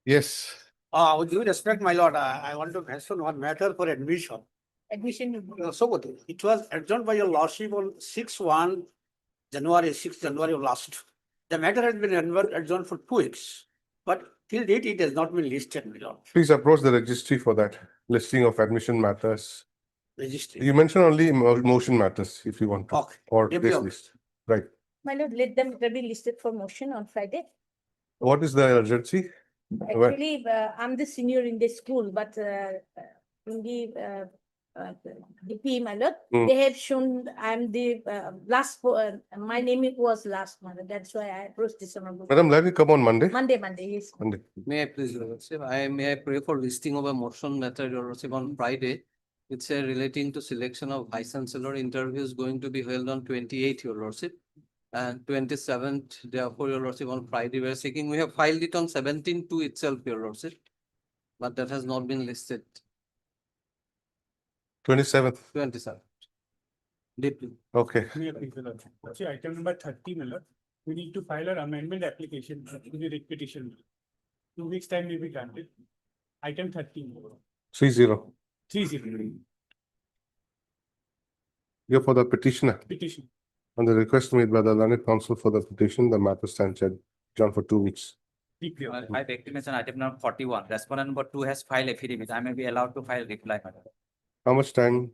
Yes. With due respect, my lord, I want to mention one matter for admission. Admission. So what? It was adjourned by your lordship on 6 January of last. The matter has been adjourned for 2 weeks, but till date it has not been listed, my lord. Please approach the registry for that listing of admission matters. Registry. You mentioned only motion matters if you want to, Okay. or Yep, this yep. list. Right. My lord, let them be listed for motion on Friday. What is the urgency? Well- Actually, I'm the senior in the school, but in the DP, my lord, Hmm. they have shown I'm the last, my name was last month. That's why I approached this honorable. Madam, let me come on Monday. Monday, yes. Monday. May I please, Your Lordship, may I pray for listing of a motion matter, Your Lordship, on Friday. It's relating to selection of vice chancellor. Interview is going to be held on 28th, Your Lordship. And 27th, therefore, Your Lordship, on Friday, we are seeking, we have filed it on 17/2 itself, Your Lordship. But that has not been listed, 27th. 27th. Deeply. Okay. See, item number 30, my lord, we need to file an amendment application to the writ petition. 2 weeks time may be granted. Item 30. 3-0. 30 You're for the petitioner. petition. On the request made by the learned counsel for the petition, the matter stands adjourned for 2 weeks. Be clear. I beg to mention item number 41. Respondent number 2 has filed affidavit. I may be allowed to file reply, madam. How much time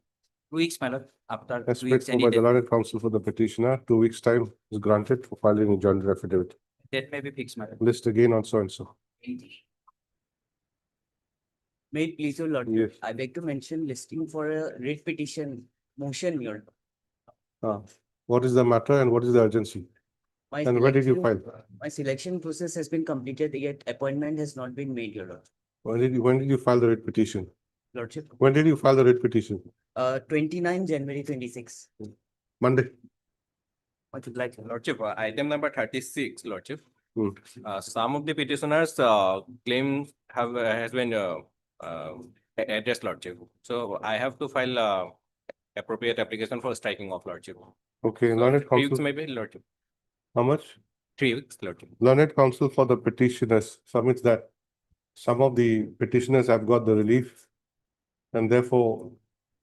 2 weeks, my lord. After as 2 paid weeks, for any by the date, learned counsel for the petitioner? 2 weeks time is granted for filing a joint affidavit. date may be fixed, madam. List again on so and so. May it please your lord, Yes. I beg to mention listing for a writ petition motion, your lord. What is the matter and what is the urgency? My And where did you selection- file? My selection process has been completed, yet appointment has not been made, your lord. When did you file the writ petition? Lordship, When did you file the writ petition? 29 January 26. Monday. What would like, Lordship, item number 36, Lordship. Hmm. Some of the petitioners claim has been addressed, Lordship. So I have to file appropriate application for striking off, Lordship. Okay, So learned 3 weeks counsel, maybe, Lordship. how much? 3 weeks, Lordship. Learned counsel for the petitioners submits that some of the petitioners have got the relief. And therefore,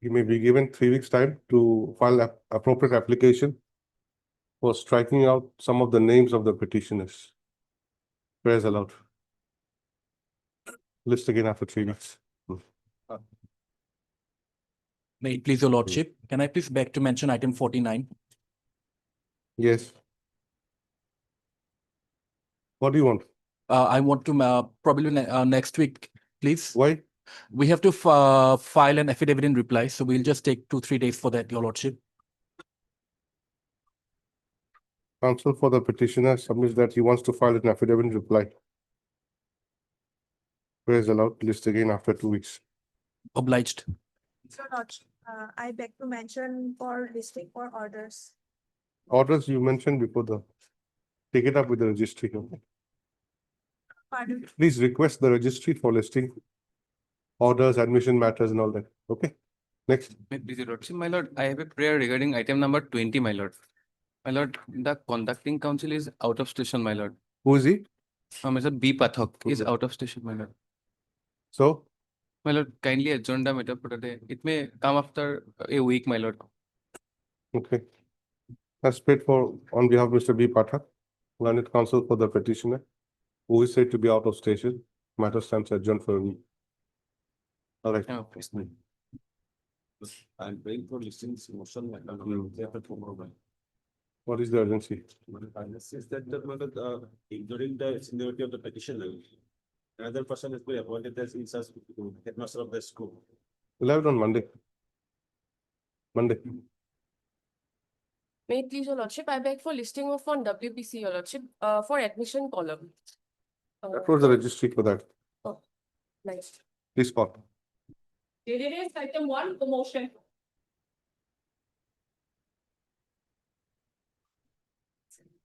he may be given 3 weeks time to file appropriate application for striking out some of the names of the petitioners. Prayers allowed. List again after 3 weeks. May it please your lordship, can I please beg to mention item 49? Yes. What do you want? I want to probably next week, please. Why? We have to file an affidavit in reply, so we'll just take 2-3 days for that, your lordship. Counsel for the petitioner submits that he wants to file an affidavit in reply. Prayers allowed. List again after 2 weeks. Obliged. So not, I beg to mention for listing for orders. Orders you mentioned before the, take it up with the registry. Pardon, Please request the registry for listing orders, admission matters and all that. Okay, next. May please, Your Lordship, my lord, I have a prayer regarding item number 20, my lord. My lord, the conducting council is out of station, my lord. Who is he? Mr. B. Pathak is Okay. out of station, my lord. So, My lord, kindly adjourn the matter for today. It may come after a week, my lord. okay. As paid for on behalf of Mr. B. Pathak, learned counsel for the petitioner, who is said to be out of station. Matter stands adjourned for a week. All right. Oh, please. I'm praying for listing motion. What is the urgency? Is that during the seniority of the petitioner, another person has been appointed as headmaster of the school. We'll have it on Monday. Monday. May it please your lordship, I beg for listing of on WPC, your lordship, for admission column. Approach the registry for that. Nice. Please call. It is item 1, promotion.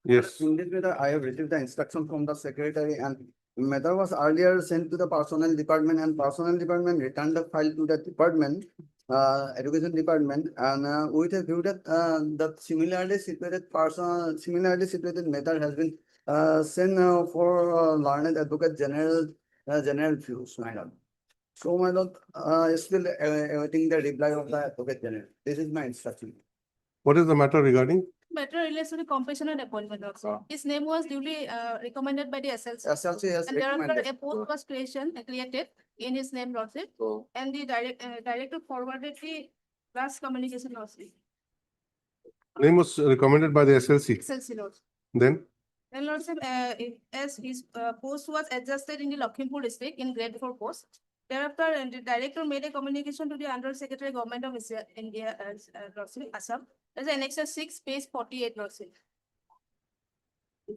Yes. In this matter, I have received the instruction from the secretary, and matter was earlier sent to the personnel department, and personnel department returned the file to the department. Education Department, and with a view that the similarly situated matter has been sent for learned advocate general views, my lord. So, my lord, still awaiting the reply of the advocate general. This is my instruction. What is the matter regarding? Matter relates to the compassionate appointment also. His name was duly recommended by the SLC. SLC has And thereafter recommended. a post was created in his name lordship. And the director forwarded the last communication lordship. Name was recommended by the SLC. SLC lordship. Then, And lordship, as his post was adjusted in the Lakhimpur district in grade 4 post. Thereafter, the director made a communication to the Under Secretary Government of India, lordship, Assam. There's an Annexure 6, page 48, lordship. So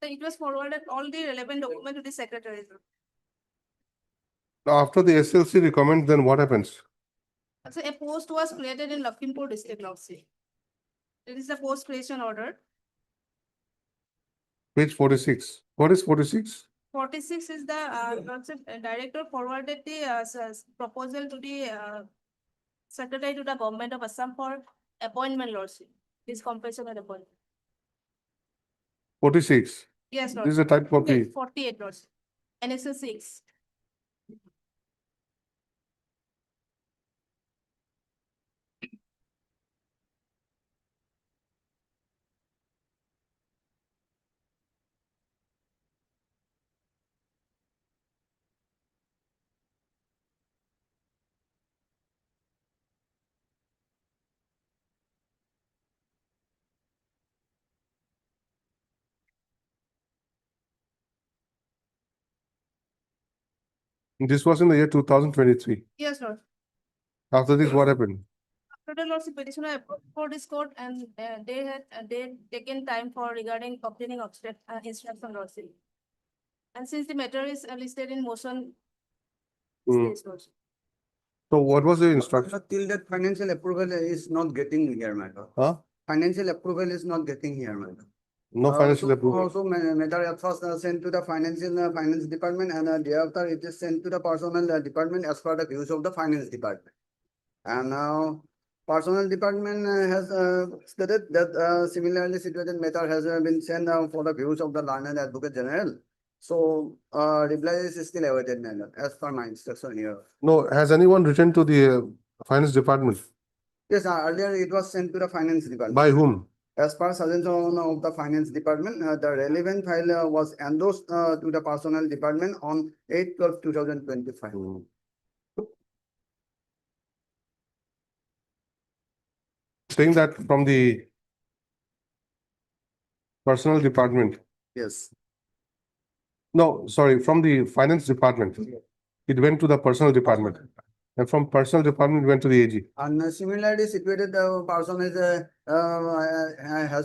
it was forwarded all the relevant document to the secretary. after the SLC recommend, then what happens? So a post was created in Lakhimpur district, lordship. It is the post creation order. Page 46. What is 46? 46 is the lordship, director forwarded the proposal to the secretary to the government of Assam for appointment, lordship. This compassionate appointment. 46. Yes, This is lordship. a type copy. 48, lordship. Annexure 6. This was in the year 2023. Yes, Lord. After this, what happened? After the lordship petitioner approached for this court and they had taken time for regarding obtaining instruction, lordship. And since the matter is listed in motion, Hmm. stays, lordship. So what was the instruction? Till that financial approval is not getting here, my lord. Huh? Financial approval is not getting here, my lord. No financial approval. Also, matter at first sent to the finance department, and thereafter it is sent to the personal department as per the views of the finance department. And now personal department has stated that similarly situated matter has been sent for the views of the learned advocate general. So reply is still awaited, my lord, as per my instruction here. No, has anyone written to the finance department? Yes, earlier it was sent to the finance department. By whom? As per suggestion of the finance department, the relevant file was endorsed to the personnel department on 8/12/2025. Saying that from the personnel department. Yes. No, sorry, from the finance department. It went to the personnel department. And from personnel department, it went to the AG. And similarly situated person is has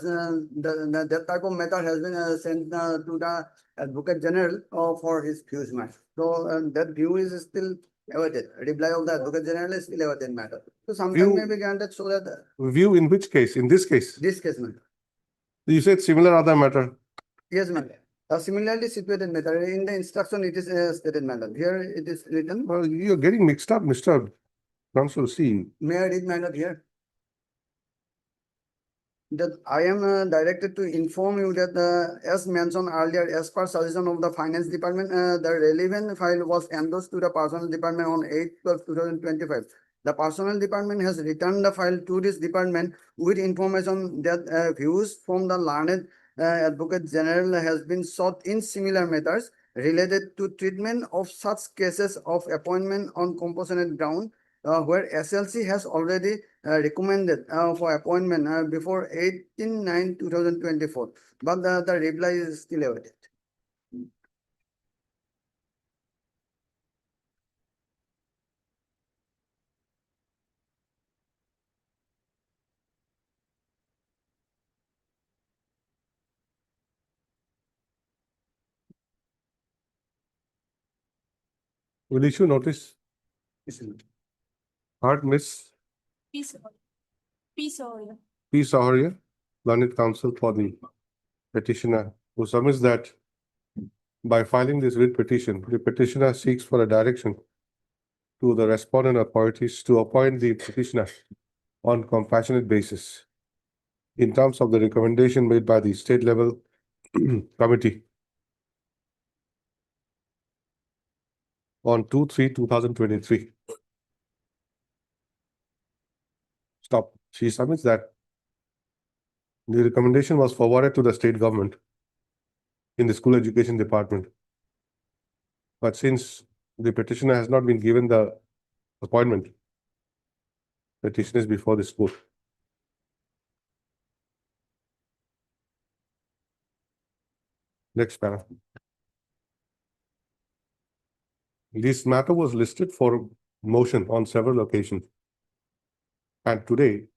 that type of matter has been sent to the advocate general for his views matter. So that view is still awaited. Reply of the advocate general is still awaited matter. So sometime may be granted so that View in which case? In this case? this case matter. You said similar other matter. Yes, ma'am. Similarly situated matter in the instruction it is stated, madam. Here it is written. Well, you're getting mixed up, Mr. Counsel. See, May I read, madam, here? That I am directed to inform you that as mentioned earlier, as per suggestion of the finance department, the relevant file was endorsed to the personnel department on 8/12/2025. The personnel department has returned the file to this department with information that views from the learned advocate general has been sought in similar matters related to treatment of such cases of appointment on compassionate ground, where SLC has already recommended for appointment before 18/9/2024, but the reply is still awaited. will issue notice. Heard Miss Peace. Peace. P. Saharia, learned counsel for the petitioner, who submits that by filing this writ petition, the petitioner seeks for a direction to the respondent authorities to appoint the petitioner on compassionate basis in terms of the recommendation made by the state level committee on 2/3/2023. Stop. She submits that the recommendation was forwarded to the state government in the school education department. But since the petitioner has not been given the appointment, petition is before the school. Next paragraph. This matter was listed for motion on several occasions. And today,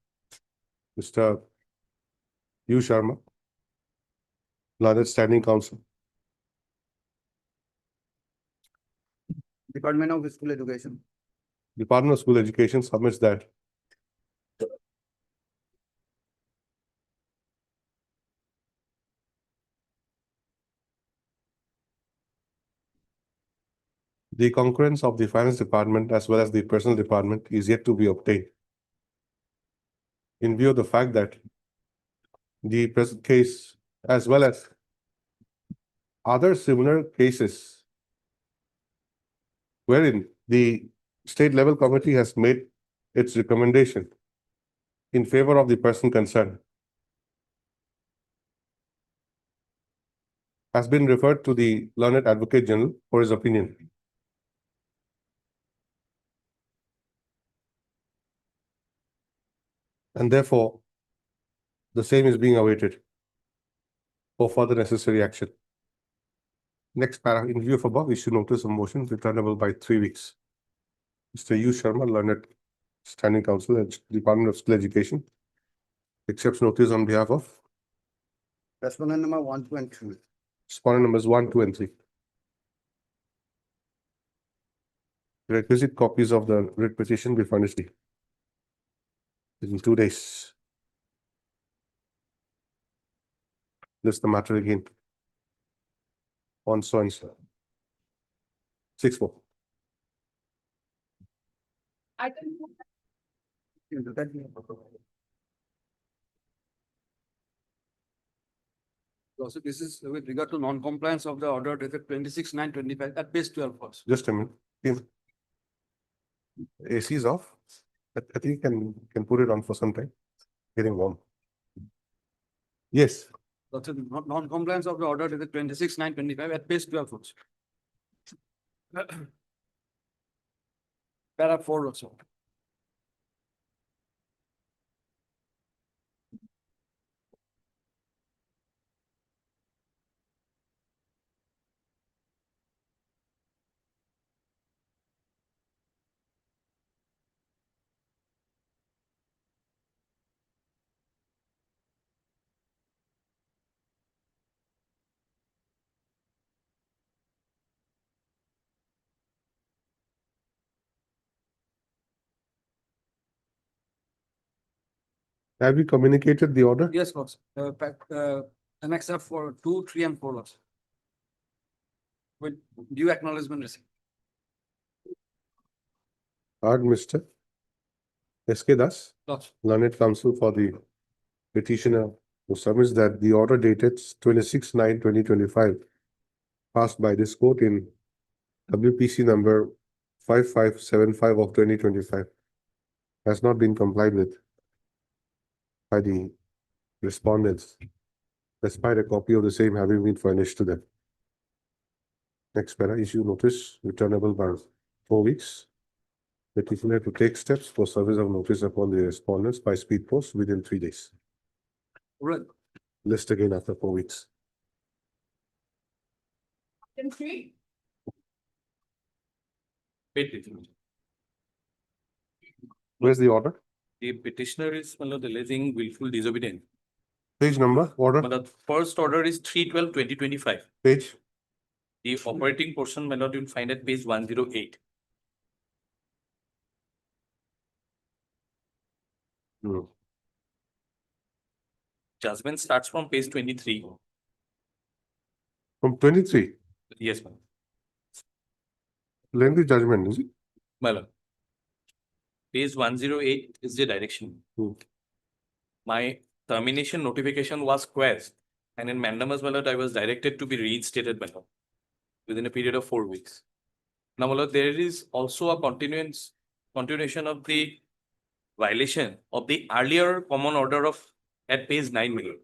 Mr. U. Sharma, Learned Standing Counsel, Department of School Education. Department of School Education submits that the concurrence of the finance department as well as the personnel department is yet to be obtained. In view of the fact that the present case as well as other similar cases wherein the state level committee has made its recommendation in favor of the person concerned has been referred to the Learned Advocate General for his opinion. And therefore, the same is being awaited for further necessary action. Next paragraph, in view of above, issue notice of motion returnable by 3 weeks. Mr. U. Sharma, Learned Standing Counsel at Department of School Education, accepts notice on behalf of Respondent number 1, 2, and 3. respondent numbers 1, 2, and 3. Requisite copies of the writ petition be furnished in 2 days. List the matter again. On so and so. 6-4. So this is with regard to non-compliance of the order dated 26/9/25 at page 12 first. Just a minute. AC is off. I think you can put it on for some time. Getting warm. Yes. That's a non-compliance of the order dated 26/9/25 at page 12 first. Para 4 also. Have you communicated the order? Yes, boss. Annex F for 2, 3, and 4 also. With due acknowledgement received. Heard Mr. S.K. Das, Lots. Learned Counsel for the petitioner, who submits that the order dated 26/9/2025 passed by this court in WPC number 5575 of 2025 has not been complied with by the respondents, despite a copy of the same having been furnished to them. Next para, issue notice returnable by 4 weeks. Petitioner to take steps for service of notice upon the respondents by speed post within 3 days. Right. List again after 4 weeks. Where's the order? The petitioner is alleging willful disobedience. Page number, order, The first order is 3/12/2025. page. The operating portion may not, you'll find at page 108. Hmm. Judgment starts from page 23. From 23, Yes, ma'am. lengthy judgment, is it? My lord. Page 108 is the direction. My termination notification was quashed, and in mandamus, my lord, I was directed to be reinstated, my lord, within a period of 4 weeks. Now, my lord, there is also a continuation of the violation of the earlier common order of at page 9, my lord.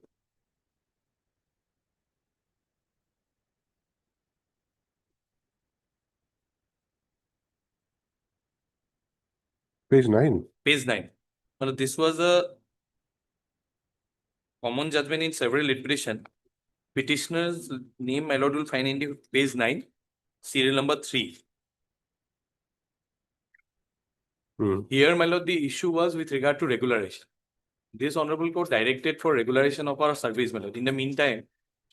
Page 9. Page 9. Now, this was a common judgment in several litigation. Petitioner's name, my lord, will find in the page 9, serial number 3. Here, my lord, the issue was with regard to regularization. This honorable court directed for regularization of our service, my lord. In the meantime,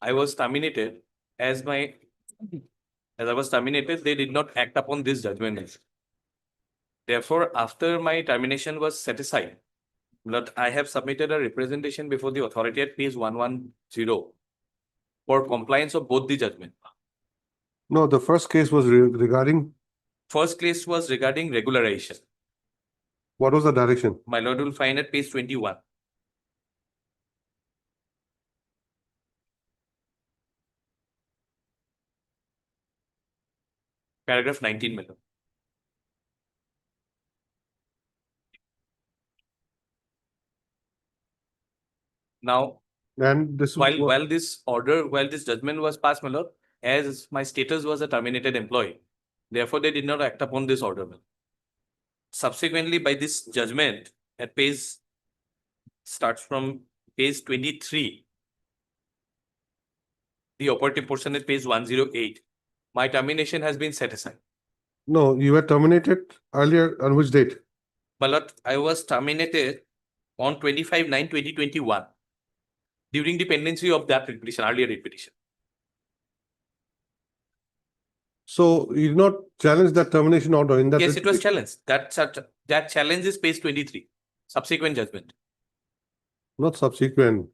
I was terminated as I was terminated, they did not act upon this judgment. Therefore, after my termination was set aside, Lord, I have submitted a representation before the authority at page 110 for compliance of both the judgment. No, the first case was regarding, First case was regarding regularization. what was the direction? My lord will find at page 21. Paragraph 19, my lord. Now, And this while this judgment was passed, my lord, as my status was a terminated employee, therefore they did not act upon this order. Subsequently, by this judgment at page starts from page 23, the operative portion at page 108, my termination has been set aside. No, you were terminated earlier on which date? My lord, I was terminated on 25/9/2021 during the pendency of that petition, earlier petition. So you did not challenge that termination order in that? Yes, it was challenged. That challenge is page 23, subsequent judgment. Not subsequent,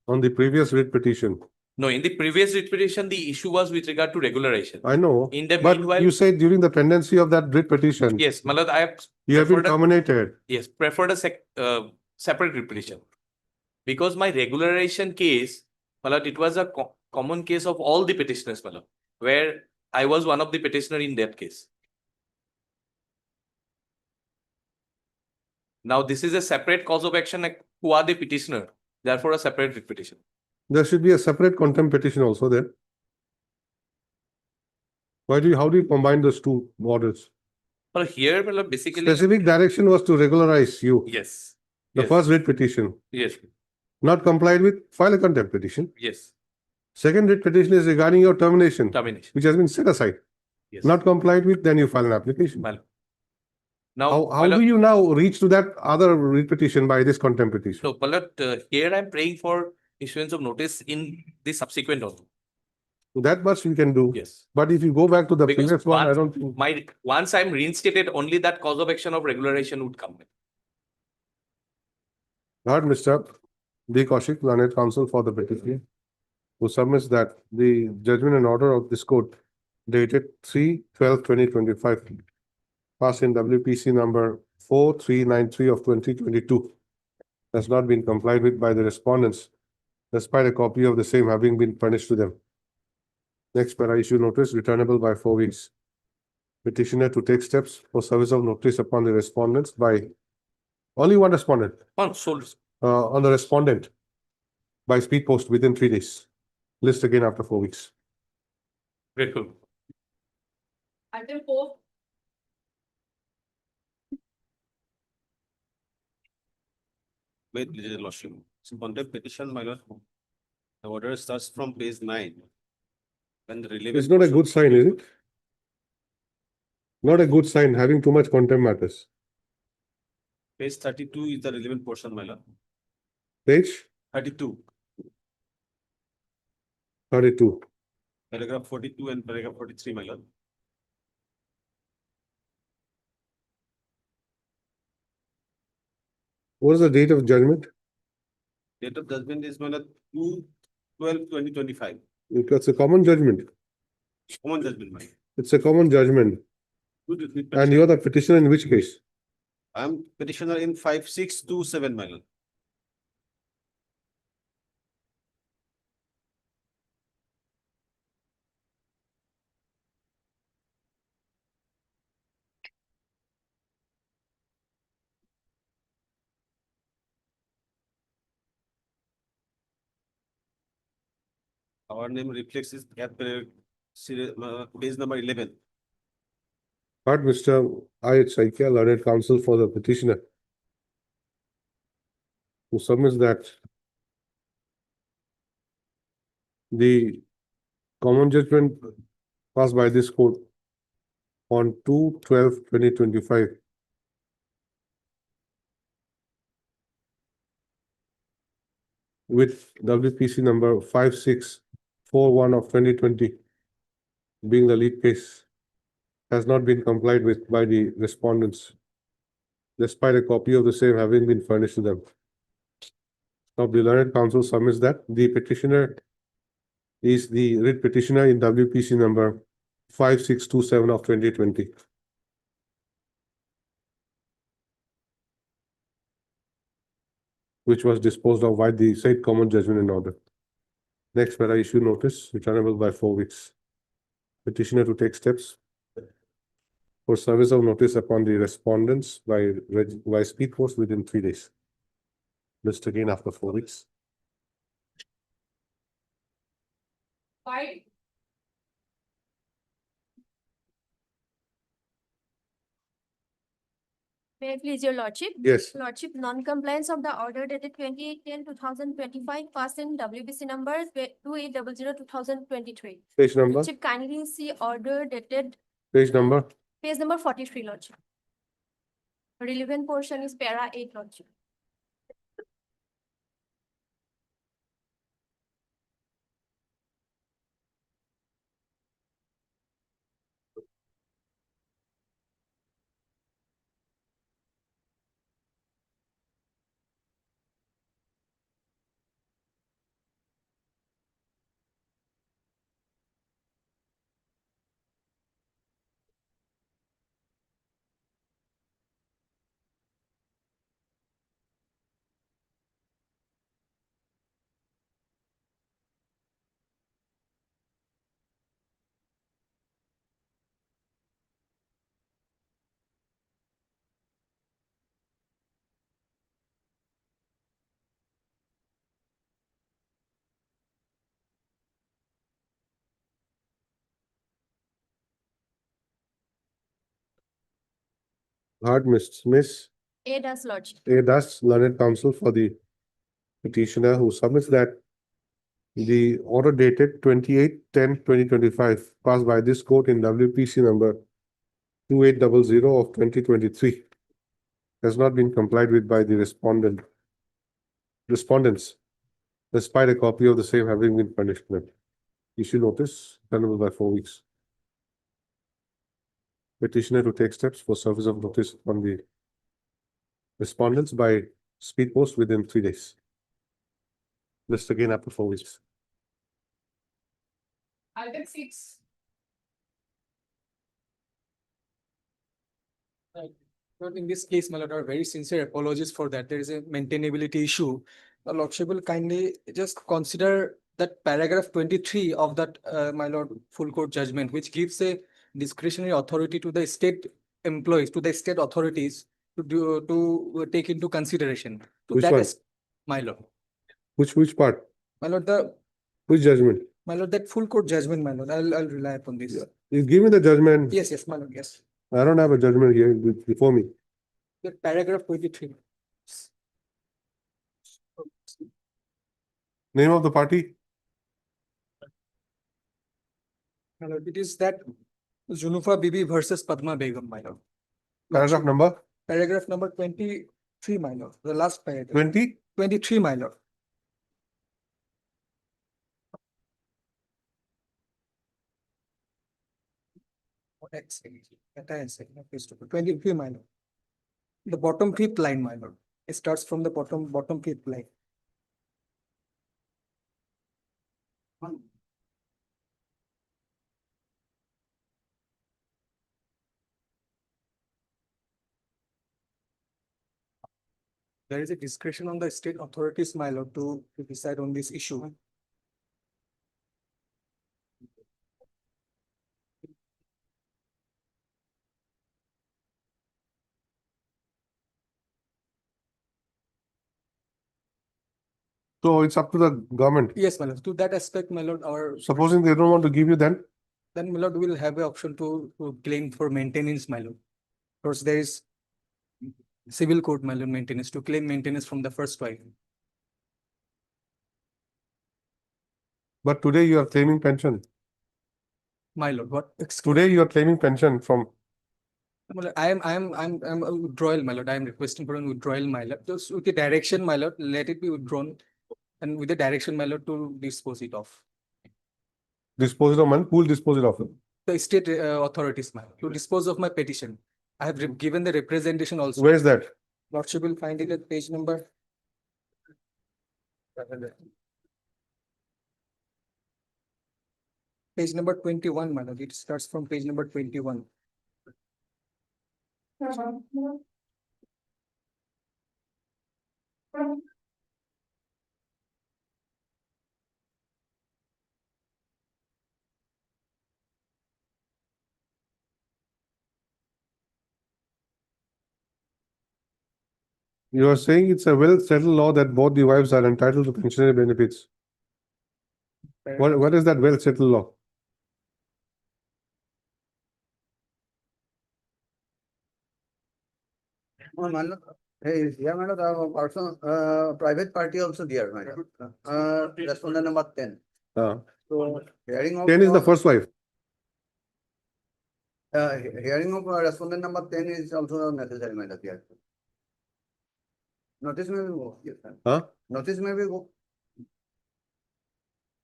on the previous writ petition. No, in the previous writ petition, the issue was with regard to regularization. I know, In the but meanwhile, you said during the pendency of that writ petition. yes, my lord, I have You have been preferred a- terminated. Yes, preferred a separate writ petition. Because my regularization case, my lord, it was a common case of all the petitioners, my lord, where I was one of the petitioner in that case. Now, this is a separate cause of action, like, who are the petitioner, therefore a separate writ petition. There should be a separate contempt petition also there. How do you combine those two orders? But here, my lord, basically, Specific direction was to regularize you. yes. The yes, first writ petition, Yes, not complied with, file a contempt petition. yes, Second writ petition is regarding your termination, termination, which has been set aside. yes. Not complied with, then you file an application. My lord. Now, How my do lord, you now reach to that other writ petition by this contempt petition? no, my lord, here I'm praying for issuance of notice in the subsequent order. That much we can do. Yes. But if you go back to the Because previous one, I don't think. Once I'm reinstated, only that cause of action of regularization would come. Heard Mr. D. Kaushik, learned counsel for the petitioner, who submits that the judgment and order of this court dated 3/12/2025, passed in WPC number 4393 of 2022, has not been complied with by the respondents, despite a copy of the same having been furnished to them. Next, para issue notice returnable by 4 weeks. Petitioner to take steps for service of notice upon the respondents by only one respondent. On souls. On the respondent by speed post within 3 days. List again after 4 weeks. Grateful. Item 4. Wait, Your Lordship. So contempt petition, my lord. The order starts from page 9. When the relevant It's not a good sign, is it? Not a good sign, having too much contempt matters. Page 32 is the relevant portion, my lord. Page 32, 32. paragraph 42 and paragraph 43, my lord. What is the date of judgment? Date of judgment is, my lord, 2/12/2025. It's a common judgment. Common judgment, my lord. It's a common judgment. And you are the petitioner in which case? I am petitioner in 5627, my lord. Our name reflects is at page number 11. Heard Mr. I. Saikia, learned counsel for the petitioner, who submits that the common judgment passed by this court on 2/12/2025 with WPC number 5641 of 2020 being the lead case has not been complied with by the respondents, despite a copy of the same having been furnished to them. Now, the learned counsel submits that the petitioner is the writ petitioner in WPC number 5627 of 2020. Which was disposed of by the said common judgment in order. Next, where I issue notice, returnable by 4 weeks. Petitioner to take steps for service of notice upon the respondents by speed post within 3 days. List again after 4 weeks. May I please your lordship? Yes. Lordship, non-compliance of the order dated 28/10/2025 passed in WBC number 2800/2023. Page number, Lordship, kindly see order dated page number, page number 43, lordship. Relevant portion is para 8, lordship. Hard Miss A does, lordship. A. Das, learned counsel for the petitioner, who submits that the order dated 28/10/2025 passed by this court in WPC number 2800 of 2023 has not been complied with by the respondents, despite a copy of the same having been furnished to them. Issue notice, returnable by 4 weeks. Petitioner to take steps for service of notice on the respondents by speed post within 3 days. List again after 4 weeks. Item 6. But in this case, my lord, our very sincere apologies for that. There is a maintainability issue. The lordship will kindly just consider that paragraph 23 of that, my lord, full court judgment, which gives a discretionary authority to the state employees, to the state authorities to take into consideration. To Which that one? is, my lord. Which part? My lord, Which judgment? my lord, that full court judgment, my lord, I'll rely upon this. Yeah. You give me the judgment. Yes, my lord, yes. I don't have a judgment here before me. The paragraph 23. Name of the party? My lord, it is that Zunufa Bibi versus Padma Begum, my lord. Paragraph number? Paragraph number 23, my lord, the last paragraph. 20? 23, my lord. Entire second, please to put 23, my lord. The bottom fifth line, my lord. It starts from the bottom fifth line. there is a discretion on the state authorities, my lord, to decide on this issue. So it's up to the government. Yes, my lord. To that aspect, my lord, our Supposing they don't want to give you, then my lord will have an option to claim for maintenance, my lord. Because there is civil court, my lord, maintenance to claim maintenance from the first wife. but today you are claiming pension. My lord, what? Today you are claiming pension from. My lord, I'm a withdrawal, my lord. I am requesting for a withdrawal, my lord. Just with the direction, my lord, let it be withdrawn, and with the direction, my lord, to dispose it off. Dispose of money, who will dispose it of? The state authorities, my lord, to dispose of my petition. I have given the representation also. Where is that? Lordship will find it at page number. Page number 21, my lord. It starts from page number 21. You are saying it's a well settled law that both the wives are entitled to pensionary benefits. What is that well settled law? Oh, madam, hey, yeah, madam, person, private party also there, madam. Respondent number 10. So hearing of. 10 is the first wife. Hearing of respondent number 10 is also necessary, madam, here. Notice may be go. Yes, sir. Huh? Notice may be go.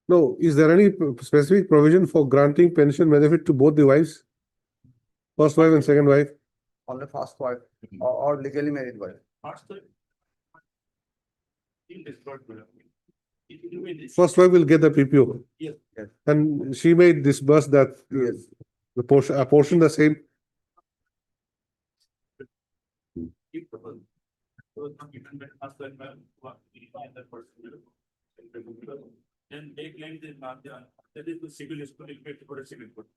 No, is there any specific provision for granting pension benefit to both the wives? First wife and second wife? On the first wife or legally married wife. First wife will get the PPO. Yes. And she may disburse that, Yes. the portion, a portion the same. Then they claim that is the civil is for a civil court.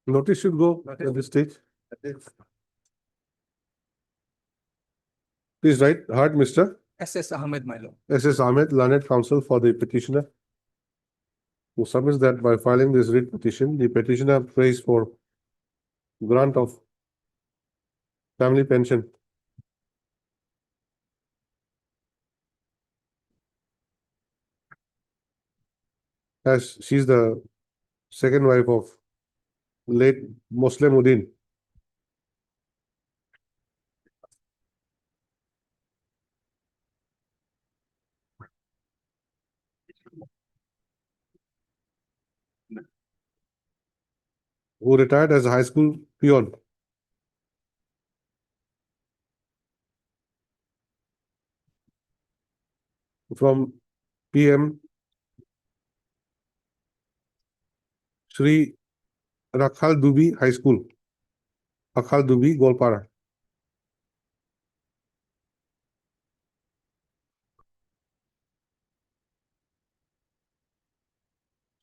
Notice should go at this stage. Please write hard, Mr. S.S. Ahmed, my lord. S.S. Ahmed, learned counsel for the petitioner, who submits that by filing this writ petition, the petitioner prays for grant of family pension as she's the second wife of late Muslim Uddin. Who retired as a high school peon. From PM Shri Rakhal Dubi High School, Rakhal Dubi, Golpara.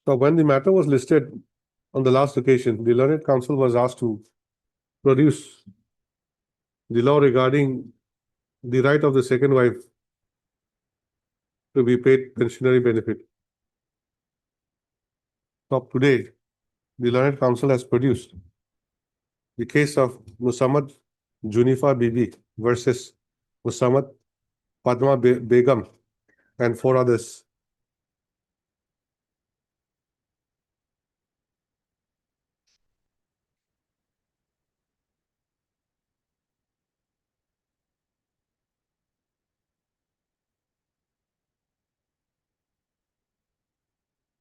So when the matter was listed on the last occasion, the learned counsel was asked to produce the law regarding the right of the second wife to be paid pensionary benefit. So today, the learned counsel has produced the case of Musammad Junifa Bibi versus Musammad Padma Begum and 4 others.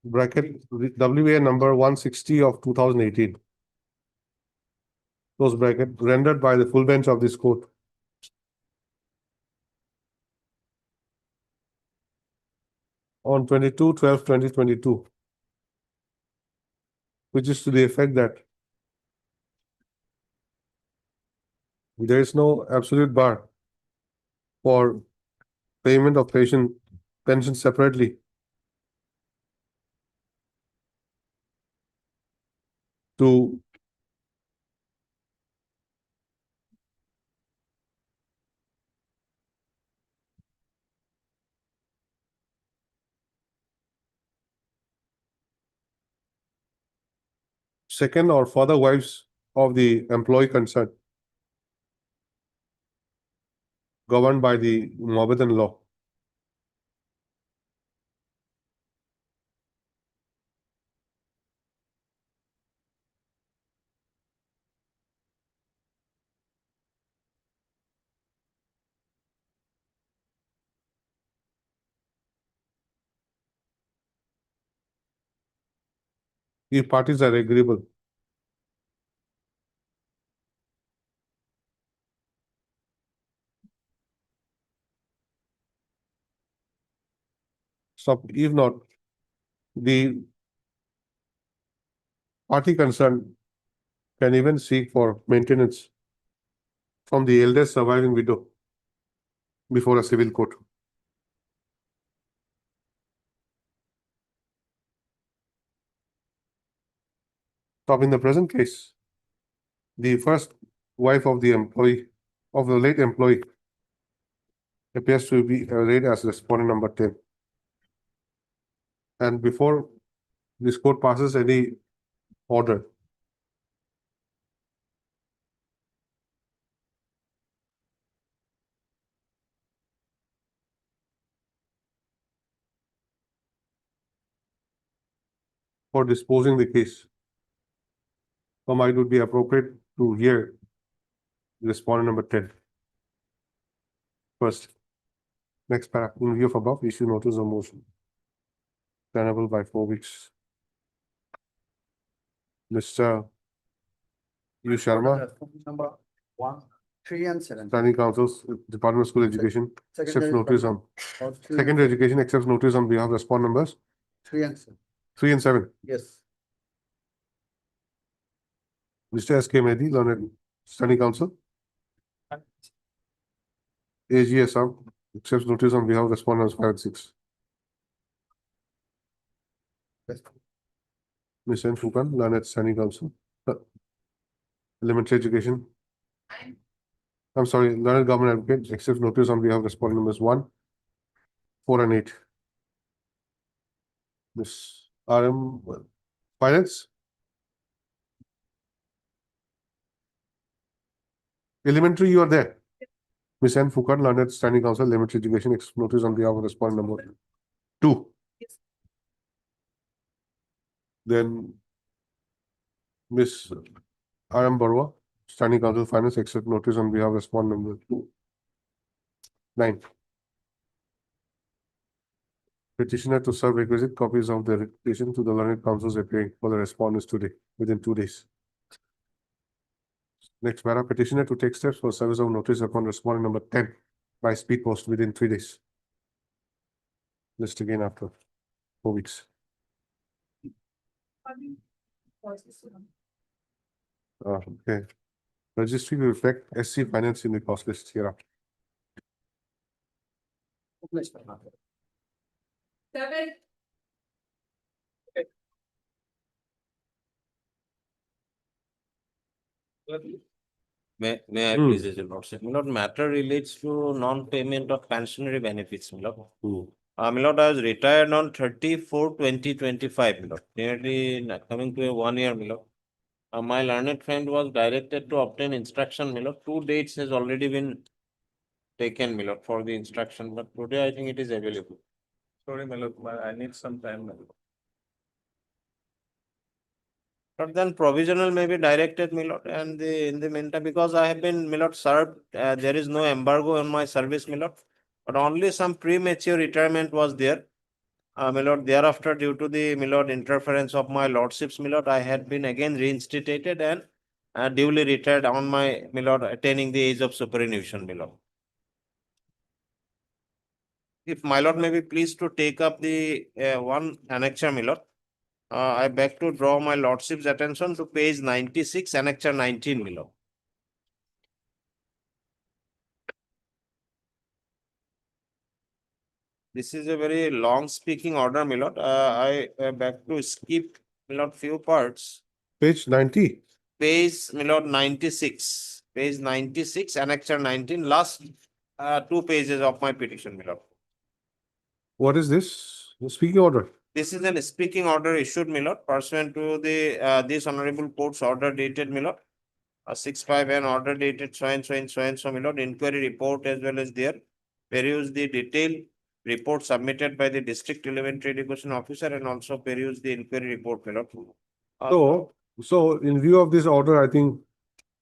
Bracket WA number 160 of 2018. Close bracket, rendered by the full bench of this court. On 22/12/2022, which is to the effect that there is no absolute bar for payment of pension separately to second or further wives of the employee concerned, governed by the Mohammedan law. If parties are agreeable, so if not, the party concerned can even seek for maintenance from the eldest surviving widow before a civil court. So in the present case, the first wife of the late employee appears to be arrayed as respondent number 10. And before this court passes any order, for disposing the case, it would be appropriate to hear respondent number 10 first. Next paragraph, in view of above, issue notice of motion. Tenable by 4 weeks. Mr. U. Sharma, Number 1, 3 and 7. Standing Councils, Department of School Education, accepts notice on secondary education, accepts notice on behalf of respond numbers 3 and 7. 3 and 7. Yes. Mr. S. K. Mehdi, Learned Standing Council. AGSM accepts notice on behalf of respondents 5 and 6. Yes. Ms. N. Fukan, Learned Standing Council. Elementary Education. I'm sorry, Learned Government Advocate accepts notice on behalf of respondent numbers 1, 4 and 8. Ms. RM Finance. Elementary, you are there. Ms. N. Fukan, Learned Standing Council, Elementary Education accepts notice on behalf of respondent number 2. Then Ms. RM Barua, Standing Council Finance, accept notice on behalf of respondent number 9. Petitioner to serve requisite copies of the petition to the learned councils appearing for the respondents today, within 2 days. Next para, petitioner to take steps for service of notice upon respondent number 10 by speed post within 3 days. List again after 4 weeks. Okay. Registry will reflect SC finance in the cost list here. May I please, Your Lordship? My lord, matter relates to non-payment of pensionary benefits, my lord. My lord, I was retired on 30/4/2025, my lord. Nearly coming to a 1 year, my lord. My learned friend was directed to obtain instruction, my lord. 2 dates has already been taken, my lord, for the instruction, but today I think it is available. Sorry, my lord, I need some time, my lord. But then provisional may be directed, my lord, and in the meantime, because I have been, my lord, served, there is no embargo on my service, my lord. But only some premature retirement was there. My lord, thereafter, due to the, my lord, interference of my lordships, my lord, I had been again reinstated and duly retired on my, my lord, attaining the age of superannuation, my lord. If my lord may be pleased to take up the one annexure, my lord. I beg to draw my lordship's attention to page 96, annexure 19 below. this is a very long speaking order, my lord. I back to skip, my lord, few parts. Page 90. Page, my lord, 96. Page 96, annexure 19, last 2 pages of my petition, my lord. What is this? The speaking order. This is an speaking order issued, my lord, pursuant to the this honorable court's order dated, my lord. 6/5 and order dated so and so and so and so, my lord. Inquiry report as well as there. Peruse the detailed report submitted by the district elementary education officer and also peruse the inquiry report, my lord. So in view of this order, I think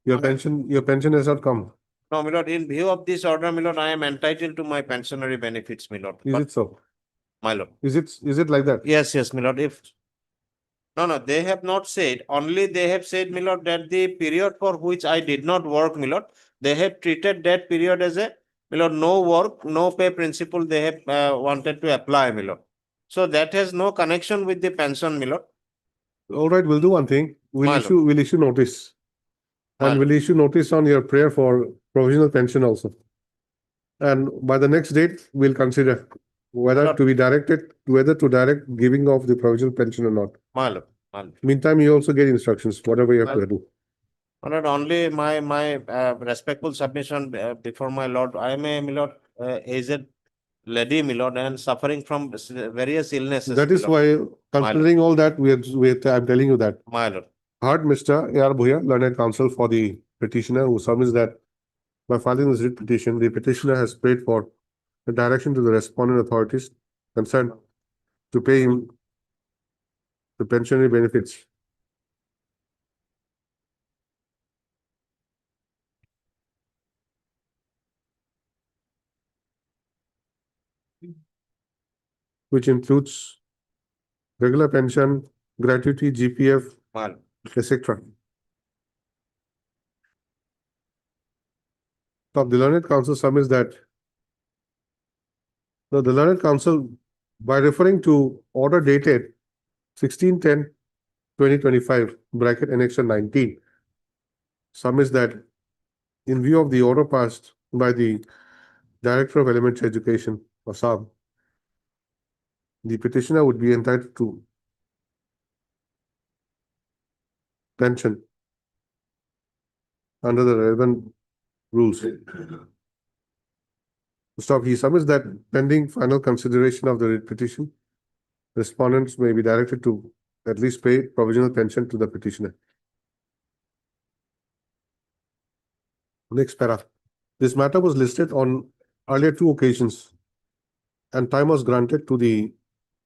your pension has not come. No, my lord, in view of this order, my lord, I am entitled to my pensionary benefits, my lord. Is But, it so? my lord. Is it like that? Yes, my lord. No, they have not said. Only they have said, my lord, that the period for which I did not work, my lord, they have treated that period as a, my lord, no work, no pay principle they have wanted to apply, my lord. So that has no connection with the pension, my lord. All right, we'll do one thing. We'll My issue notice. And we'll issue notice on your prayer for provisional pension also. And by the next date, we'll consider whether to direct giving of the provisional pension or not. My lord. Meantime, you also get instructions, whatever you have to do. Not only my respectful submission before my lord, I am a, my lord, aged lady, my lord, and suffering from various illnesses. That my is lord. why, considering all that, I'm telling you that. My lord. Heard Mr. A.R. Bhuya, learned counsel for the petitioner, who submits that by filing this writ petition, the petitioner has prayed for the direction to the respondent authorities concerned to pay him the pensionary benefits. Which includes regular pension, gratuity, GPF, etc. So the learned counsel submits that the learned counsel, by referring to order dated 16/10/2025 bracket annexure 19, submits that in view of the order passed by the Director of Elementary Education, Assam, the petitioner would be entitled to pension under the relevant rules. He submits that pending final consideration of the writ petition, respondents may be directed to at least pay provisional pension to the petitioner. Next para. This matter was listed on earlier 2 occasions, and time was granted to the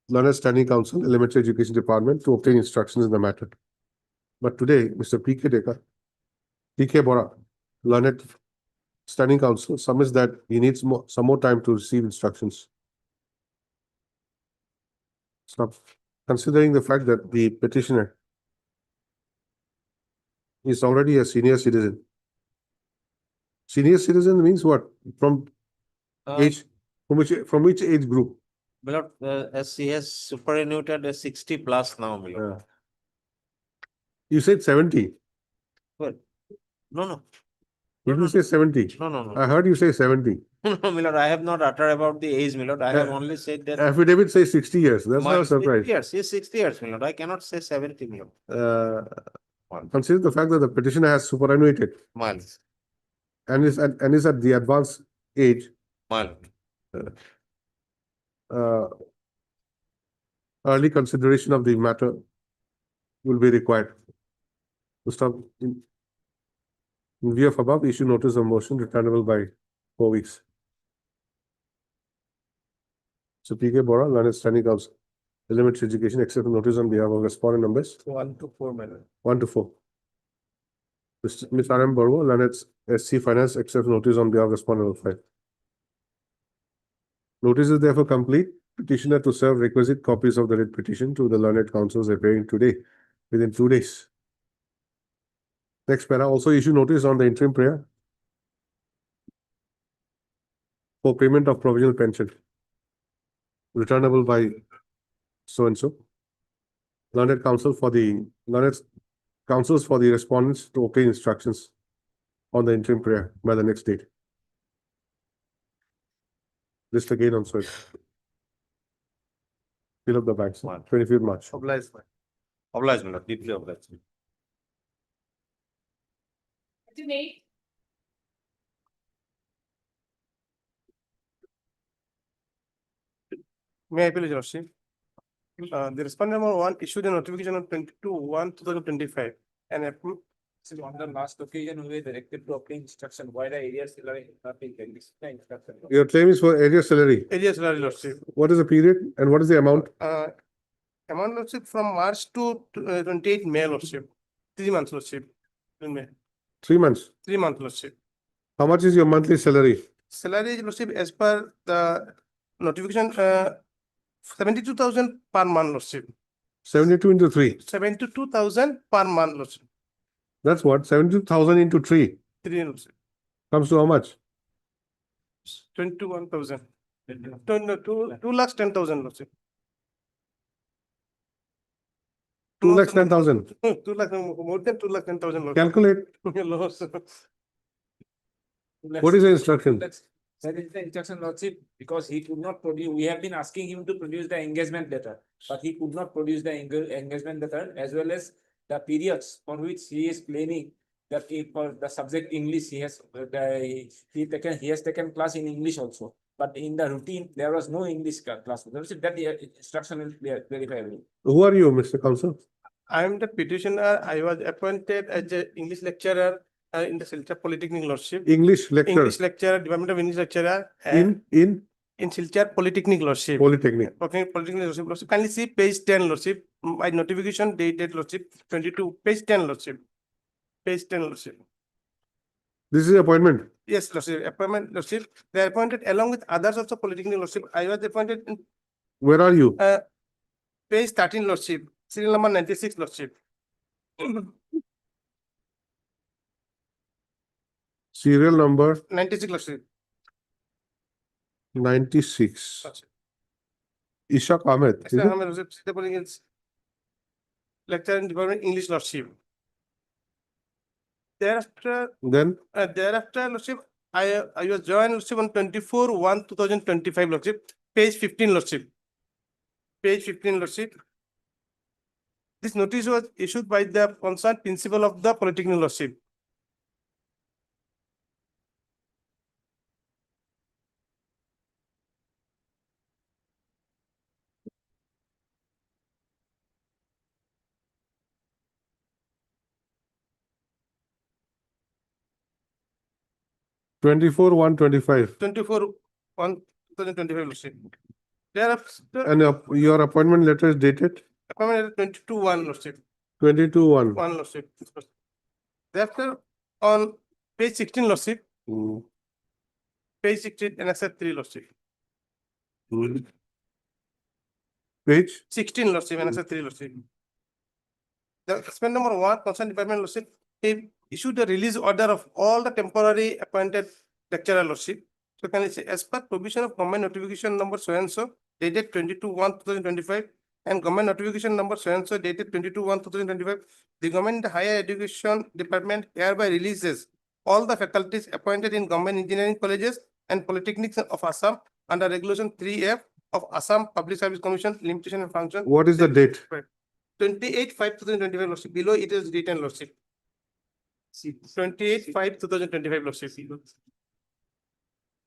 Learned Standing Council, Elementary Education Department, to obtain instructions in the matter. But today, Mr. P.K. Bora, Learned Standing Council, submits that he needs some more time to receive instructions. So, considering the fact that the petitioner is already a senior citizen. Senior citizen means what? From age, from which age group? Beloved, as he has superannuated as 60 plus now, beloved. You said 70. Well, no. Did you say 70? No. I heard you say 70. No, my lord, I have not uttered about the age, my lord. I have only said that. Affidavit says 60 years. That's not a surprise. 60 years, yes, 60 years, my lord. I cannot say 70, my lord. Consider the fact that the petitioner has superannuated Miles. and is at the advanced age. Miles. Early consideration of the matter will be required. In view of above, issue notice of motion returnable by 4 weeks. So P.K. Bora, Learned Standing Council, Elementary Education, accept notice on behalf of respondent numbers 1 to 4, my lord. 1 to 4. Ms. R.M. Barwa, Learned SC Finance, accept notice on behalf of respondent number 5. Notice is therefore complete. Petitioner to serve requisite copies of the writ petition to the learned councils appearing today within 2 days. Next para, also issue notice on the interim prayer for payment of provisional pension returnable by so and so. Learned counsels for the respondents to obtain instructions on the interim prayer by the next date. List again on so. Fill up the bags. One. 25th March. Obliged, my lord, deeply obliged. May I appeal, Your Lordship? The respondent number one issued a notification on 22/1/2025 and approved. So on the last occasion, we were directed to obtain instruction, why the area salary not being taken, this is the instruction. Your claim is for area salary. Area salary, Lordship. What is the period and what is the amount? Amount, Lordship, from March to 28 May, Lordship. 3 months, Lordship. In May. 3 months. 3 months, Lordship. How much is your monthly salary? Salary, Lordship, as per the notification, 72,000 per month, Lordship. 72 into 3. 72,000 per month, Lordship. That's what? 72,000 into 3 3, Lordship. comes to how much? 21,000. 2 lakhs 10,000, Lordship. 2 lakhs 10,000. 2 lakhs, more than 2 lakhs 10,000, Lordship. Calculate. Lordship. What is the instruction? That is the instruction, Lordship, because he could not produce, we have been asking him to produce the engagement letter, but he could not produce the engagement letter as well as the periods for which he is claiming that for the subject English, he has taken class in English also. But in the routine, there was no English class. That instruction is verifiable. Who are you, Mr. Counsel? I am the petitioner. I was appointed as an English lecturer in the Silchar Polytechnic, Lordship. English lecturer. English lecturer, Department of English lecturer. In Silchar Polytechnic, Lordship. Polytechnic. Polytechnic, Lordship. Kindly see page 10, Lordship. My notification dated, Lordship, 22, page 10, Lordship. Page 10, Lordship. This is appointment. Yes, Lordship. Appointment, Lordship. They are appointed along with others also Polytechnic, Lordship. I was appointed in Where are you? page 13, Lordship. Serial number 96, Lordship. Serial number 96, Lordship. 96. Ishaq Ahmed. Is it? Lecturer in Department English, Lordship. Thereafter, Then Lordship, I was joined, Lordship, on 24/1/2025, Lordship. Page 15, Lordship. Page 15, Lordship. This notice was issued by the concerned principal of the Polytechnic, Lordship. Twenty-four 1/25. 24/1/2025, Lordship. Thereafter, And your appointment letter is dated appointment 22/1, Lordship. 22/1. 1, Lordship. Thereafter, on page 16, Lordship. Page 16, annexure 3, Lordship. Page 16, Lordship, annexure 3, Lordship. The suspend number 1, concerned department, Lordship, he issued a release order of all the temporary appointed lecturer, Lordship. So can I say, as per provision of government notification number so and so dated 22/1/2025 and government notification number so and so dated 22/1/2025, the government higher education department hereby releases all the faculties appointed in government engineering colleges and polytechnics of Assam under regulation 3F of Assam Public Service Commission limitation and function. What is the date? 28/5/2025, Lordship. Below it is written, Lordship. 28/5/2025, Lordship.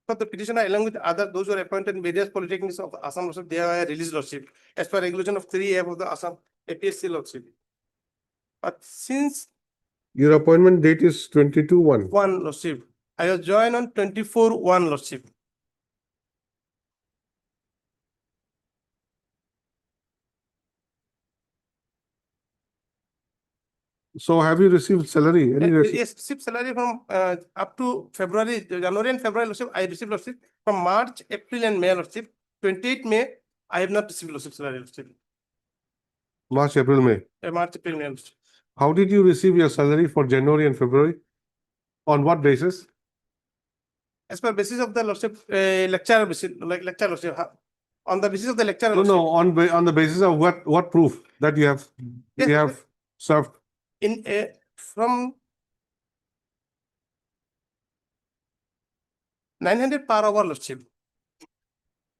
For the petitioner, along with other those who are appointed in various polytechnics of Assam, Lordship, they are released, Lordship, as per regulation of 3F of the Assam APSC, Lordship. But since Your appointment date is 22/1. 1, Lordship, I was joined on 24/1, Lordship. So have you received salary? Any Yes, received salary from up to February, January and February, Lordship, I received, Lordship. From March, April and May, Lordship. 28 May, I have not received, Lordship, salary, Lordship. March, April, May. March, April, May, Lordship. How did you receive your salary for January and February? On what basis? As per basis of the, Lordship, lecture basis, like lecture, Lordship. On the basis of the lecture, No, Lordship. no, on the basis of what proof that you have served? In from 900 per hour, Lordship.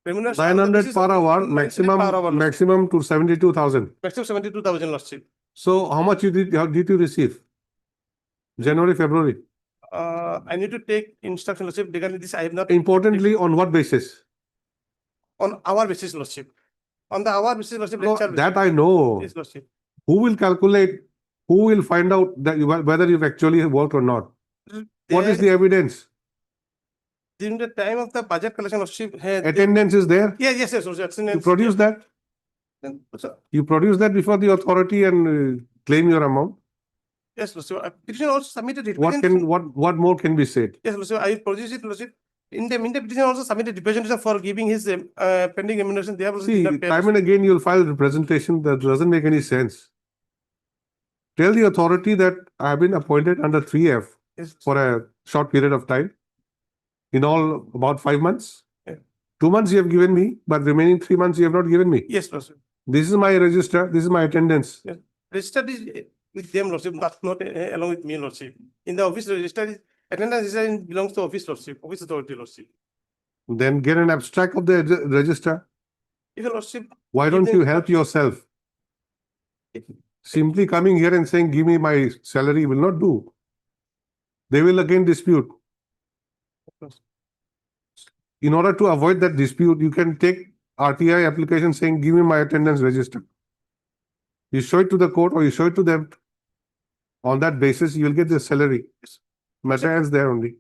Remuneration. 900 per hour, 900 maximum, per hour, Lordship. maximum to 72,000. Maximum 72,000, Lordship. So how much did you receive? January, February? I need to take instruction, Lordship, regarding this. I have not. Importantly, on what basis? On our basis, Lordship. On the hour basis, Lordship. No, lecture that basis. I know. Yes, Lordship. Who will calculate? Who will find out that whether you've actually worked or not? What is the evidence? During the time of the budget collection, Lordship. Attendance is there? Yes, Lordship. You produce that? You produce that before the authority and claim your amount? Yes, Lordship. Petition also submitted it. What more can be said? Yes, Lordship. I will produce it, Lordship. In the petition also submitted representation for giving his pending remuneration. They have also See, did not pay, time and Lordship. again, you'll file representation that doesn't make any sense. Tell the authority that I have been appointed under 3F Yes. for a short period of time. In all, about 5 months. Yeah. 2 months you have given me, but remaining 3 months you have not given me. Yes, Lordship. This is my register, this is my attendance. Yes. Registered is with them, Lordship, not along with me, Lordship. In the office register, attendance register belongs to office, Lordship, office authority, Lordship. Then get an abstract of the register. If your Lordship. Why give don't them- you help yourself? Simply coming here and saying, give me my salary will not do. They will again dispute. In order to avoid that dispute, you can take RTI application saying, give me my attendance register. You show it to the court or you show it to them. On that basis, you will get the salary. Matter ends there only.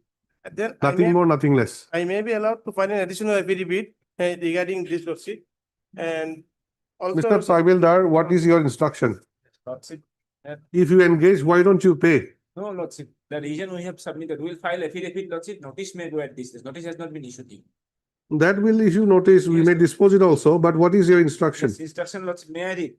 Then Nothing more, nothing less. I may be allowed to file an additional affidavit regarding this, Lordship. And also. Mr. Saibildar, what is your instruction? Lordship. If you engage, why don't you pay? No, Lordship, the reason we have submitted, we will file affidavit, Lordship, notice may go at this, notice has not been issued. That will issue notice. We Yes, may sir. dispose it also, but what is your instruction? Yes, instruction, Lordship, may I read?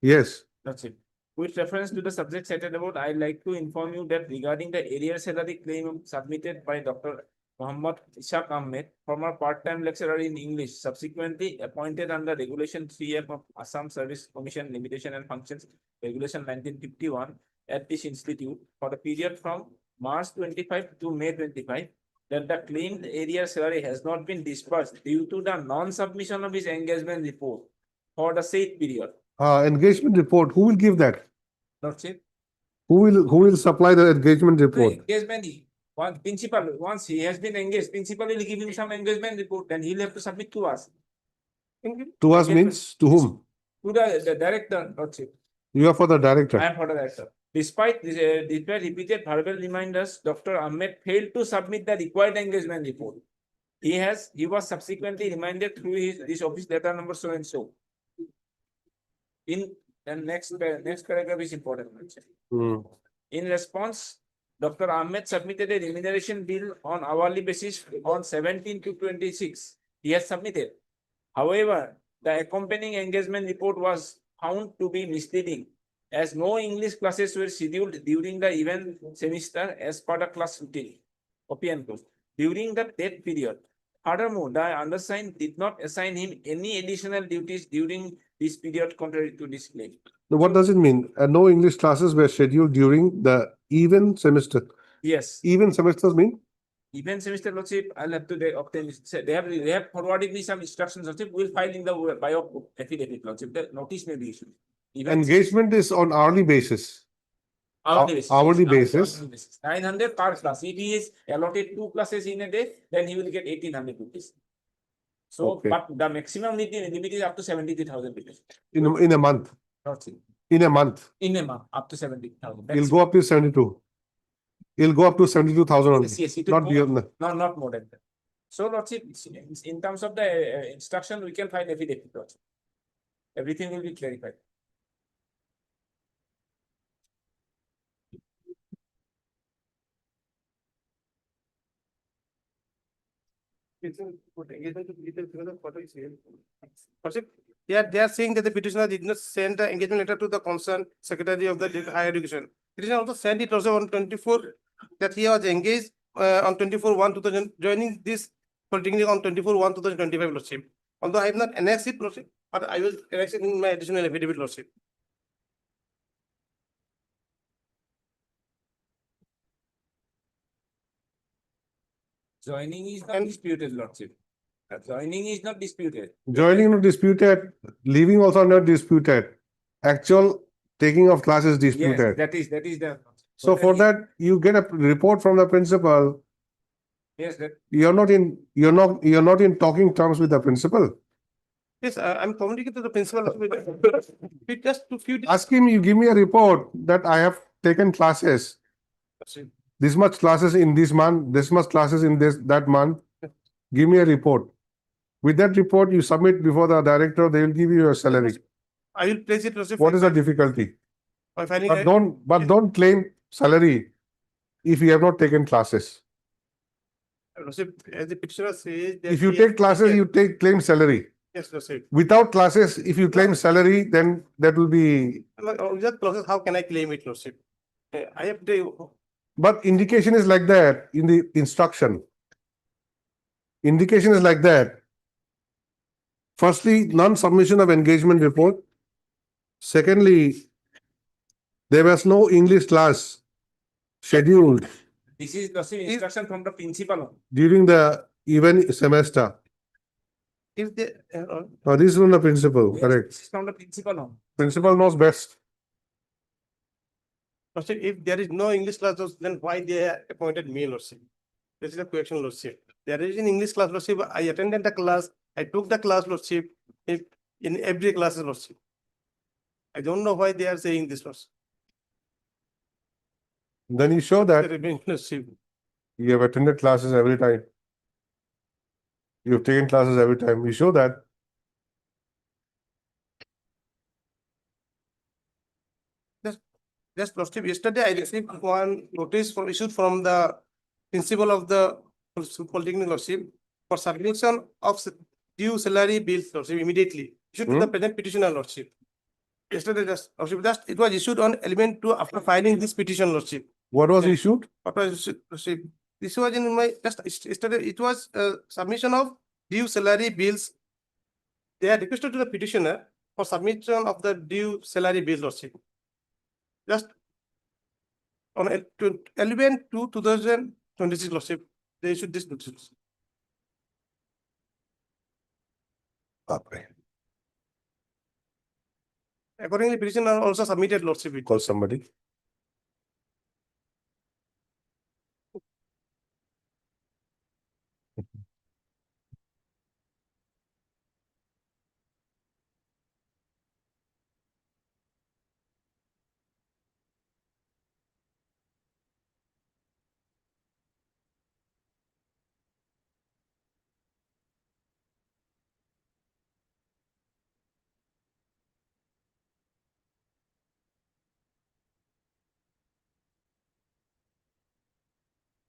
Yes. Lordship, with reference to the subject cited above, I like to inform you that regarding the arrear salary claim submitted by Dr. Muhammad Ishaq Ahmed, former part-time lecturer in English, subsequently appointed under Regulation 3F of Assam Service Commission Limitation and Functions, Regulation 1951, at this institute for the period from March 25 to May 25, that the claimed arrear salary has not been disbursed due to the non-submission of his engagement report for the said period. Engagement report, who will give that? Lordship, Who will supply the engagement the report? engagement, one principal, once he has been engaged, principal will give him some engagement report, then he'll have to submit to us. To us means to whom? To the director, Lordship. You are for the director. I am for the director. Despite repeated verbal reminders, Dr. Ahmed failed to submit the required engagement report. He was subsequently reminded through his office letter number so and so. In the next paragraph is important. Hmm. In response, Dr. Ahmed submitted a remuneration bill on hourly basis on 17 to 26. He has submitted. However, the accompanying engagement report was found to be misleading, as no English classes were scheduled during the event semester as per the class routine, OPN course, during the TET period. Furthermore, the undersigned did not assign him any additional duties during this period contrary to this claim. Now, what does it mean? No English classes were scheduled during the even semester. Yes. Even semesters mean? Even semester, Lordship, I'll have to obtain. They have forwarded me some instructions, Lordship. We'll file in the bio affidavit, Lordship. The notice may be issued. Engagement is on hourly basis. Hourly basis. Hourly basis. 900 per class. If he is allotted 2 classes in a day, then he will get 1800 rupees. So, Okay. but the maximum limit is up to 73,000 rupees. In a month. Lordship. In a month. In a month, up to 70,000. It'll go up to 72. It'll go up to 72,000 only. Yes, it will Not go beyond up. that. Not more than that. So, Lordship, in terms of the instruction, we can find affidavit, Lordship. Everything will be clarified. They are saying that the petitioner did not send the engagement letter to the concerned secretary of the higher education. Petitioner also sent it also on 24 that he was engaged on 24/1/2000 joining this polytechnic on 24/1/2025, Lordship. Although I have not annexed it, Lordship, but I will annex it in my additional affidavit, Lordship. Joining is not disputed, Lordship. Joining is not disputed. Joining not disputed, leaving also not disputed. Actual taking of class is Yes, disputed. that is the. So for that, you get a report from the principal. Yes, that. You're not in talking terms with the principal. Yes, I'm communicating to the principal. Just to few. Ask him, you give me a report that I have taken classes. This much classes in this month, this much classes in that month. Give me a report. With that report, you submit before the director, they will give you your salary. I will place it. What is the difficulty? By filing But don't claim salary if you have not taken classes. as the petitioner says. that If you he has take classes, taken- you claim salary. Yes, Lordship. Without classes, if you claim salary, then that will be. Without process, how can I claim it, Lordship? I have the. But indication is like that in the instruction. Indication is like that. Firstly, non-submission of engagement report. Secondly, there was no English class scheduled This is the instruction from the principal. during the even semester. If they, This is from the principal, Yes, correct? this is from the principal. Principal knows best. Lordship, if there is no English class, then why they appointed me, Lordship? This is the question, Lordship. There is an English class, Lordship. I attended the class. I took the class, Lordship. In every class, Lordship. I don't know why they are saying this, Lordship. Then you show that Lordship. you have attended classes every time. You have taken classes every time. You show that. Just Lordship, yesterday I received one notice issued from the principal of the Polytechnic, Lordship, for submission of due salary bills, Lordship, immediately. Issued to the present petitioner, Lordship. Yesterday, Lordship, it was issued on element 2 after filing this petition, Lordship. What was issued? What was issued, Lordship? This was in my, just yesterday, it was submission of due salary bills. They had requested to the petitioner for submission of the due salary bills, Lordship. Just on element 2, 2026, Lordship, they issued this notice. Accordingly, petitioner also submitted, Lordship. Call somebody.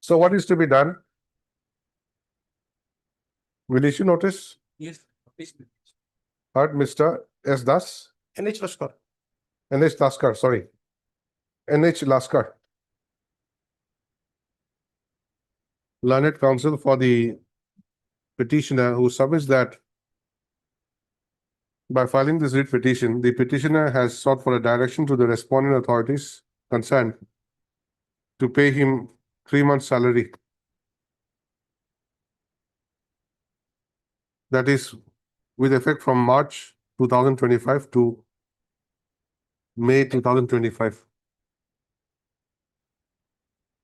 So what is to be done? Will issue notice? Yes. Heard Mr. S. Das? NH Lashkar. NH Laskar, sorry. NH Laskar. Learned counsel for the petitioner who submits that by filing this writ petition, the petitioner has sought for a direction to the responding authorities concerned to pay him 3 months' salary. That is with effect from March 2025 to May 2025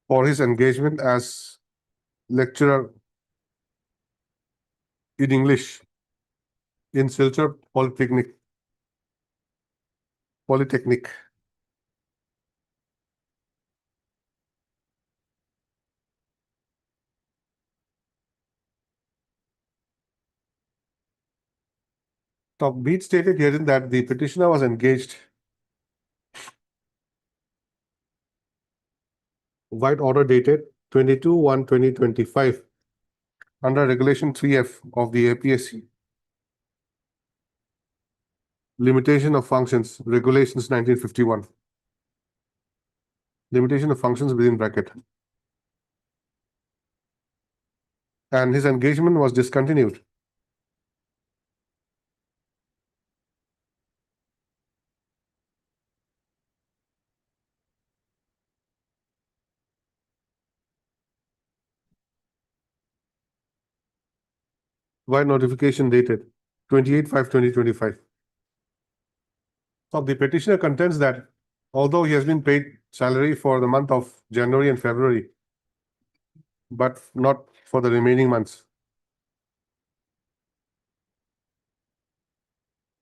for his engagement as lecturer in English in Silchar Polytechnic. So be it stated herein that the petitioner was engaged white order dated 22/1/2025 under Regulation 3F of the APSC. Limitation of functions, Regulations 1951. Limitation of functions within bracket. And his engagement was discontinued. by notification dated 28/5/2025. So the petitioner contends that although he has been paid salary for the month of January and February, but not for the remaining months.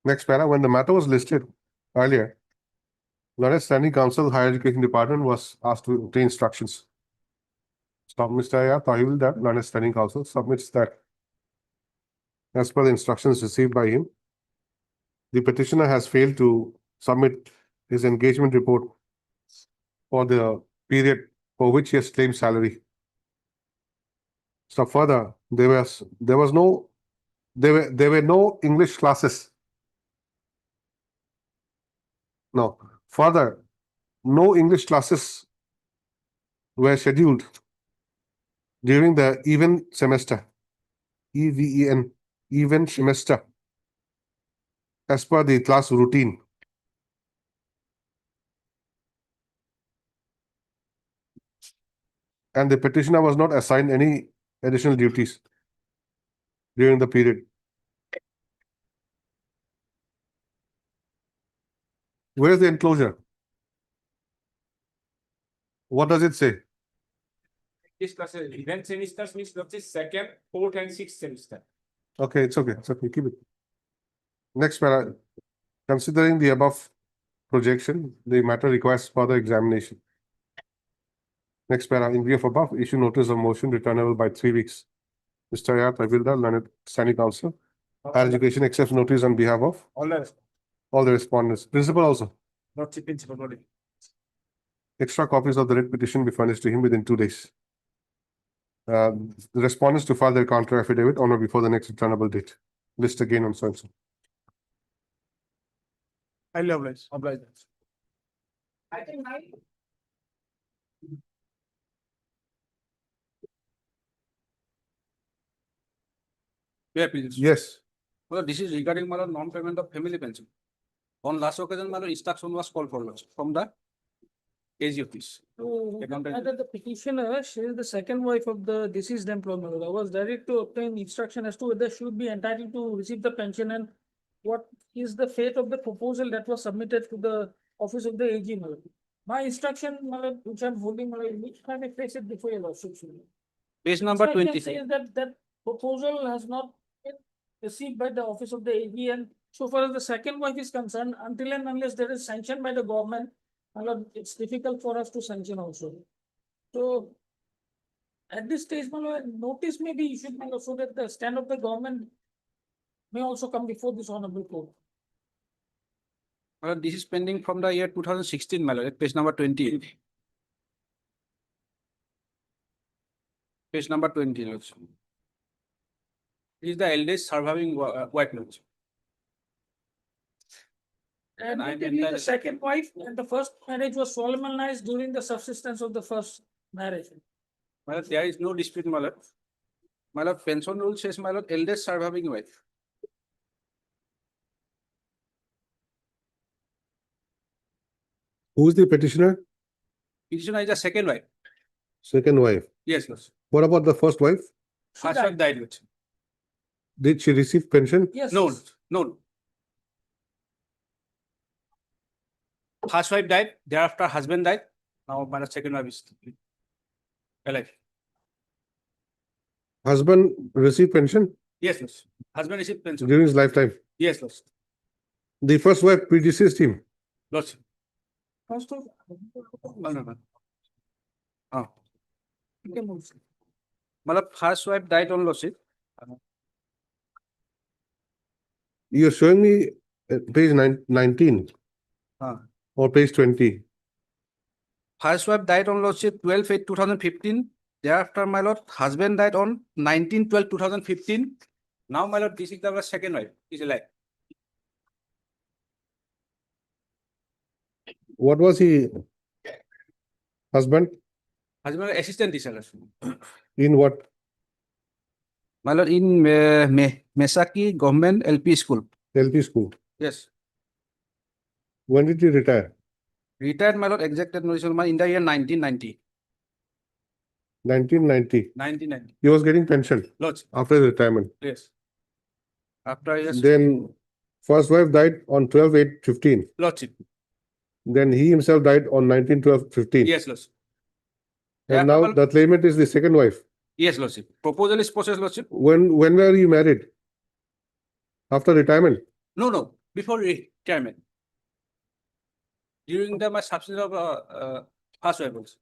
Next para, when the matter was listed earlier, Lawrence Standing Council Higher Education Department was asked to obtain instructions. So Mr. Aya Tahivildar, Lawrence Standing Council, submits that as per the instructions received by him, the petitioner has failed to submit his engagement report for the period for which he has claimed salary. So further, there were no English classes. No, further, no English classes were scheduled during the even semester, EVEN, even semester, as per the class routine. And the petitioner was not assigned any additional duties during the period. Where is the enclosure? What does it say? This class event semesters means not just second, fourth, and sixth semester. Okay, it's okay. It's okay. Keep it. Next para. Considering the above projection, the matter requires further examination. Next para. In view of above, issue notice of motion returnable by 3 weeks. Mr. Ayat Avildar, Learned Standing Council. Higher Education accepts notice on behalf of all the respondents. Principal also. Not the principal body. Extra copies of the writ petition be furnished to him within 2 days. The respondents to file their counter affidavit on or before the next returnable date. List again on so and so. Highly obliged. I think Yeah, please. Yes. Well, this is regarding my non-payment of family pension. On last occasion, my instruction was called for from the AG office. Under the petitioner, she is the second wife of the deceased employee. I was directed to obtain instruction as to whether she would be entitled to receive the pension and what is the fate of the proposal that was submitted to the office of the AG. My instruction, which I'm holding, which time I place it before your lawsuit. Page number Instruction 20. says that proposal has not been received by the office of the AG, and so far as the second wife is concerned, until and unless there is sanction by the government, it's difficult for us to sanction also. So at this stage, notice may be issued so that the stand of the government may also come before this honorable court. This is pending from the year 2016, my lord, page number 20. Page number 20. This is the eldest surviving wife. And the second wife, and the first marriage was solemnized during the subsistence of the first marriage. My lord, there is no dispute, my lord. My lord, pension rule says, my lord, eldest surviving wife. Who is the petitioner? Petitioner is the second wife. Second wife. Yes, sir. What about the first wife? First wife died with. Did she receive pension? Yes. No, no. First wife died, thereafter husband died. Now my second wife is alive. Husband received pension Yes, yes. Husband received pension. during his lifetime. Yes, yes. The first wife predeceased him. Lots. First of No. Malab first wife died on lawsuit. You're showing me page 19 or page 20. First wife died on lawsuit 12/8/2015. Thereafter, my lord, husband died on 19/12/2015. Now, my lord, this is the second wife. Is alive. What was he? Husband? Husband assistant teacher. In what? My lord, in Mesaki Government LP School. LP school. Yes. When did he retire? Retired, my lord, exacted notice in the year 1990. 1990. 1990. He was getting pension Lots. after the retirement. Yes. After his Then first wife died on 12/8/15. lordship. Then he himself died on 19/12/15. Yes, lordship. And now the claimant is the second wife. Yes, lordship. Proposal is processed, lordship. When were you married? After retirement? No, before retirement. During my subsidy of first wife also.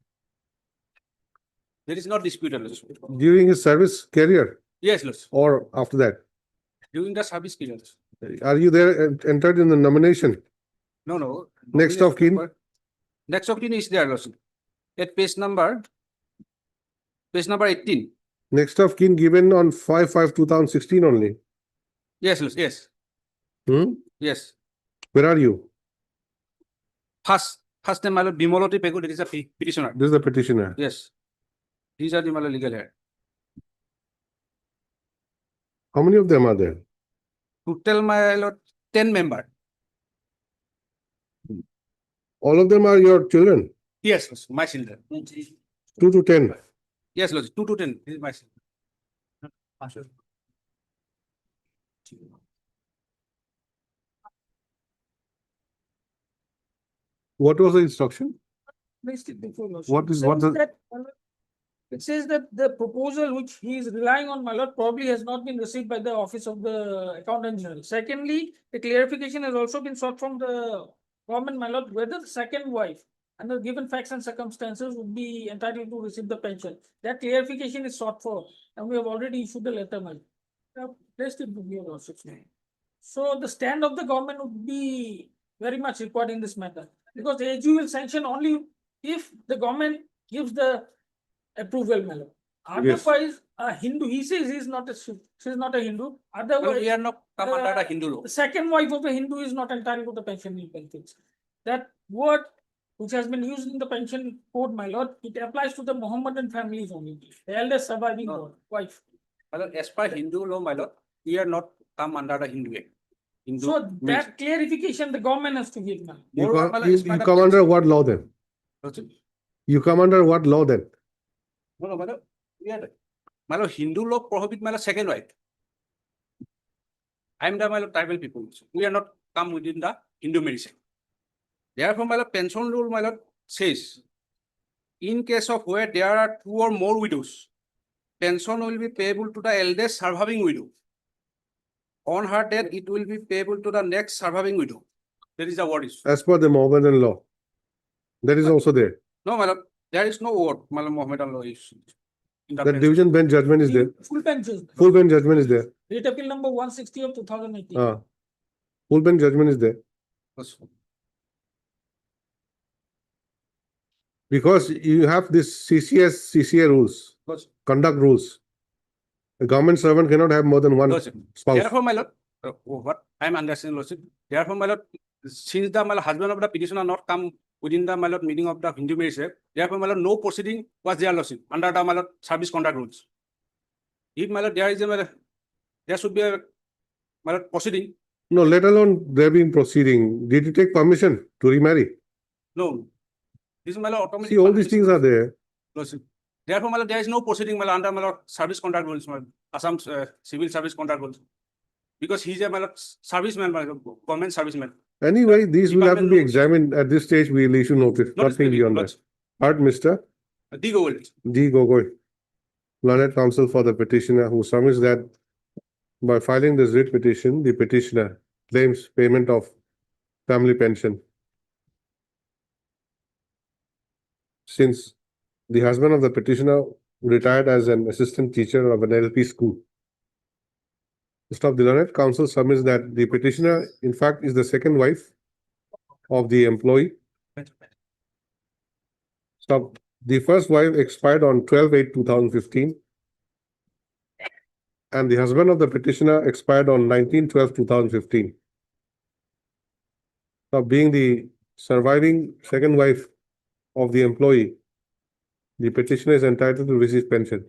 There is not disputed, lordship. During his service career Yes, lordship. or after that? During the service period. Are you there entered in the nomination? No. Next of kin? Next of kin is there, lordship. At page number 18. Next of kin given on 5/5/2016 only. Yes, lordship. Yes. Yes. Where are you? First name, my lord, Bimoloti Pegu, that is a petitioner. This is the petitioner. Yes. These are the my lord, legal head. How many of them are there? Total, my lord, 10 members. All of them are your children? Yes, lordship, my children. 2 to 10. Yes, lordship, 2 to 10. This is my children. What was the instruction? Placed it before, lordship. What is- It what says the- that, my lord, it says that the proposal which he is relying on, my lord, probably has not been received by the office of the accountant general. Secondly, the clarification has also been sought from the government, my lord, whether the second wife, under given facts and circumstances, would be entitled to receive the pension. That clarification is sought for, and we have already issued a letter, my lord. We have placed it before, lordship. So the stand of the government would be very much required in this matter, because the AG will sanction only if the government gives the approval, my lord. Yes. Otherwise, a Hindu, he says he's not a Hindu. Well, Otherwise, we are not come under the Hindu law. the second wife of a Hindu is not entitled to the pension benefits. That word which has been used in the pension code, my lord, it applies to the Mohammedan families only, the eldest surviving wife. My lord, as per Hindu law, my lord, we are not come under the Hindu Act. Hindu So means- that clarification the government has to give, man. You Moreover, come, my lord, you, as per you the come under pension- what law then? Lordship, You come under what law then? No, my lord, we are, my lord, Hindu law prohibit my lord second wife. I am the my lord tribal people. We are not come within the Hindu medicine. Therefore, my lord, pension rule, my lord, says, in case of where there are 2 or more widows, pension will be payable to the eldest surviving widow. On her death, it will be payable to the next surviving widow. That is the word is. As per the Mohammedan law. That is also there. No, my lord, there is no word, my lord, Mohammedan law is. In the The pension. division bench judgment is there. Full benches. Full bench judgment is there. Rate appeal number 160 of 2018. Full bench judgment is there. Because you have this CCA rules, conduct rules. A government servant cannot have more than one Lordship. spouse. Therefore, my lord, what I am understanding, lordship. Therefore, my lord, since the my lord, husband of the petitioner not come within the my lord meeting of the Hindu marriage, therefore, my lord, no proceeding was there, lordship, under the my lord service contract rules. If my lord, there is a my lord, there should be a my lord proceeding. No, let alone there being proceeding. Did you take permission to remarry? No. This is my lord automatic. See, all these things are there. Lordship. Therefore, my lord, there is no proceeding, my lord, under my lord service contract rules, my lord, Assam civil service contract rules. Because he is a my lord serviceman, my lord, government serviceman. Anyway, these will have to Department be rules. examined at this stage. We will issue notice, Notice nothing maybe, beyond that. lordship. Art, Mr. D. Gold. G. Gogoi, learned counsel for the petitioner, who submits that by filing this writ petition, the petitioner claims payment of family pension. Since the husband of the petitioner retired as an assistant teacher of an LP school. The learned counsel submits that the petitioner, in fact, is the second wife of the employee. The first wife expired on 12/8/2015. And the husband of the petitioner expired on 19/12/2015. Now, being the surviving second wife of the employee, the petitioner is entitled to receive pension.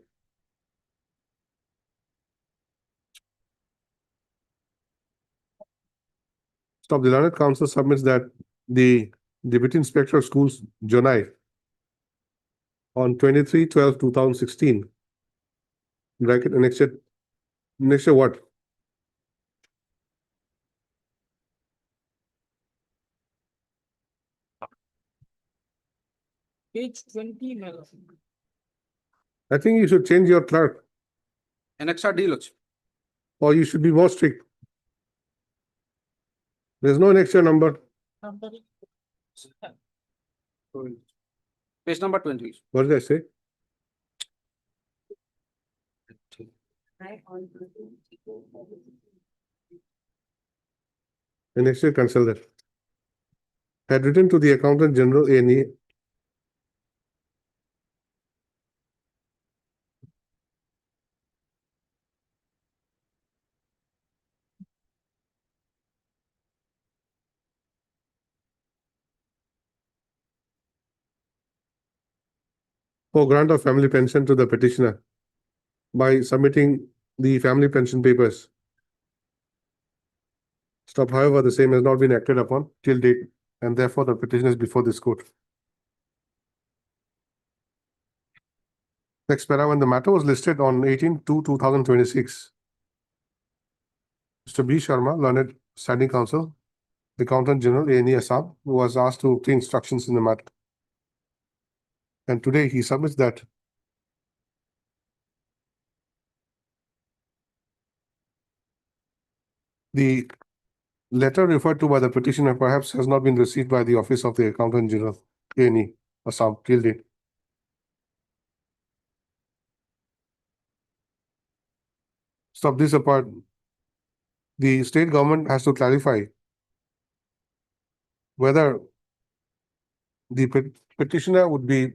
The learned counsel submits that the Deputy Inspector of Schools, Jonai, on 23/12/2016, bracket annexure what? Page 20, my lordship. I think you should change your clerk, Annexure D, Lordship. or you should be more strict. There's no extra number. Number- Page number 20. What did I say? And next year cancel that. Had written to the Accountant General A&E for grant of family pension to the petitioner by submitting the family pension papers. Stop, however, the same has not been acted upon till date, and therefore the petition is before this court. Next para, when the matter was listed on 18/2/2026, Mr. B. Sharma, learned standing counsel, Accountant General A&E Assam, was asked to obtain instructions in the matter. And today he submits that the letter referred to by the petitioner perhaps has not been received by the office of the Accountant General A&E Assam till date. Stop this apart. The state government has to clarify whether the petitioner would be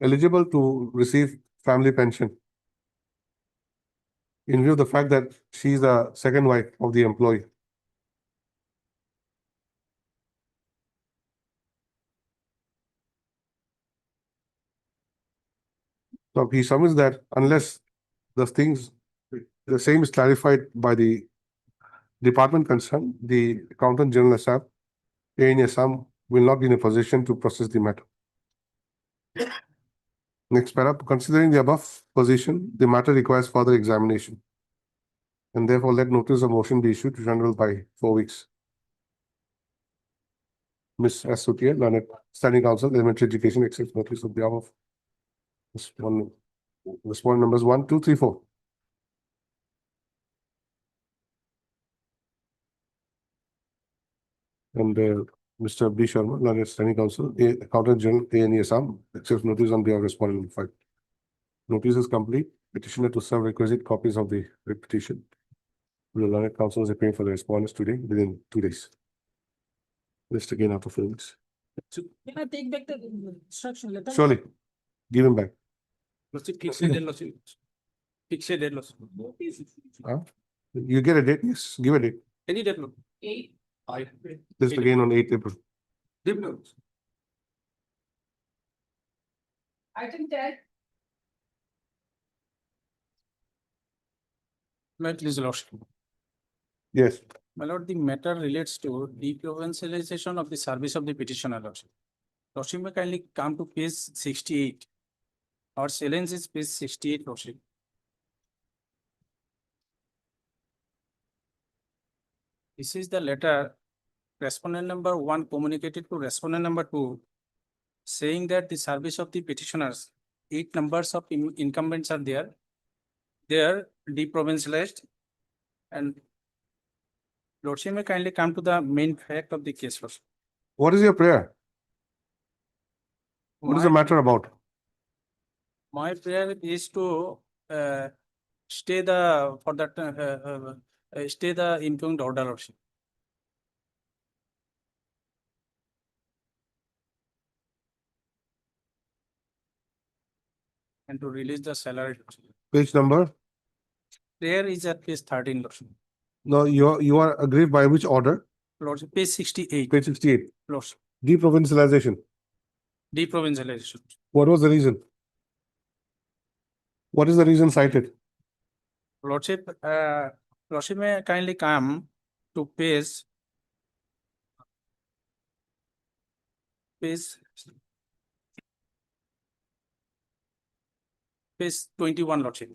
eligible to receive family pension in view of the fact that she is the second wife of the employee. So he submits that unless the same is clarified by the department concerned, the Accountant General Assam, A&E Assam, will not be in a position to process the matter. Next para, considering the above position, the matter requires further examination. And therefore, let notice of motion be issued to General by 4 weeks. Ms. S. Sutia, learned standing counsel, elementary education, accepts notice of the above. Respond numbers 1, 2, 3, 4. And Mr. B. Sharma, learned standing counsel, Accountant General A&E Assam, accepts notice on behalf of respondent number 5. Notice is complete. Petitioner to serve requisite copies of the petition. The learned counsel is appearing for the respondents today within 2 days. List again after 4 weeks. Can I take back the instruction letter? Surely, give him back. Lordship, fixed date, Lordship. Fixed date, Lordship. You get a date? Yes, give a date. Any date, Lord. List again on 8th April. Item 10. My please, Lordship. Yes. My lord, the matter relates to deprovincialization of the service of the petitioner, Lordship. Lordship, may kindly come to page 68. Our silence is page 68, Lordship. This is the letter respondent number 1 communicated to respondent number 2, saying that the service of the petitioners, 8 numbers of incumbents are there. They are deprovincialized, and Lordship may kindly come to the main fact of the case, Lordship. What is your prayer? What is the matter about? My prayer is to stay the impugned order, Lordship. And to release the salary, Lordship. Page number? Prayer is at page 13, Lordship. No, you are aggrieved by which order? Lordship, page 68. Page 68. Lordship. Deprovincialization. Deprovincialization. What was the reason? What is the reason cited? Lordship, Lordship may kindly come to page 21, Lordship.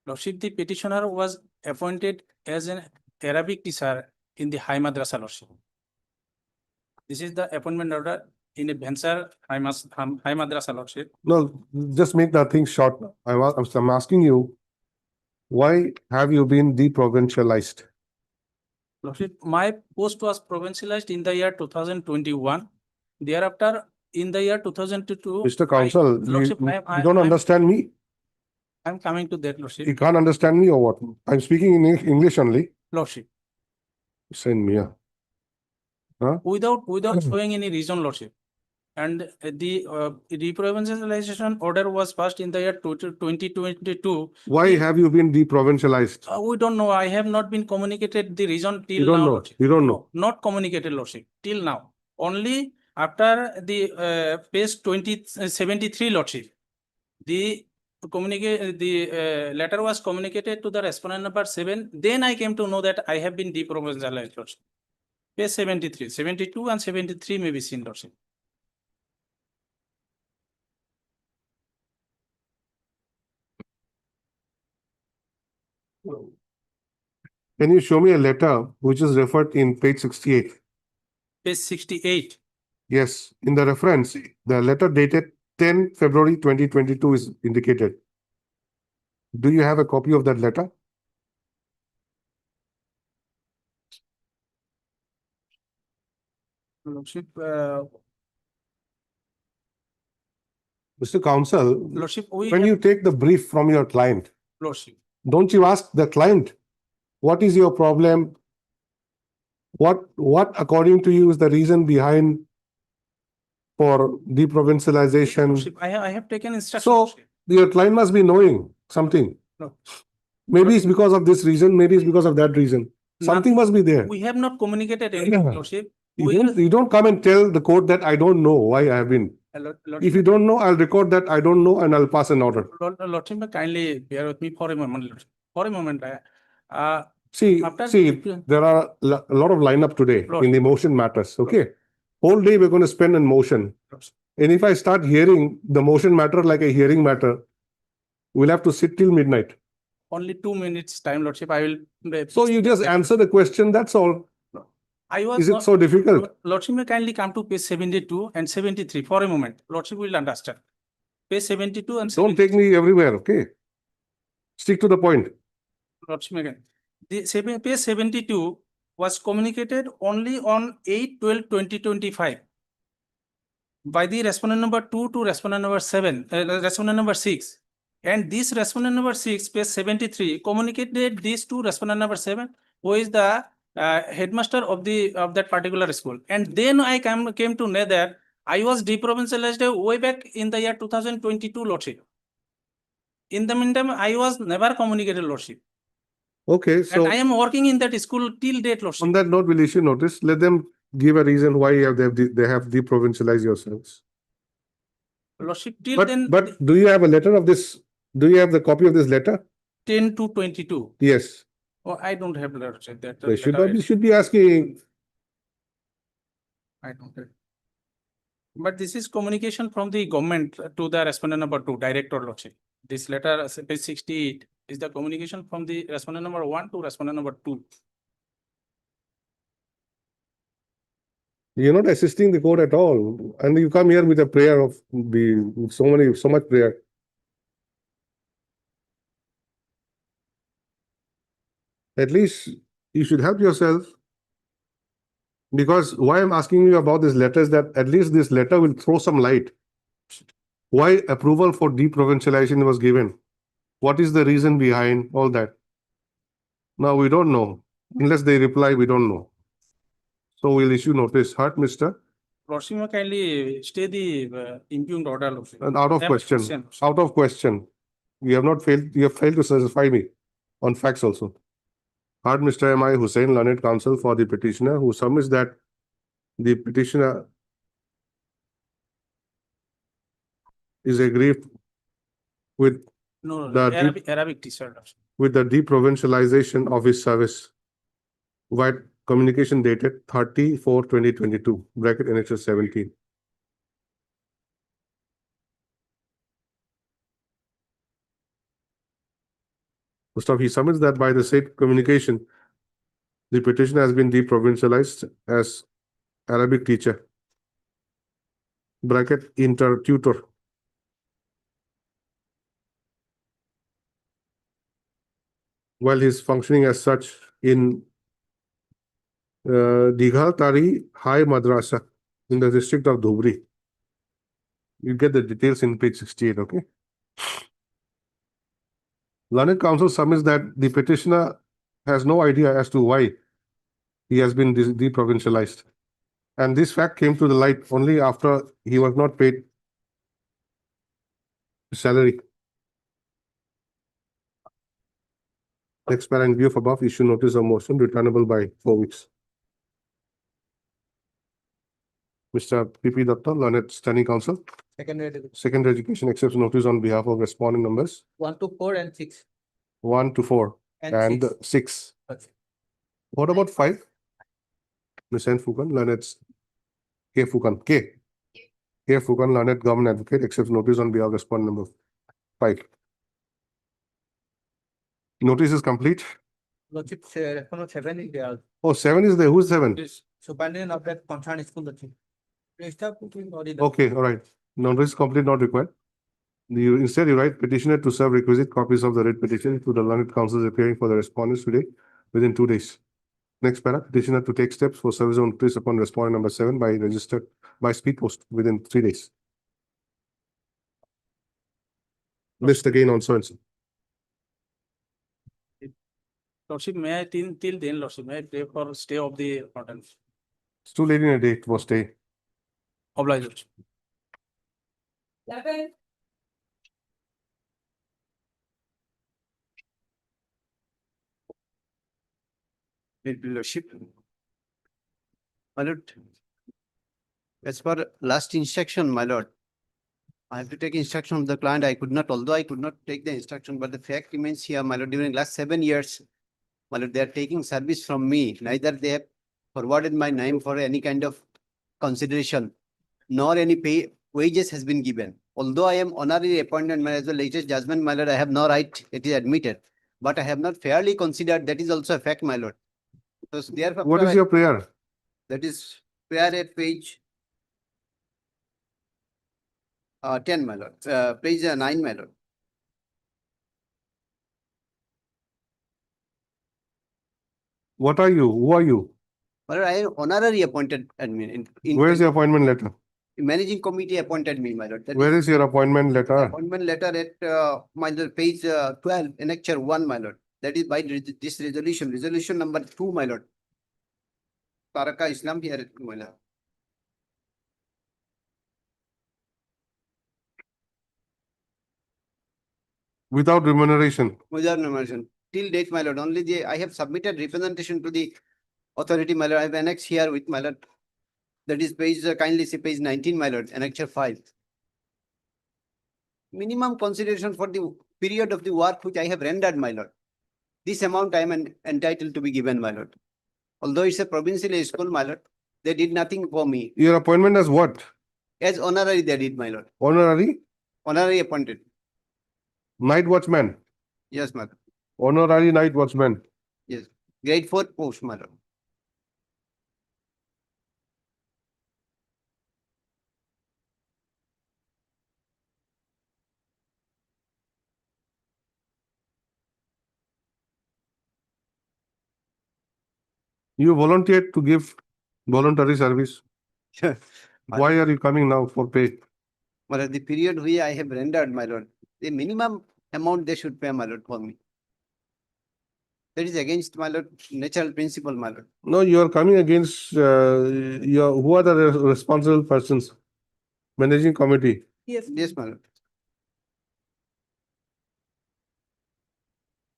Lordship, the petitioner was appointed as an Arabic teacher in the High Madrasa, Lordship. This is the appointment order in a venture high madrasa, Lordship. No, just make that thing short. I'm asking you, why have you been deprovincialized? Lordship, my post was provincialized in the year 2021. Thereafter, in the year 2022. Mr. Counsel, Lordship, you don't understand me? I'm coming to that, Lordship. You can't understand me or what? I'm speaking in English only. Lordship, Send me. without showing any reason, Lordship. And the deprovincialization order was passed in the year 2022. Why have you been deprovincialized? We don't know. I have not been communicated the reason till You don't now, know. Lordship. You don't know. Not communicated, Lordship, till now. Only after the page 73, Lordship, the letter was communicated to the respondent number 7. Then I came to know that I have been deprovincialized, Lordship. Page 73, 72 and 73 may be seen, Lordship. Can you show me a letter which is referred in page 68? Page 68. Yes, in the reference, the letter dated 10 February 2022 is indicated. Do you have a copy of that letter? Lordship, Mr. Counsel, Lordship, when you take the brief from your client, Lordship, don't you ask the client, what is your problem? What according to you is the reason behind for deprovincialization? Lordship, I have taken instructions. So Lordship. your client must be knowing something. No. Maybe it's because of this reason, maybe it's because of that reason. Something must be there. We have not communicated anything, Lordship. You don't come and tell the court that I don't know why I have been. If you don't know, I'll record that I don't know and I'll pass an order. Lordship, kindly bear with me for a moment. Lordship. For a moment. See, there are a lot of lineup today in the motion matters. Okay. Whole day we're going to spend in motion. And if I start hearing the motion matter like a hearing matter, we'll have to sit till midnight. Only 2 minutes time, Lordship. I will. So you just answer the question, that's all. Is it so difficult? Lordship, may kindly come to page 72 and 73 for a moment. Lordship will understand. Page 72 and 73. Don't take me everywhere, okay? Stick to the point. Lordship, again. The page 72 was communicated only on 8/12/2025 by the respondent number 2 to respondent number 7, respondent number 6. And this respondent number 6, page 73, communicated this to respondent number 7, who is the headmaster of that particular school. And then I came to know that I was deprovincialized way back in the year 2022, Lordship. In the meantime, I was never communicated, Lordship. Okay, so and I am working in that school till date, Lordship. on that note, we'll issue notice. Let them give a reason why they have deprovincialized yourselves. Lordship, till then. But do you have a letter of this? Do you have the copy of this letter? 10 to 22. Yes. Oh, I don't have Lordship. They should be asking. I don't have. But this is communication from the government to the respondent number 2, director, Lordship. This letter, page 68, is the communication from the respondent number 1 to respondent number 2. You're not assisting the court at all. And you come here with a prayer of so much prayer. At least you should help yourself. Because why I'm asking you about this letter is that at least this letter will throw some light. Why approval for deprovincialization was given? What is the reason behind all that? Now we don't know. Unless they reply, we don't know. So we'll issue notice. Heart, Mr. Lordship, kindly stay the impugned order, Lordship. And out of question. Out of question. You have failed to satisfy me on facts also. Heart, Mr. M.I. Hussain, learned counsel for the petitioner, who submits that the petitioner is aggrieved with Arabic teacher. With the deprovincialization of his service via communication dated 30/4/2022, bracket NHS 17. He submits that by the said communication, the petitioner has been deprovincialized as Arabic teacher bracket inter-tutor. While he's functioning as such in Gauhati High Madrasa in the district of Dhubri. You get the details in page 68, okay? Learned Counsel submits that the petitioner has no idea as to why he has been deprovincialized. And this fact came to the light only after he was not paid salary. Next para in view of above, issue notice of motion returnable by 4 weeks. Mr. P.P. Datta, Learned Standing Counsel. Secondary Education accepts notice on behalf of responding numbers 1 to 4 and 6. 1 to 4 and 6. What about 5? Ms. N. Fukan, Learned K. Fukan, K. Fukan, Learned Government Advocate, accepts notice on behalf of respondent number 5. Notice is complete. Lordship, 7 is there. Oh, 7 is there. Who's 7? Superintendent of that concerned school. Okay, all right. Notice complete, not required. Instead, you write petitioner to serve requisite copies of the writ petition to the Learned Counsels appearing for the respondents today within 2 days. Next para, petitioner to take steps for service of notice upon respondent number 7 by speed post within 3 days. List again on so and so. Lordship, may I till then, Lordship, may I pray for stay of the ordinance? It's too late in a day for stay. Oblige, Lordship. Lordship. My lord, as per last instruction, my lord, I have to take instruction of the client. Although I could not take the instruction, but the fact remains here, my lord, during last 7 years, my lord, they are taking service from me. Neither they have forwarded my name for any kind of consideration, nor any pay wages has been given. Although I am honorary appointed, as the latest judgment, my lord, I have no right, it is admitted. But I have not fairly considered, that is also a fact, my lord. So therefore, What is your prayer? that is prayer at page 10, my lord. Page 9, my lord. What are you? Who are you? My lord, I am honorary appointed admin. Where is your appointment letter? Managing committee appointed me, my lord. That Where is your appointment letter? appointment letter at my lord, page 12, annexure 1, my lord. That is by this resolution number 2, my lord. Taraka Islam here, my lord. Without remuneration. Without remuneration. Till date, my lord, only I have submitted representation to the authority, my lord. I have annexed here with my lord. That is page, kindly see page 19, my lord, annexure 5. Minimum consideration for the period of the work which I have rendered, my lord. This amount I am entitled to be given, my lord. Although it's a provincial school, my lord, they did nothing for me. Your appointment as what? As honorary, they did, my lord. Honorary? Honorary appointed. Night watchman? Yes, my lord. Honorary night watchman? Yes. Grade 4 post, my lord. You volunteered to give voluntary service. Why are you coming now for pay? But the period which I have rendered, my lord, the minimum amount they should pay, my lord, for me. That is against, my lord, natural principle, my lord. No, you are coming against who are the responsible persons? Managing committee. Yes, my lord.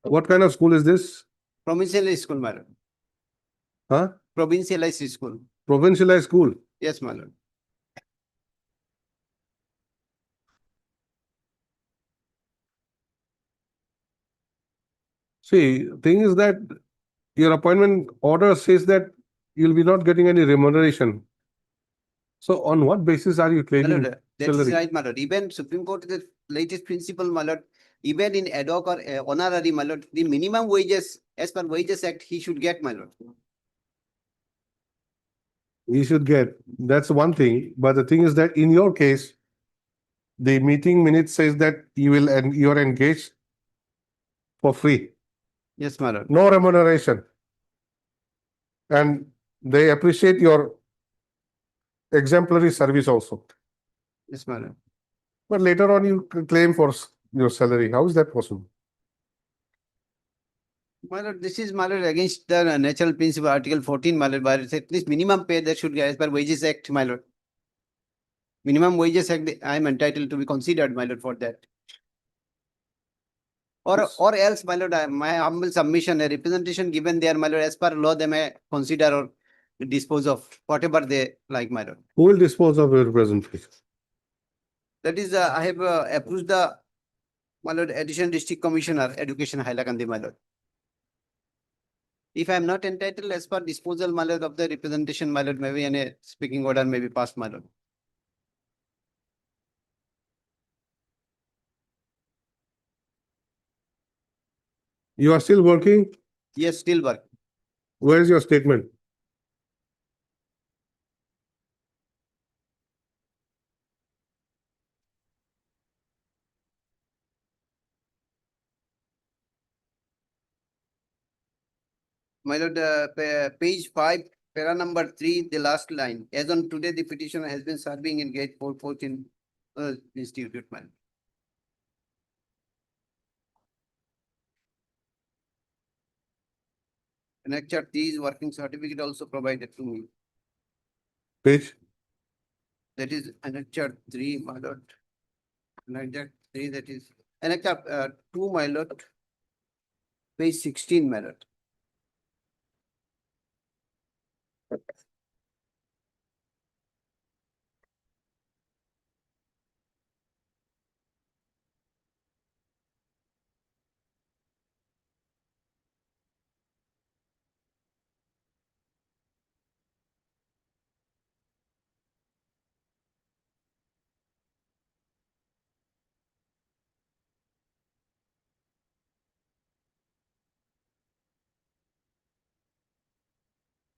What kind of school is this? Provincial school, my lord. Huh? Provincialized school. Provincialized school? Yes, my lord. See, thing is that your appointment order says that you'll be not getting any remuneration. So on what basis are you claiming That is salary? right, my lord. Even Supreme Court, the latest principle, my lord, even in ad hoc or honorary, my lord, the minimum wages, as per Wages Act, he should get, my lord. you should get. That's one thing. But the thing is that in your case, the meeting minutes says that you're engaged for free, Yes, my lord. no remuneration. And they appreciate your exemplary service also. Yes, my lord. But later on, you claim for your salary. How is that possible? My lord, this is, my lord, against the natural principle, Article 14, my lord, where it's at least minimum pay that should be as per Wages Act, my lord. Minimum Wages Act, I am entitled to be considered, my lord, for that. Or else, my lord, my humble submission, a representation given there, my lord, as per law, they may consider or dispose of whatever they like, my lord. Who will dispose of your representation? That is, I have approved the, my lord, Additional District Commissioner, Education, Hailakandi, my lord. If I am not entitled as per disposal, my lord, of the representation, my lord, maybe any speaking order may be passed, my lord. You are still working? Yes, still work. Where is your statement? My lord, page 5, para number 3, the last line. As on today, the petitioner has been serving in Gate 414 Institute, my lord. Annexure 3 is working certificate also provided to me. Page? That is Annexure 3, my lord. Annexure 3, that is Annexure 2, my lord. Page 16, my lord.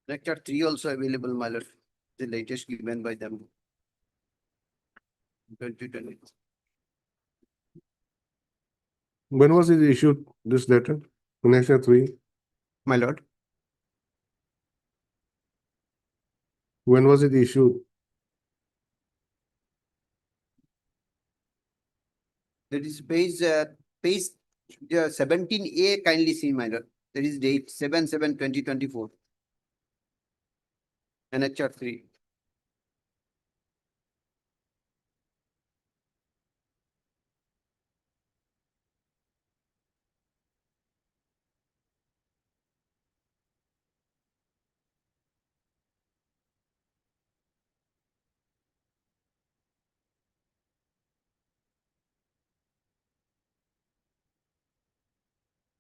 Annexure 3 also available, my lord. The latest given by them. 2020. When was it issued, this letter? Annexure 3? My lord. When was it issued? That is page 17A, kindly see, my lord. That is date 7/7/2024. Annexure 3.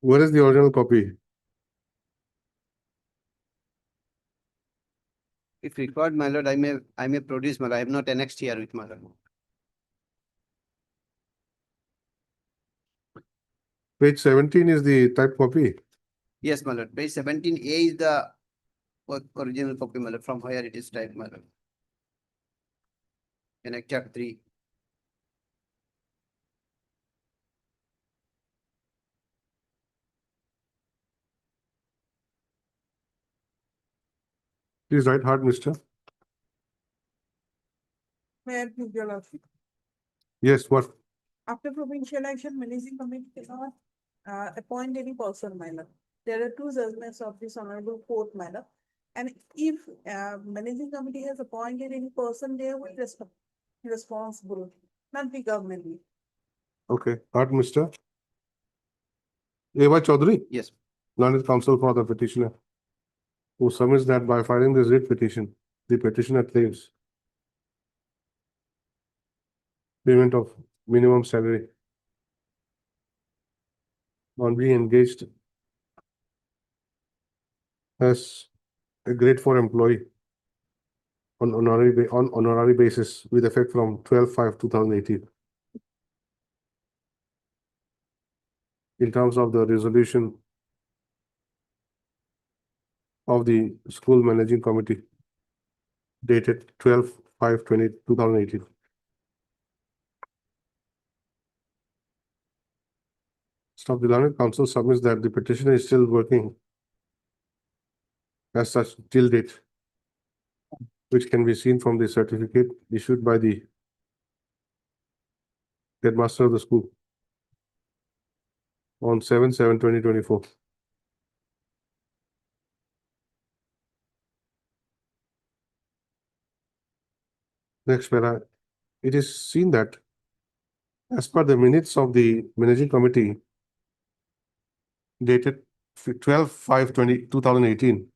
Where is the original copy? If required, my lord, I may produce, my lord. I have not annexed here with my lord. Page 17 is the type copy. Yes, my lord. Page 17A is the original copy, my lord, from where it is typed, my lord. Annexure 3. Please write hard, mister. May I please, your lordship? Yes, what? After provincial election, managing committee cannot appoint any person, my lord. There are two judgments of this honorable court, my lord. And if managing committee has appointed any person, they will be responsible, not the government. Okay, hard, mister. Eva Chaudhary? Yes. Learned counsel for the petitioner, who submits that by filing this writ petition, the petitioner claims payment of minimum salary on being engaged as a grade 4 employee on honorary basis with effect from 12/5/2018. In terms of the resolution of the school managing committee dated 12/5/2018. Stop. The learned counsel submits that the petitioner is still working as such till date, which can be seen from the certificate issued by the headmaster of the school on 7/7/2024. Next para, it is seen that as per the minutes of the managing committee dated 12/5/2018,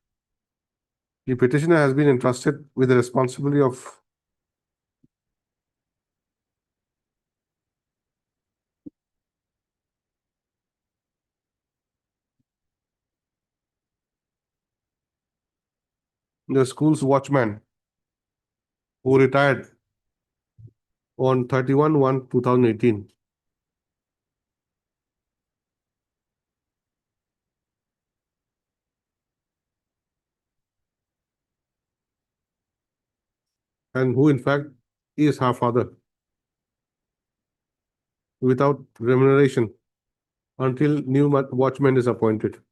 the petitioner has been entrusted with the responsibility of the school's watchman who retired on 31/1/2018. And who in fact is her father, without remuneration until new watchman is appointed.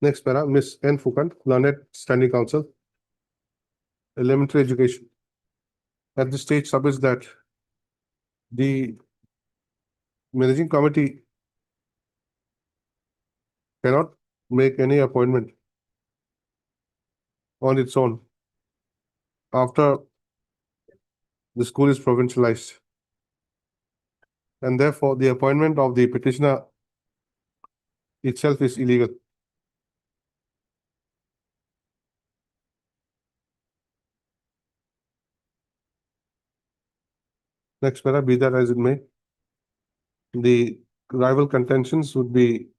Next para, Miss N. Fukant, Learned Standing Counsel, Elementary Education. At this stage submits that the managing committee cannot make any appointment on its own after the school is provincialized. And therefore, the appointment of the petitioner itself is illegal. Next para, be that as it may, the rival contentions would be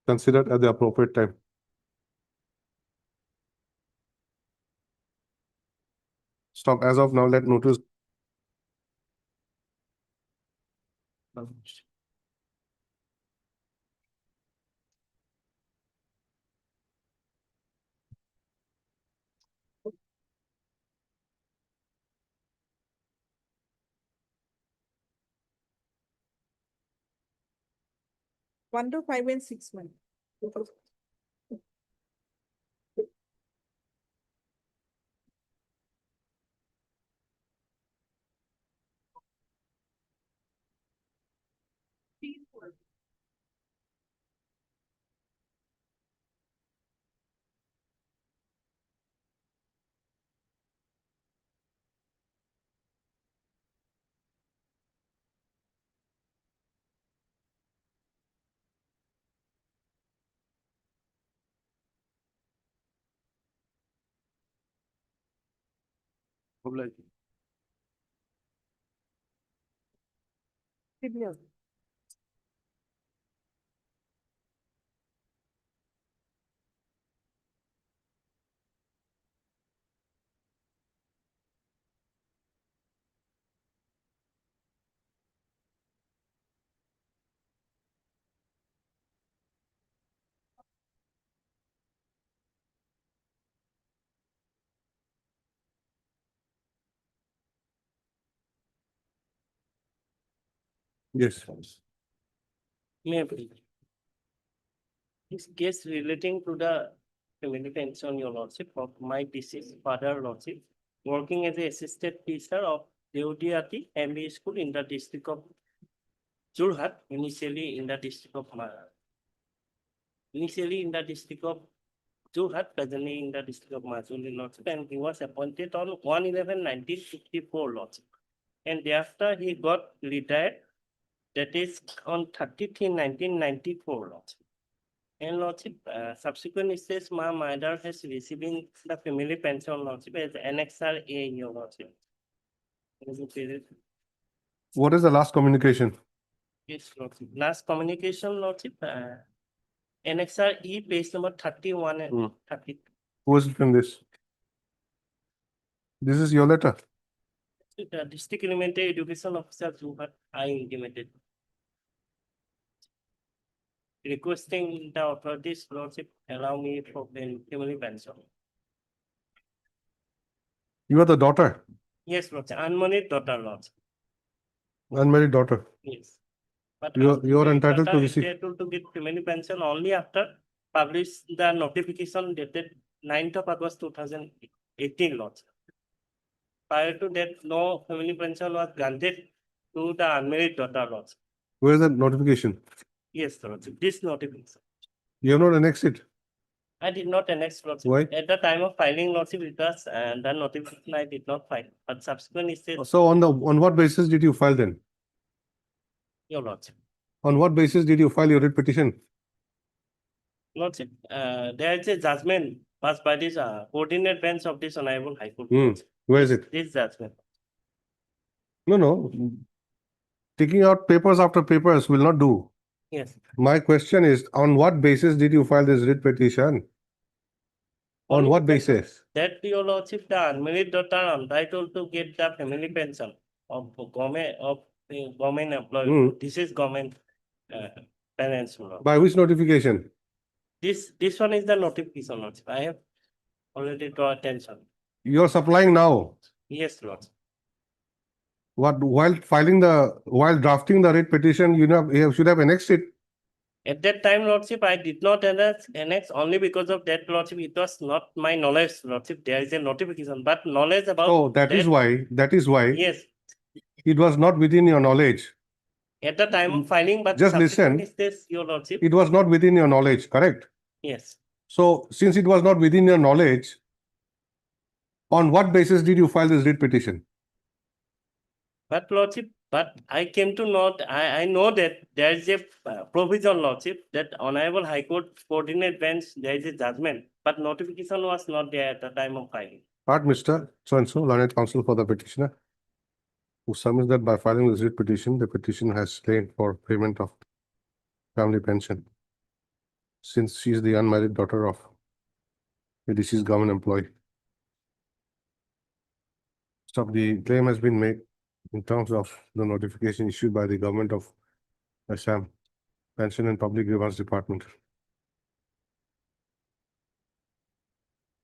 considered at the appropriate time. Stop. As of now, let notice. One to 5 and 6 months. Yes. May I please? This case relating to the family pension, your lordship, of my deceased father, lordship, working as an assistant teacher of Gauhati MB school in the district of Jorhat, initially in the district of Jorhat, presently in the district of Majuli, lordship, and he was appointed on 1/11/1954, lordship. And thereafter he got retired, that is on 30/3/1994, lordship. And lordship, subsequent says my mother has receiving the family pension, lordship, as annexer A, your lordship. What is the last communication? Yes, Lordship. Last communication, Lordship, Annexer E, page number 31 and 32. Who has written this? This is your letter. The District Elementary Education Officer, Gauhati, I intimated. Requesting the authorities, Lordship, allow me for the family pension. You are the daughter, Yes, Lordship, unmarried daughter, Lordship. unmarried daughter. Yes. But You are unmarried entitled to daughter is receive. entitled to get family pension only after publish the notification dated 9th of August 2018, Lordship. Prior to that, no family pension was granted to the unmarried daughter, Lordship. Where is that notification? Yes, Lordship, this notification. You have not annexed it. I did not annex, Lordship. Why? At the time of filing, Lordship, it was, the notification I did not file, but subsequent it says, So on what basis did you file then? Your Lordship. On what basis did you file your writ petition? Lordship, there is a judgment passed by this coordinate bench of this Honorable High Court. Hmm. Lordship. Where is it? This judgment. No. Taking out papers after papers will not do. Yes. My question is, on what basis did you file this writ petition? On Only what because basis? That, Your Lordship, the unmarried daughter entitled to get the family pension of the government employee. This is government parents. Lordship. By which notification? This one is the notification, Lordship. I have already draw attention. You are supplying now. Yes, Lordship. What, while drafting the writ petition, you should have annexed it. At that time, Lordship, I did not annex only because of that, Lordship. It was not my knowledge, Lordship. There is a notification, but knowledge about. So that is why. Yes. It was not within your knowledge. At the time of filing, but Just listen. subsequent is this, Your Lordship. It was not within your knowledge, correct? Yes. So since it was not within your knowledge, on what basis did you file this writ petition? But Lordship, but I came to know, I know that there is a provision, Lordship, that Honorable High Court coordinate bench, there is a judgment, but notification was not there at the time of filing. Part Mr. So-and-so, learned counsel for the petitioner, who submits that by filing this writ petition, the petition has claimed for payment of family pension, since she is the unmarried daughter of a deceased government employee. Stop. The claim has been made in terms of the notification issued by the government of Assam, Pension and Public Grievance Department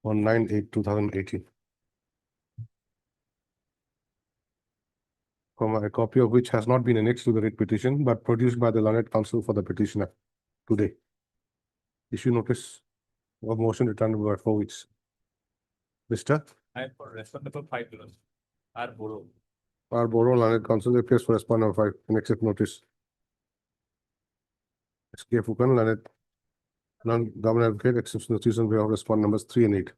on 9/8/2018. A copy of which has not been annexed to the writ petition, but produced by the learned counsel for the petitioner today. Issue notice of motion returned by 4 weeks. Mr. I for respect for 5 kilos. Boro. R. Boro, learned counsel, appears for respondent number 5, and accept notice. S.K. Fukan, learned non-government advocate, accepts notice on behalf of respondent numbers 3 and 8.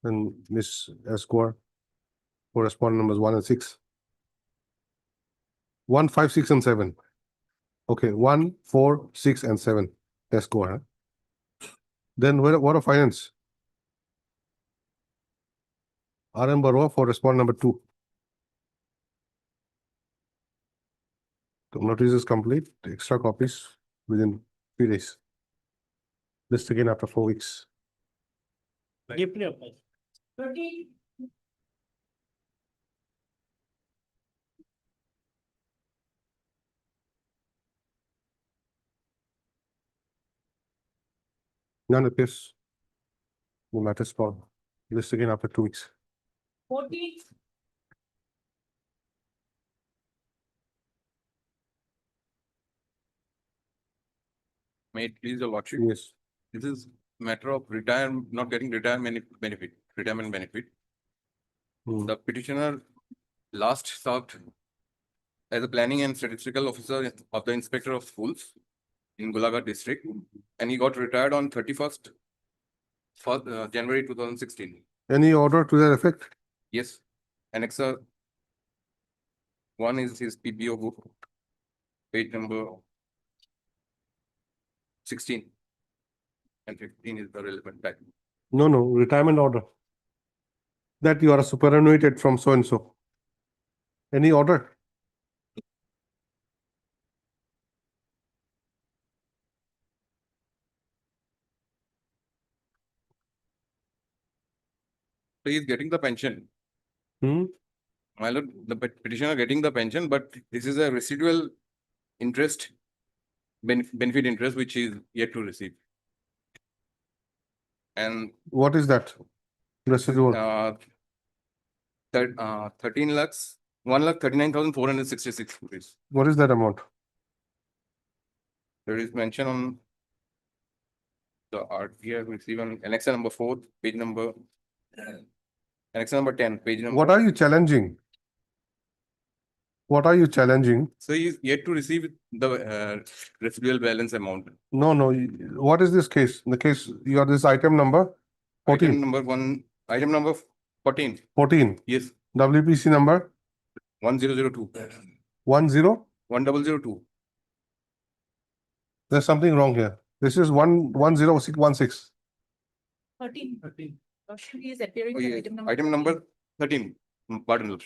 And Ms. Esquire for respondent numbers 1 and 6. 1, 5, 6, and 7. Okay, 1, 4, 6, and 7. Esquire. Then what of finance? R.M. Barua for respondent number 2. The notice is complete. Extra copies within 3 days. List again after 4 weeks. Deeply applied. None appears. No matter spot. List again after 2 weeks. 40. May it please the lordship. Yes. This is matter of not getting retirement benefit. The petitioner last served as a planning and statistical officer of the inspector of schools in Golaghat district, and he got retired on 31st January 2016. Any order to that effect? Yes. Annexer 1 is his PPO book, page number 16. And 15 is the relevant type. No, retirement order. That you are superannuated from so and so. Any order? So he's getting the pension. Hmm? My lord, the petitioner getting the pension, but this is a residual interest, benefit interest, which is yet to receive. And What is that? Residual. 13 lakhs, 1,39,466 rupees. What is that amount? There is mention on the RTI received on annexure number 4, page number, annexure number 10, page number. What are you challenging? What are you challenging? So he is yet to receive the residual balance amount. No, no. What is this case? The case, you are this item number 14. Item number 1, item number 14. 14. Yes, WPC number 1002. 10. 1002. There's something wrong here. This is 10616. 13. He is appearing Oh, in yes. item number. Item number 13. Pardon, Lord.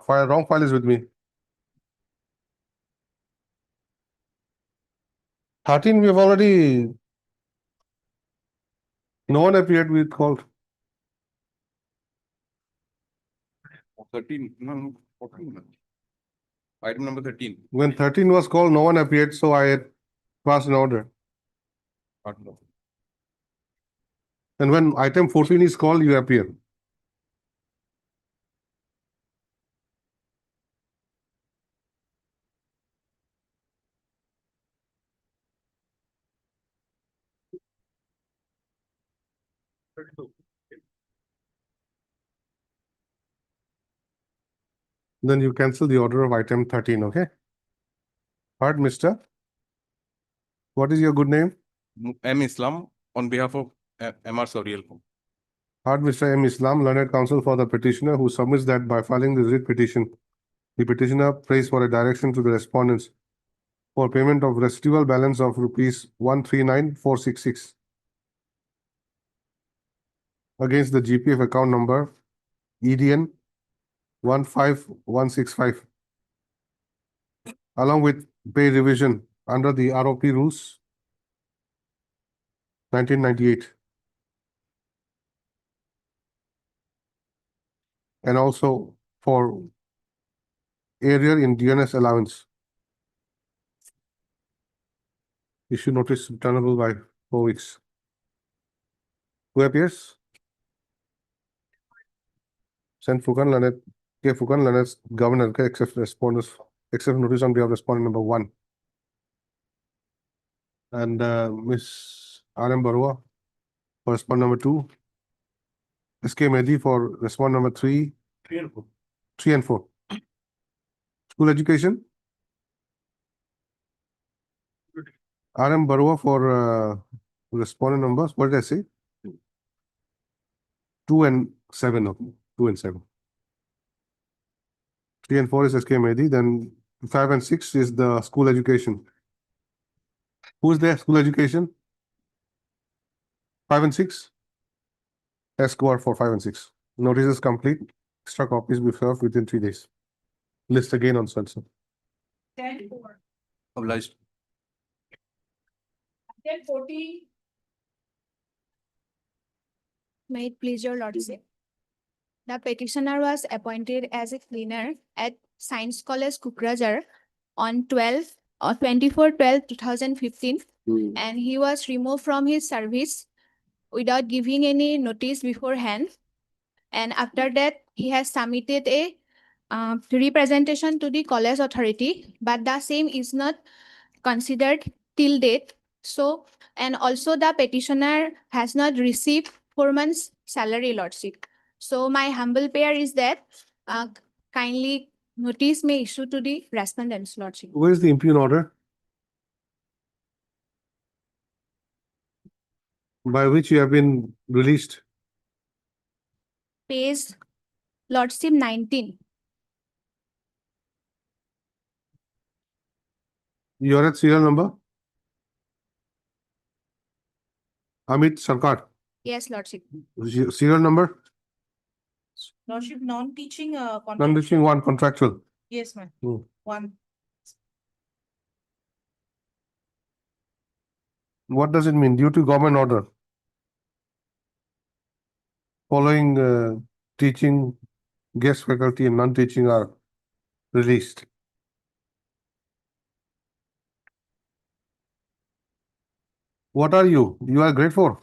File, wrong file is with me. 13, we have already. No one appeared with called. 13. No, 14. Item number 13. When 13 was called, no one appeared, so I had passed an order. Pardon, Lord. And when item 14 is called, you appear. Then you cancel the order of item 13, okay? Heard, mister? What is your good name? M. Islam on behalf of MR Sorial. Heard, Mr. M. Islam, learned counsel for the petitioner, who submits that by filing this writ petition, the petitioner prays for a direction to the respondents for payment of residual balance of rupees 139,466 against the GPF account number EDN 15165, along with pay revision under the ROP rules 1998, and also for area in DNS allowance. Issue notice returnable by 4 weeks. Who appears? Send Fukan Lanet, K. Fukan Lanet, Governor, except respondents, except notice on behalf of respondent number 1. And Miss R.M. Barua for respondent number 2. S.K. Mehdi for respondent number 3. 3 and 4. School education. R.M. Barua for respondent numbers. What did I say? 2 and 7. Okay. 2 and 7. 3 and 4 is SK Mehdi. Then 5 and 6 is the school education. Who's there? School education? 5 and 6? Escort for 5 and 6. Notice is complete. Extra copies will be served within 3 days. List again on Sunset. 10-4. Obliged. 10-14. May it please your lordship. The petitioner was appointed as a cleaner at Science College, Kukrajar on 24/12/2015, and he was removed from his service without giving any notice beforehand. And after that, he has submitted a representation to the college authority, but the same is not considered till date. So, and also the petitioner has not received 4 months salary, lordship. So my humble prayer is that kindly notice may issue to the respondents, lordship. Where is the impugn order? By which you have been released? Page lordship 19. Your serial number? Amit Sarkar. Yes, lordship. Serial number? Lordship, non-teaching. Non-teaching 1 contractual. Yes, ma'am. Hmm. One. What does it mean? Due to government order. Following teaching, guest faculty and non-teaching are released. What are you? You are grade 4.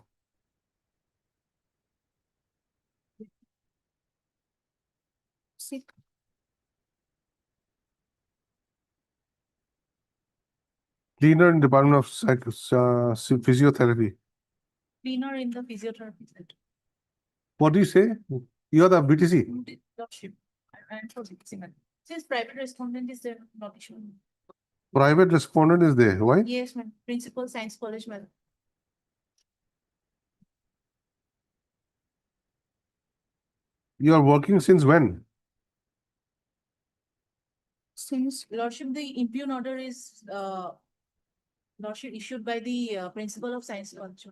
Sick. Cleaner in Department of Physiotherapy. Cleaner in the physiotherapy center. What do you say? You are the BTC. Lordship. I am for BTC, ma'am. Since private respondent is there, not issue. Private respondent is there. Why? Yes, ma'am. Principal Science College, ma'am. You are working since when? Since Lordship, the impugn order is Lordship issued by the principal of Science College.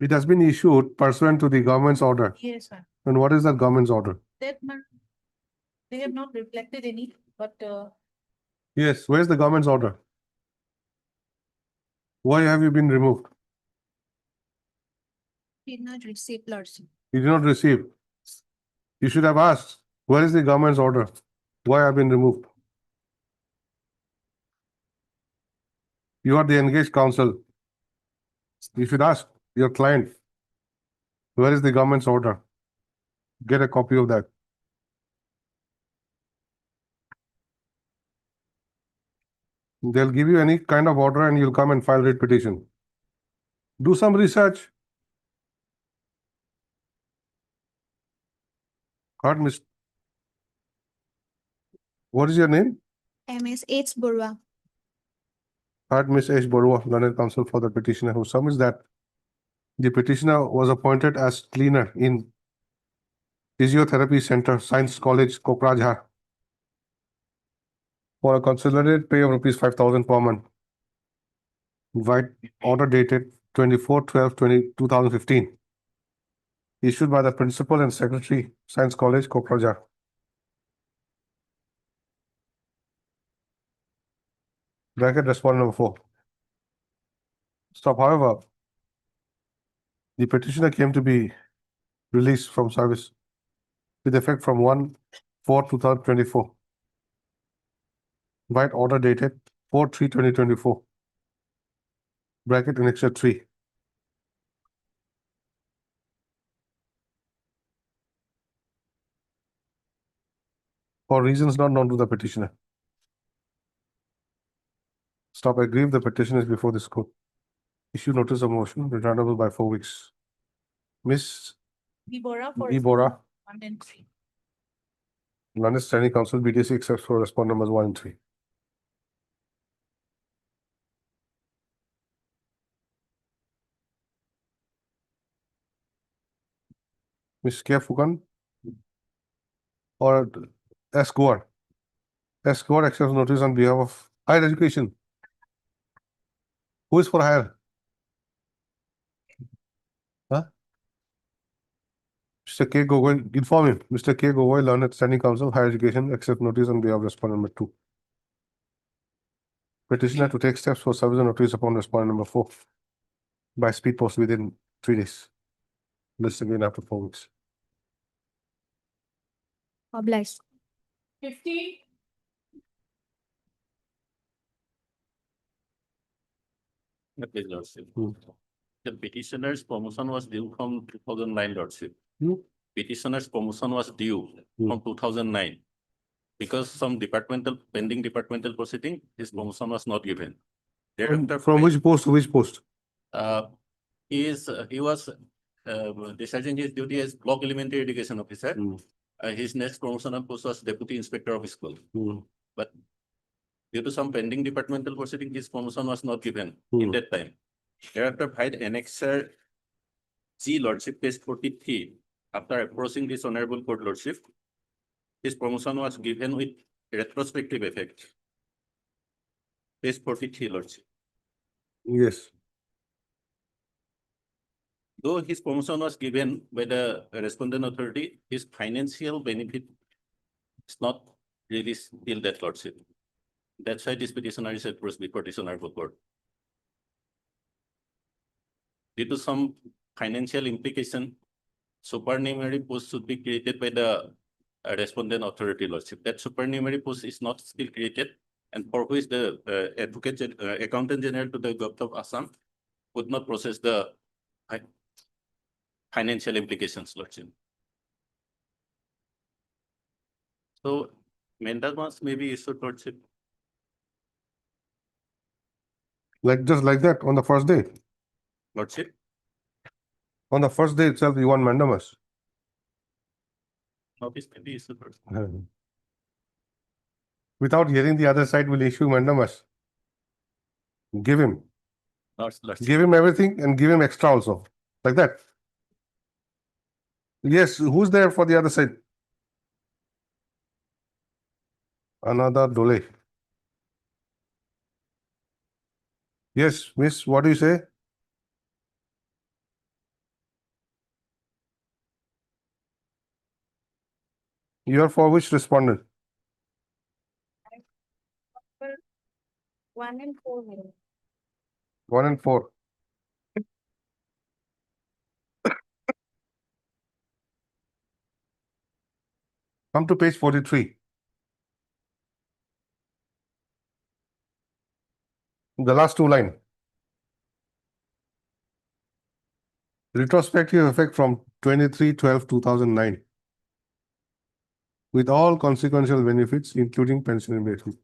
It has been issued pursuant to the government's order. Yes, ma'am. And what is that government's order? That, ma'am, they have not reflected any, but Yes, where's the government's order? Why have you been removed? Did not receive, Lordship. You did not receive. You should have asked, where is the government's order? Why have been removed? You are the engaged counsel. You should ask your client, where is the government's order? Get a copy of that. They'll give you any kind of order and you'll come and file writ petition. Do some research. Heard, Miss. What is your name? MSH Borwa. Heard, Miss H. Borwa, learned counsel for the petitioner, who submits that the petitioner was appointed as cleaner in Physiotherapy Center, Science College, Kokrajhar, for a consolidated pay of rupees 5,000 per month. Right, order dated 24/12/2015, issued by the principal and secretary, Science College, Kokrajhar. Bracket respondent number 4. Stop. However, the petitioner came to be released from service with effect from 1/4/2024. Right, order dated 4/3/2024. Bracket annexure 3. For reasons not known to the petitioner. Stop. Aggrieve the petition is before this court. Issue notice of motion, returnable by 4 weeks. Miss Bora for B. Bora, 1 and 3. London Standing Council, BDC, except for respondent numbers 1 and 3. Miss K. Fukan or S. Goar. S. Goar accepts notice on behalf of higher education. Who is for higher? Huh? Mr. K. Gogoi, inform him. Mr. K. Gogoi, Learned Standing Council, Higher Education, accept notice on behalf of respondent number 2. Petitioner to take steps for service of notice upon respondent number 4 by speed post within 3 days. List again after 4 weeks. Obliged. 50. Please, Lordship. Hmm. The petitioner's promotion was due from 2009, Lordship. Hmm. Petitioner's promotion was due Hmm. from 2009. Because some pending departmental proceeding, his promotion was not given. Thereafter, From which post to which post? he was discharging his duty as block elementary education officer. Hmm. His next promotional post was deputy inspector of school. Hmm. But due to some pending departmental proceeding, his promotion was not given Hmm. in that time. Thereafter, filed annexure G, Lordship, page 43. After approaching this honorable court, Lordship, his promotion was given with retrospective effect. Page 43, Lordship. Yes. though his promotion was given by the respondent authority, his financial benefit is not really still that, Lordship. That's why this petitioner is approached before this honorable court. Due to some financial implication, supernumerary post should be created by the respondent authority, Lordship. That supernumerary post is not still created, and for which the accountant general to the government of Assam would not process the financial implications, Lordship. So mandamus may be issued, Lordship. Like just like that on the first day. Lordship, On the first day itself, you want mandamus. notice may be issued, Lordship. Without hearing the other side, will issue mandamus. Give him. Lordship. Give him everything and give him extra also. Like that. Yes, who's there for the other side? Another Dole. Yes, miss, what do you say? You are for which respondent? 1 and 4 minutes. 1 and 4. Come to page 43. The last two line. Retrospective effect from 23/12/2009 with all consequential benefits, including pension benefits.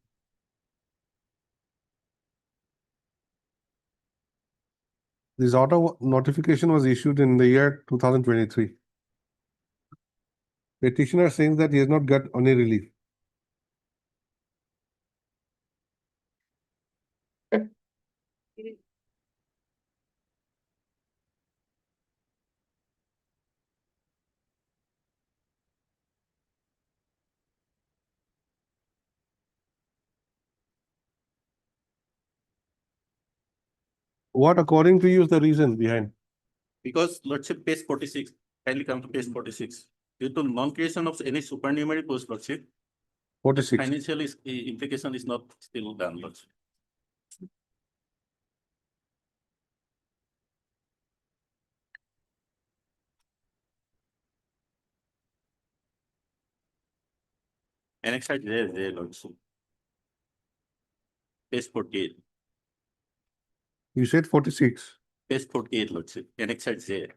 This auto notification was issued in the year 2023. Petitioner saying that he has not got any relief. What, according to you, is the reason behind? Because Lordship, page 46, kindly come to page 46. Due to non-creation of any supernumerary post, Lordship, 46. financial implication is not still done, Lordship. Annexure J, Lordship. Page 48. You said 46. Page 48, Lordship. Annexure J.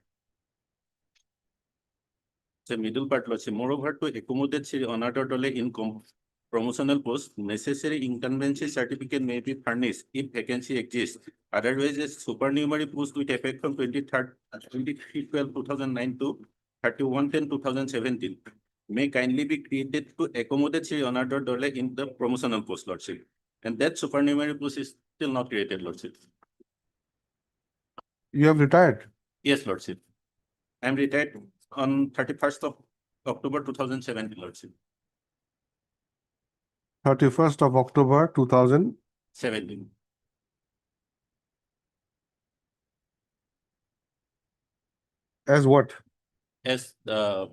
The middle part, Lordship. Moreover, to accommodate Sri Honorable Dole in promotional post, necessary incumbency certificate may be furnished if vacancy exists. Otherwise, a supernumerary post with effect from 23/12/2009 to 31/10/2017 may kindly be created to accommodate Sri Honorable Dole in the promotional post, Lordship. And that supernumerary post is still not created, Lordship. You have retired? Yes, Lordship. I am retired on 31st of October 2017, Lordship. 31st of October 2017. As what? As the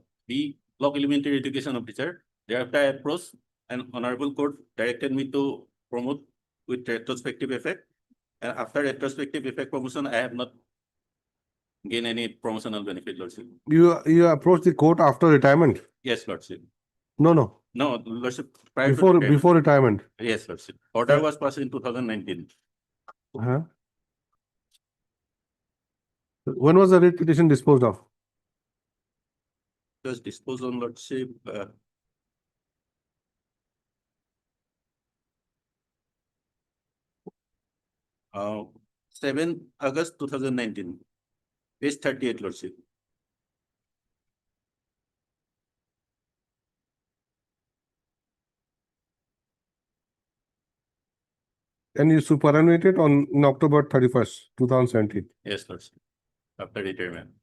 block elementary education officer. Thereafter, I approached and honorable court directed me to promote with retrospective effect. And after retrospective effect promotion, I have not gained any promotional benefit, Lordship. You approached the court after retirement? Yes, Lordship. No. No, Lordship. Prior Before to before retirement. Yes, Lordship. Order was passed in 2019. Uh-huh. When was the writ petition disposed of? Just disposed on, Lordship. 7 August 2019. Page 38, Lordship. And you superannuated on in October 31st, 2017. Yes, Lordship. After retirement.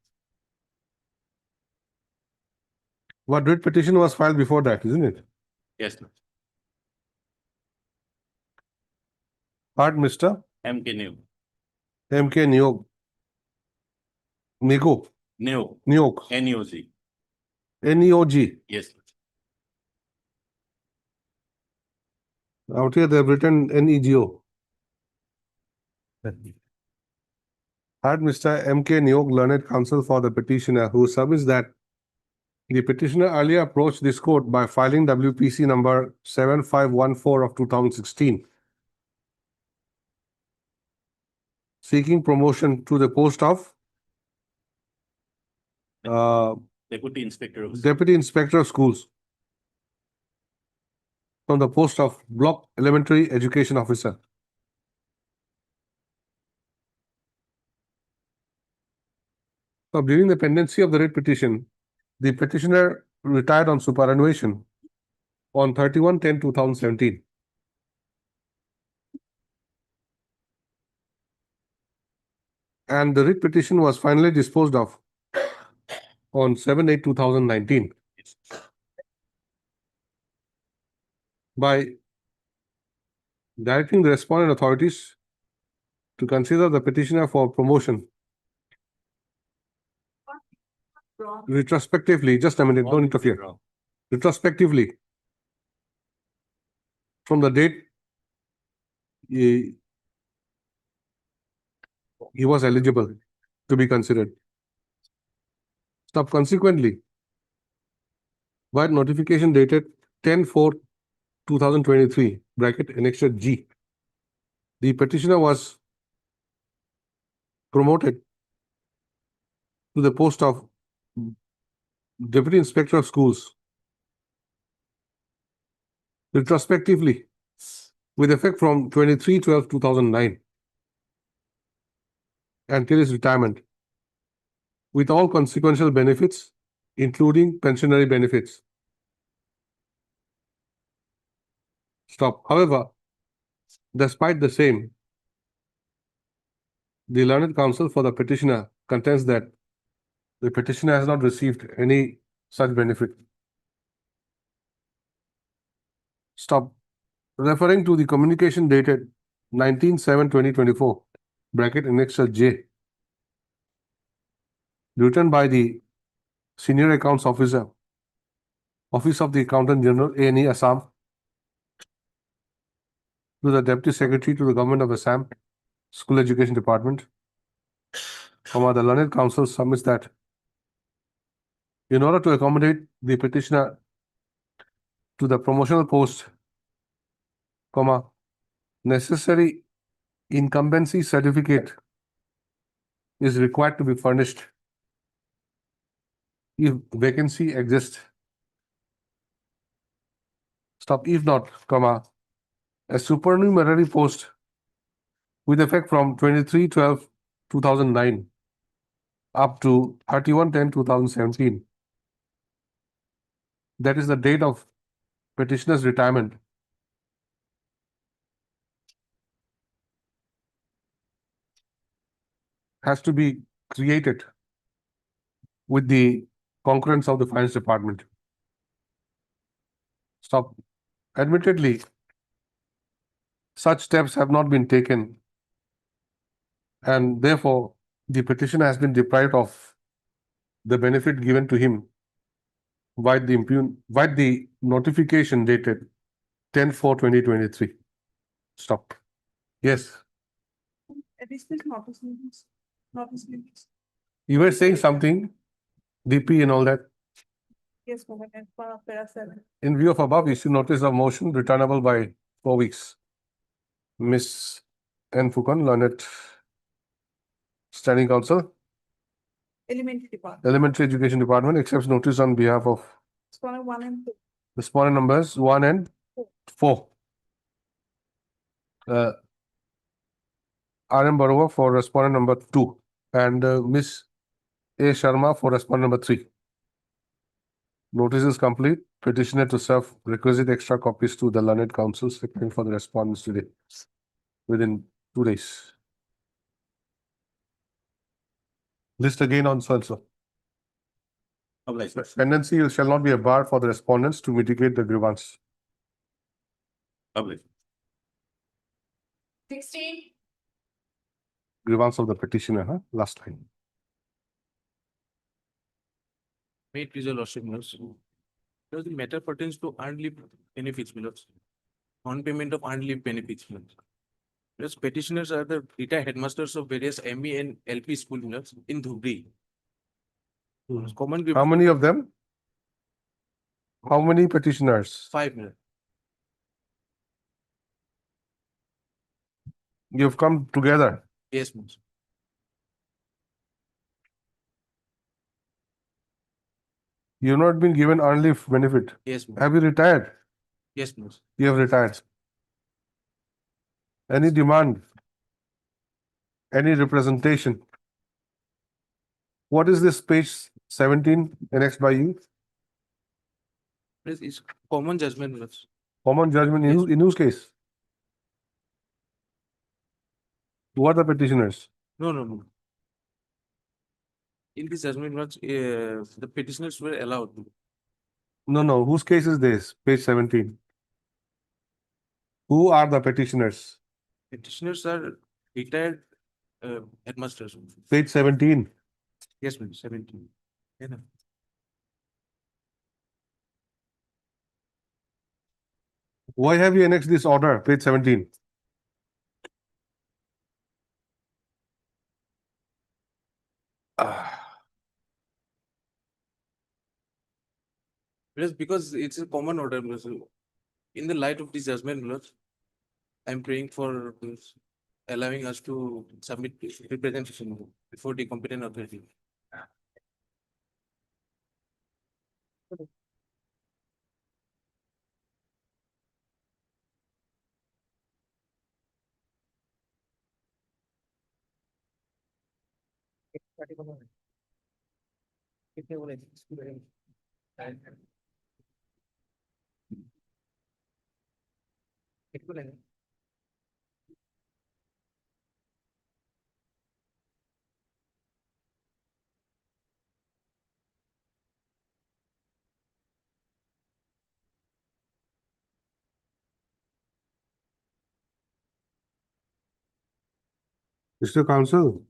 What writ petition was filed before that, isn't it? Yes, Lordship. Part Mr. MK New. MK Niyog. Nego, Neo, Neog, NEOG. NEOG. Yes. Out here they have written NEGO. Had Mr. M.K. Neog, learned counsel for the petitioner, who submits that the petitioner earlier approached this court by filing WPC number 7514 of 2016, seeking promotion to the post of Deputy Inspector of Deputy Inspector of Schools from the post of Block Elementary Education Officer. So during the pendency of the writ petition, the petitioner retired on superannuation on 31/10/2017. And the writ petition was finally disposed of on 7/8/2019 by directing the respondent authorities to consider the petitioner for promotion retrospectively. Just a minute, don't interfere. Retrospectively, from the date he was eligible to be considered. Stop. Consequently, by notification dated 10/4/2023, bracket annexure G, the petitioner was promoted to the post of Deputy Inspector of Schools retrospectively with effect from 23/12/2009 until his retirement, with all consequential benefits, including pensionary benefits. Stop. However, despite the same, the learned counsel for the petitioner contends that the petitioner has not received any such benefit. Stop. Referring to the communication dated 19/7/2024, bracket annexure J, written by the Senior Accounts Officer, Office of the Accountant General, A&E, Assam, to the Deputy Secretary to the Government of Assam, School Education Department, the learned counsel submits that in order to accommodate the petitioner to the promotional post, necessary incumbency certificate is required to be furnished if vacancy exists. Stop. If not, a supernumerary post with effect from 23/12/2009 up to 31/10/2017, that is the date of petitioner's retirement, has to be created with the concurrence of the Finance Department. Stop. Admittedly, such steps have not been taken, and therefore the petitioner has been deprived of the benefit given to him by the notification dated 10/4/2023. Stop. Yes. Notice. You were saying something, DP and all that. Yes, as per PROCEEDINGS. In view of above, issue notice of motion returnable by 4 weeks. Miss N. Fukan, learned standing counsel, Elementary Education Department, accepts notice on behalf of Respondent 1 and 2. respondent numbers 1 and 4. R.M. Barua for respondent number 2 and Miss A. Sharma for respondent number 3. Notice is complete. Petitioner to serve requisite extra copies to the learned counsel secretary for the respondents today within 2 days. List again on so-and-so. Pendency shall not be a bar for the respondents to mitigate the grievance. 16. Grievance of the petitioner, last line. May it please your lordship, my lords. Because the matter pertains to earned leave benefits, my lords. Non-payment of earned leave benefits, my lords. Because petitioners are the retired headmasters of various ME and LP school, my lords, in Dhubri. Common How many of them? How many petitioners? 5 minutes. You've come together. Yes, my lords. You've not been given earned leave benefit. Yes, ma'am. Have you retired? Yes, my lords. You have retired. Any demand? Any representation? What is this page 17 annexed by you? It's common judgment, my lords. Common judgment Yes. in whose case? Who are the petitioners? No, no, no. In this judgment, my lords, the petitioners were allowed. No. Whose case is this? Page 17. Who are the petitioners? Petitioners are retired headmasters. Page 17. Yes, ma'am, 17. Yeah, no. Why have you annexed this order? Page 17. Yes, because it's a common order. My lords. In the light of this judgment, my lords, I'm praying for allowing us to submit representation before the competent authority. Mr. Counsel,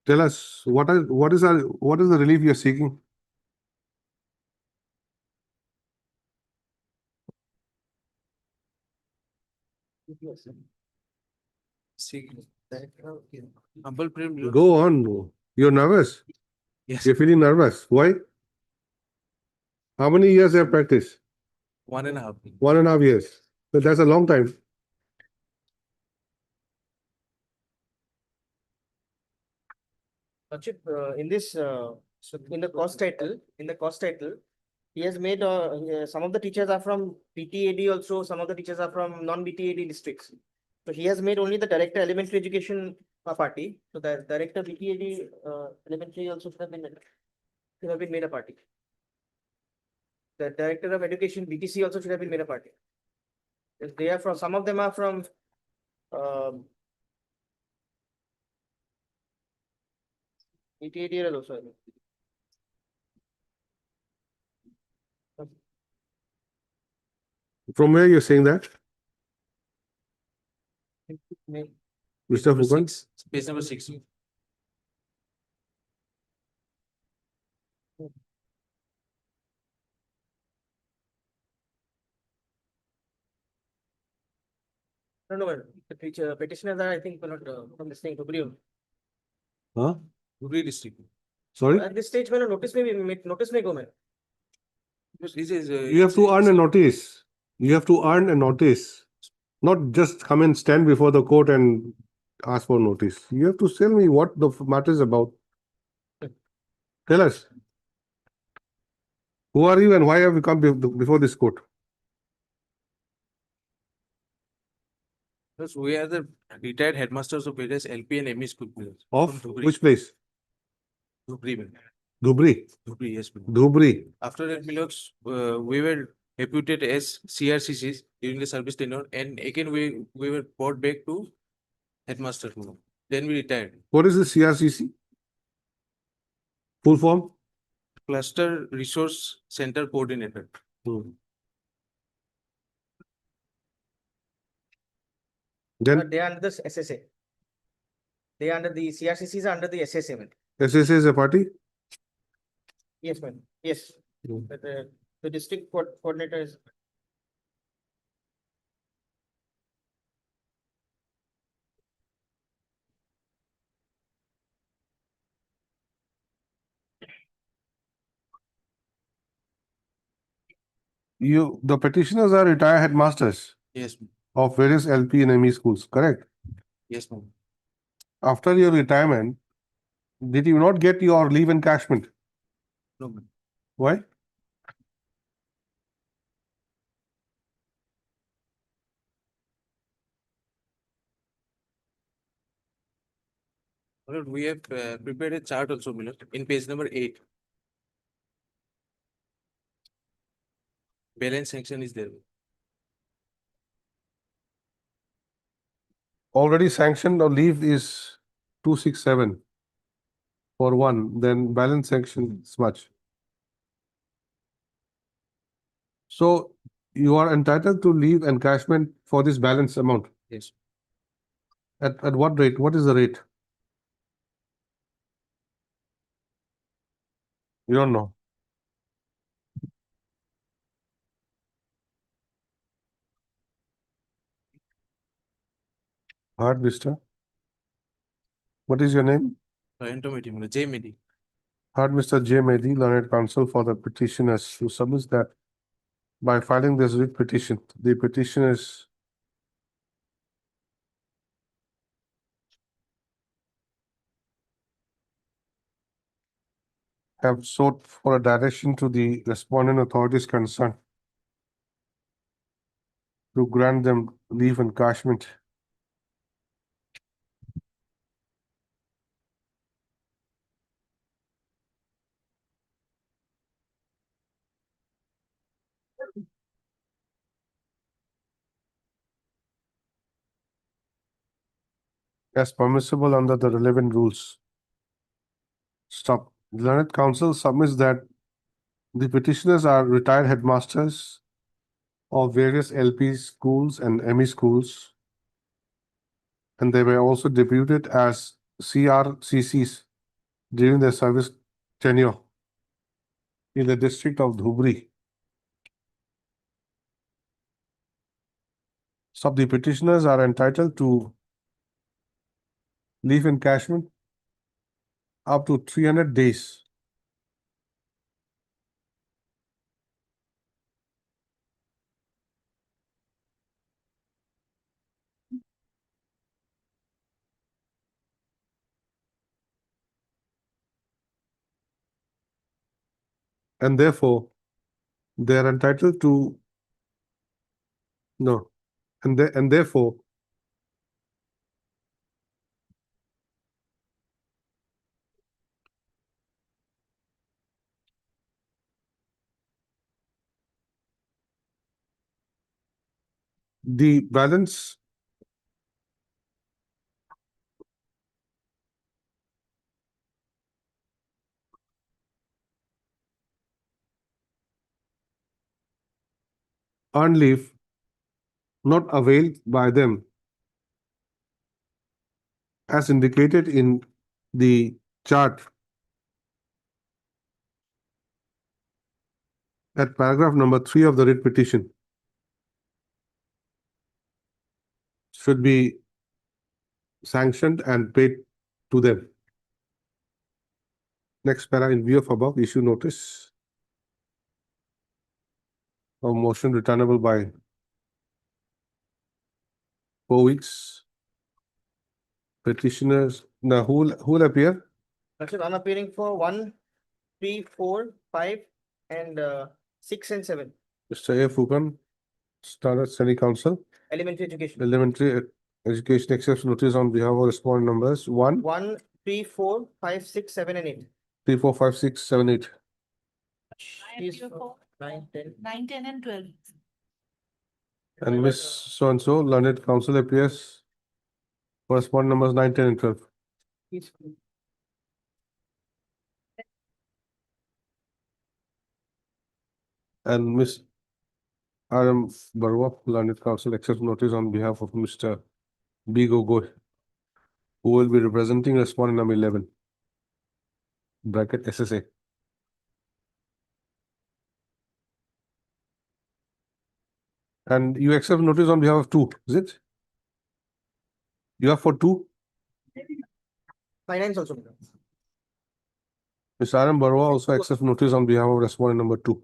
tell us what is the relief you're seeking? See, humble prayer, my lords. Go on. You're nervous. Yes, You're feeling nervous. Why? How many years have practiced? 1.5. 1.5 years. So that's a long time. Lordship, in this, in the cost title, he has made, some of the teachers are from BTAD also, some of the teachers are from non-BTAD districts. So he has made only the director elementary education a party. So the director BTAD, elementary also should have been made a party. The director of education BTC also should have been made a party. They are from, some of them are from, BTAD also, I think. From where you're saying that? May- Mr. Number Fukan? 6, page number 6. No, the petitioners are, I think, not from this thing, Dhubri. Huh? Dhubri district. Sorry? At this stage, notice may go, man. Because this is, You have to earn a notice. You have to earn a notice. Not just come and stand before the court and ask for notice. You have to tell me what the matter is about. Tell us. Who are you and why have you come before this court? Because we are the retired headmasters of various LP and ME school. Of From Dhubri. which place? Dhubri, ma'am. Dhubri. Dhubri, yes, ma'am. Dhubri. After that, my lords, we were reputed as CRCCs during the service tenure, and again we were brought back to headmaster. Then we retired. What is the CRCC? Full form? Cluster Resource Center Coordinator. Then They are under the SSA. They are under the CRCC is under the SSM. SSA is a party? Yes, ma'am. Yes. Hmm. But the district coordinator is. The petitioners are retired headmasters Yes, of various LP and ME schools, correct? yes, ma'am. After your retirement, did you not get your leave encashment? No, ma'am. Why? My lord, we have prepared a chart also, my lord, in page number 8. Balance sanction is there. Already sanctioned or leave is 267 for one, then balance sanction is much. So you are entitled to leave encashment for this balance amount. Yes. At what rate? What is the rate? You don't know. Hard Vista. What is your name? Intermediate, my lord, J Medi. Hard Mr. J. Mehdi, learned counsel for the petitioners, who submits that by filing this writ petition, the petitioners have sought for a direction to the respondent authorities concerned to grant them leave encashment. As permissible under the relevant rules. Stop. The learned counsel submits that the petitioners are retired headmasters of various LP schools and ME schools, and they were also deputed as CRCCs during their service tenure in the district of Dhubri. So the petitioners are entitled to leave encashment up to 300 days. And therefore, they are entitled to no, and therefore, the balance earned leave not availed by them as indicated in the chart at paragraph number 3 of the writ petition should be sanctioned and paid to them. Next para, in view of above, issue notice of motion returnable by 4 weeks. Petitioners, now who will appear? Actually, I'm appearing for 1, 3, 4, 5, and 6 and 7. Mr. A. Fukan, Standard Study Council, Elementary education. Elementary Education accepts notice on behalf of respondent numbers 1, 1, 3, 4, 5, 6, 7, and 8. 3, 4, 5, 6, 7, 8. Please, 9, 10. 9, 10, and 12. And Miss So-and-so, learned counsel appears for respondent numbers 9, 10, and 12. Please. And Miss R.M. Barwa, learned counsel accepts notice on behalf of Mr. B. Gogoi who will be representing respondent number 11. Bracket SSA. And you accept notice on behalf of two, is it? You have for two? Finance also. Mr. Aram Barwa also accepts notice on behalf of respondent number 2.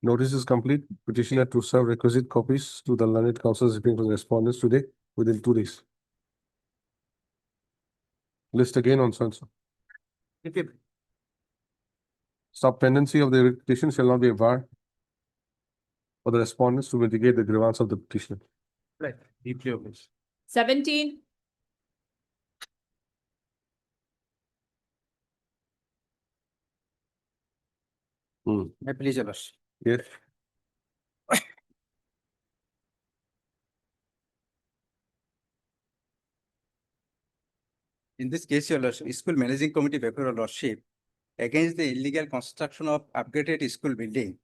Notice is complete. Petitioner to serve requisite copies to the learned counsel speaking to the respondents today within 2 days. List again on so-and-so. Stop pendency of the petition shall not be a bar for the respondents to mitigate the grievance of the petitioner. Right. Deeply obvious. 17. My please, Your Lordship. Yes. In this case, Your Lordship, School Managing Committee before Your Lordship against the illegal construction of upgraded school building.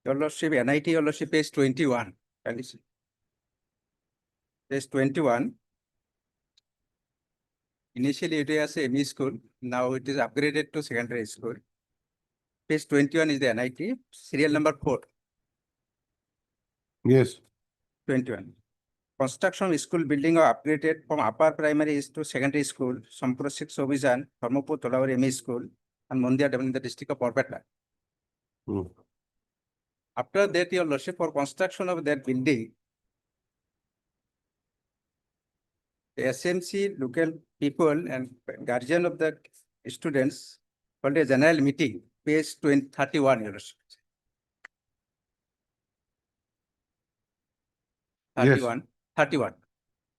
Your Lordship, NIT, Your Lordship, page 21. Page 21. Initially, it was a ME school. Now it is upgraded to secondary school. Page 21 is the NIT, serial number 4. Yes. 21. Construction of school building or upgraded from upper primary to secondary school, Sampur 6 Obizan, Tharmapur Tolawar ME school, and Mondia in the district of Porpeta. After that, Your Lordship, for construction of that building, the SMC, local people and guardian of the students called a general meeting, page 31, Your Lordship. 31. 31.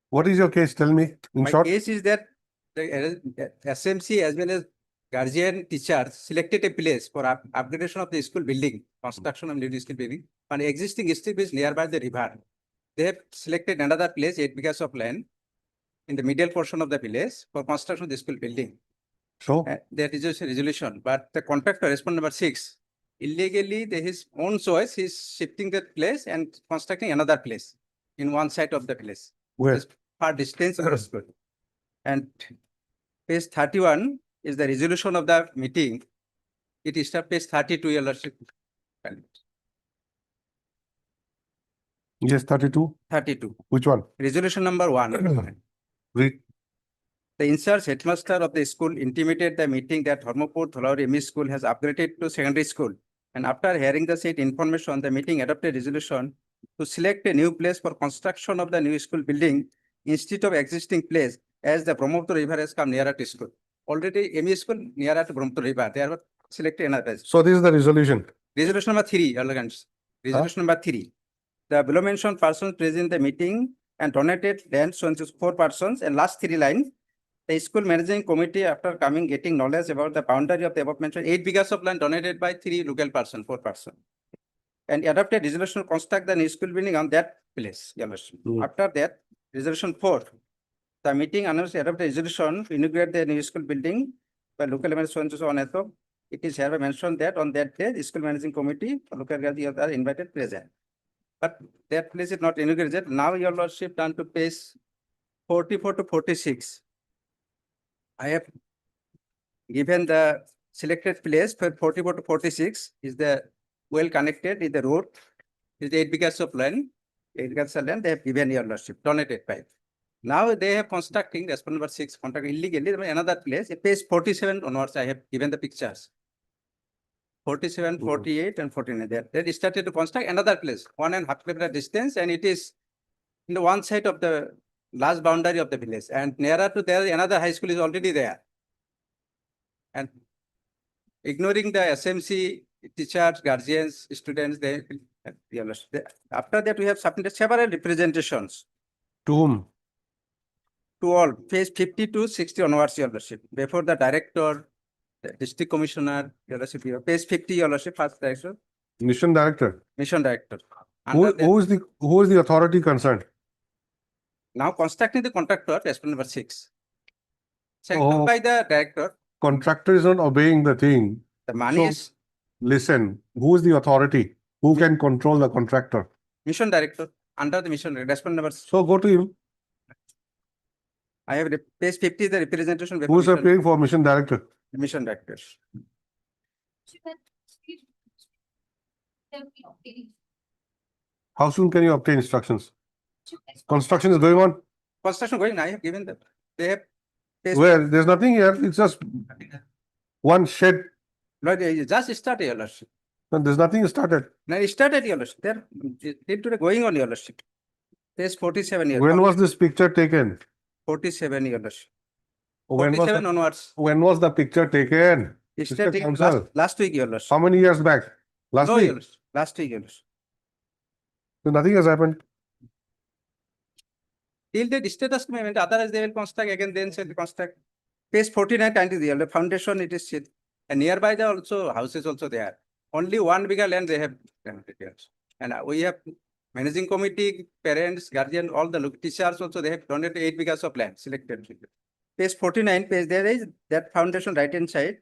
What is your case? Tell me in My short. case is that the SMC as well as guardian teachers selected a place for upgradation of the school building, construction of new school building, and existing street is nearby the river. They have selected another place, 8 acres of land in the middle portion of the village for construction of the school building. So That is just a resolution, but the contractor, respondent number 6, illegally, his own choice, he's shifting that place and constructing another place in one side of the place. where? Far distance of the school. And page 31 is the resolution of the meeting. It is page 32, Your Lordship. Yes, 32. 32. Which one? Resolution number 1. Read. The in-charge headmaster of the school intimated the meeting that Tharmapur Tholawar ME school has upgraded to secondary school. And after hearing the said information, the meeting adopted resolution to select a new place for construction of the new school building instead of existing place, as the Brahmaputra River has come nearer to school. Already ME school nearer to Brahmaputra River, they are selected another place. So this is the resolution. Resolution number 3, Your Lordship. Resolution number 3. The below mentioned persons present in the meeting and donated land so 4 persons, and last 3 lines. The school managing committee, after getting knowledge about the boundary of the above mentioned 8 acres of land donated by 3 local person, 4 person, and adopted resolution to construct the new school building on that place. Your Lordship. After that, resolution 4, the meeting announced adopted resolution to inaugurate the new school building by local members so and so on. It is hereby mentioned that on that day, the school managing committee, local guardians are invited present. But that place is not inaugurated. Now, Your Lordship, turn to page 44 to 46. I have given the selected place for 44 to 46 is the well connected in the road. Is the 8 acres of land. 8 acres of land they have given, Your Lordship, donated by. Now they have constructing, respondent number 6, constructing illegally another place. Page 47 onwards, I have given the pictures. 47, 48, and 49. They started to construct another place, 1.5 kilometer distance, and it is in the one side of the last boundary of the village, and nearer to there, another high school is already there. And ignoring the SMC teachers, guardians, students, after that, we have submitted several representations. To whom? To all, page 50 to 60 onwards, Your Lordship, before the director, the district commissioner, Your Lordship, page 50, Your Lordship, first director. Mission director. Mission director. Who is the authority concerned? Now constructing the contractor, respondent number 6. Seconded by the director. Contractor is not obeying the thing. The money is. Listen, who is the authority? Who can control the contractor? Mission director, under the mission, respondent number. So go to him. I have page 50 is the representation. before Who's mission- appearing for mission director? Mission director. How soon can you obtain instructions? Construction is going on. Construction going, I have given them. They have. page Where? There's nothing here. It's just one shed. No, they just started, Your Lordship. And there's nothing started. Now, it started, Your Lordship. They're today going on, Your Lordship. Page 47 here. When was this picture taken? 47, Your Lordship. When was 47 the, onwards. when was the picture taken? It Mr. started Counsel. last week, Your Lordship. How many years back? Last No, week? Your Lordship. Last week, Your Lordship. So nothing has happened. Till the status payment, otherwise they will construct again, then say the construct. Page 49, the foundation, it is shit. And nearby there also houses also there. Only 1 bigger land they have. And we have managing committee, parents, guardian, all the teachers also, they have donated 8 bighas of land selected. Page 49, page there is that foundation right hand side.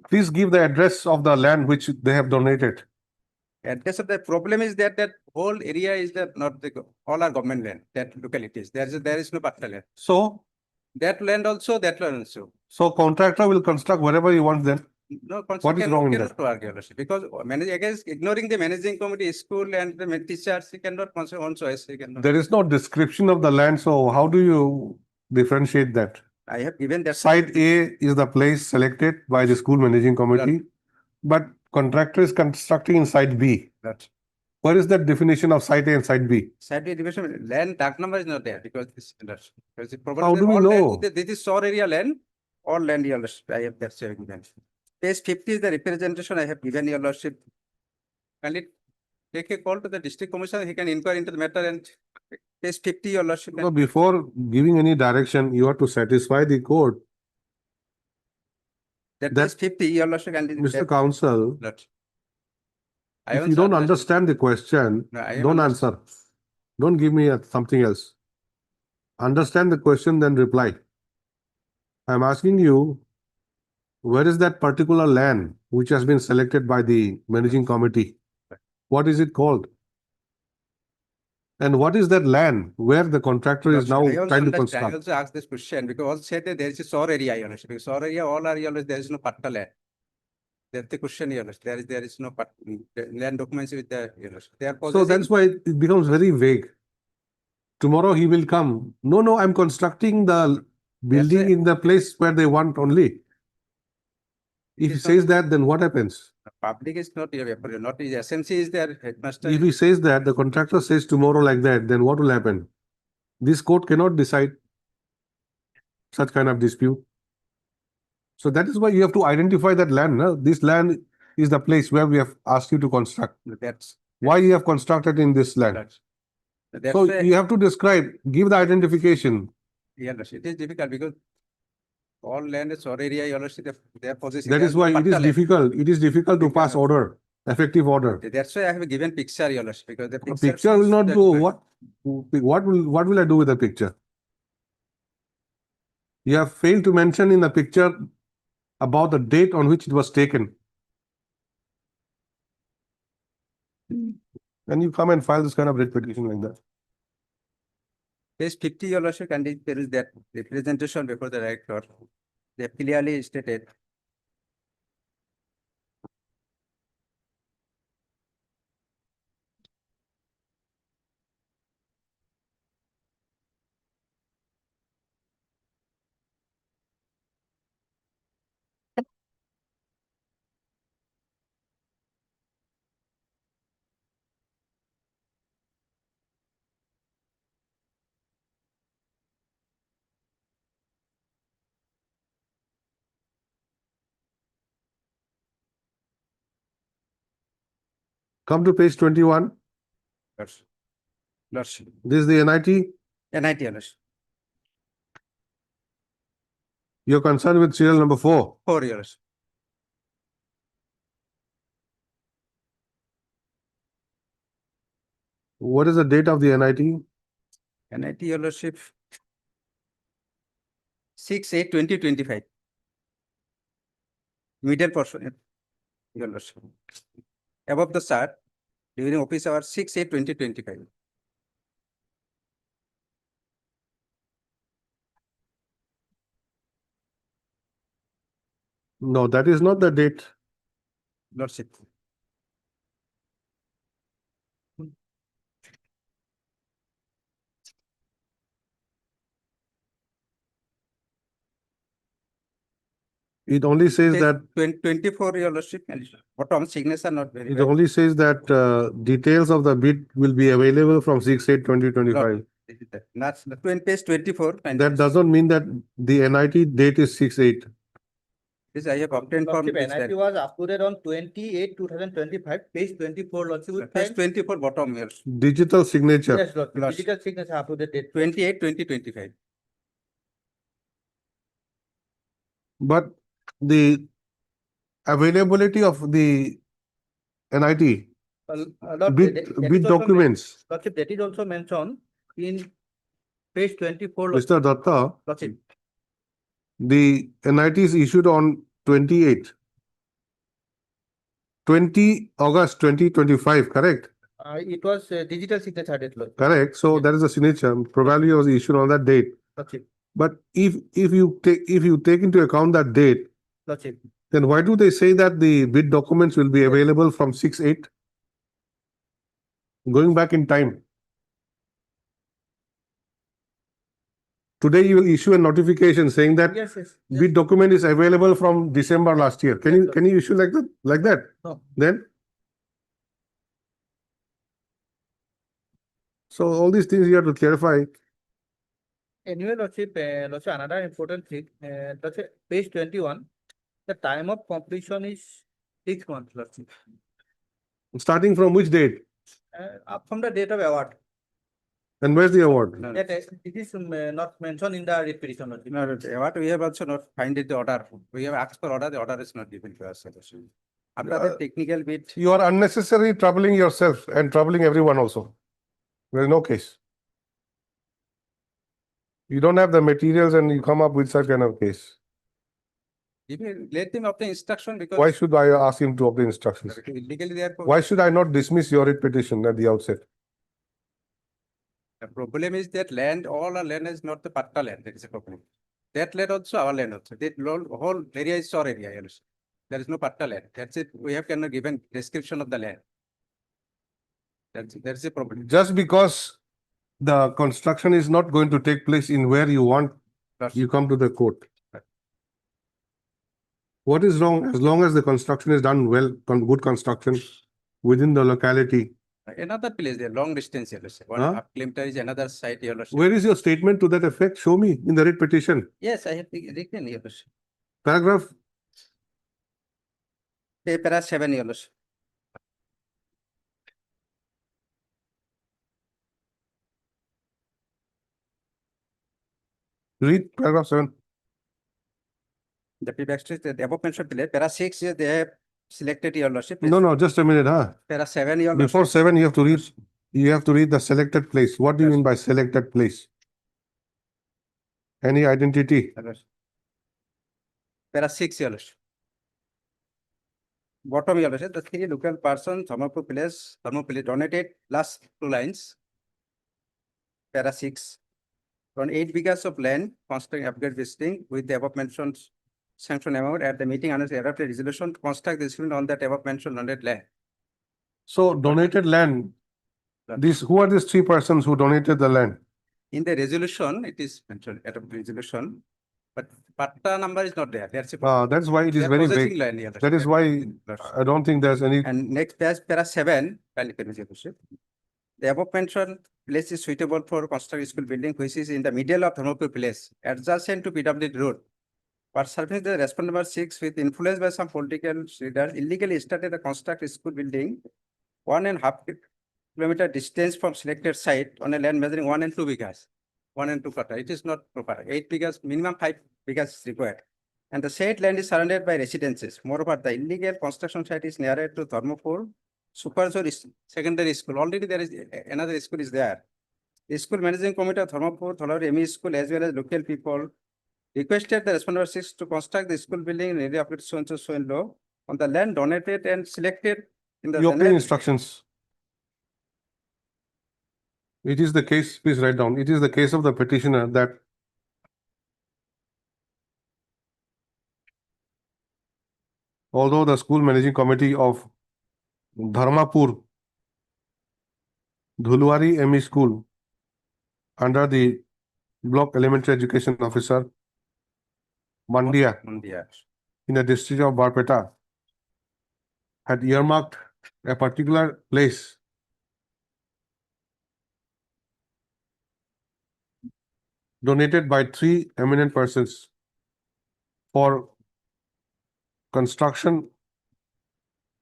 Please give the address of the land which they have donated. Address of the problem is that whole area is not the all are government land, that localities. There is no particular land. So, That land also, that land also. so contractor will construct wherever he wants then. No, What is wrong in cannot that? work, Your Lordship, because against ignoring the managing committee, school and the teachers, he cannot construct on choice. He cannot. There is no description of the land, so how do you differentiate that? I have given that. Site A is the place selected by the school managing committee, but contractor is constructing in site B. That. What is that definition of site A and site B? Side division, land dark number is not there because this. Because the problem How is do we all land- know? This is shore area land, all land, Your Lordship. I have that given. Page 50 is the representation I have given, Your Lordship. Kindly take a call to the district commissioner, he can inquire into the matter and page 50, Your Lordship. So before giving any direction, you have to satisfy the court. That that- page 50, Your Lordship. Mr. Counsel, I if haven't you don't said- understand the question, No, I have don't understood. answer. Don't give me something else. Understand the question, then reply. I'm asking you, where is that particular land which has been selected by the managing committee? What is it called? And what is that land where the contractor is now I also trying to understand- I construct? also asked this question because also said that there is a shore area, Your Lordship. Because shore area, all are, Your Lordship, there is no particular land. That's the question, Your Lordship. There is no land documents with the, Your Lordship. They are So possessing. that's why it becomes very vague. Tomorrow he will come. No, I'm constructing the building why- in the place where they want only. If he is says that, then what happens? Public is not here, not the SMC is there, headmaster. If he says that, the contractor says tomorrow like that, then what will happen? This court cannot decide such kind of dispute. So that is why you have to identify that land. No? This land is the place where we have asked you to construct. That's. Why you have constructed in this land? That's So why- you have to describe, give the identification. Yeah, it is difficult because all land is shore area, Your Lordship, they are possessing. That There is why no it is particular land. difficult. It is difficult to pass order, effective order. That's why I have given picture, Your Lordship, because the A picture. picture will shows not that- do what? What will I do with the picture? You have failed to mention in the picture about the date on which it was taken. Then you come and file this kind of writ petition like that. Page 50, Your Lordship, and there is that representation before the director. They have clearly stated. Come to page 21. Lordship. This is the NIT. NIT, Your Lordship. You're concerned with serial number 4. 4 years. What is the date of the NIT? NIT, Your Lordship. 6/8/2025. Middle portion, Your Lordship. Above the chart, during office hour 6/8/2025. No, that is not the date. Lordship. It only says that, 24, your Lordship, bottom signature not very it well. only says that details of the bid will be available from 6/8/2025. That's the page 24. And That does not mean that the NIT date is 6/8. this I have obtained from Lordship, this NIP was uploaded on 28/2025, page 24, Lordship. With page time. 24 bottom here. Digital signature. Yes, Lordship. Lordship. Digital signature uploaded date. 28/2025. But the availability of the NIT Lord, bid, that is bid also documents, Lordship, that is also mentioned in page 24. Mr. Datta, Lordship. the NIT is issued on 28, 20 August 2025, correct? It was digital signature date, Lordship. Correct. So Yes. that is a signature. Probably was issued on that date. Lordship. But if you take into account that date, Lordship. then why do they say that the bid documents will be available from 6/8? Going back in time. Today you will issue a notification saying that Yes, yes. bid document is available from December last year. Can Yes, you sir. can you issue like that? Like that? No. Then? So all these things you have to clarify. Anyway, Lordship, another important thing, Lordship, page 21, the time of completion is 6 months, Lordship. Starting from which date? Up from the date of award. And where's the award? That, it is not mentioned in the writ petition, Lordship. No, what we have also not find it the order. We have asked for order, the order is not given to us. After the technical bit, You are unnecessarily troubling yourself and troubling everyone also. There is no case. You don't have the materials and you come up with such kind of case. let them obtain instruction because. Why should I ask him to obtain instructions? Legally therefore. Why should I not dismiss your writ petition at the outset? The problem is that land, all our land is not the patta land, that is a problem. That land also our land also, that whole area is shore area, you understand? There is no patta land, that's it, we have cannot given description of the land. That's a problem. Just because the construction is not going to take place in where you want, you come to the court. What is wrong? As long as the construction is done well, good construction within the locality. Another place there, long distance, you understand? One Huh? half kilometer is another site, you understand? Where is your statement to that effect? Show me in the writ petition. Yes, I have written, you understand? Paragraph. Para 7, you understand? Read paragraph 7. The backstreet, the above mentioned place, para 6, they have selected your lordship. No, just a minute, huh? Para 7, your Before lordship. 7, you have to read the selected place. What do you mean by selected place? Any identity? Para 6, your lordship. Bottom, your lordship, the 3 local persons, Thermopur place donated last 2 lines. Para 6. On 8 acres of land, constructing upgrade visiting with the above mentioned sanction amount at the meeting and adopted resolution to construct the school on that above mentioned donated land. So donated land, who are these 3 persons who donated the land? In the resolution, it is mentioned at a resolution, but patta number is not there. That's That's why it is very vague. land, yeah, That is why I don't think there's any. And next page, para 7, the above mentioned place is suitable for construct school building, which is in the middle of Thermopur place, adjacent to PWD road. But serving the respond number 6 with influence by some political leaders illegally started the construct school building 1.5 kilometer distance from selected site on a land measuring 1 and 2 acres. 1 and 2 quarter. It is not proper. 8 acres, minimum 5 acres is required. And the said land is surrounded by residences. Moreover, the illegal construction site is nearer to Thermopur Superzone Secondary School. Already there is another school is there. The school managing committee of Thermopur, Tholar ME School, as well as local people, requested the respondent 6 to construct the school building in area of so and so and law on the land donated and selected in the. You obtain instructions. It is the case, please write down. It is the case of the petitioner that although the school managing committee of Dharmapur Dhuluwari ME School under the Block Elementary Education Officer Mandia in the district of Barpeta had earmarked a particular place donated by 3 eminent persons for construction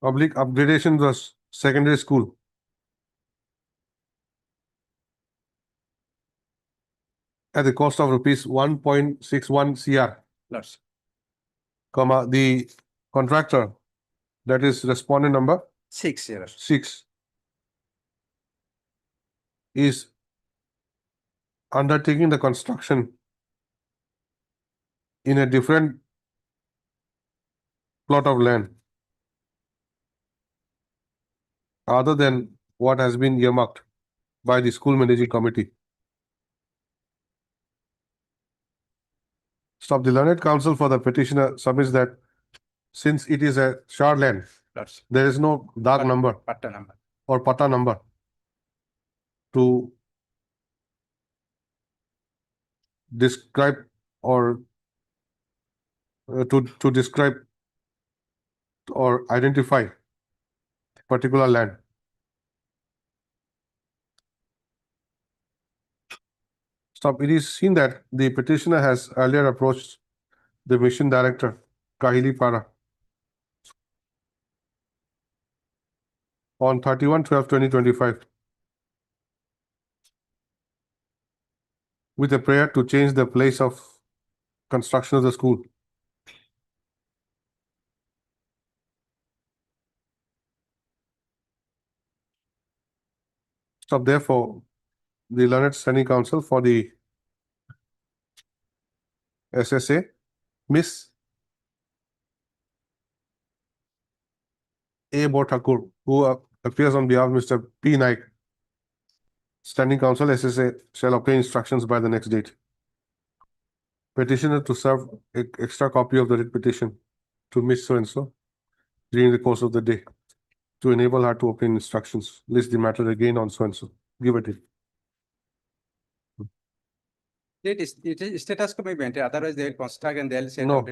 upgradation of the secondary school. At the cost of rupees 1.61 CR, comma, the contractor, that is respondent number 6 years. 6, is undertaking the construction in a different plot of land other than what has been earmarked by the school managing committee. Stop. The learned counsel for the petitioner submits that since it is a shard land, there is no dark number or pata number to describe or to describe or identify particular land. Stop. It is seen that the petitioner has earlier approached the mission director, Kahili Para, on 31/12/2025 with a prayer to change the place of construction of the school. Stop. Therefore, the learned standing counsel for the SSA, Miss A. Borthakur, who appears on behalf of Mr. P. Naik, standing counsel SSA, shall obtain instructions by the next date. Petitioner to serve an extra copy of the writ petition to Miss So-and-so during the course of the day to enable her to obtain instructions. List the matter again on so-and-so. Give it in. It is status quo may be maintained, otherwise they will construct and they'll say. No.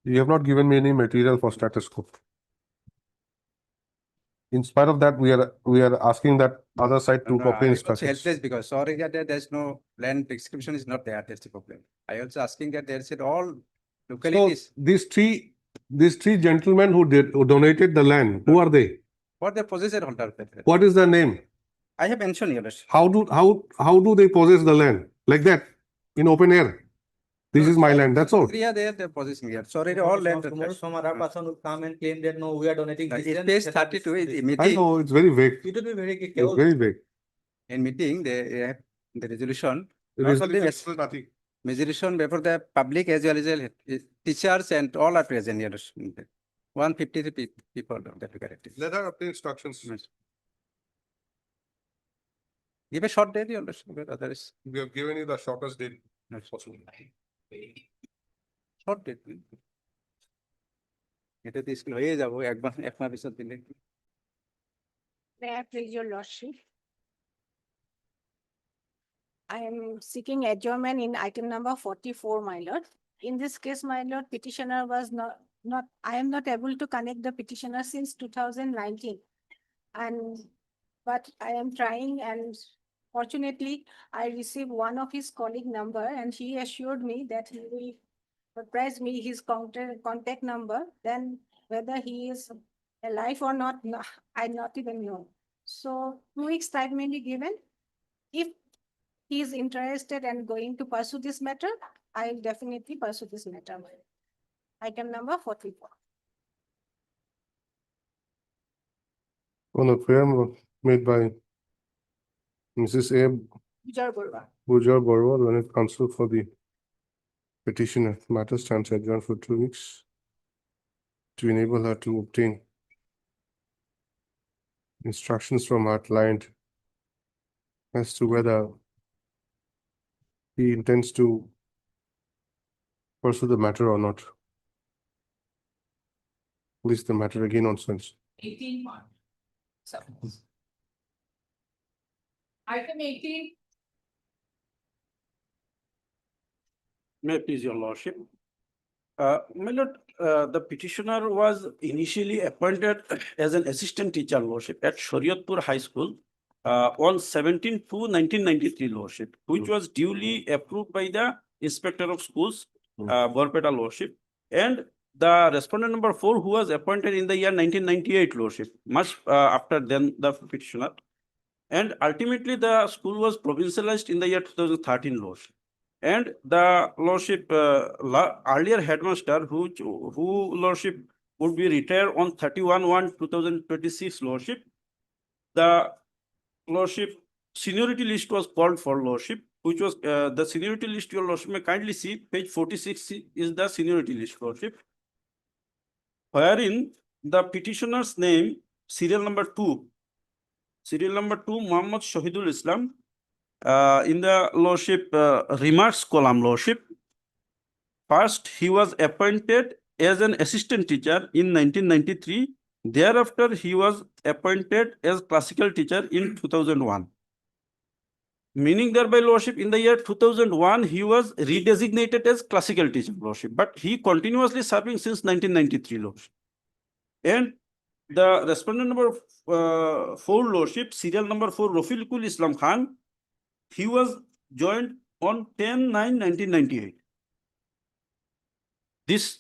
You have not given me any material for status quo. In spite of that, we are asking that other side to obtain I also instructions. helpless because sorry that there's no land description is not there, that's the problem. I also asking that they said all So localities, these three gentlemen who donated the land, who are they? what they possessor holder. What is their name? I have mentioned here. How do they possess the land like that in open air? This is my land. That's all. Yeah, they're possessing here. Sorry, all land. Tomorrow some other person will come and claim that no, we are donating this land. Page 32 is I meeting. know it's very vague. It will be very It's very vague. In meeting, they have the resolution. Resolution is nothing. Resolution before the public as well as teachers and all are present here. 153 people. Let her obtain instructions. Give a short date, others. We have given you the shortest date possible. Short date. এটা তো school হয়ে যাবো এক মাস পিছর দিলে। May I please your lordship? I am seeking adjournment in item number 44, my lord. In this case, my lord, petitioner was not, I am not able to connect the petitioner since 2019. But I am trying, and fortunately, I received one of his colleague number and he assured me that he will surprise me his contact number. Then whether he is alive or not, no, I not even know. So 2 weeks time may be given. If he is interested and going to pursue this matter, I will definitely pursue this matter. Item number 44. On a prayer made by Mrs. A. Bujar Borwa, learned counsel for the petitioner, matter stands adjourned for 2 weeks to enable her to obtain instructions from her client as to whether he intends to pursue the matter or not. list the matter again on sense. 18 1. Item 18. May it please your lordship. My lord, the petitioner was initially appointed as an assistant teacher, lordship, at Shariatpur High School on 17/2/1993, lordship, which was duly approved by the Inspector of Schools, Borpeta, lordship, and the respondent number 4, who was appointed in the year 1998, lordship, much after then the petitioner. And ultimately, the school was provincialized in the year 2013, lordship. And the lordship, earlier headmaster, who lordship would be retired on 31/1/2026, lordship. The lordship seniority list was called for, lordship, which was the seniority list. Your lordship may kindly see page 46 is the seniority list, lordship, wherein the petitioner's name, serial number 2, Muhammad Shahidul Islam. In the lordship remarks column, lordship, first he was appointed as an assistant teacher in 1993. Thereafter, he was appointed as classical teacher in 2001. Meaning thereby, lordship, in the year 2001, he was redesignated as classical teacher, lordship, but he continuously serving since 1993, lordship. And the respondent number 4, lordship, serial number 4, Rafiqul Islam Khan, he was joined on 10/9/1998. This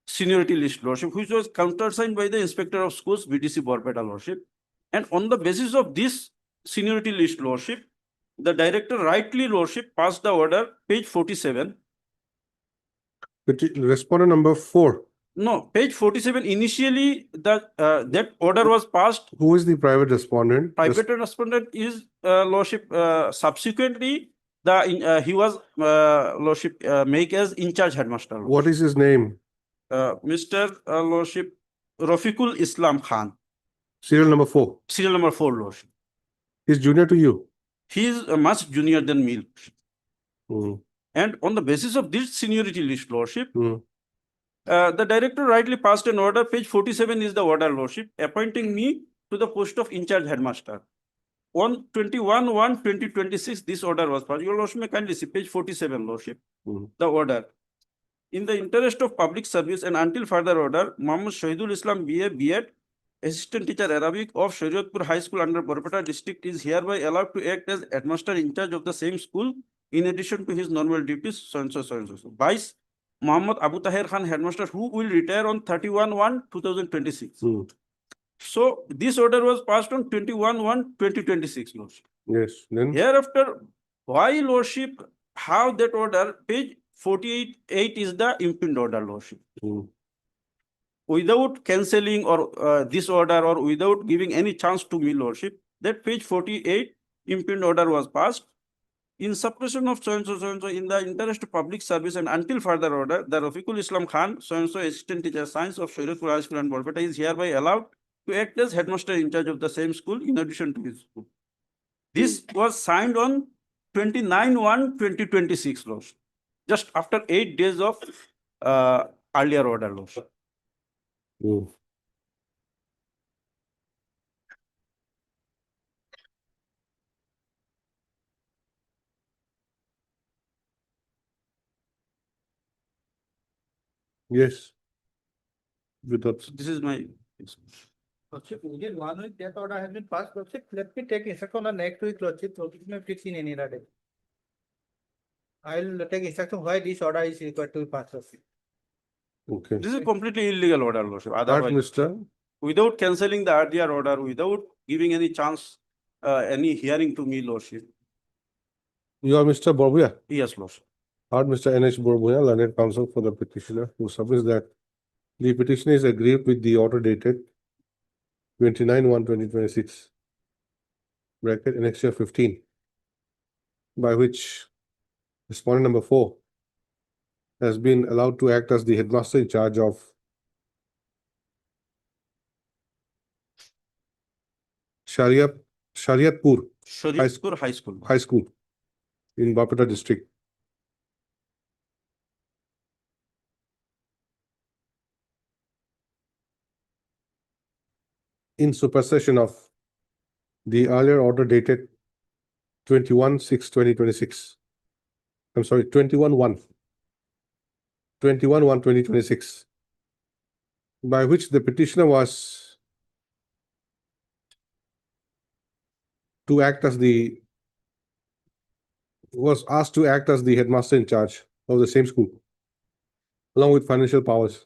seniority list, lordship, which was countersigned by the Inspector of Schools, BTC Borpeta, lordship. And on the basis of this seniority list, lordship, the director rightly, lordship, passed the order, page 47. Respondent number 4. No, page 47. Initially, that order was passed. Who is the private respondent? Private respondent is lordship. Subsequently, he was lordship make as in charge headmaster, lordship. What is his name? Mr. Lordship Rafiqul Islam Khan. Serial number 4. Serial number 4, lordship. He's junior to you. He is much junior than me, lordship. And on the basis of this seniority list, lordship, the director rightly passed an order. Page 47 is the order, lordship, appointing me to the post of in charge headmaster. On 21/1/2026, this order was passed. Your lordship may kindly see page 47, lordship, the order. In the interest of public service and until further order, Muhammad Shahidul Islam BA, B.Ed, Assistant Teacher Arabic of Shariatpur High School under Borpeta District, is hereby allowed to act as headmaster in charge of the same school in addition to his normal duties, so and so, so and so. Vice Muhammad Abu Tahir Khan, headmaster, who will retire on 31/1/2026. So this order was passed on 21/1/2026, lordship. Yes. Then Hereafter, why, lordship, how that order, page 48 is the impugned order, lordship. Without cancelling or this order, or without giving any chance to me, lordship, that page 48 impugned order was passed. In suppression of so and so, in the interest of public service and until further order, the Rafiqul Islam Khan, so and so, Assistant Teacher Science of Shariatpur High School and Borpeta, is hereby allowed to act as headmaster in charge of the same school in addition to his school. This was signed on 29/1/2026, lordship, just after 8 days of earlier order, lordship. yes. Without This is my. Lordship, within 1 week, that order has been passed, lordship. Let me take instruction on the next week, lordship. Lordship may fix in any day. I'll take instruction why this order is required to be passed, lordship. Okay. This is completely illegal order, lordship. Art Otherwise, Minister. without cancelling the earlier order, without giving any chance, any hearing to me, lordship. You are Mr. Borbuya. Yes, lordship. Art Mr. N.H. Borbuya, learned counsel for the petitioner, who submits that the petitioner is aggrieved with the order dated 29/1/2026, bracket annexure 15, by which respondent number 4 has been allowed to act as the headmaster in charge of Shariatpur Shariatpur High School. High School in Borpeta District. in supersession of the earlier order dated 21/6/2026. I'm sorry, 21/1/2026, by which the petitioner was asked to act as the headmaster in charge of the same school, along with financial powers.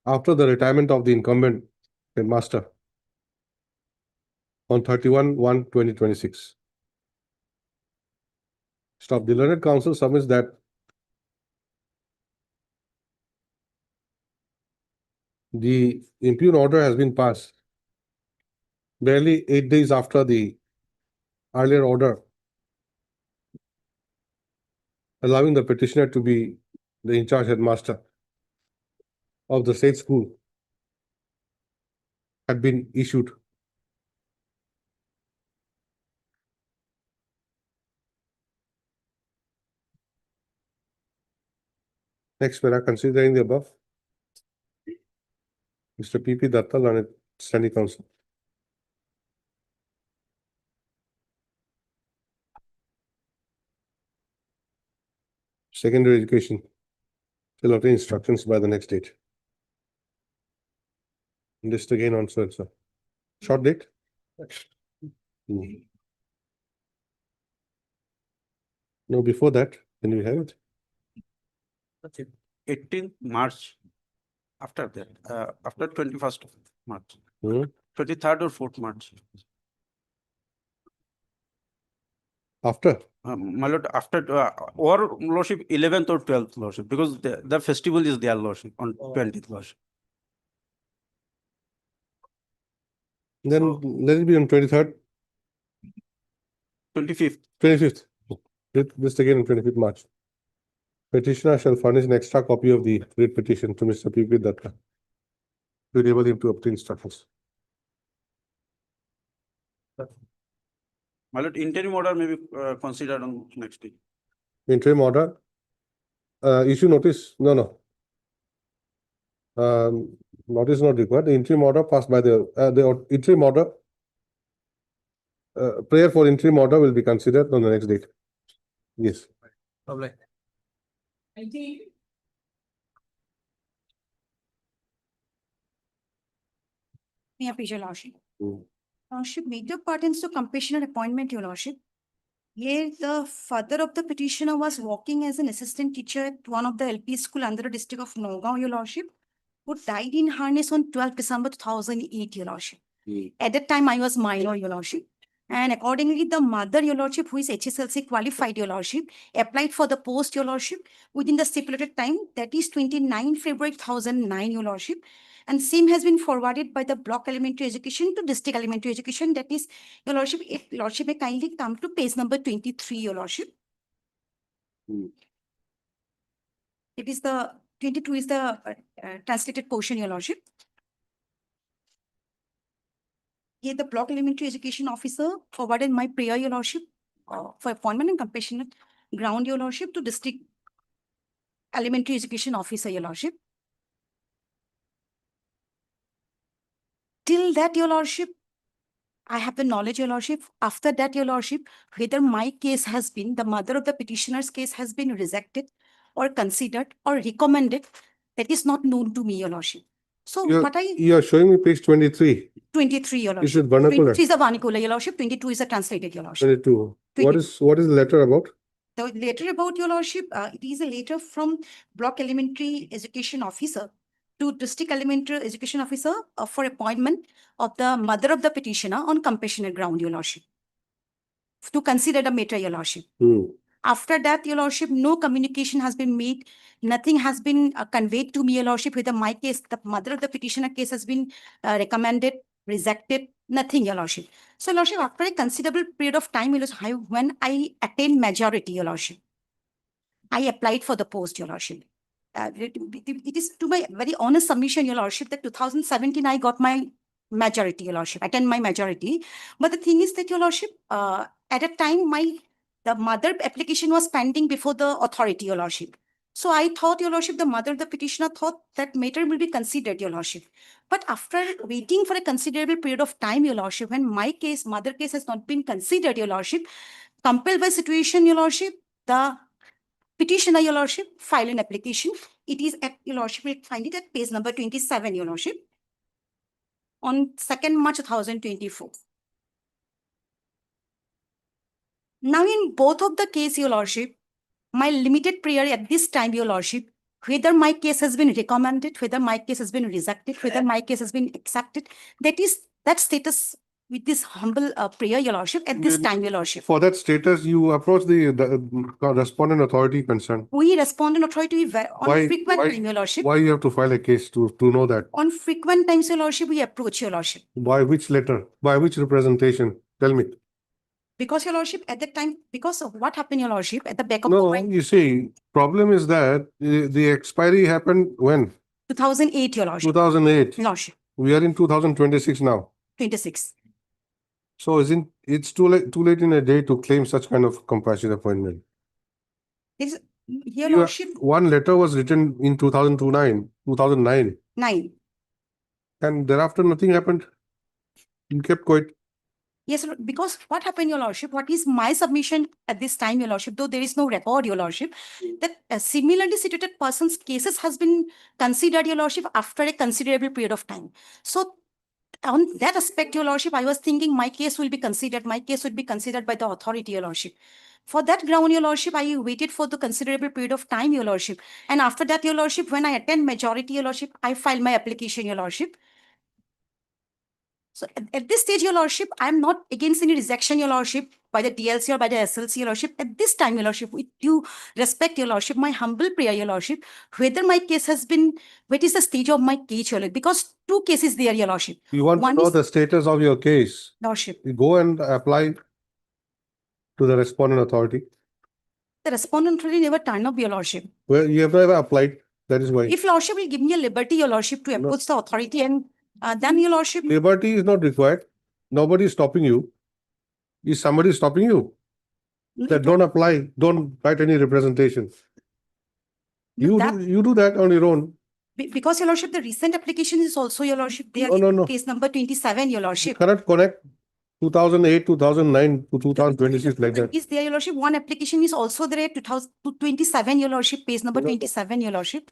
After the retirement of the incumbent headmaster on 31/1/2026. Stop. The learned counsel submits that the impugned order has been passed barely 8 days after the earlier order allowing the petitioner to be the in-charge headmaster of the state school had been issued. Next, para considering the above, Mr. P.P. Datta, Learned Standing Counsel. Secondary education shall obtain instructions by the next date. List again on so and so. Short date? No, before that, can we have it? That's it. 18th March. After that, after 21st of March, 23rd or 4th March. After? My lord, after or lordship 11th or 12th lordship, because the festival is their lordship on 20th lordship. Then let it be on 23rd. 25th. 25th. List again on 25th March. Petitioner shall furnish an extra copy of the writ petition to Mr. P.P. Datta to enable him to obtain instructions. My lord, interim order may be considered on next day. Interim order. Issue notice. No. Notice not required. The interim order passed by the interim order. Prayer for interim order will be considered on the next date. Yes. Lovely. May I please, Your Lordship? Lordship, major pertains to compassionate appointment, Your Lordship. Here, the father of the petitioner was working as an assistant teacher at one of the LP school under the district of Nagaon, Your Lordship, who died in harness on 12 December 2008, Your Lordship. At that time, I was minor, Your Lordship. And accordingly, the mother, Your Lordship, who is HSLC qualified, Your Lordship, applied for the post, Your Lordship, within the stipulated time, that is 29 February 2009, Your Lordship. And same has been forwarded by the block elementary education to district elementary education. That is, Your Lordship, if Lordship may kindly come to page number 23, Your Lordship. It is the 22 is the translated portion, Your Lordship. Here, the block elementary education officer forwarded my prayer, Your Lordship, for appointment and compassionate ground, Your Lordship, to district elementary education officer, Your Lordship. Till that, Your Lordship, I have the knowledge, Your Lordship. After that, Your Lordship, whether my case has been, the mother of the petitioner's case has been rejected or considered or recommended, that is not known to me, Your Lordship. So you are showing me page 23. 23, Your Lordship. Is it vernacular? 23 is the vernacular, Your Lordship. 22 is the translated, Your Lordship. 22. What is the letter about? The letter about, Your Lordship, it is a letter from block elementary education officer to district elementary education officer for appointment of the mother of the petitioner on compassionate ground, Your Lordship, to consider the matter, Your Lordship. After that, Your Lordship, no communication has been made. Nothing has been conveyed to me, Your Lordship, whether my case, the mother of the petitioner case has been recommended, rejected, nothing, Your Lordship. So, Lordship, after a considerable period of time, when I attained majority, Your Lordship, I applied for the post, Your Lordship. It is to my very honest submission, Your Lordship, that 2017, I got my majority, your lordship, attend my majority. But the thing is that, your lordship, at a time, the mother application was pending before the authority, your lordship. So I thought, your lordship, the petitioner thought that matter will be considered, your lordship. But after waiting for a considerable period of time, your lordship, when my case, mother case has not been considered, your lordship, compelled by situation, your lordship, the petitioner, your lordship, file an application. It is at, your lordship, will find it at page number 27, your lordship, on 2nd March 2024. Now, in both of the case, your lordship, my limited prayer at this time, your lordship, whether my case has been recommended, whether my case has been rejected, whether my case has been accepted, that status with this humble prayer, your lordship, at this time, your lordship. For that status, you approach the respondent authority concerned. We respondent authority on frequent time, your lordship. Why you have to file a case to know that? On frequent times, your lordship, we approach, your lordship. By which letter? By which representation? Tell me. Because, your lordship, at that time, because of what happened, your lordship, at the back of No, you see, problem is that the expiry happened when? 2008, your lordship. 2008. Lordship, We are in 2026 now. 26. So it's too late in a day to claim such kind of compassionate appointment. Your lordship, One letter was written in 2009. 9. And thereafter nothing happened. You kept quiet. Yes, because what happened, your lordship, what is my submission at this time, your lordship, though there is no record, your lordship, that a similarly situated person's cases has been considered, your lordship, after a considerable period of time. So on that aspect, your lordship, I was thinking my case will be considered, by the authority, your lordship. For that ground, your lordship, I waited for the considerable period of time, your lordship. And after that, your lordship, when I attend majority, your lordship, I filed my application, your lordship. So at this stage, your lordship, I'm not against any rejection, your lordship, by the DLC or by the SLC, your lordship. At this time, your lordship, with due respect, your lordship, my humble prayer, your lordship, whether my case has been, what is the stage of my case, your lordship, because 2 cases there, your lordship. You want to know the status of your case? Lordship. You go and apply to the respondent authority. The respondent authority never turned up, your lordship. Well, you have never applied. That is why. If lordship will give me a liberty, your lordship, to approach the authority, and then, your lordship. Liberty is not required. Nobody is stopping you. Is somebody stopping you? That don't apply, don't write any representation. You do that on your own. Because, your lordship, the recent application is also, your lordship, there. No. Case number 27, your lordship. You cannot connect 2008, 2009 to 2026 like that. Is there, your lordship? One application is also there at 2027, your lordship, page number 27, your lordship.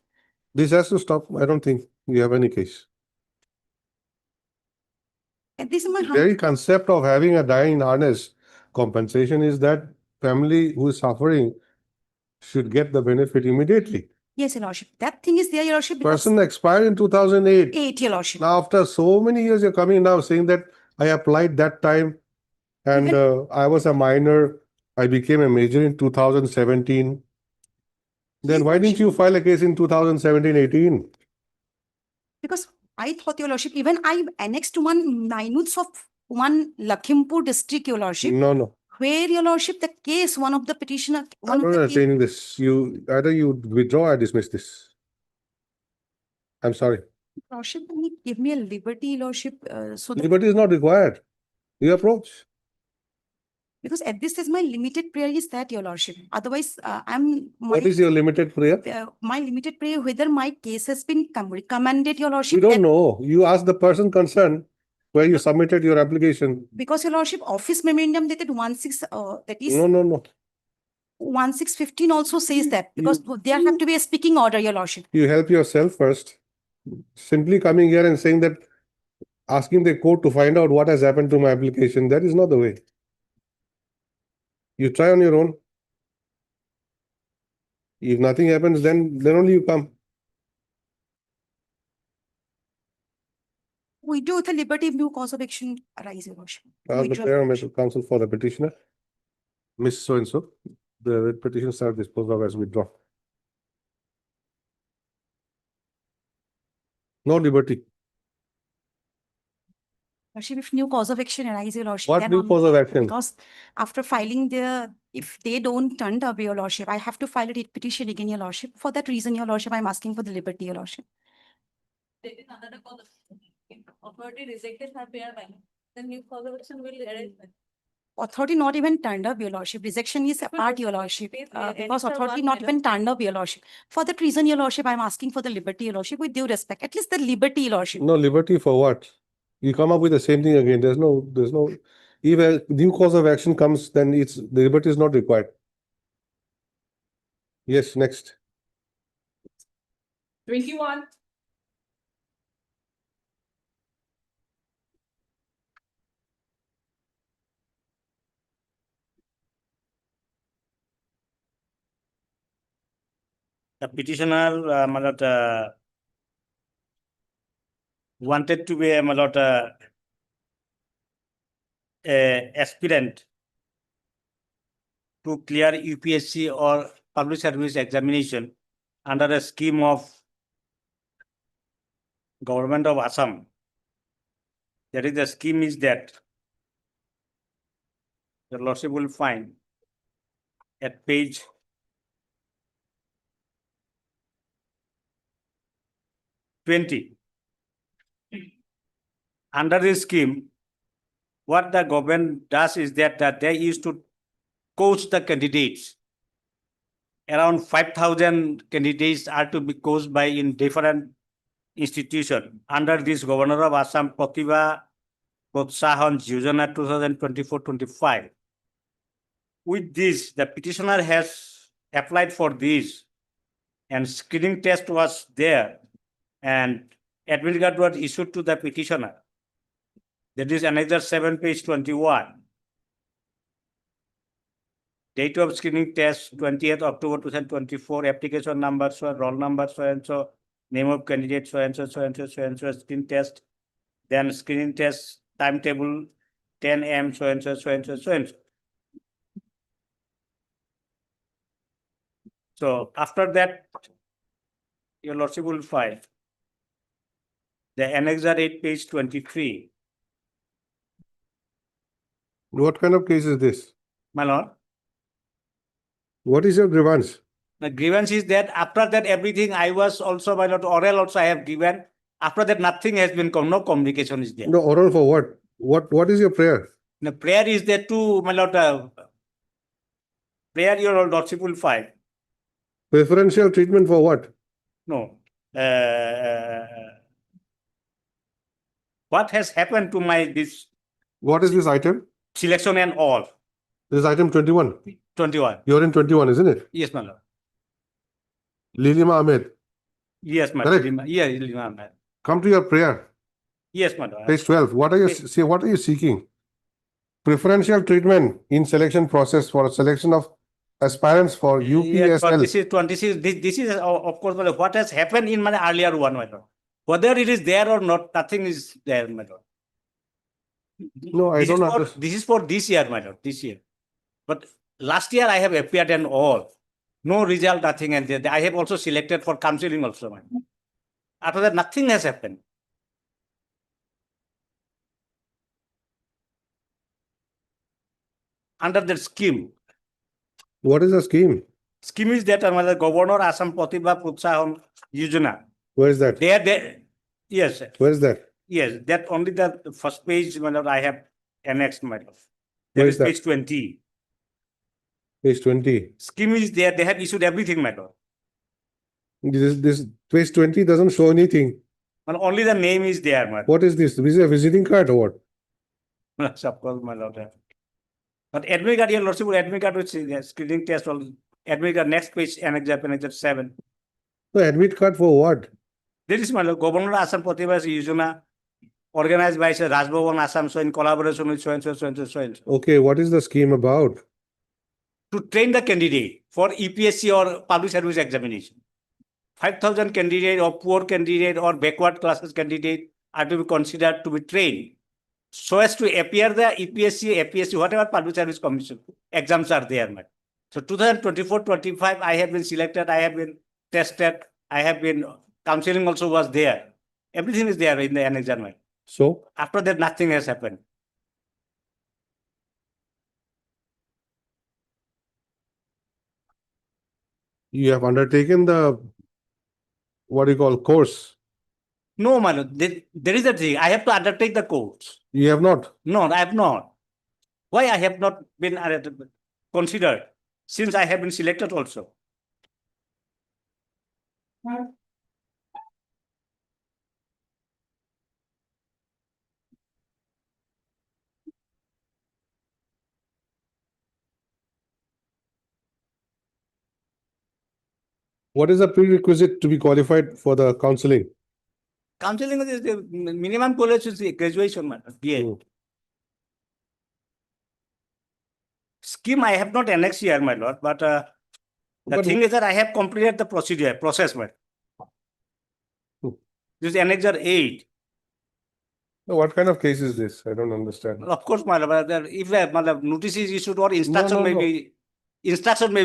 This has to stop. I don't think you have any case. And this is my Very concept of having a dying harness compensation is that family who is suffering should get the benefit immediately. Yes, your lordship. That thing is there, your lordship. Person expired in 2008. 8, your lordship. Now, after so many years, you're coming now saying that I applied that time and I was a minor. I became a major in 2017. Then why didn't you file a case in 2017-18? Because I thought, your lordship, even I annexed to one minutes of one Lakhimpur district, your lordship. No. Where, your lordship, the case, one of the petitioner. I'm not understanding this. Either you withdraw or dismiss this. I'm sorry. Lordship, give me a liberty, lordship. Liberty is not required. You approach. Because at this stage, my limited prayer is that, your lordship. Otherwise, What is your limited prayer? My limited prayer, whether my case has been recommended, your lordship. You don't know. You ask the person concerned where you submitted your application. Because, your lordship, office memorandum dated 16, that is. No. 1615 also says that, because there have to be a speaking order, your lordship. You help yourself first. Simply coming here and saying that, asking the court to find out what has happened to my application, that is not the way. You try on your own. If nothing happens, then only you come. We do with a liberty if new cause of action arise, your lordship. Ask the prayer of counsel for the petitioner. Miss So-and-so, the petitions are disposed of as withdrawn. No liberty. Lordship, if new cause of action arise, your lordship. What new cause of action? Because after filing if they don't turn up, your lordship, I have to file a petition again, your lordship. For that reason, your lordship, I'm asking for the liberty, your lordship. authority rejected her prayer by then new cause of action will arise. Authority not even turned up, your lordship. Rejection is apart, your lordship. Because answer authority one, not madam. even turned up, your lordship. For that reason, your lordship, I'm asking for the liberty, your lordship, with due respect. At least the liberty, your lordship. No, liberty for what? You come up with the same thing again. There's no, if a new cause of action comes, then the liberty is not required. Yes, next. 21. The petitioner, my lord, wanted to be, my lord, a aspirant to clear UPSC or public service examination under a scheme of Government of Assam. That is, the scheme is that the lordship will find at page 20. Under this scheme, what the government does is that they used to coach the candidates. Around 5,000 candidates are to be coached by in different institutions under this Governor of Assam Pratibha Protsahan Yojana 2024-25. With this, the petitioner has applied for this, and screening test was there, and admit card was issued to the petitioner. That is another 7 page 21. Date of screening test 20th October 2024, application number, so roll number, so and so, name of candidate, so and so, so and so, so and so, screen test, then screening test timetable 10 a.m., so and so, so and so, so and so. So after that, your lordship will file the annexure 8 page 23. What kind of case is this? My lord, What is your grievance? the grievance is that after that everything I was also, my lord, oral also I have given. After that nothing has been no communication is there. No, oral for what? What is your prayer? The prayer is there to, my lord, prayer your lordship will file. Preferential treatment for what? No. What has happened to my this What is this item? selection and all? This is item 21. 21. You're in 21, isn't it? Yes, my lord. Lilima Ahmed. Yes, my Correct. lord. Yes, my lord. Come to your prayer. Yes, my lord. Page 12. What are you seeking? Preferential treatment in selection process for selection of aspirants for Yes, but UPSL. this is 26. This is of course, my lord, what has happened in my earlier one, my lord. Whether it is there or not, nothing is there, my lord. No, I don't understand. This is for this year, my lord, this year. But last year I have appeared and all. No result, nothing, and I have also selected for counseling also, my lord. After that, nothing has happened. Under that scheme. What is the scheme? Scheme is that Governor Assam Pratibha Protsahan Yojana. Where is that? There, yes. Where is that? Yes, that only the first page, my lord, I have annexed, my lord. Where That is is that? page 20. Page 20. Scheme is there, they have issued everything, my lord. This page 20 doesn't show anything. And only the name is there, my lord. What is this? This is a visiting card or what? Yes, of course, my lord. But admit card, your lordship, admit card with screening test, all admit card, next page, annex 7. No, admit card for what? This is my lord, Governor Assam Pratibha Yojana, organized by Raj Bhavan Assam, so in collaboration with so and so, so and so, so and so. Okay, what is the scheme about? To train the candidate for EPSC or public service examination. 5,000 candidate or poor candidate or backward classes candidate are to be considered to be trained so as to appear the EPSC, APSC, whatever public service commission exams are there. Man. So 2024-25, I have been selected, I have been tested, I have been counseling also was there. Everything is there in the exam. So after that, nothing has happened. You have undertaken the, what do you call, course. No, my lord, there is a thing. I have to undertake the course. You have not. No, I have not. Why I have not been considered since I have been selected also? What is the prerequisite to be qualified for the counseling? Counseling is the minimum college is the graduation, my lord, BA. Scheme I have not annexed here, my lord, but the But- thing is that I have completed the process, my lord. This is Annexure 8. What kind of case is this? I don't understand. Of course, my lord, but if notice is issued or instruction no, may no.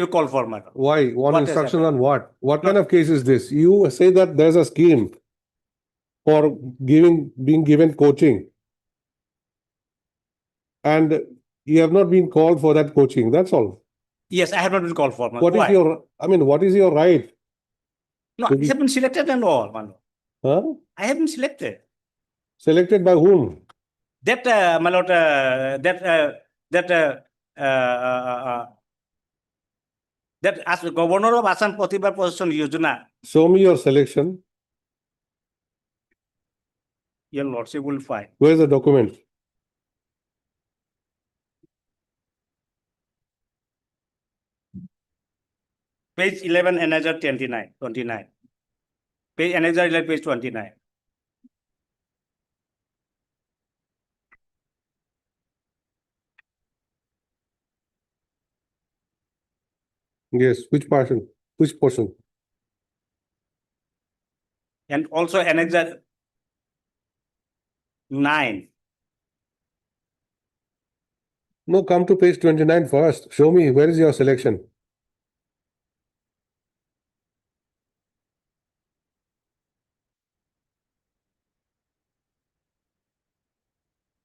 be called for, my lord. Why? One What has instruction happened? on what? What kind of case is this? You say that there's a scheme for being given coaching. And you have not been called for that coaching. That's all. Yes, I have not been called for. What Why? is your, I mean, what is your right? No, I have been selected and all, my lord. Huh? I have been selected. Selected by whom? That, my lord, that as the governor of Assam Pratibha Position Yojana, Show me your selection. your lordship will find. Where's the document? Page 11, Annexure 29. Page Annexure 11, page 29. Yes, which portion? Which portion? And also Annexure 9. No, come to page 29 first. Show me where is your selection.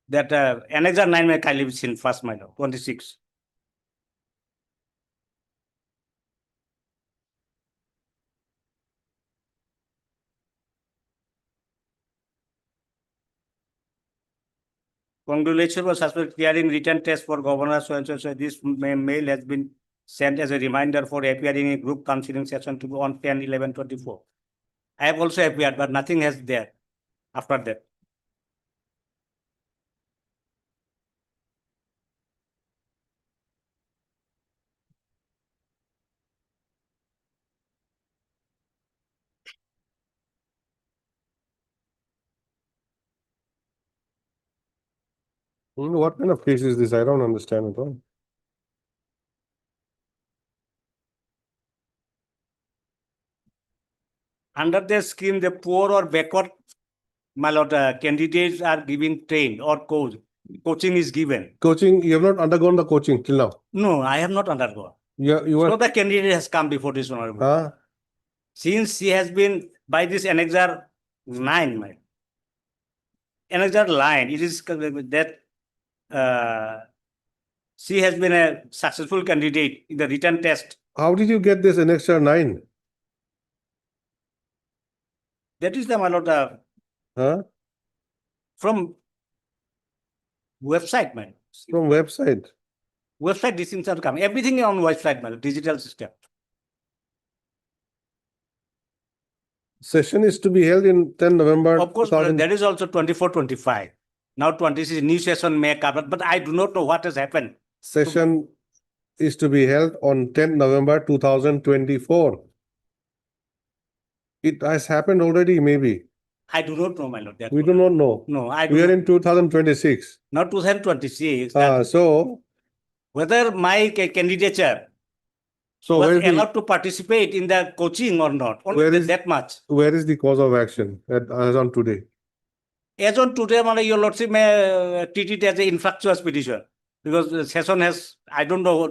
That Annexure 9 may kindly be seen first, my lord, 26. Congratulations for successful clearing written test for governor so and so. So this mail has been sent as a reminder for appearing in group counseling session to on 10/11/24. I have also appeared, but nothing has there after that. What kind of case is this? I don't understand at all. Under the scheme, the poor or backward, my lord, candidates are giving train or coaching is given. Coaching, you have not undergone the coaching till now. No, I have not undergone. You So are, the candidate has come before this honorable. huh? Since she has been by this Annexure 9, my Annexure line, it is that she has been a successful candidate in the written test. How did you get this Annexure 9? That is the, my lord, Huh? from website, man. From website. Website decisions come. Everything on website, man. Digital system. Session is to be held in 10 November. Of course, there is also 24-25. Now 26 new session may come, but I do not know what has happened. Session is to be held on 10 November 2024. It has happened already, maybe. I do not know, my lord. We do not know. No, I do We are not. in 2026. Now 2026. So Whether my candidature So was where is the- allowed to participate in the coaching or not, only Where is- that much. where is the cause of action as on today? As on today, your lordship may treat it as an infructuous petition because the session has, I don't know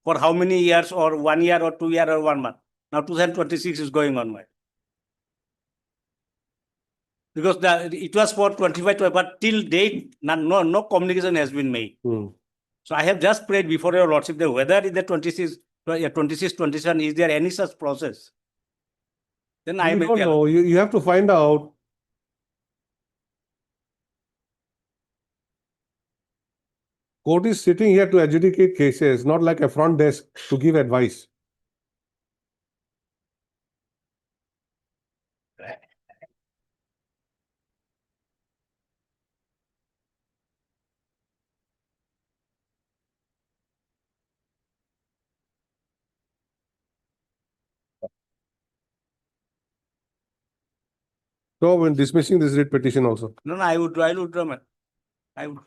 for how many years or 1 year or 2 year or 1 month. Now 2026 is going on, because it was for 25, but till date, no communication has been made. So I have just prayed before your lordship that whether in the 26, 27, is there any such process? Then I You may don't be know. You have to find out Court is sitting here to adjudicate cases, not like a front desk to give advice. So when dismissing this writ petition also, No, I would withdraw, man. I would.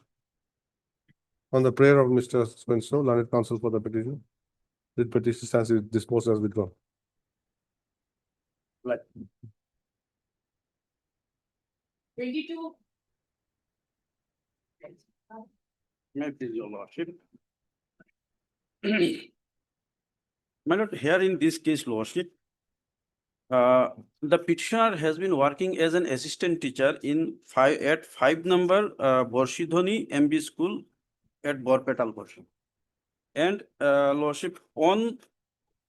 on the prayer of Mr. Spencer, learned counsel for the petition, writ petition stands disposed as withdrawn. Right. 22. May it please your lordship. My lord, here in this case, lordship, the petitioner has been working as an assistant teacher at 5 number Borshidhoni MB school at Borpetal, Lordship. And lordship, on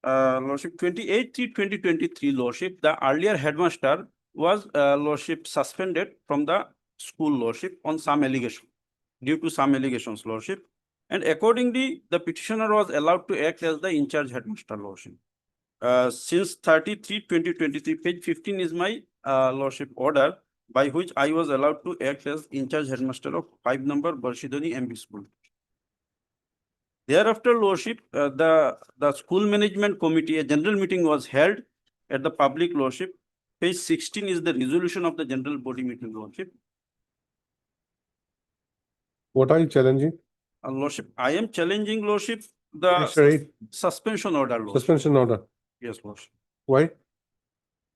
lordship 28/3/2023, lordship, the earlier headmaster was lordship suspended from the school, lordship, on some allegation, due to some allegations, lordship. And accordingly, the petitioner was allowed to act as the in-charge headmaster, lordship. Since 33/2023, page 15 is my lordship order, by which I was allowed to act as in-charge headmaster of 5 number Borshidhoni MB school. Thereafter, lordship, the school management committee, a general meeting was held at the public, lordship. Page 16 is the resolution of the general body meeting, lordship. What are you challenging? Lordship, I am challenging, lordship, Mr. the Eight. suspension order, lordship. Suspension order. Yes, lordship. Why?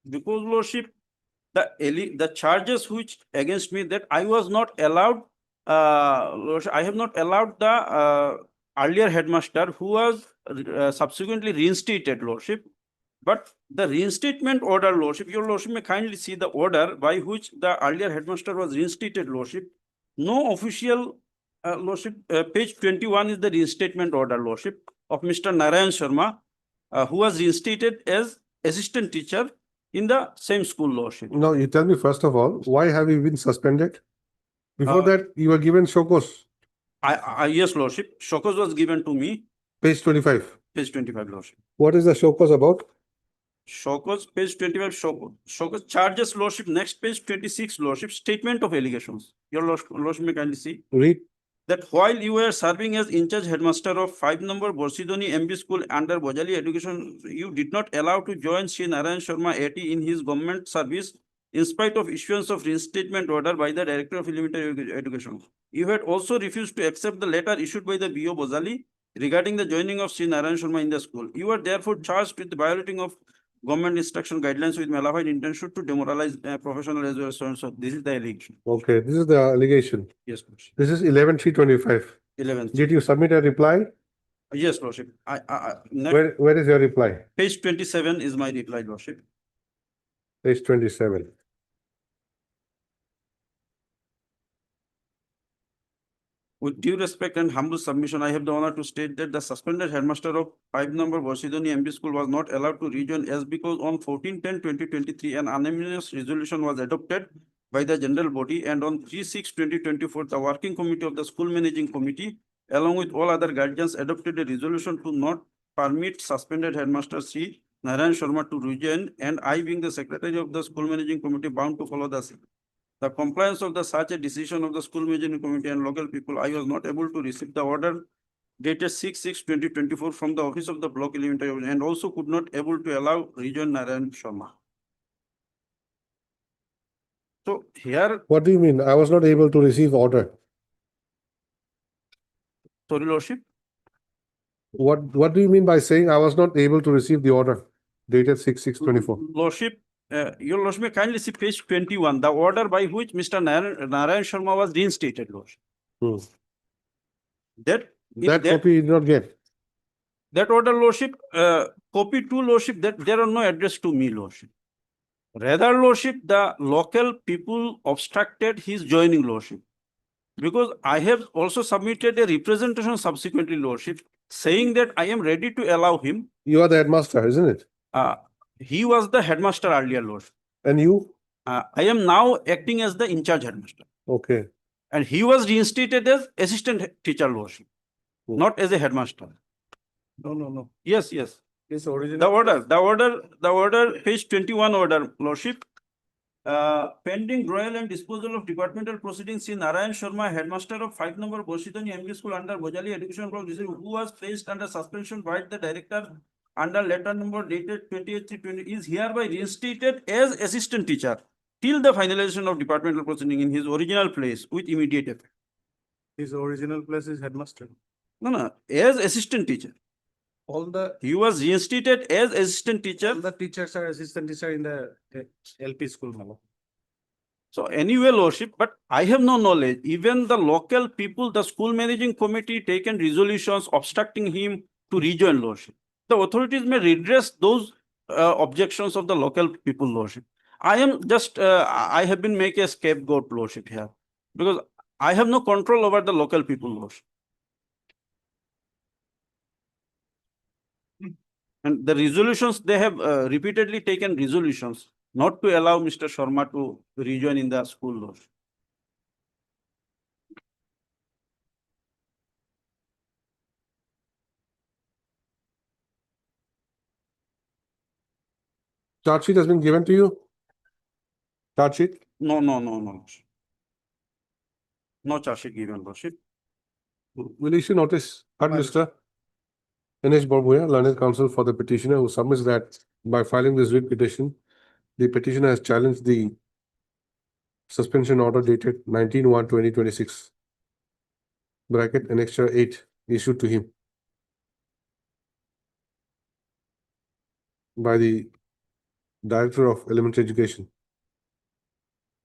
Because, lordship, the charges which against me, that I was not allowed, lordship, I have not allowed the earlier headmaster, who was subsequently reinstated, lordship. But the reinstatement order, lordship, your lordship may kindly see the order by which the earlier headmaster was reinstated, lordship. No official, lordship, page 21 is the reinstatement order, lordship, of Mr. Narayan Sharma, who was reinstated as assistant teacher in the same school, lordship. No, you tell me first of all, why have you been suspended? Before that, you were given shokos. Yes, lordship, shokos was given to me. Page 25. Page 25, lordship. What is the shokos about? Shokos, page 25, shokos charges, lordship. Next page 26, lordship, statement of allegations. Your lordship may kindly see. Read. That while you were serving as in-charge headmaster of 5 number Borshidhoni MB school under Bojali Education, you did not allow to join Sri Narayan Sharma AT in his government service in spite of issuance of reinstatement order by the Director of Elementary Education. You had also refused to accept the letter issued by the BO Bojali regarding the joining of Sri Narayan Sharma in the school. You were therefore charged with violating of government instruction guidelines with malified intention to demoralize professional as well as so and so. This is the allegation. Okay, this is the allegation. Yes, lordship. This is 11/3/25. 11. Did you submit a reply? Yes, lordship. Where is your reply? Page 27 is my reply, lordship. Page 27. With due respect and humble submission, I have the honor to state that the suspended headmaster of 5 number Borshidhoni MB school was not allowed to rejoin as because on 14/10/2023 an unanimous resolution was adopted by the general body, and on 3/6/2024 the working committee of the school managing committee along with all other guardians adopted a resolution to not permit suspended headmaster Sri Narayan Sharma to rejoin, and I, being the secretary of the school managing committee, bound to follow the same. The compliance of such a decision of the school managing committee and local people, I was not able to receive the order dated 6/6/2024 from the office of the block elementary and also could not able to allow rejoin Narayan Sharma. So here. What do you mean? I was not able to receive order. Sorry, lordship. What do you mean by saying I was not able to receive the order dated 6/6/24? Lordship, your lordship may kindly see page 21, the order by which Mr. Narayan Sharma was reinstated, lordship. That copy you did not get. That order, lordship, copy to lordship, that there are no address to me, lordship. Rather, lordship, the local people obstructed his joining, lordship. Because I have also submitted a representation subsequently, lordship, saying that I am ready to allow him. You are the headmaster, isn't it? He was the headmaster earlier, lordship. And you? I am now acting as the in-charge headmaster. Okay. And he was reinstated as assistant teacher, lordship, not as a headmaster. No. Yes, yes. This original. The order, page 21 order, lordship. Pending royal and disposal of departmental proceedings in Narayan Sharma, headmaster of 5 number Boshitani MD School under Bojali Education Block, who was placed under suspension by the director under letter number dated 28/3/20, is hereby reinstated as assistant teacher till the finalization of departmental proceeding in his original place with immediate effect. His original place is headmaster. No, as assistant teacher. He was reinstated as assistant teacher. All the teachers are assistant teacher in the LP school, Malo. So anyway, lordship, but I have no knowledge. Even the local people, the school managing committee taken resolutions obstructing him to rejoin, lordship. The authorities may redress those objections of the local people, lordship. I am just, I have been make a scapegoat, lordship, here, because I have no control over the local people, lordship. And the resolutions, they have repeatedly taken resolutions not to allow Mr. Sharma to rejoin in the school, lordship. Charge sheet has been given to you? Charge sheet? No. No charge sheet given, lordship. Will issue notice, Mr. N.H. Borbuya, learned counsel for the petitioner, who submits that by filing this writ petition, the petitioner has challenged the suspension order dated 19/1/2026, bracket annexure 8, issued to him by the Director of Elementary Education,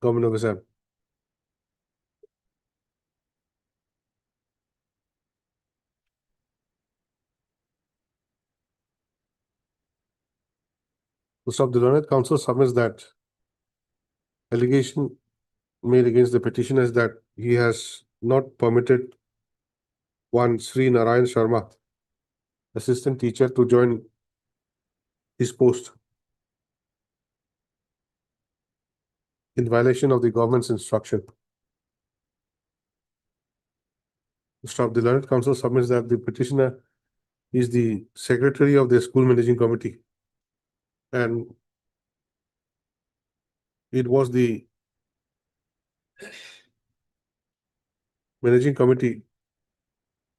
Government of Assam. The learned counsel submits that allegation made against the petitioner is that he has not permitted one Sri Narayan Sharma, assistant teacher, to join his post in violation of the government's instruction. The learned counsel submits that the petitioner is the secretary of the school managing committee, and it was the managing committee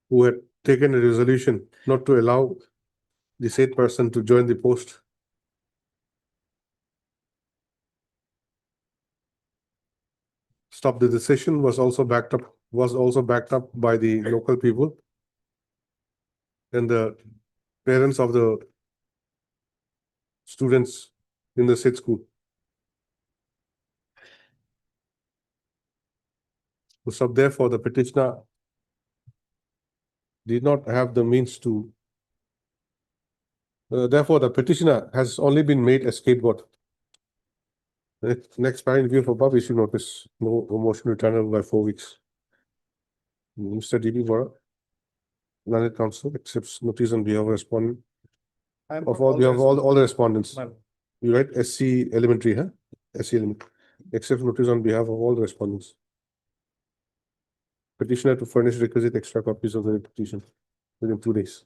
who had taken a resolution not to allow the said person to join the post. The decision was also backed up by the local people and the parents of the students in the said school. So therefore, the petitioner did not have the means to. Therefore, the petitioner has only been made a scapegoat. Next parent review for above issue notice, no motion returnable by 4 weeks. Mr. D.B. Bora, learned counsel, accepts notice on behalf of respondent. Of all, we have all the respondents. You write SC elementary, huh? SC elementary. Accepts notice on behalf of all the respondents. Petitioner to furnish requisite extra copies of the petition within 2 days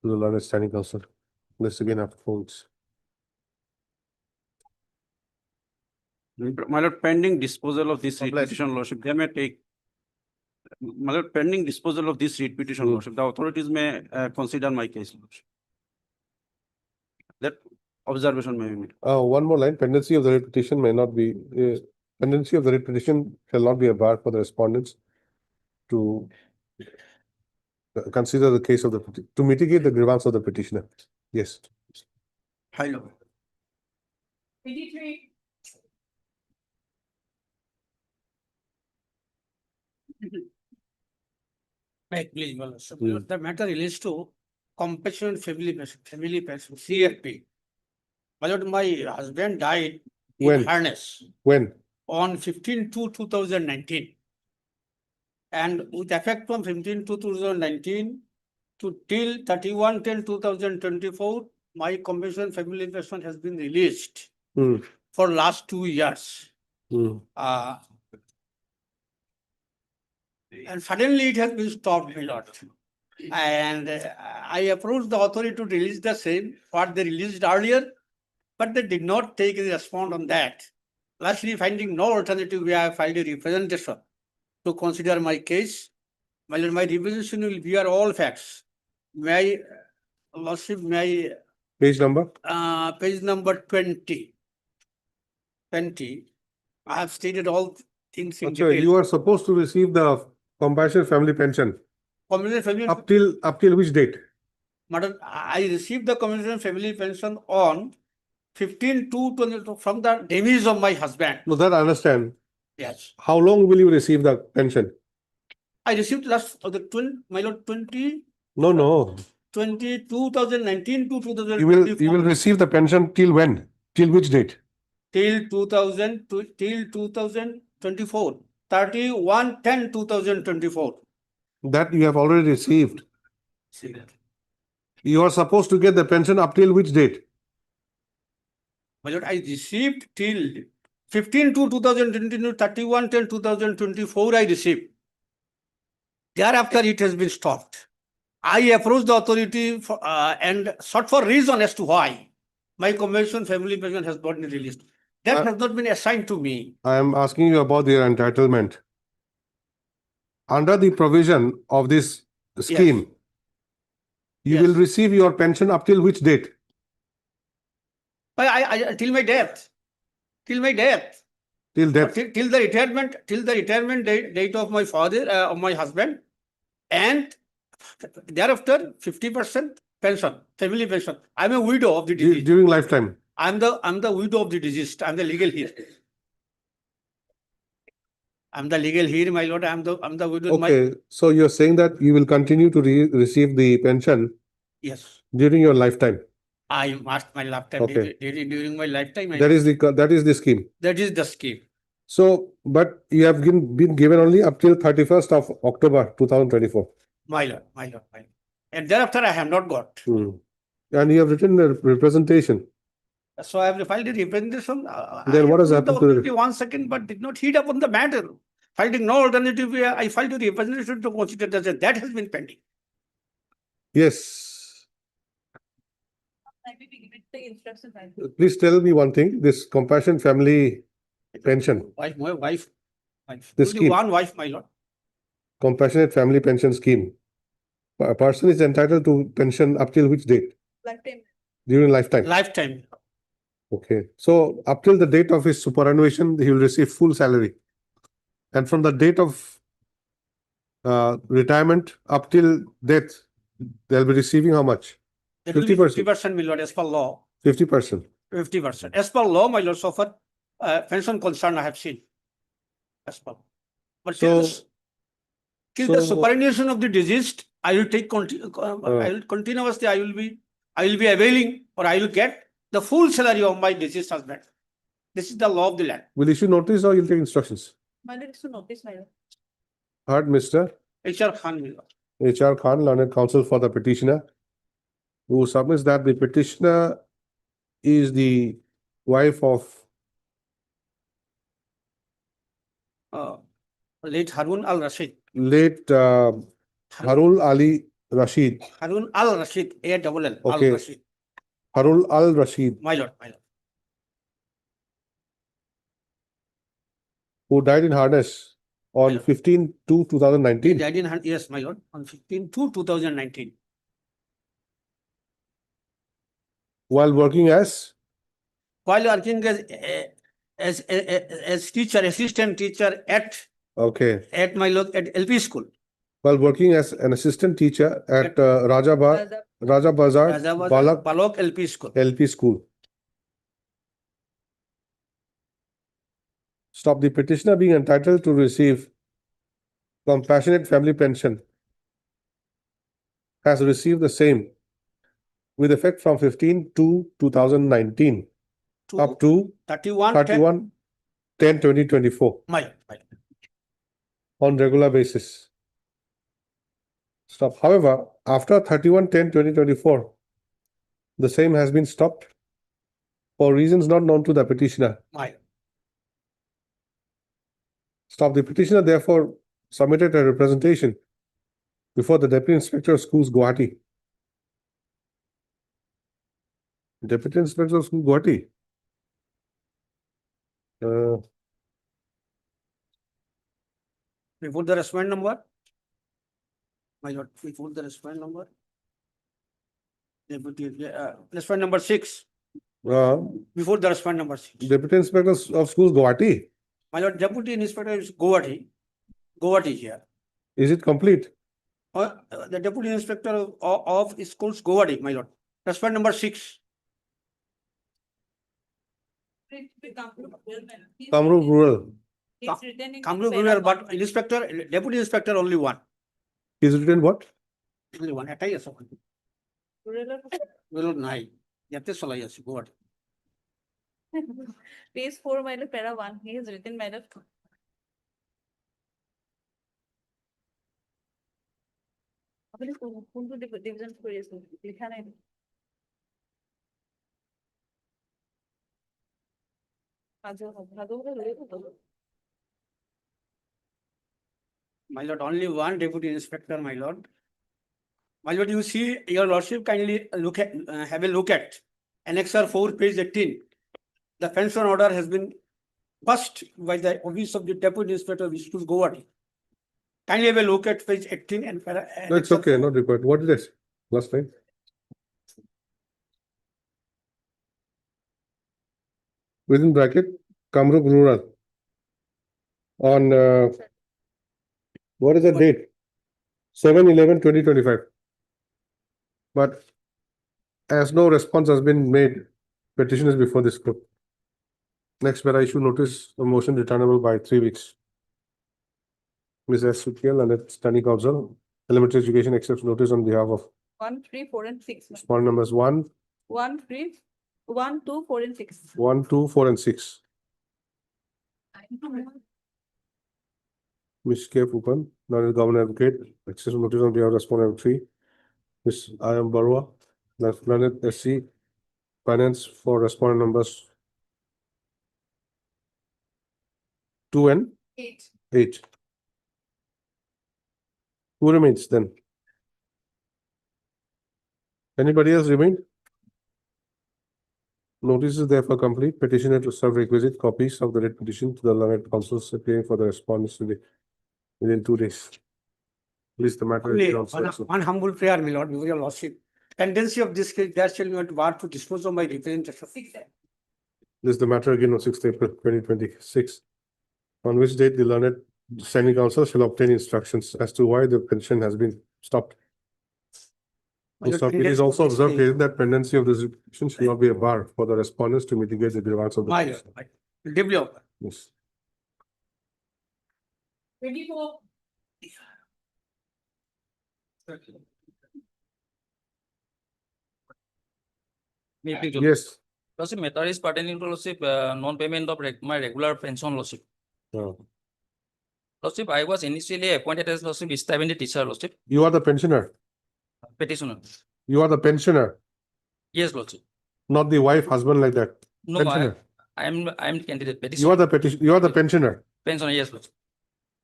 to the learned standing counsel. This again after 4 weeks. My lord, pending disposal of this writ petition, lordship, they may take. My lord, pending disposal of this writ petition, lordship, the authorities may consider my case, lordship. That observation may be made. One more line, pendency of the writ petition may not be, pendency of the writ petition shall not be a bar for the respondents to consider the case of the, to mitigate the grievance of the petitioner. Yes. High level. 83. Right, please, my lord. The matter relates to compassionate family person, CFP. My lord, my husband died When? in harness When? on 15/2/2019. And with effect from 15/2/2019 to till 31/10/2024, my compassionate family person has been released for last 2 years. And suddenly it has been stopped, my lord. And I approached the authority to release the same, what they released earlier, but they did not take any response on that. Lastly, finding no alternative, we have filed a representation to consider my case. My lord, my representation will bear all facts. May I, lordship, may Page number? I, page number 20. 20. I have stated all things in Achha, detail. you are supposed to receive the compassionate family pension. Compassionate family Up till which date? Madam, I received the compassionate family pension on 15/2/20 from the demise of my husband. No, that I understand. Yes. How long will you receive the pension? I received last of the 12, my lord, 20, No. 2019 to 2024. You will receive the pension till when? Till which date? Till 2024. 31/10/2024. That you have already received. See that. You are supposed to get the pension up till which date? My lord, I received till 15/2/2022, 31/10/2024 I received. Thereafter it has been stopped. I approached the authority for, and sought for reason as to why my convention family pension has not been released. That has not been assigned to me. I am asking you about your entitlement. Under the provision of this scheme, you will receive your pension up till which date? I till my death. Till my death. Till death. Till the retirement date of my father, of my husband, and thereafter 50% pension, family pension. I'm a widow of the deceased. During lifetime. I'm the widow of the deceased. I'm the legal heir. I'm the legal heir, my lord. I'm the widow. Okay, so you're saying that you will continue to receive the pension Yes. during your lifetime. I must my lifetime. Okay. During my lifetime. That is the scheme. That is the scheme. So, but you have been given only up till 31st of October 2024. My lord. And thereafter I have not got. And you have written a representation. So I have filed a representation. Then what has happened to the 1 second, but did not heed upon the matter. Finding no alternative, I filed a representation to consider that has been pending. Yes. Please tell me one thing. This compassion family pension. My wife. This Only scheme. one wife, my lord. Compassionate family pension scheme. A person is entitled to pension up till which date? Lifetime. During lifetime. Lifetime. Okay. So up till the date of his superannuation, he will receive full salary. And from the date of retirement up till death, they'll be receiving how much? 50%. 50%, my lord, as per law. 50%. 50%. As per law, my lord, so far, pension concern I have seen. As per. But till the superannuation of the deceased, I will take I will continuously, I will be availing, or I will get the full salary of my deceased husband. This is the law of the land. Will issue notice or you'll take instructions? My lord, is to notice, my lord. Heard, Mr. HR Khan, my lord. HR Khan, learned counsel for the petitioner, who submits that the petitioner is the wife of Late Harun al-Rashid. late Harun Ali Rashid. Harun al-Rashid, A-double-L, Okay. al-Rashid. Harun al-Rashid, My lord, my lord. who died in harness on 15/2/2019. Died in, yes, my lord, on 15/2/2019. While working as? While working as teacher, assistant teacher at my lord, at LP school. While working as an assistant teacher at Raja Bazar Balok LP school. LP school. Stop. The petitioner being entitled to receive compassionate family pension has received the same with effect from 15/2/2019 up to 31/10/2024 on regular basis. Stop. However, after 31/10/2024, the same has been stopped for reasons not known to the petitioner. Stop. The petitioner therefore submitted a representation before the Deputy Inspector of Schools, Gauhati. Deputy Inspector of Schools, Gauhati. Before the respondent number. My lord, before the respondent number. Deputy, respondent number 6. Before the respondent number 6. Deputy Inspector of Schools, Gauhati. My lord, Deputy Inspector is Gauhati. Gauhati here. Is it complete? The Deputy Inspector of Schools, Gauhati, my lord. Respondent number 6. Kamrup Rural. Kamrup Rural, but Inspector, Deputy Inspector only one. Is written what? Only one. Etai আছে ওখানে। Rural নাই। ইয়াতে চলাই আছে Gauhati. Page 4, my lord, para 1. He has written, my lord. আপনি কোনটো division কৰি আছে লিখা নাই My lord, only one Deputy Inspector, my lord. My lord, you see, your lordship kindly look at, have a look at Annexure 4, page 18. The pension order has been passed by the office of the Deputy Inspector of Schools, Gauhati. Kindly have a look at page 18 and. No, it's okay, not required. What is this? Last time. Within bracket, Kamrup Rural. On what is the date? 7/11/2025. But as no response has been made, petition is before this court. Next, where I issue notice of motion returnable by 3 weeks. Ms. S. Suthiel and its standing counsel, elementary education accepts notice on behalf of 1, 3, 4, and 6. small numbers 1, 1, 3, 1, 2, 4, and 6. 1, 2, 4, and 6. Ms. K. Fupan, non-government advocate, accepts notice on behalf of respondent 3. Ms. I. M. Barua, Planet SC, finance for respondent numbers 2 and 8. Who remains then? Anybody else remain? Notice is therefore complete. Petitioner to serve requisite copies of the writ petition to the learned counsels appearing for the response within 2 days. Please, the matter is also. One humble prayer, my lord, before your lordship. Tendency of this case, there shall be not bar to dispose of my representation. This is the matter again on 6th April 2026, on which date the learned standing counsel shall obtain instructions as to why the pension has been stopped. It is also observed here that pendency of this petition shall not be a bar for the respondents to mitigate the grievance of the. My lord, develop. Yes. 24. Yes. Lordship, matter is pertaining to lordship, non-payment of my regular pension lordship. Lordship, I was initially appointed as lordship stipend teacher lordship. You are the pensioner. Petitioner. You are the pensioner. Yes, lordship. Not the wife, husband like that. No, Pensioner. I'm candidate petitioner. You are the petition. You are the pensioner. Pensioner, yes, lordship.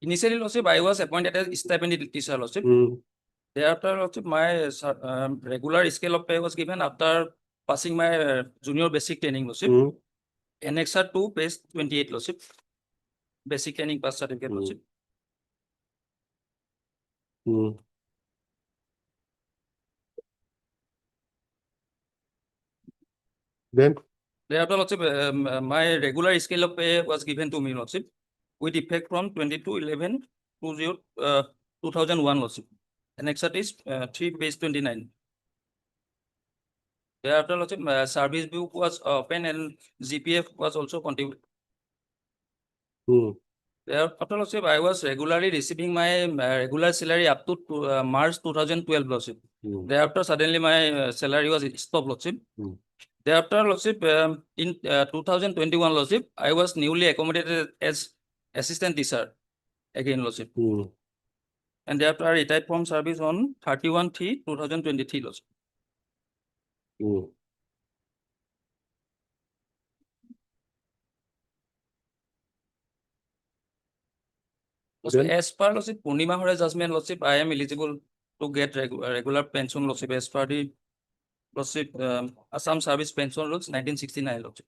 Initially, lordship, I was appointed as stipend teacher lordship. Thereafter, lordship, my regular scale of pay was given after passing my junior basic training lordship. Annexure 2, page 28 lordship. Basic training pass certificate lordship. Then thereafter, lordship, my regular scale of pay was given to me, lordship, with effect from 22/11/2001, lordship. Annexure is 3, page 29. Thereafter, lordship, service book was open and GPF was also contributed. Thereafter, lordship, I was regularly receiving my regular salary up to March 2012, lordship. Thereafter, suddenly my salary was stopped, lordship. Thereafter, lordship, in 2021, lordship, I was newly accommodated as assistant teacher again, lordship. And thereafter, I retired from service on 31/3/2023, lordship. Lordship, Then- as per Lordship Purnima Hore's judgment, Lordship, I am eligible to get regular pension, Lordship, as per the Lordship Assam Service Pension Rules 1969, Lordship.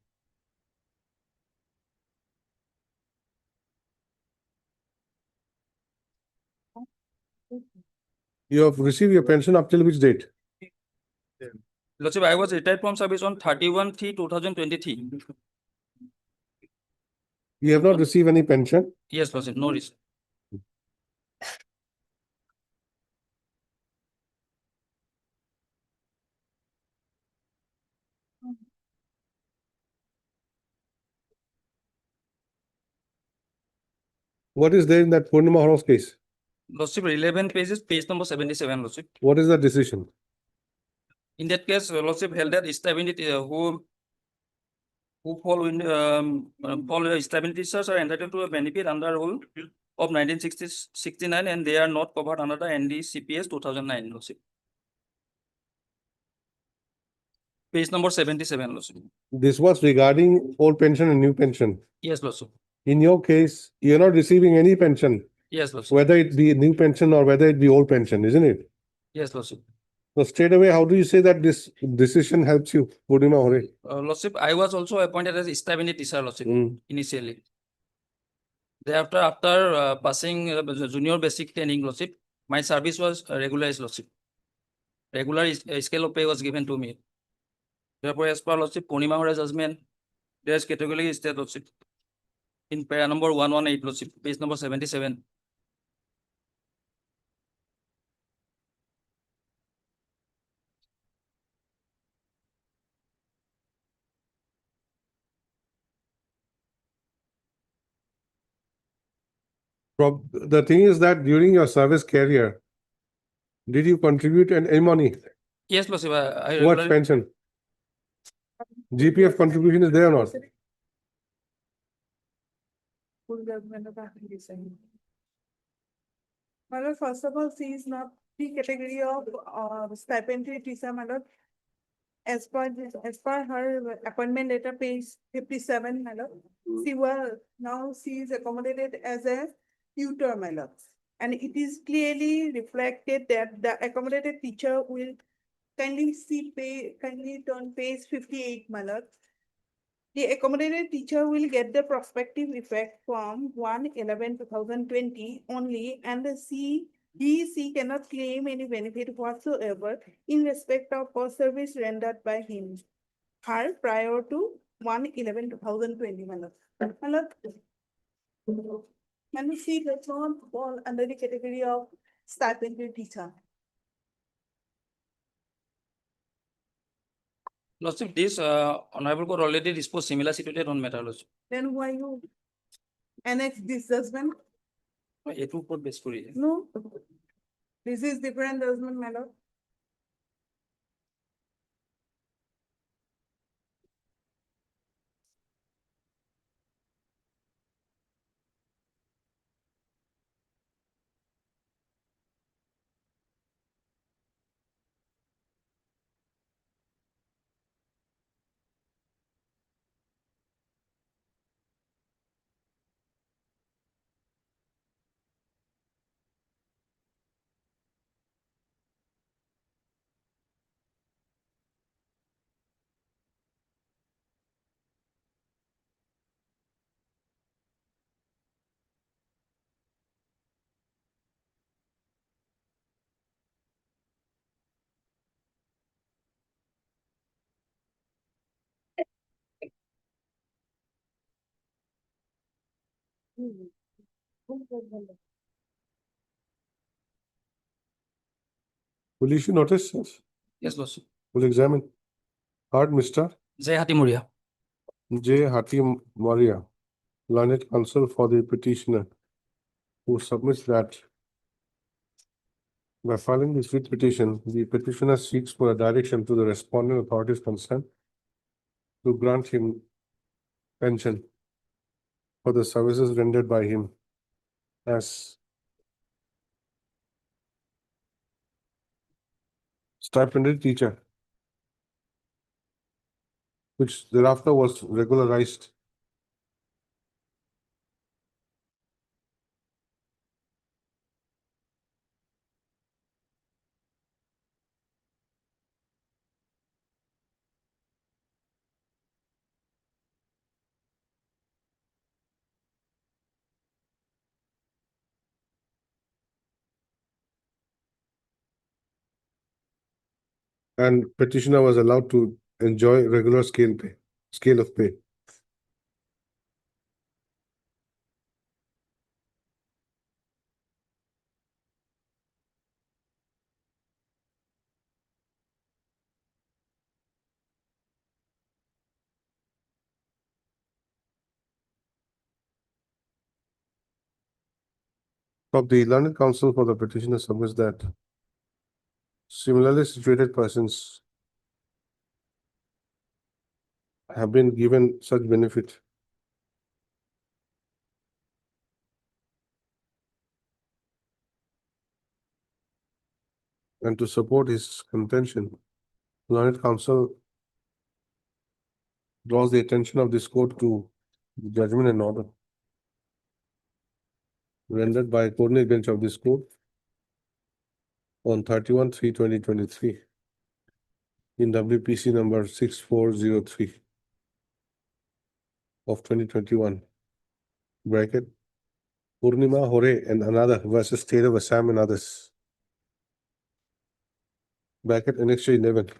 You have received your pension up till which date? Lordship, I was retired from service on 31/3/2023. You have not received any pension? Yes, Lordship, no reason. What is there in that Purnima Hore's case? Lordship, 11 pages, page number 77, Lordship. What is the decision? In that case, Lordship held that stability who fall stability search are entitled to a benefit under rule of 1969 and they are not covered under the NDCPS 2009, Lordship. Page number 77, Lordship. This was regarding old pension and new pension. Yes, Lordship. In your case, you're not receiving any pension, Yes, Lordship. whether it be new pension or whether it be old pension, isn't it? Yes, Lordship. So straight away, how do you say that this decision helps you, Purnima Hore? Lordship, I was also appointed as a stability teacher, Lordship, initially. Thereafter, after passing junior basic training, Lordship, my service was regularized, Lordship. Regular scale of pay was given to me. Therefore, as per Lordship, Purnima Hore's judgment, there is categorically stated, Lordship, in para number 118, Lordship, page number 77. The thing is that during your service career, did you contribute any money? Yes, Lordship. I What regularly- pension? GPF contribution is there or not? Full government of application. My lord, first of all, C is not the category of stipendary teacher, my lord. As per her appointment letter, page 57, my lord. She is accommodated as a tutor, my lord. And it is clearly reflected that the accommodated teacher will kindly turn page 58, my lord. The accommodated teacher will get the prospective effect from 1/11/2020 only, and she cannot claim any benefit whatsoever in respect of her service rendered by her prior to 1/11/2020. And she does not fall under the category of stipendary teacher. Lordship, this Honorable Court already disposed similar situated on matter, Lordship. Then why you annex this judgment? A2 court base kori. No, this is different judgment, my lord. Will issue notice? Yes, Lordship. Will examine. Heard, Mr. Gauhati Muria. J. Hati Maria, learned counsel for the petitioner, who submits that by filing this writ petition, the petitioner seeks for a direction to the respondent authorities concerned to grant him pension for the services rendered by him as stipended teacher, which thereafter was regularized and petitioner was allowed to enjoy regular scale of pay. Of the learned counsel for the petitioner submits that similarly situated persons have been given such benefit and to support his contention, learned counsel draws the attention of this court to the judgment and order rendered by a coordinate bench of this court on 31/3/2023 in WPC number 6403 of 2021, bracket, Purnima Hore and another versus State of Assam and others, bracket, Annexure 11.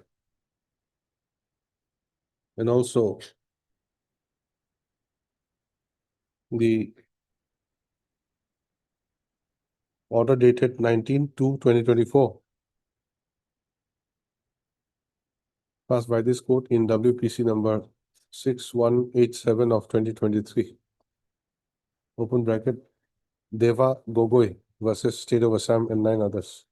And also the order dated 19/2/2024 passed by this court in WPC number 6187 of 2023, open bracket, Deva Gogoi versus State of Assam and 9 others.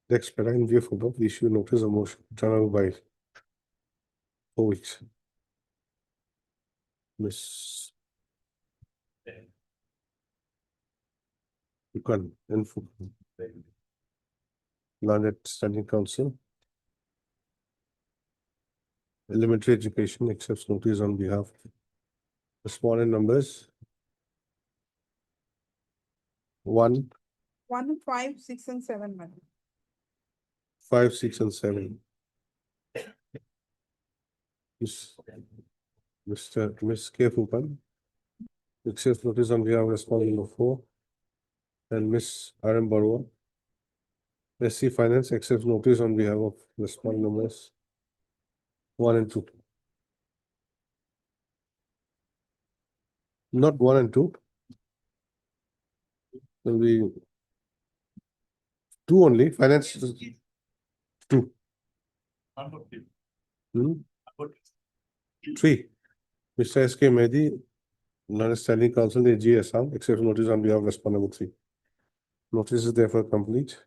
The expedient view for both issue notice of motion journal by 4 weeks. Miss Yukan, info. Learned Standing Council. Elementary education accepts notice on behalf of respondent numbers 1, 1, 5, 6, and 7, madam. 5, 6, and 7. Miss K. Fupan accepts notice on behalf of respondent number 4, and Miss R.M. Barua. SC Finance accepts notice on behalf of respondent numbers 1 and 2. Not 1 and 2. Will be 2 only. Finance 2. 3. Mr. S.K. Mehdi, non-standing counsel, the G. Assam, accepts notice on behalf of respondent number 3. Notice is therefore complete.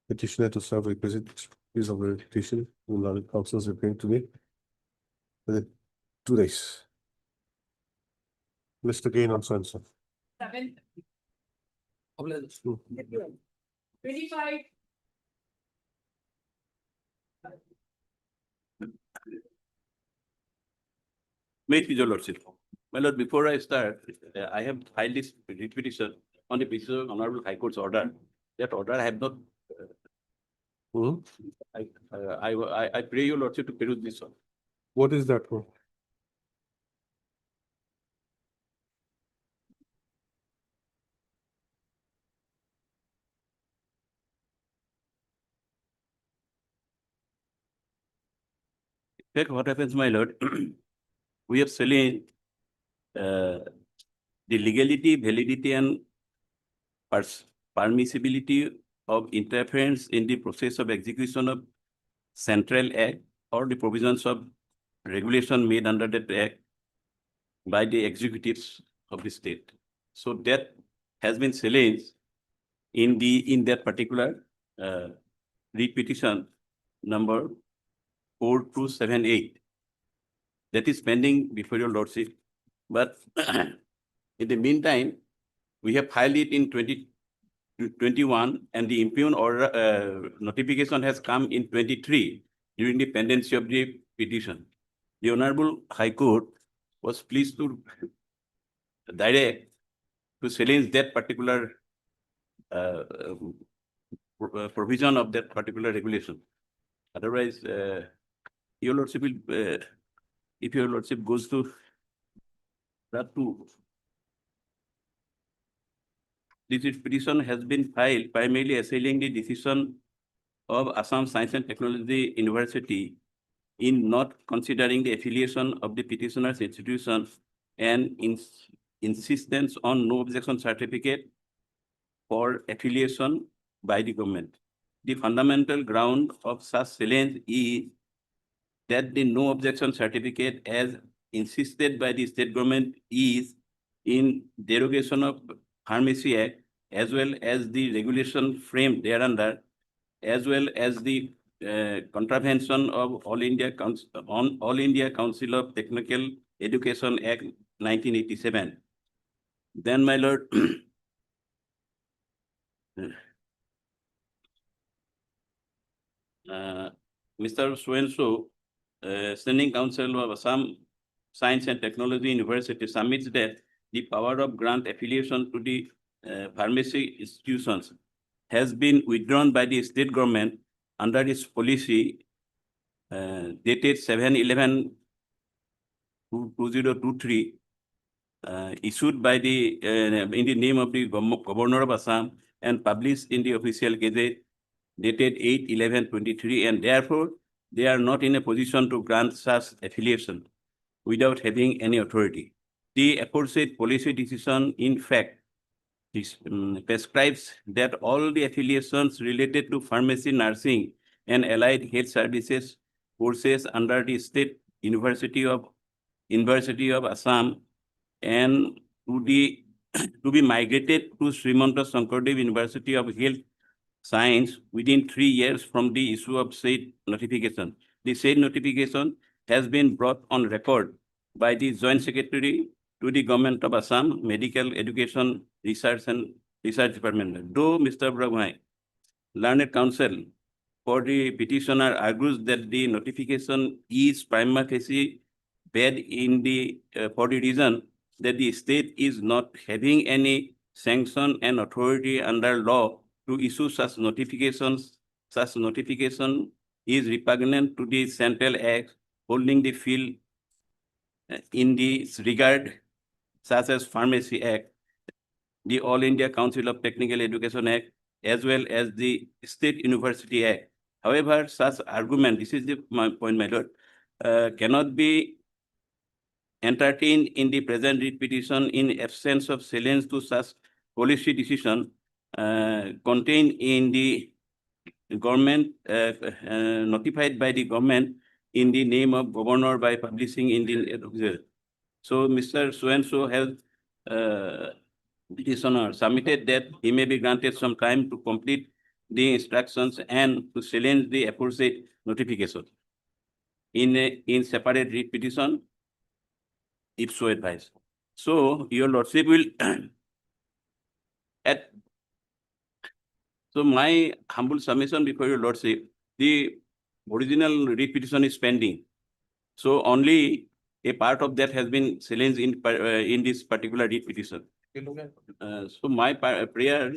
Petitioner to serve requisite piece of the petition. The counsel is appearing today. Within 2 days. Mr. Gain also answer. 7. 25. May it please your lordship. My lord, before I start, I have filed this petition on the basis of Honorable High Court's order. That order I have not. I pray your lordship to peruse this one. What is that for? What happens, my lord? We have selling the legality, validity, and permissibility of interference in the process of execution of Central Act or the provisions of regulation made under that Act by the executives of the state. So that has been challenged in that particular writ petition number 4278. That is pending before your lordship. But in the meantime, we have filed it in 2021, and the impugned order notification has come in 23 during the pendency of the petition. The Honorable High Court was pleased to direct to challenge that particular provision of that particular regulation. Otherwise, your lordship will, if your lordship goes to that too, this petition has been filed primarily assailing the decision of Assam Science and Technology University in not considering the affiliation of the petitioner's institution and insistence on no objection certificate for affiliation by the government. The fundamental ground of such challenge is that the no objection certificate as insisted by the state government is in derogation of Pharmacy Act as well as the regulation framed thereunder as well as the contravention of All India Council of Technical Education Act 1987. Then, my lord, Mr. So-and-so, Standing Council of Assam Science and Technology University submits that the power of grant affiliation to the pharmacy institutions has been withdrawn by the state government under its policy dated 7/11/2023, issued by the in the name of the Governor of Assam and published in the official gazette dated 8/11/23, and therefore they are not in a position to grant such affiliation without having any authority. The aforesaid policy decision, in fact, prescribes that all the affiliations related to pharmacy, nursing, and allied health services courses under the State University of Assam and to be migrated to Srimanta Sankardev University of Health Science within 3 years from the issue of said notification. The said notification has been brought on record by the Joint Secretary to the Government of Assam Medical Education Research Department. Though Mr. Brahmai, learned counsel for the petitioner, argues that the notification is prima facie bad in the for the reason that the state is not having any sanction and authority under law to issue such notifications. Such notification is repugnant to the Central Act holding the field in this regard, such as Pharmacy Act, the All India Council of Technical Education Act, as well as the State University Act. However, such argument, this is my point, my lord, cannot be entertained in the present writ petition in absence of challenge to such policy decision contained in the government, notified by the government in the name of governor by publishing in the so Mr. So-and-so has petitioner submitted that he may be granted some time to complete the instructions and to challenge the aforesaid notification in separate writ petition, if so advised. So your lordship will so my humble submission before your lordship, the original writ petition is pending. So only a part of that has been challenged in this particular writ petition. So my prayer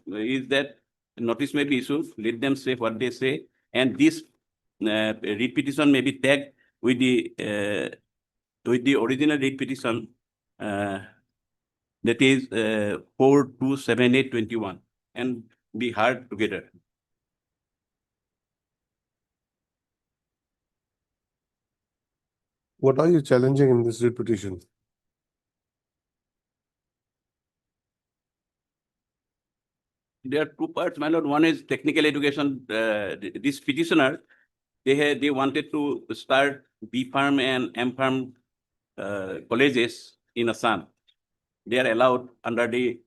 is that notice may be issued, let them say what they say, and this writ petition may be tagged with the original writ petition that is 4/2/78/21 and be heard together. What are you challenging in this writ petition? There are two parts, my lord. One is technical education. This petitioner, they wanted to start B-Pharm and M-Pharm colleges in Assam. They are allowed under the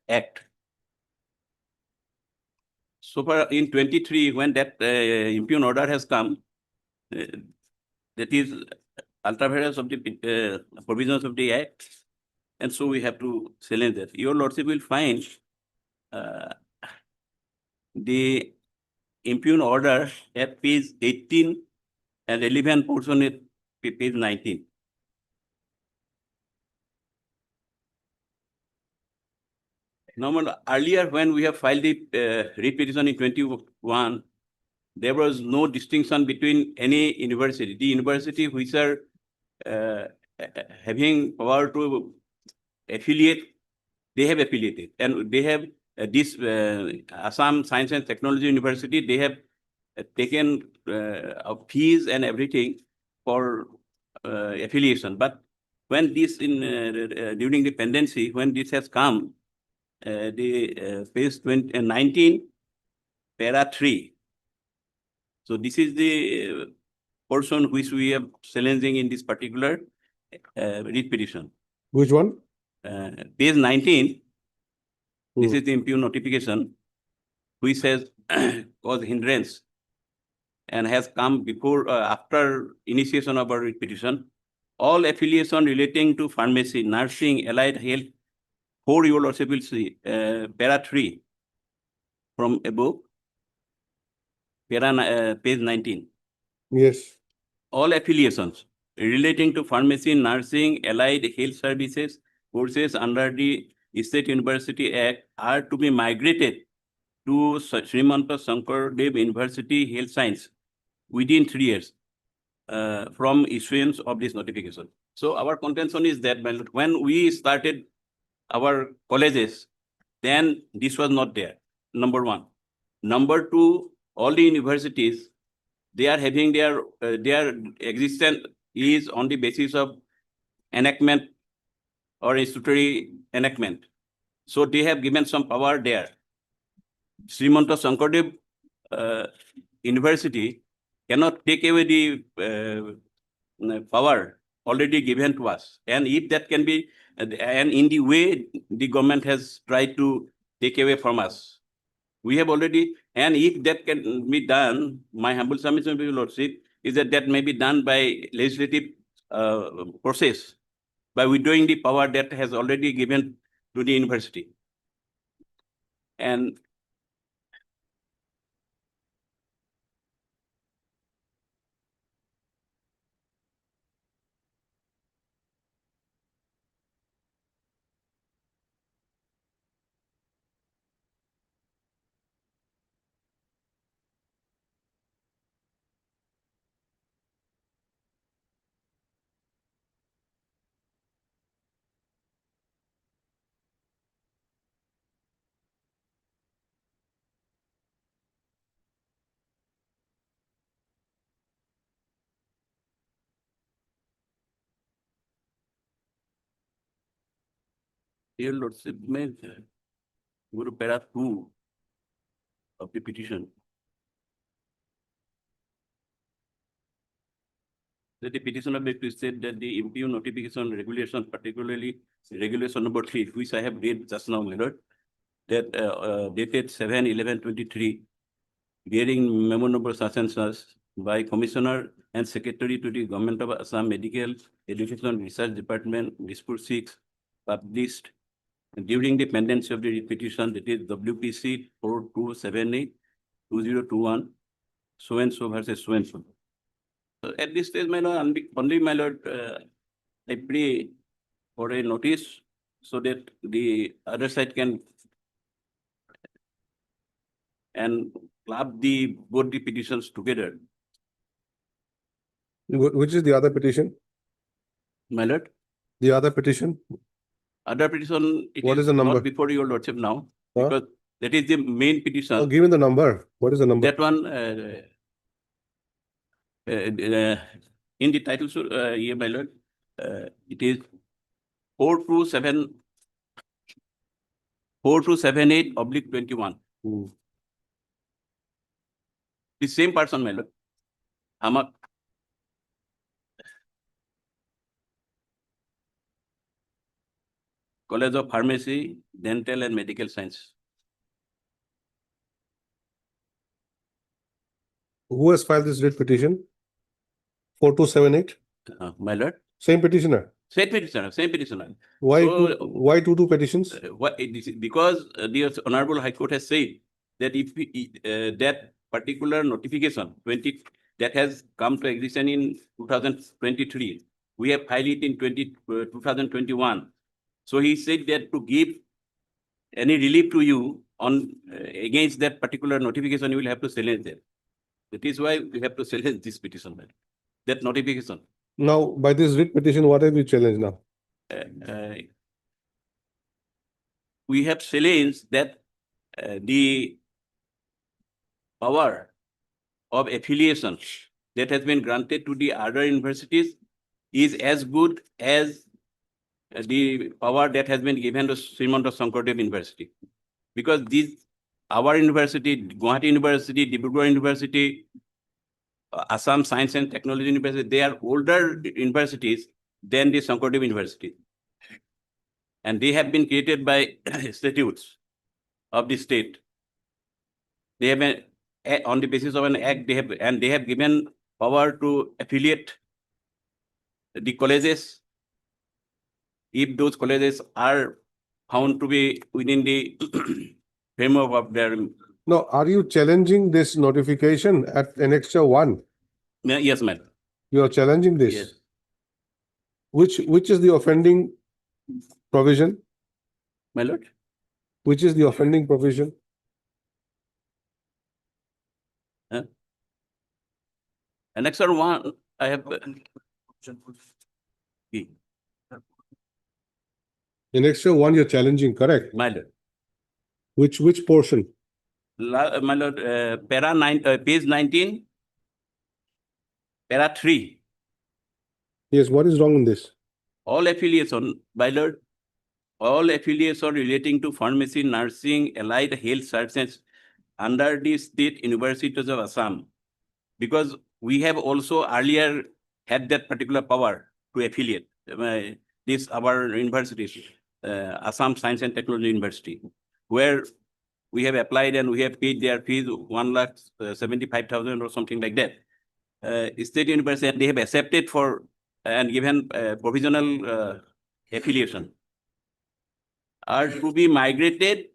Act. So far in 23, when that impugn order has come, that is ultra vires of the provisions of the Act, and so we have to challenge that. Your lordship will find the impugn order at page 18 and 11 portion at page 19. Normal, earlier when we have filed the writ petition in 21, there was no distinction between any university. The university which are having power to affiliate, they have affiliated, and they have this Assam Science and Technology University, they have taken fees and everything for affiliation. But when this during the pendency, when this has come, the page 19, para 3. So this is the portion which we are challenging in this particular writ petition. Which one? Page 19, this is the impugn notification, which has caused hindrance and has come before, after initiation of our writ petition. All affiliation relating to pharmacy, nursing, allied health, for your lordship will see, para 3 from above, page 19. Yes. All affiliations relating to pharmacy, nursing, allied health services, courses under the State University Act are to be migrated to Srimanta Shankardev University Health Science within 3 years from issuance of this notification. So our contention is that when we started our colleges, then this was not there, number one. Number two, all the universities, they are having their existence is on the basis of enactment or statutory enactment. So they have given some power there. Srimanta Shankardev University cannot take away the power already given to us. And if that can be, and in the way the government has tried to take away from us, we have already, and if that can be done, my humble submission to your lordship is that may be done by legislative process, by withdrawing the power that has already given to the university. And your lordship may go to para 2 of the petition. That the petition of the said that the impugn notification regulation, particularly regulation number 3, which I have read just now, my lord, that dated 7/11/23, bearing memo number such and such by Commissioner and Secretary to the Government of Assam Medical Education Research Department, Dispur 6, published during the pendency of the petition, that is WPC 4278-2021, so and so versus so and so. So at this stage, my lord, only my lord, I pray for a notice so that the other side can and club both the petitions together. Which is the other petition? My lord, The other petition? other petition, it What is the number? not before your lordship now, Huh? because that is the main petition. Oh, give me the number. What is the number? That one, in the title, yeah, my lord, it is 4278/21. The same person, my lord. Hamak. College of Pharmacy, Dental and Medical Science. Who has filed this writ petition? 4278? My lord. Same petitioner. Same petitioner, same petitioner. Why So, why two petitions? Because the Honorable High Court has said that if that particular notification 20 that has come to existence in 2023, we have filed it in 2021. So he said that to give any relief to you on against that particular notification, you will have to challenge that. That is why we have to challenge this petition, that notification. Now, by this writ petition, what have you challenged now? We have challenged that the power of affiliation that has been granted to the other universities is as good as the power that has been given to Srimanta Sankardev University. Because these, our university, Gauhati University, Dibrugarh University, Assam Science and Technology University, they are older universities than the Sankardev University. And they have been created by statutes of the state. They have been, on the basis of an act, they have given power to affiliate the colleges if those colleges are found to be within the framework of their. No, are you challenging this notification at Annexure 1? Yes, ma'am. You are challenging this? Yes. Which is the offending provision? My lord? Which is the offending provision? Annexure 1, I have. Annexure 1, you're challenging, correct? My lord. Which portion? My lord, page 19, para 3. Yes, what is wrong in this? All affiliation, my lord, all affiliation relating to pharmacy, nursing, allied health sciences under the state universities of Assam, because we have also earlier had that particular power to affiliate this our universities, Assam Science and Technology University, where we have applied and we have paid their fees 1,75,000 or something like that. State university, and they have accepted for and given provisional affiliation, are to be migrated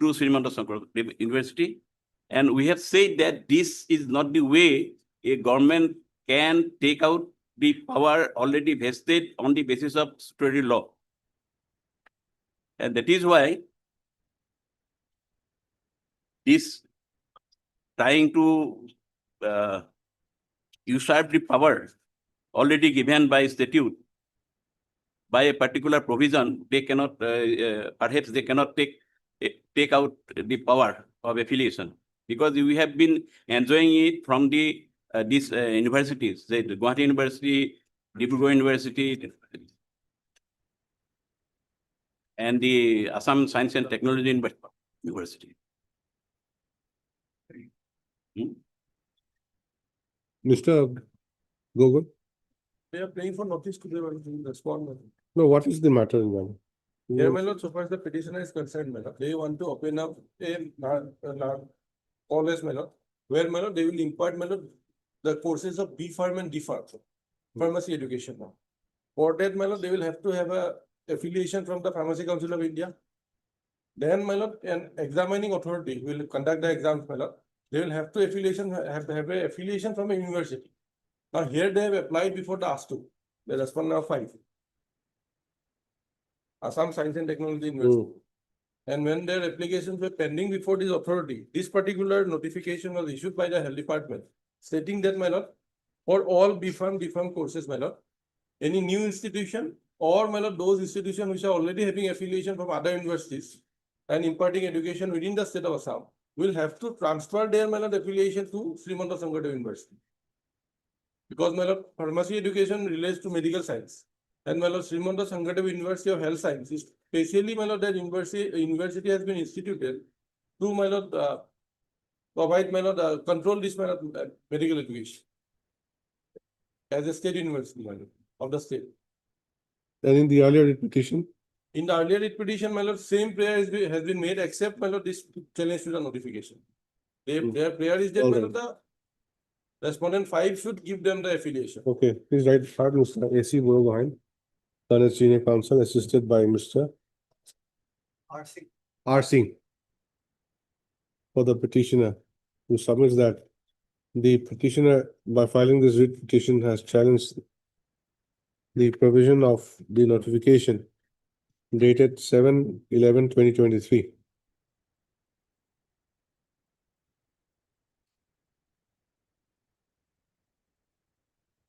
to Srimanta Sankardev University. And we have said that this is not the way a government can take out the power already vested on the basis of statutory law. And that is why this trying to usurp the power already given by statute by a particular provision, they cannot, perhaps they cannot take out the power of affiliation, because we have been enjoying it from the these universities, the Gauhati University, Dibrugarh University, and the Assam Science and Technology University. Mr. Gogol? They are playing for notice to respond. No, what is the matter in that? Yeah, my lord, so far as the petitioner is concerned, my lord, they want to open up a college, my lord, where, my lord, they will impart, my lord, the courses of B Pharm and D Pharm, pharmacy education now. For that, my lord, they will have to have a affiliation from the Pharmacy Council of India. Then, my lord, an examining authority will conduct the exams, my lord. They will have to have a affiliation from a university. Now, here they have applied before the ASTU, the respondent of 5. Assam Science and Technology University. And when their applications were pending before this authority, this particular notification was issued by the health department, stating that, my lord, for all B Pharm courses, my lord, any new institution or, my lord, those institutions which are already having affiliation from other universities and imparting education within the state of Assam will have to transfer their, my lord, affiliation to Srimanta Sankardev University. Because, my lord, pharmacy education relates to medical science. And, my lord, Srimanta Sankardev University of Health Science is specially, my lord, that university has been instituted to, my lord, provide, my lord, control this, my lord, medical education as a state university, my lord, of the state. And in the earlier petition? In the earlier petition, my lord, same prayer has been made, except, my lord, this challenge to the notification. Their prayer is that, my lord, the respondent 5 should give them the affiliation. Okay, please write hard, Mr. A.C. Murugahan, Senate Senior Counsel, assisted by Mr. R.C. For the petitioner, who submits that the petitioner, by filing this writ petition, has challenged the provision of the notification dated 7/11/2023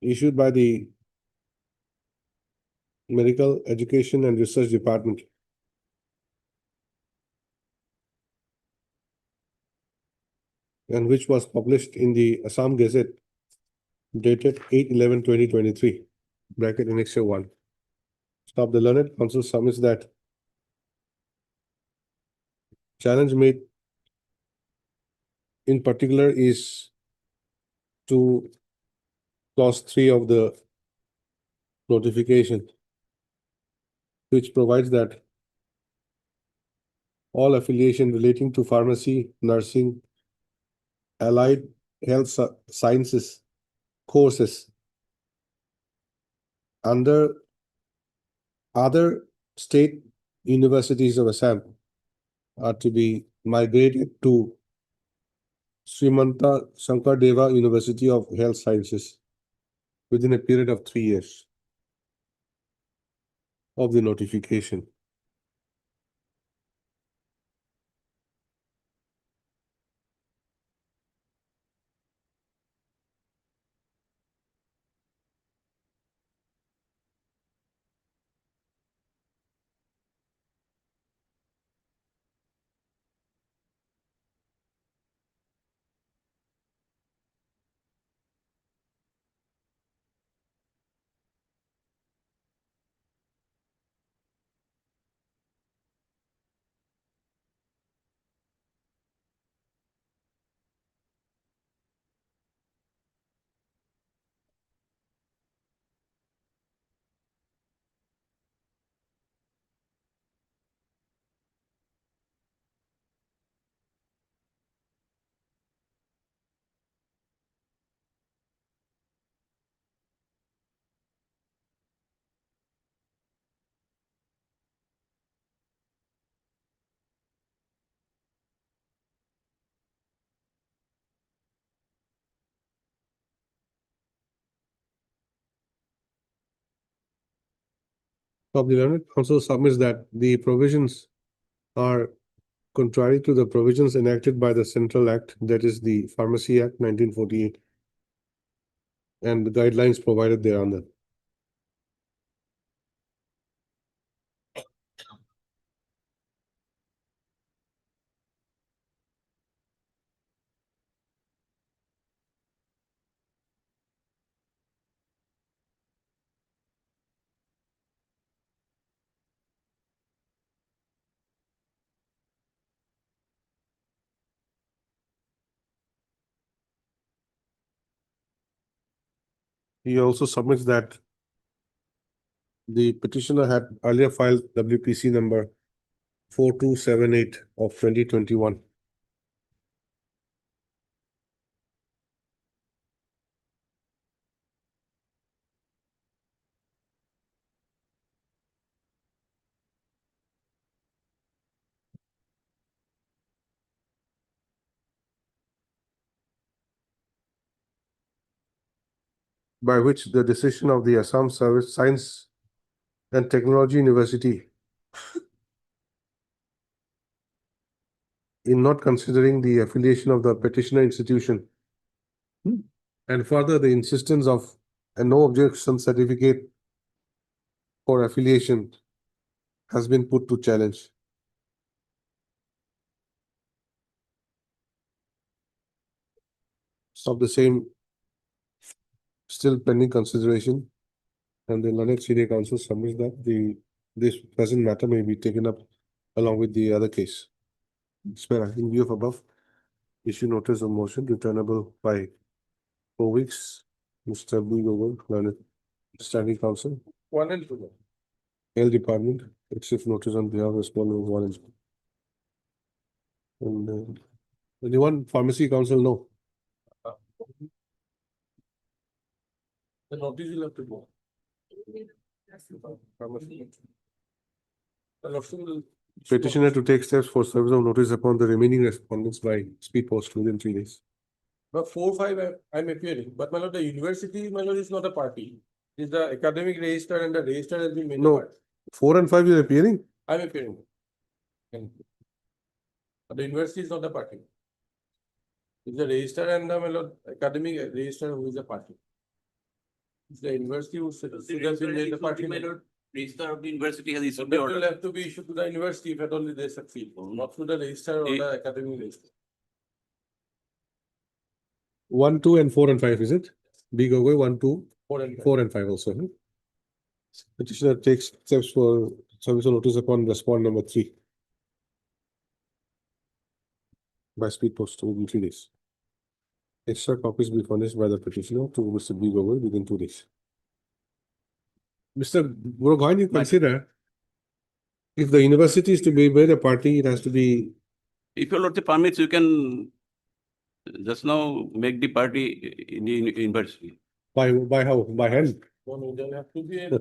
issued by the Medical Education and Research Department. And which was published in the Assam Gazette dated 8/11/2023, bracket annexure 1. Stop the learned counsel submits that challenge made in particular is to clause 3 of the notification, which provides that all affiliation relating to pharmacy, nursing, allied health sciences courses under other state universities of Assam are to be migrated to Srimanta Shankardeva University of Health Sciences within a period of 3 years of the notification. Of the learned counsel submits that the provisions are contrary to the provisions enacted by the Central Act, that is the Pharmacy Act 1948, and the guidelines provided thereunder. He also submits that the petitioner had earlier filed WPC number 4278 of 2021. By which the decision of the Assam Service Science and Technology University in not considering the affiliation of the petitioner institution, and further the insistence of a no objection certificate for affiliation has been put to challenge. Of the same still pending consideration, and the learned senior counsel submits that this present matter may be taken up along with the other case. Spare, in view of above, issue notice of motion returnable by 4 weeks. Mr. B. Gogol, learned standing counsel. 1 and 2. Health Department, except notice on behalf of respondent 1 and 2. And anyone, Pharmacy Council, no. The notice will have to go. Petitioner to take steps for service of notice upon the remaining respondents by speed post within 3 days. But 4, 5, I'm appearing, but my lord, the university, my lord, is not a party. It's the academic register and the register has been made. No, 4 and 5 you're appearing? I'm appearing. But the university is not a party. It's the register and the my lord, academic register who is a party. The university should have been made a party. Registrar of the university has So issued that the will order. have to be issued to the university if at all they succeed, not to the registrar or the academic registrar. 1, 2, and 4 and 5, is it? B. Gogoi, 1, 2, 4 and 5. 4 and 5 also. Petitioner takes steps for service of notice upon respond number 3 by speed post within 3 days. Extra copies be furnished by the petitioner to Mr. B. Gogoi within 2 days. Mr. Gogoi, you consider if the university is to be made a party, it has to be. If your lordship permits, you can just now make the party in the university. By how? By hand? No, there have to be an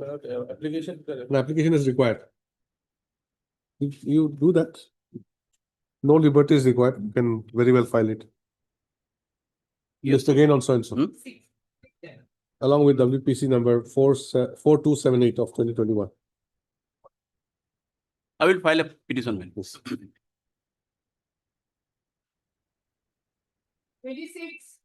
application. An application is required. If you do that, no liberty is required. You can very well file it. List again on so and so. Along with WPC number 4278 of 2021. I will file a petition. Man. 26.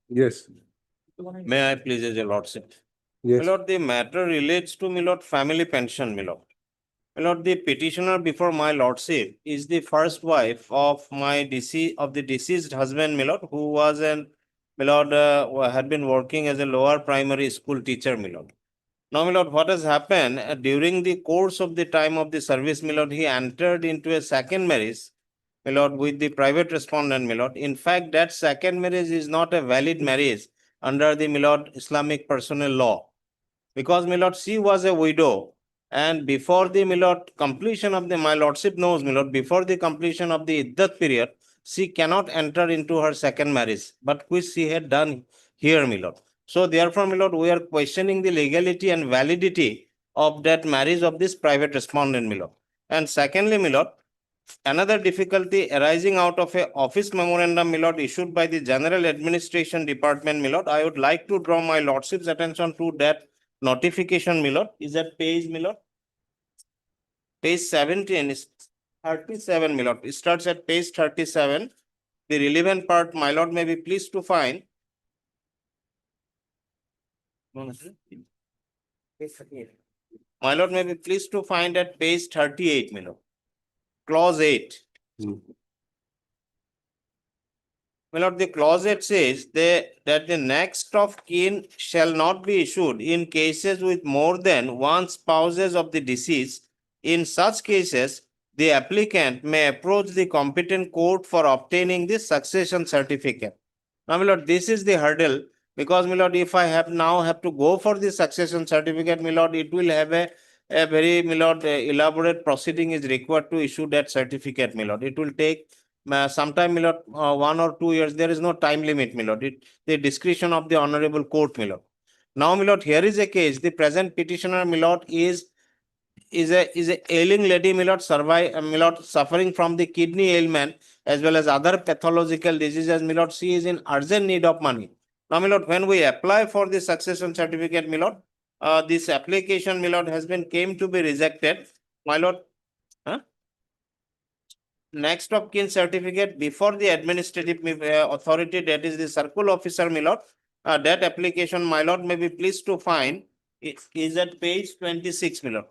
Yes. May I please, as a lordship? Yes. My lord, the matter relates to, my lord, family pension, my lord. My lord, the petitioner before my lordship is the first wife of the deceased husband, my lord, who was my lord, had been working as a lower primary school teacher, my lord. Now, my lord, what has happened during the course of the time of the service, my lord, he entered into a second marriage, my lord, with the private respondent, my lord. In fact, that second marriage is not a valid marriage under the, my lord, Islamic personal law. Because, my lord, she was a widow. And before the, my lord, completion of the, my lordship knows, my lord, before the completion of the iddat period, she cannot enter into her second marriage, but which she had done here, my lord. So therefore, my lord, we are questioning the legality and validity of that marriage of this private respondent, my lord. And secondly, my lord, another difficulty arising out of a office memorandum, my lord, issued by the General Administration Department, my lord, I would like to draw my lordship's attention to that notification, my lord. Is that page, my lord? Page 17 is 37, my lord. It starts at page 37. The relevant part, my lord, may be pleased to find. My lord may be pleased to find at page 38, my lord. Clause 8. My lord, the clause 8 says that the next of kin shall not be issued in cases with more than one spouses of the deceased. In such cases, the applicant may approach the competent court for obtaining the succession certificate. Now, my lord, this is the hurdle, because, my lord, if I have to go for the succession certificate, my lord, it will have a very, my lord, elaborate proceeding is required to issue that certificate, my lord. It will take sometime, my lord, 1 or 2 years. There is no time limit, my lord. The discretion of the honorable court, my lord. Now, my lord, here is a case. The present petitioner, my lord, is a ailing lady, my lord, my lord, suffering from the kidney ailment as well as other pathological diseases, my lord. She is in urgent need of money. Now, my lord, when we apply for the succession certificate, my lord, this application, my lord, came to be rejected, my lord. Next of kin certificate before the administrative authority, that is the circle officer, my lord. That application, my lord, may be pleased to find it is at page 26, my lord.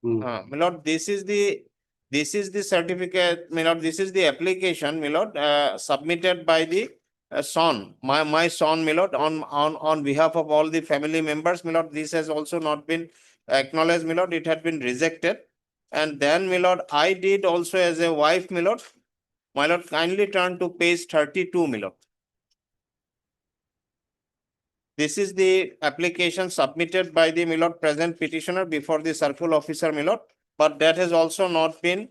My lord, this is the certificate, my lord. This is the application, my lord, submitted by the son, my son, my lord, on behalf of all the family members, my lord. This has also not been acknowledged, my lord. It had been rejected. And then, my lord, I did also as a wife, my lord. My lord, kindly turn to page 32, my lord. This is the application submitted by the, my lord, present petitioner before the circle officer, my lord. But that has also not been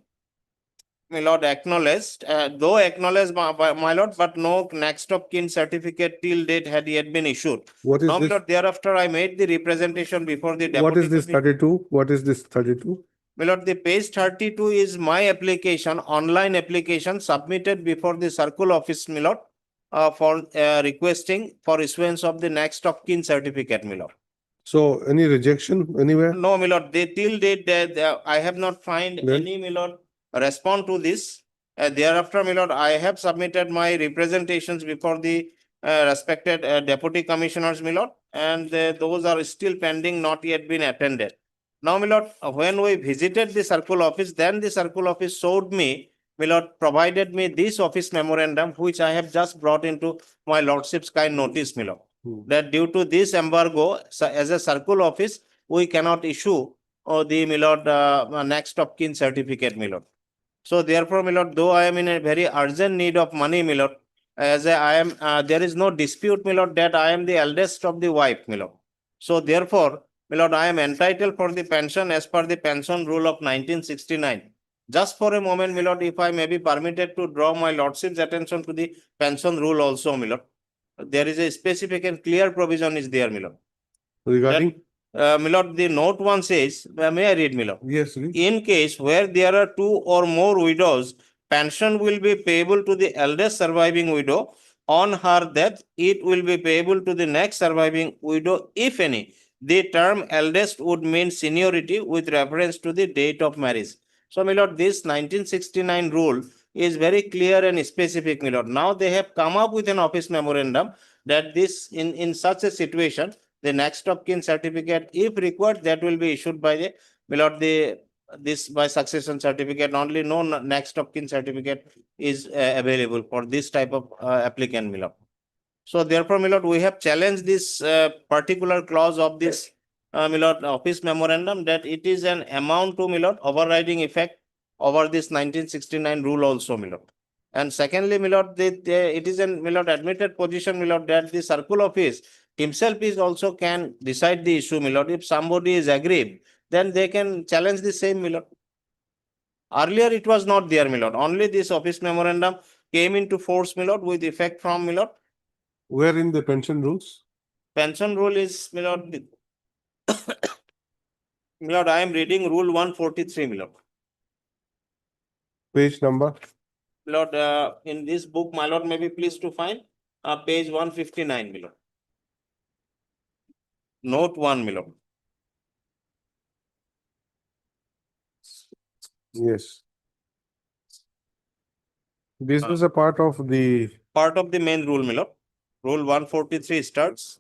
my lord, acknowledged, though acknowledged by my lord, but no next of kin certificate till date had yet been issued. What is Now, my this? lord, thereafter I made the representation before the deputy. What is this 32? What is this 32? My lord, the page 32 is my application, online application submitted before the circle office, my lord, for requesting for issuance of the next of kin certificate, my lord. So any rejection anywhere? No, my lord, they till date, I have not find Then? any, my lord, respond to this. Thereafter, my lord, I have submitted my representations before the respected deputy commissioners, my lord, and those are still pending, not yet been attended. Now, my lord, when we visited the circle office, then the circle office showed me, my lord, provided me this office memorandum, which I have just brought into my lordship's kind notice, my lord. That due to this embargo, as a circle office, we cannot issue the, my lord, next of kin certificate, my lord. So therefore, my lord, though I am in a very urgent need of money, my lord, there is no dispute, my lord, that I am the eldest of the wife, my lord. So therefore, my lord, I am entitled for the pension as per the pension rule of 1969. Just for a moment, my lord, if I may be permitted to draw my lordship's attention to the pension rule also, my lord. There is a specific and clear provision is there, my lord. Regarding? My lord, the note 1 says, may I read, my lord? Yes, read. In case where there are 2 or more widows, pension will be payable to the eldest surviving widow. On her death, it will be payable to the next surviving widow, if any. The term eldest would mean seniority with reference to the date of marriage. So, my lord, this 1969 rule is very clear and specific, my lord. Now they have come up with an office memorandum that this, in such a situation, the next of kin certificate, if required, that will be issued by the, my lord, this by succession certificate only. No next of kin certificate is available for this type of applicant, my lord. So therefore, my lord, we have challenged this particular clause of this, my lord, office memorandum, that it is an amount to, my lord, overriding effect over this 1969 rule also, my lord. And secondly, my lord, it is an, my lord, admitted position, my lord, that the circle office himself is also can decide the issue, my lord. If somebody is aggrieved, then they can challenge the same, my lord. Earlier, it was not there, my lord. Only this office memorandum came into force, my lord, with effect from, my lord. Where in the pension rules? Pension rule is, my lord, my lord, I am reading rule 143, my lord. Page number? My lord, in this book, my lord, may be pleased to find page 159, my lord. Note 1, my lord. Yes. This is a part of the. Part of the main rule, my lord. Rule 143 starts.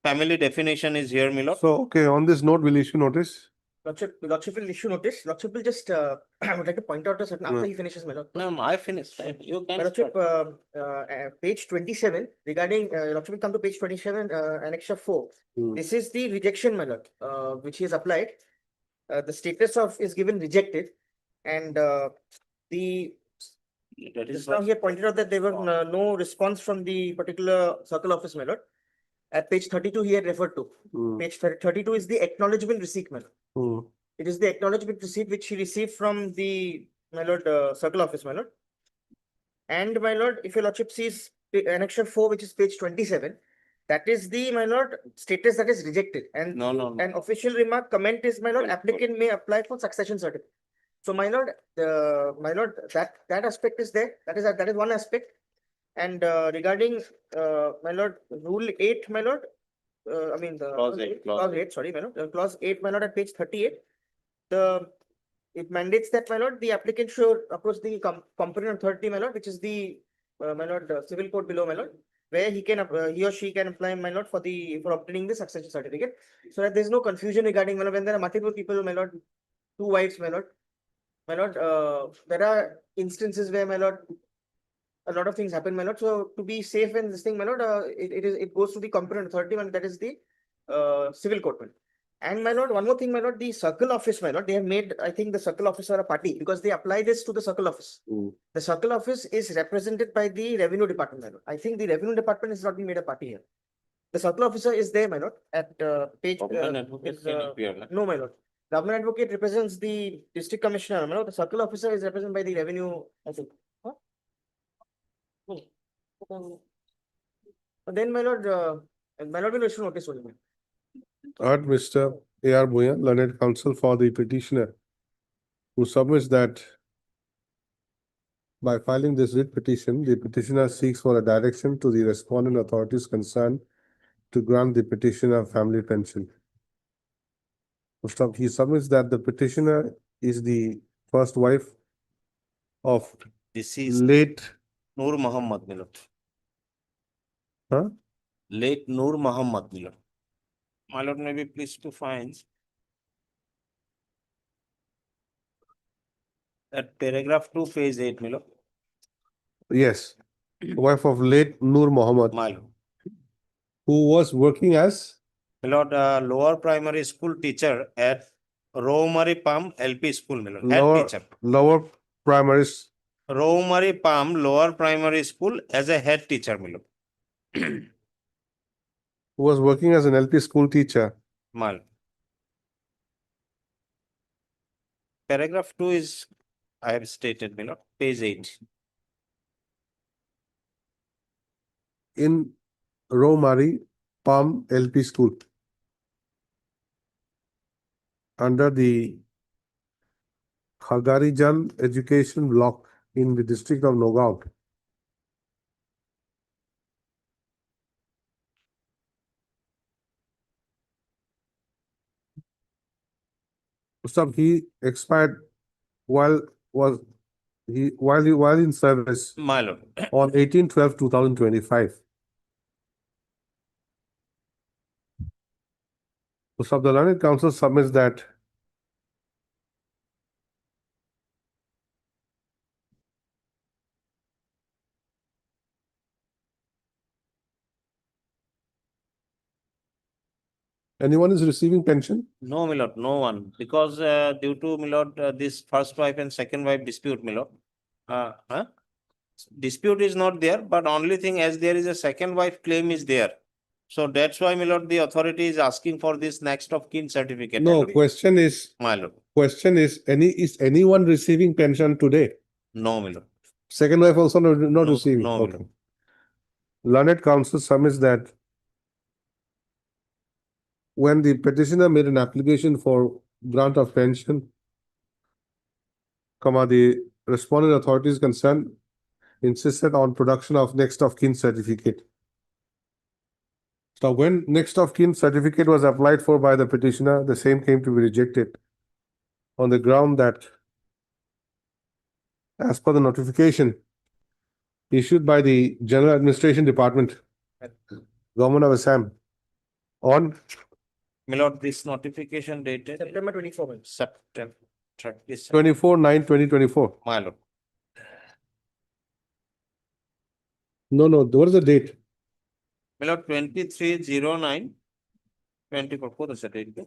Family definition is here, my lord. So, okay, on this note, we'll issue notice. Lordship will issue notice. Lordship will just, I would like to point out a certain, after he finishes, my lord. No, I finished. You can. Lordship, page 27, regarding, Lordship will come to page 27, annexure 4. This is the rejection, my lord, which he has applied. The status of is given rejected, and the just now he had pointed out that there were no response from the particular circle office, my lord. At page 32, he had referred to. Page 32 is the acknowledgement receipt, my lord. It is the acknowledgement receipt which he received from the, my lord, circle office, my lord. And my lord, if your lordship sees annexure 4, which is page 27, that is the, my lord, status that is rejected. And No. an official remark comment is, my lord, applicant may apply for succession certificate. So, my lord, that aspect is there. That is one aspect. And regarding, my lord, rule 8, my lord, I mean the clause 8, sorry, my lord, clause 8, my lord, at page 38, it mandates that, my lord, the applicant should approach the competent authority, my lord, which is the, my lord, civil court below, my lord, where he or she can apply, my lord, for obtaining the succession certificate, so that there is no confusion regarding, my lord, when there are multiple people, my lord, 2 wives, my lord, there are instances where, my lord, a lot of things happen, my lord. So to be safe in this thing, my lord, it goes to the competent authority, and that is the civil court. And my lord, one more thing, my lord, the circle office, my lord, they have made, I think, the circle office are a party because they apply this to the circle office. The circle office is represented by the revenue department, my lord. I think the revenue department is not being made a party here. The circle officer is there, my lord, at page. No, my lord. government advocate represents the district commissioner, my lord. The circle officer is represented by the revenue, I think. Huh? Then, my lord will issue notice only. Art Mr. A.R. Bhuyan, learned counsel for the petitioner, who submits that by filing this writ petition, the petitioner seeks for a direction to the respondent authorities concerned to grant the petitioner family pension. He submits that the petitioner is the first wife of Deceased late, Noor Muhammad, my lord. huh? Late Noor Muhammad, my lord. My lord, may be pleased to find that paragraph 2, page 8, my lord. Yes, wife of late Noor Muhammad, My lord. who was working as My lord, lower primary school teacher at Rosemary Palm LP school, my lord. Head teacher. lower primary, Rosemary Palm lower primary school as a head teacher, my lord. who was working as an LP school teacher. My lord. Paragraph 2 is, I have stated, my lord, page 8. In Rosemary Palm LP school under the Khagarijan Education Block in the district of Nagaon. He expired while in service My lord. on 18/12/2025. The learned counsel submits that anyone is receiving pension? No, my lord, no one, because due to, my lord, this first wife and second wife dispute, my lord. Dispute is not there, but only thing, as there is a second wife claim is there. So that's why, my lord, the authority is asking for this next of kin certificate. No, question is anyone receiving pension today? No, my lord. Second wife also not No, receiving. no, my Okay. lord. Learned counsel submits that when the petitioner made an application for grant of pension, the respondent authorities concerned insisted on production of next of kin certificate. So when next of kin certificate was applied for by the petitioner, the same came to be rejected on the ground that as per the notification issued by the General Administration Department, Government of Assam, on My lord, this notification dated September 24. September 24/9/2024. My lord. No, what is the date? My lord, 23/09/24. What is the date?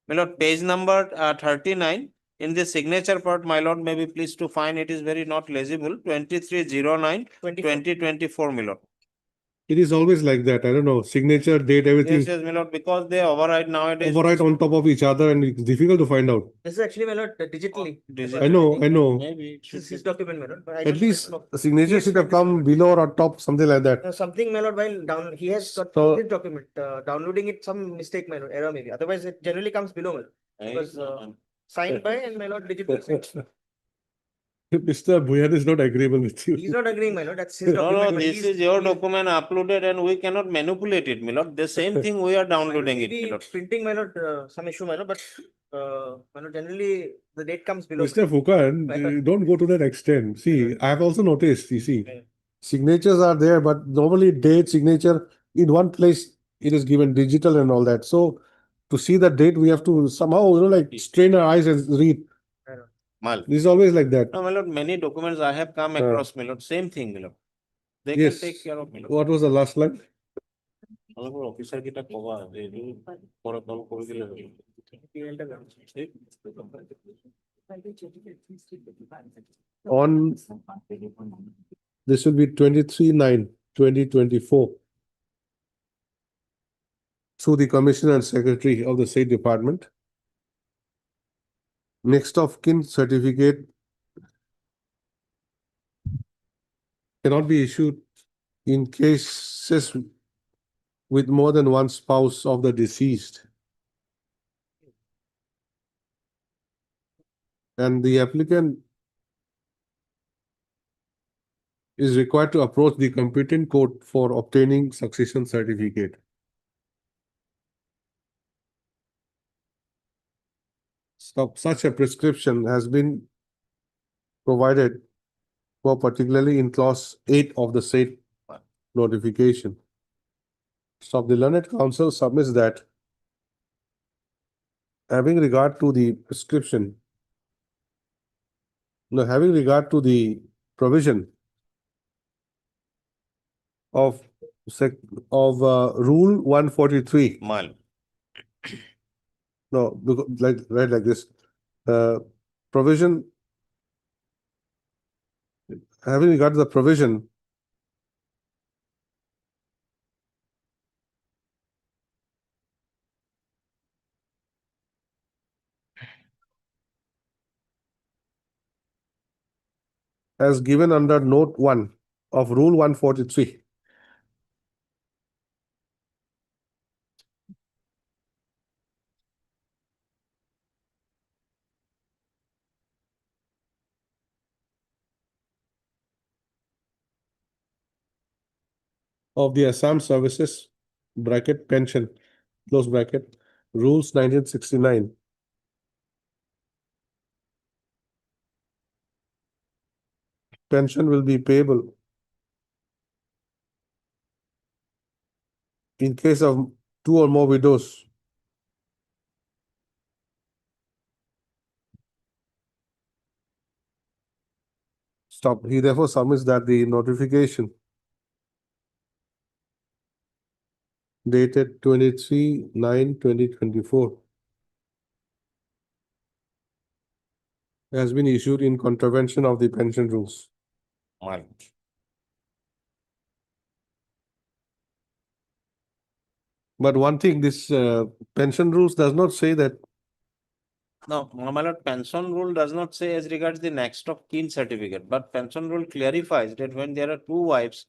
My lord, page number 39. In the signature part, my lord, may be pleased to find it is very not legible. 23/09/2024, my lord. It is always like that. I don't know. Signature, date, everything. Yes, my lord, because they override nowadays. Overwrite on top of each other, and it's difficult to find out. This is actually, my lord, digitally. I know. Maybe. This is his document, my lord. But I At don't least know. the signature Yes, should have my lord. come below or on top, something like that. Something, my lord, while he has got So- this document, downloading it, some mistake, my lord, error maybe. Otherwise, it generally comes below, my lord. Because signed by and my lord, digital. Mr. Bhuyan is not agreeable with you. He's not agreeing, my lord. That's his No, document. but this he's- is your he's- document uploaded and we cannot manipulate it, my lord. The same thing we are downloading it, my Maybe lord. printing, my lord, some issue, my lord, but my lord, generally the date comes below. Mr. Fukan, don't go to that extent. See, I have also noticed, you see, signatures are there, but normally date, signature, in one place, it is given digital and all that. So to see the date, we have to somehow, like strain our eyes and read. Mal. This is always like that. No, my lord, many documents I have come across, my lord. Same thing, my lord. They Yes. can take care of, my lord. What was the last line? Officer kita kowa, for call kori dile. On this will be 23/9/2024 through the Commissioner and Secretary of the State Department. next of kin certificate cannot be issued in cases with more than one spouse of the deceased. And the applicant is required to approach the competent court for obtaining succession certificate. Such a prescription has been provided for particularly in clause 8 of the said notification. So the learned counsel submits that having regard to the prescription, having regard to the provision of rule 143. Mal. No, because right like this. Provision, having regard to the provision as given under note 1 of rule 143. Of the Assam Services bracket pension close bracket rules 1969. Pension will be payable in case of 2 or more widows He therefore submits that the notification dated 23/9/2024 has been issued in contravention of the pension rules. Mal. But one thing, this pension rules does not say that. No, my lord, pension rule does not say as regards the next of kin certificate, but pension rule clarifies that when there are 2 wives,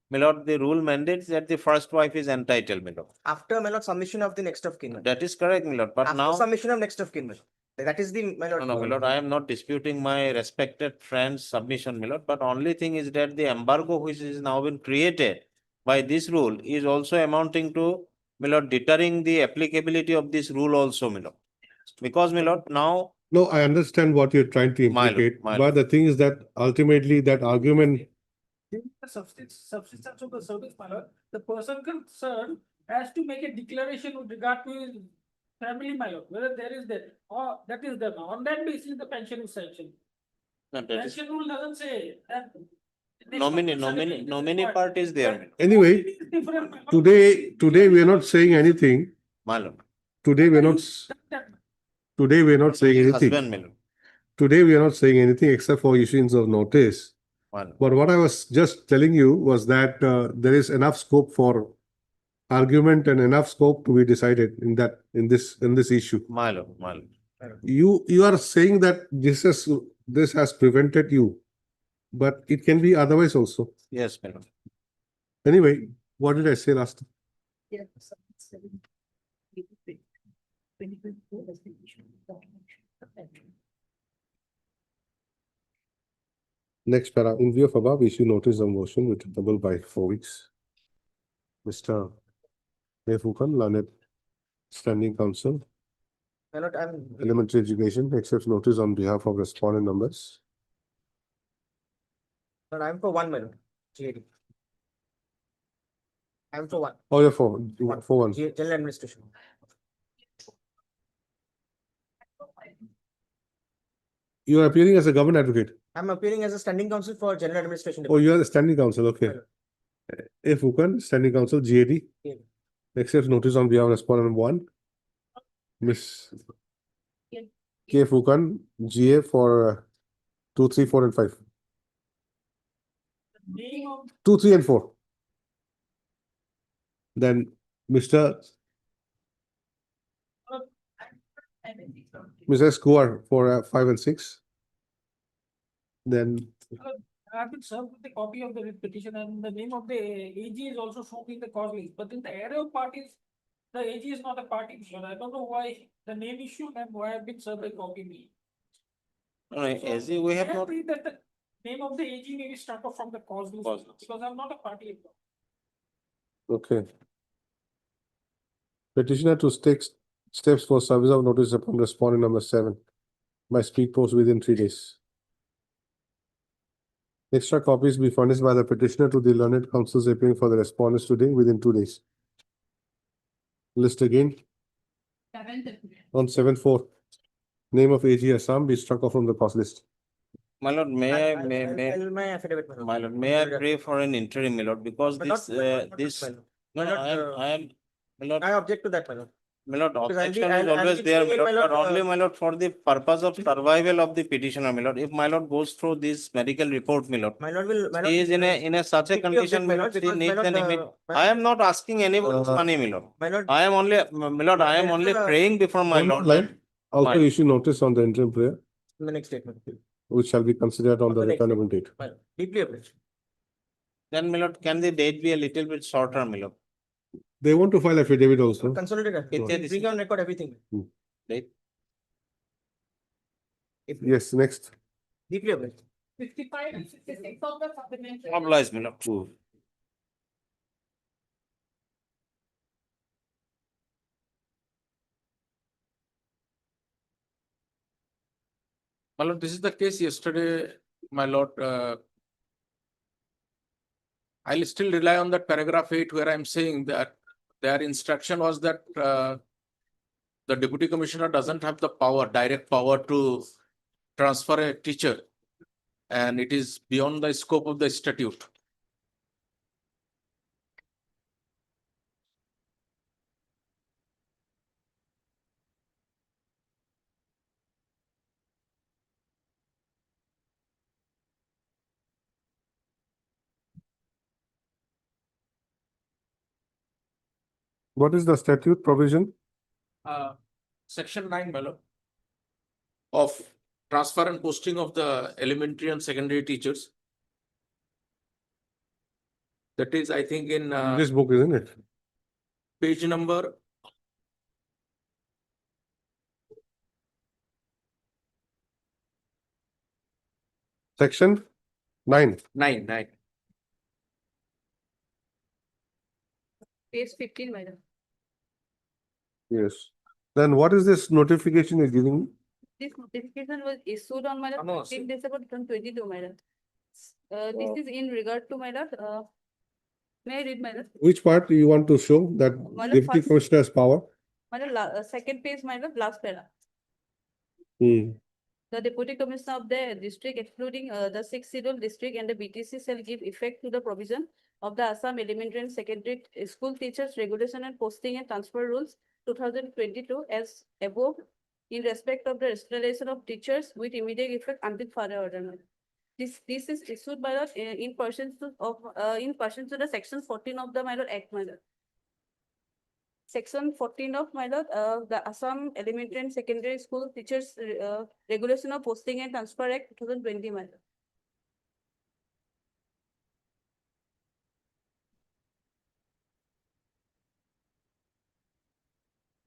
my lord, the rule mandates that the first wife is entitled, my lord. After, my lord, submission of the next of kin. That is correct, my lord, but After now. submission of next of kin, my lord. That is the, my lord. No, my lord, I am not disputing my respected friend's submission, my lord, but only thing is that the embargo which is now been created by this rule is also amounting to, my lord, deterring the applicability of this rule also, my lord. Because, my lord, now. No, I understand what you're trying to My lord, implicate, my but lord. the thing is that ultimately that argument. The substance of the service, my lord, the person concerned has to make a declaration with regard to his family, my lord, whether there is that, or that is done. On that basis, the pension is sanctioned. No, that is- Pension rule doesn't say that. Nominee part is there. Anyway, today we are not saying anything. My lord. Today we are not saying anything. Husband, my lord. Today we are not saying anything except for issuance of notice. My lord. But what I was just telling you was that there is enough scope for argument and enough scope to be decided in this issue. My lord, my lord. You are saying that this has prevented you, but it can be otherwise also. Yes, my lord. Anyway, what did I say last time? Next para, in view of above, issue notice of motion retrievable by 4 weeks. Mr. Fukan, learned standing counsel, My lord, I'm. elementary education, accepts notice on behalf of respondent numbers. Lord, I'm for 1, my lord. GAD. I'm for 1. Oh, yeah, for 1. General administration. You are appearing as a government advocate. I'm appearing as a standing counsel for general administration. Oh, you are the standing counsel, okay. A. Fukan, standing counsel, GAD. Yeah. Accepts notice on behalf of respondent 1. Miss K. Fukan, GA for 2, 3, 4, and 5. 2, 3, and 4. Then Mr. Mrs. Kuar for 5 and 6. Then I have been served with a copy of the writ petition and the name of the AG is also shown in the cause list, but in the array of parties, the AG is not a party, so I don't know why the name issue and why I've been served a copy me. As we have May I not. read that the name of the AG may be struck off from the cause list, because I'm not a party. okay. Petitioner to take steps for service of notice upon respondent number 7 by speed post within 3 days. Extra copies be furnished by the petitioner to the learned counsels appearing for the respondents today within 2 days. List again. On 7/4. Name of AG Assam be struck off from the cause list. My lord, I'll file my affidavit, my lord. my lord, may I pray for an interim, my lord, because But this, not- not this, my lord. no, My lord, I am, my lord, I object to that, my lord. my lord, Because I'll be- objection is I'll always be there, my saying, lord, my but lord, only, my lord, for the purpose of survival of the petitioner, my lord. If my lord goes through this medical report, my lord, My lord will, my lord. he is in a such a strictly object, condition, my lord, he because, needs my an lord, immediate. my I am not asking anybody's money, my lord. My lord. I am only, my lord, I am There only is a- praying before my One more lord. line. Also My- issue notice on the interim prayer, In the next statement. which shall be considered on the next returnable date. My lord, deeply obliged. Then, my lord, can the date be a little bit shorter, my lord? They want to file affidavit also. Consolidated. Kitya Bring on record everything. Right? Yes, next. Deeply obliged. 55 and 66 of the supplementary. Obliged, my lord. My lord, this is the case yesterday, my lord. I'll still rely on that paragraph 8 where I'm saying that their instruction was that the deputy commissioner doesn't have the power, direct power to transfer a teacher, and it is beyond the scope of the statute. What is the statute provision? Section 9, my lord, of transfer and posting of the elementary and secondary teachers. That is, I think, in This book, isn't it? page number Section 9. 9. Page 15, madam. Yes. Then what is this notification you're giving? This notification was issued on my No, 15 December 2022, madam. This is in regard to my lord, may I read my lord? Which part you want to show that My lord, deputy first- commissioner has power? My lord, second page, my lord, last para. Hmm. The deputy commissioner of the district excluding the 6 scheduled district and the BTC shall give effect to the provision of the Assam Elementary and Secondary School Teachers Regulation and Posting and Transfer Rules 2022 as above in respect of the restoration of teachers with immediate effect until further order. This is issued by the in person to the section 14 of the my lord act, my lord. Section 14 of my lord, the Assam Elementary and Secondary School Teachers Regulation of Posting and Transfer Act 2020, my lord.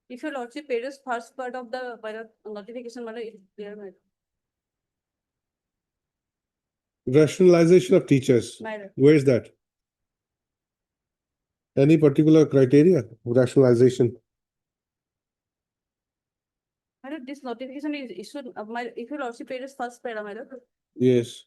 If your lordship peruse first part of the my lord, notification, my lord, it is clear, my lord. Rationalization of teachers. My lord. Where is that? Any particular criteria? Rationalization. My lord, this notification is issued, if your lordship peruse first para, my lord. Yes.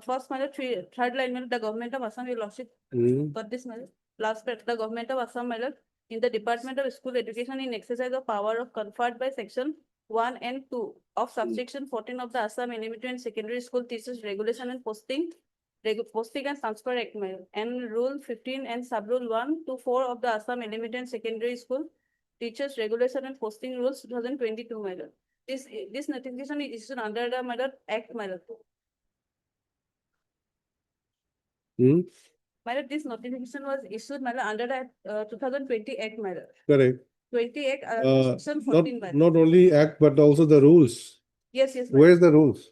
First, my lord, third line, my lord, the government of Assam, your lordship. Hmm. Got this, my lord. Last part, the government of Assam, my lord, in the Department of School Education in exercise of power of conferred by section 1 and 2 of subsection 14 of the Assam Elementary and Secondary School Teachers Regulation and Posting and Transfer Act, my lord, and Rule 15 and Sub-Rule 1 to 4 of the Assam Elementary and Secondary School Teachers Regulation and Posting Rules 2022, my lord. This notification is issued under the my lord act, my lord. Hmm. My lord, this notification was issued, my lord, under the 2020 Act, my lord. Correct. 28, section Not, 14, my lord. not only act, but also the rules. Yes, yes. my Where's the rules?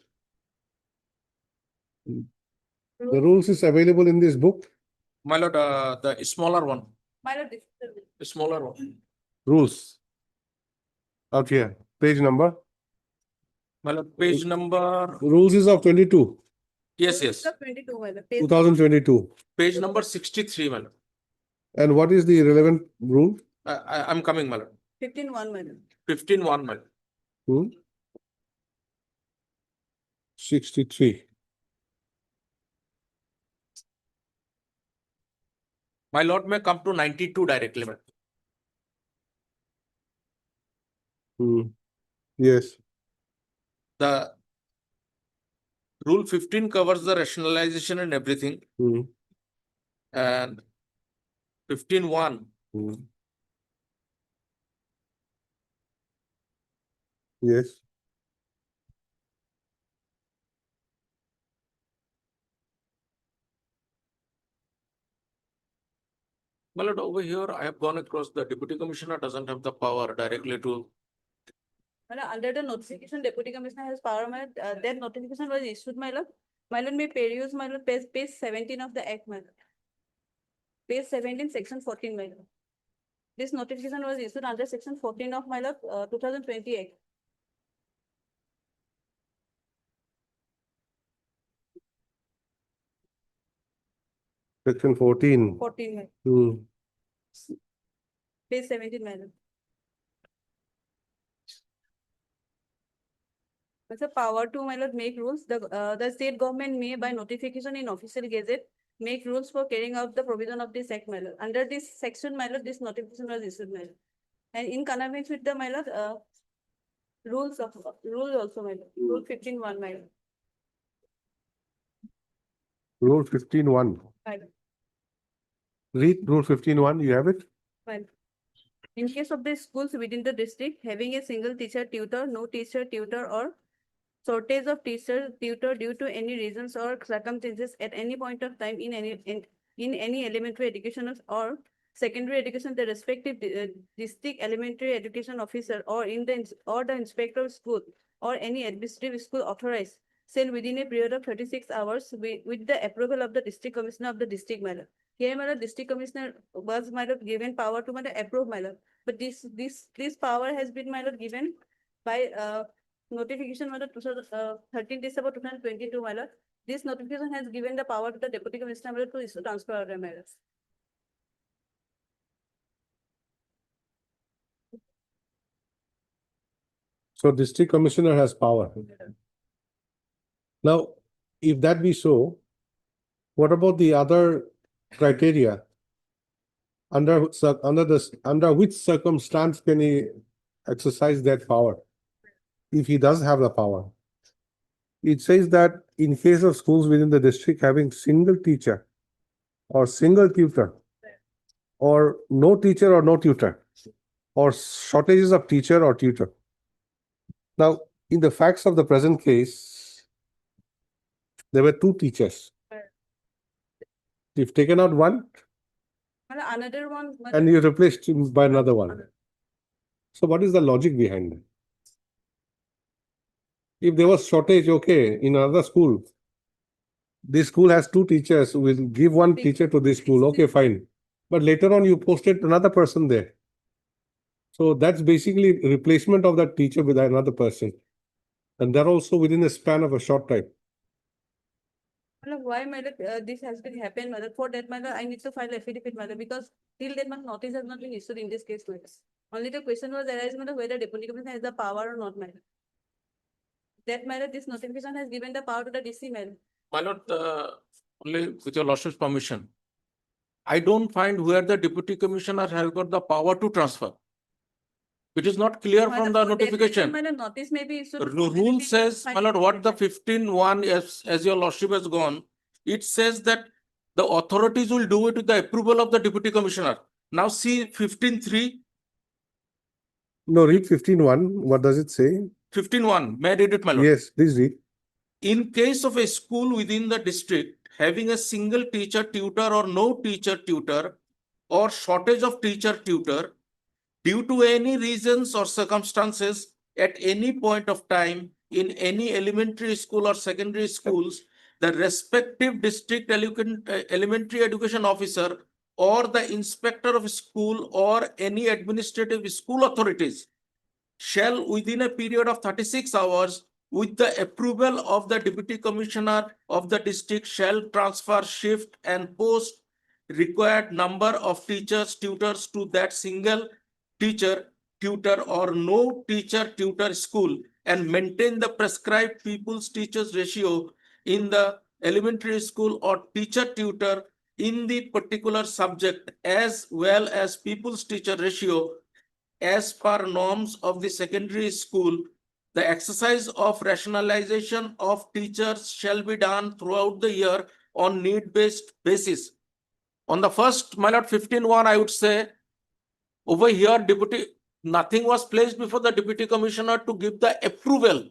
lord. The rules is available in this book, My lord, the smaller one, My lord, this is the- the smaller one. rules. Out here, page number. My lord, page number, Rules is of 22, yes, This is yes, the 22, my lord. Page 2022. page number 63, my lord. And what is the relevant rule? I'm coming, my lord. 15-1, my lord. 15-1, my lord. Hmm? 63. My lord may come to 92 directly, my lord. Hmm. Yes. The rule 15 covers the rationalization and everything, Hmm. and 15-1, Hmm. Yes. my lord, over here, I have gone across the deputy commissioner doesn't have the power directly to, My lord, under the notification, deputy commissioner has power, my lord. That notification was issued, my lord. My lord may peruse, my lord, page 17 of the act, my lord. Page 17, section 14, my lord. This notification was issued under section 14 of my lord, 2020 act. Section 14. 14, my lord. Hmm. Page 17, my lord. It's a power to, my lord, make rules. The state government may by notification in official gazette make rules for carrying out the provision of this act, my lord. Under this section, my lord, this notification was issued, my lord. And in accordance with the, my lord, rules also, my lord. Rule 15-1, my lord. Rule 15-1. My lord. Read rule 15-1. You have it? My lord. In case of the schools within the district having a single teacher tutor, no teacher tutor, or shortage of teacher tutor due to any reasons or circumstances at any point of time in any elementary education or secondary education, the respective district elementary education officer or the inspector of school or any administrative school authorized shall within a period of 36 hours with the approval of the district commissioner of the district, my lord. Here, my lord, district commissioner was, my lord, given power to, my lord, approve, my lord. But this power has been, my lord, given by notification, my lord, 13 December 2022, my lord. This notification has given the power to the deputy commissioner, my lord, to issue transfer order, my lord. So district commissioner has power. Now, if that be so, what about the other criteria? Under which circumstance can he exercise that power? If he does have the power. It says that in case of schools within the district having single teacher or single tutor or no teacher or no tutor or shortages of teacher or tutor. Now, in the facts of the present case, there were two teachers. You've taken out one My lord, another one, my and lord, you replaced him by another one. So what is the logic behind it? If there was shortage, okay, in another school, this school has two teachers, we'll give one teacher to this school, okay, fine. But later on, you posted another person there. So that's basically replacement of that teacher with another person. And that also within a span of a short time. my lord, why, my lord, this has been happened, my lord? For that, my lord, I need to file affidavit, my lord, because till then, my notice has not been issued in this case, my lord. Only the question was arising, my lord, whether deputy commissioner has the power or not, my lord. That, my lord, this notification has given the power to the DC, my lord. my lord, only with your lordship's permission. I don't find where the deputy commissioner has got the power to transfer. It is not clear My from lord, the for that reason, notification. my lord, notice may be issued. Rule says, my lord, what the 15-1 as your lordship has gone, it says that the authorities will do it with the approval of the deputy commissioner. Now see 15-3, No, read 15-1. What does it say? 15-1. May I read it, my lord? Yes, please read. In case of a school within the district having a single teacher tutor or no teacher tutor or shortage of teacher tutor due to any reasons or circumstances at any point of time in any elementary school or secondary schools, the respective district elementary education officer or the inspector of school or any administrative school authorities shall within a period of 36 hours with the approval of the deputy commissioner of the district shall transfer, shift and post required number of teachers, tutors to that single teacher, tutor or no teacher, tutor school and maintain the prescribed pupils teachers ratio in the elementary school or teacher tutor in the particular subject as well as pupils teacher ratio as per norms of the secondary school. The exercise of rationalization of teachers shall be done throughout the year on need-based basis. On the first, my lord, 15.1, I would say, over here, nothing was placed before the deputy commissioner to give the approval.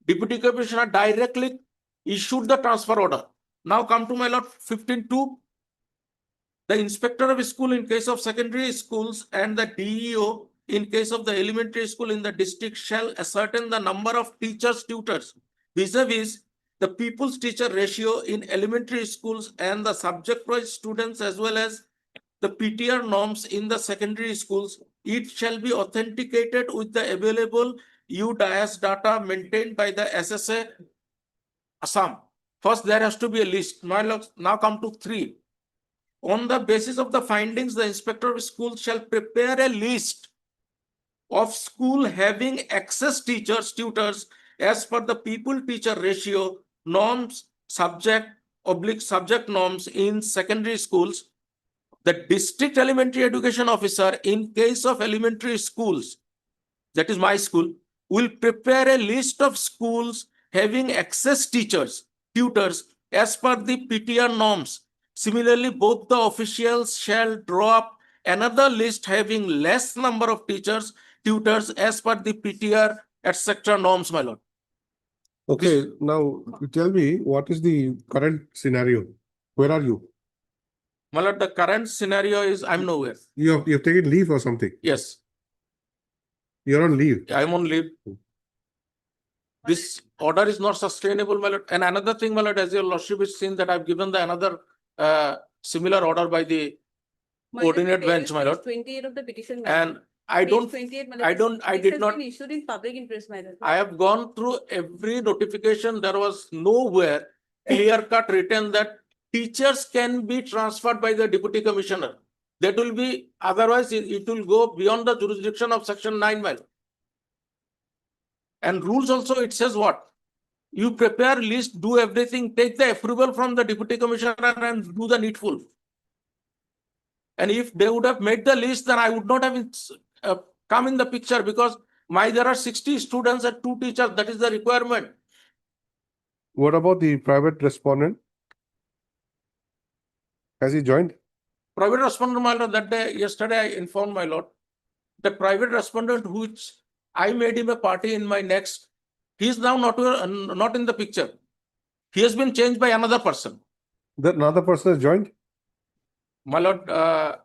Deputy commissioner directly issued the transfer order. Now come to my lord, 15.2. The inspector of school in case of secondary schools and the DEO in case of the elementary school in the district shall ascertain the number of teachers, tutors vis-a-vis the pupils teacher ratio in elementary schools and the subject-wise students as well as the PTR norms in the secondary schools. It shall be authenticated with the available UDIAS data maintained by the SSA Assam. First, there has to be a list. Now come to 3. On the basis of the findings, the inspector of schools shall prepare a list of school having excess teachers, tutors as per the pupil teacher ratio norms, subject norms in secondary schools. The district elementary education officer in case of elementary schools, that is my school, will prepare a list of schools having excess teachers, tutors as per the PTR norms. Similarly, both the officials shall draw up another list having less number of teachers, tutors as per the PTR, etc. norms, my lord. Okay, now you tell me what is the current scenario? Where are you? My lord, the current scenario is I'm nowhere. You have taken leave or something? Yes. You're on leave. I'm on leave. This order is not sustainable, my lord. And another thing, my lord, as your lordship has seen that I've given the another similar order by the ordinate bench, my lord. 28 of the petition. And I Page don't, 28, my I lord, don't, I this did has not. been issued in public interest, my lord. I have gone through every notification. There was nowhere clear-cut written that teachers can be transferred by the deputy commissioner. That will be, otherwise it will go beyond the jurisdiction of section 9, my lord. And rules also, it says what? You prepare list, do everything, take the approval from the deputy commissioner and do the needful. And if they would have made the list, then I would not have come in the picture because there are 60 students and 2 teachers. That is the requirement. What about the private respondent? Has he joined? Private respondent, my lord, that day, yesterday I informed my lord, the private respondent which I made him a party in my next, he is now not in the picture. He has been changed by another person. That another person has joined? My lord, to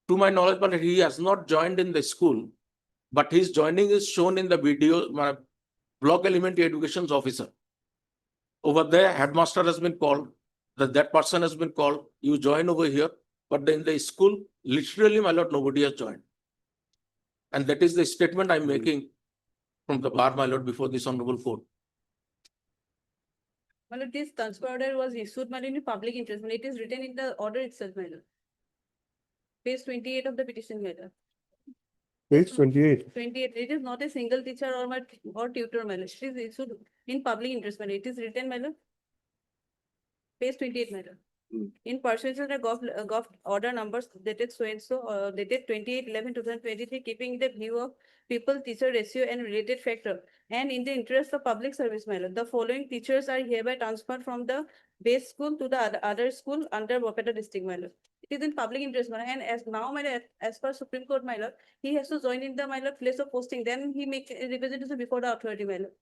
my knowledge, but he has not joined in the school, but his joining is shown in the video. My block elementary education's officer. Over there, headmaster has been called. That person has been called. You join over here, but in the school, literally, my lord, nobody has joined. And that is the statement I'm making from the bar, my lord, before this honorable court. My lord, this transfer order was issued, my lord, in public interest. It is written in the order itself, my lord. Page 28 of the petition, my lord. Page 28. 28. It is not a single teacher or tutor, my lord. It is issued in public interest, my lord. It is written, my lord. Page 28, my lord. In pursuance of the Gov order numbers dated so dated 28/11/2023, keeping the view of pupil-teacher ratio and related factor, and in the interest of public service, my lord, the following teachers are hereby transferred from the base school to the other school under Bopeta district, my lord. It is in public interest, my lord, and as now, my lord, as per Supreme Court, my lord, he has to join in the, my lord, place of posting. Then he make a representation before the authority, my lord.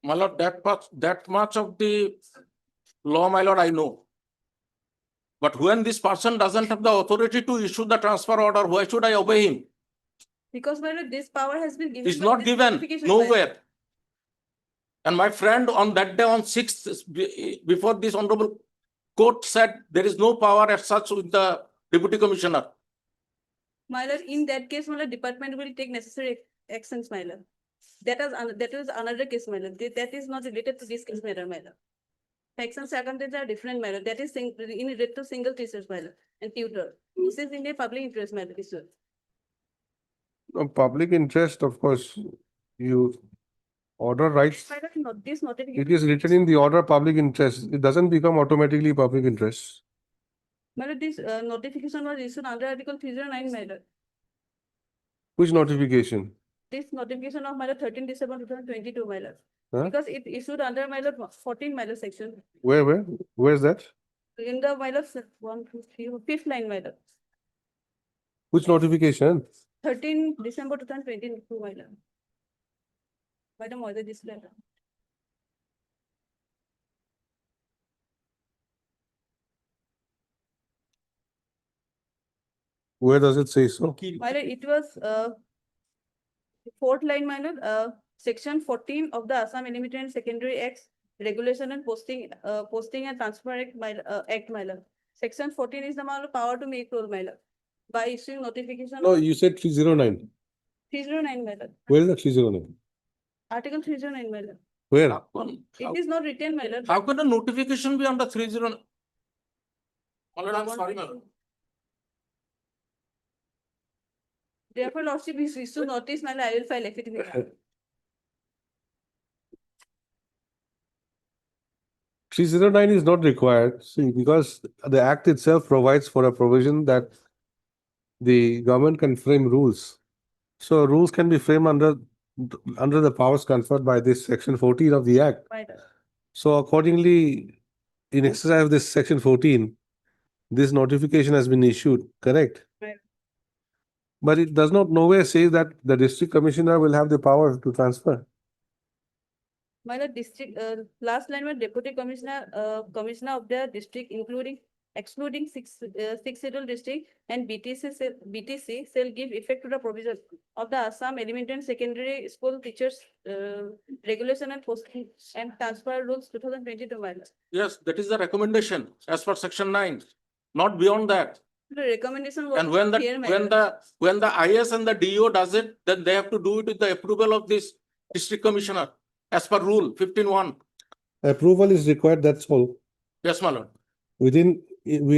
My lord, that much of the law, my lord, I know. But when this person doesn't have the authority to issue the transfer order, why should I obey him? Because my lord, this power has been given. It's by not this given, notification, my lord. nowhere. And my friend on that day on 6th, before this honorable court said there is no power as such with the deputy commissioner. My lord, in that case, my lord, department will take necessary actions, my lord. That is another case, my lord. That is not related to this case, my lord. Facts and circumstances are different, my lord. That is in relate to single teachers, my lord, and tutor. This is in the public interest, my lord. Sir. Public interest, of course, you order rights. My lord, this notification. It is written in the order public interest. It doesn't become automatically public interest. My lord, this notification was issued under Article 309, my lord. Which notification? This notification of my lord 13 December 2022, my lord. Huh? Because it issued under my lord 14 my lord section. Where's that? In the my lord 1, 2, 3, 5th line, my lord. Which notification? 13 December 2022, my lord. Madam, was this letter? Where does it say so? My lord, it was 4th line, my lord, section 14 of the Assam Elementary and Secondary Acts, Regulation and Posting and Transfer Act, my lord. Section 14 is the my lord, power to make rule, my lord, by issuing notification. No, you said 309. 309, my lord. Where is that 309? Article 309, my lord. Where? It is not written, my lord. How can a notification be under 309? My lord, I'm sorry, my lord. Therefore, lordship is issue notice, my lord, I will file affidavit. 309 is not required, see, because the act itself provides for a provision that the government can frame rules. So rules can be framed under the powers conferred by this section 14 of the act. My lord. So accordingly, in exercise of this section 14, this notification has been issued, correct? Right. But it does not nowhere say that the district commissioner will have the power to transfer. My lord, district, last line was deputy commissioner of the district, excluding six scheduled district and BTC shall give effect to the provision of the Assam Elementary and Secondary School Teachers Regulation and Posting and Transfer Rules 2022, my lord. Yes, that is the recommendation as per section 9, not beyond that. The recommendation was And when here, my lord. when the IS and the DO does it, then they have to do it with the approval of this district commissioner as per rule 15(1). Approval is required, that's all. Yes, my lord. We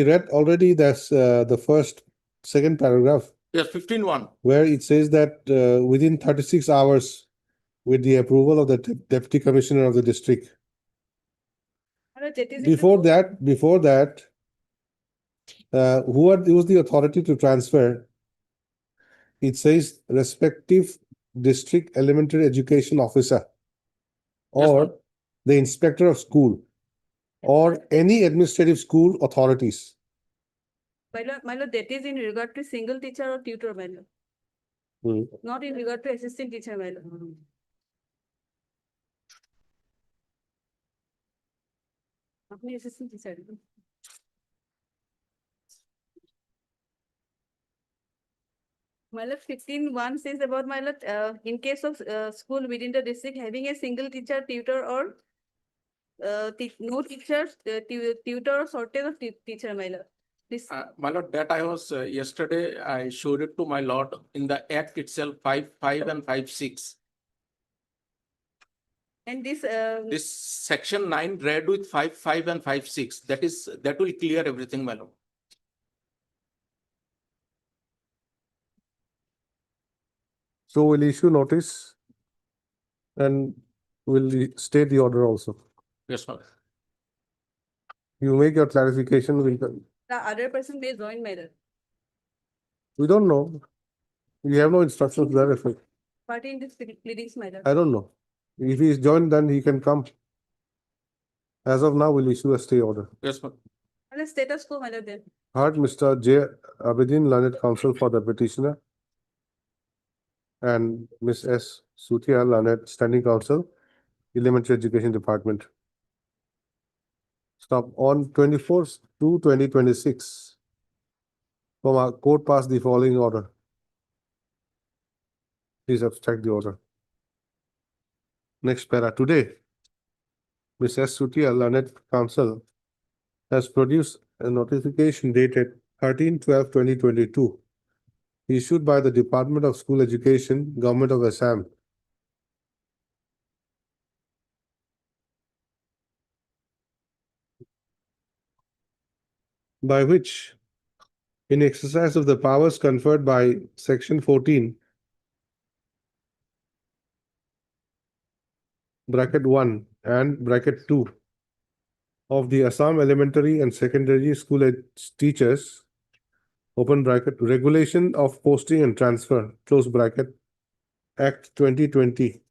read already that's the second paragraph. Yes, 15(1). Where it says that within 36 hours with the approval of the deputy commissioner of the district. My lord, that is in the Before that, who's the authority to transfer? It says respective district elementary education officer or the inspector of school or any administrative school authorities. My lord, that is in regard to single teacher or tutor, my lord. Not in regard to assistant teacher, my lord. Apni assistant teacher. My lord, 15(1) says about my lord, in case of school within the district having a single teacher, tutor, or no teachers, tutor or shortage of teacher, my lord. My lord, that I was yesterday, I showed it to my lord in the act itself, 5.5 and 5.6. And This section 9 read with 5.5 and 5.6. That will clear everything, my lord. So we'll issue notice and we'll state the order also. Yes, sir. You make your clarification. The other person may join, my lord. We don't know. We have no instructions to that effect. Party in this pleadings, my lord. I don't know. If he is joined, then he can come. As of now, we'll issue a stay order. Yes, sir. And the status quo, my lord, then. Heard Mr. J. Abedin, learned counsel for the petitioner, and Ms. S. Sutia, learned standing counsel, Elementary Education Department. Stop. On 24/2/2026, court passed the following order. Please abstract the order. Next para. Today, Ms. S. Sutia, Learned Counsel, has produced a notification dated 13/12/2022, issued by the Department of School Education, Government of Assam, by which, in exercise of the powers conferred by Section 14, (1) and (2) of the Assam Elementary and Secondary School Teachers, Regulation of Posting and Transfer, Act 2020,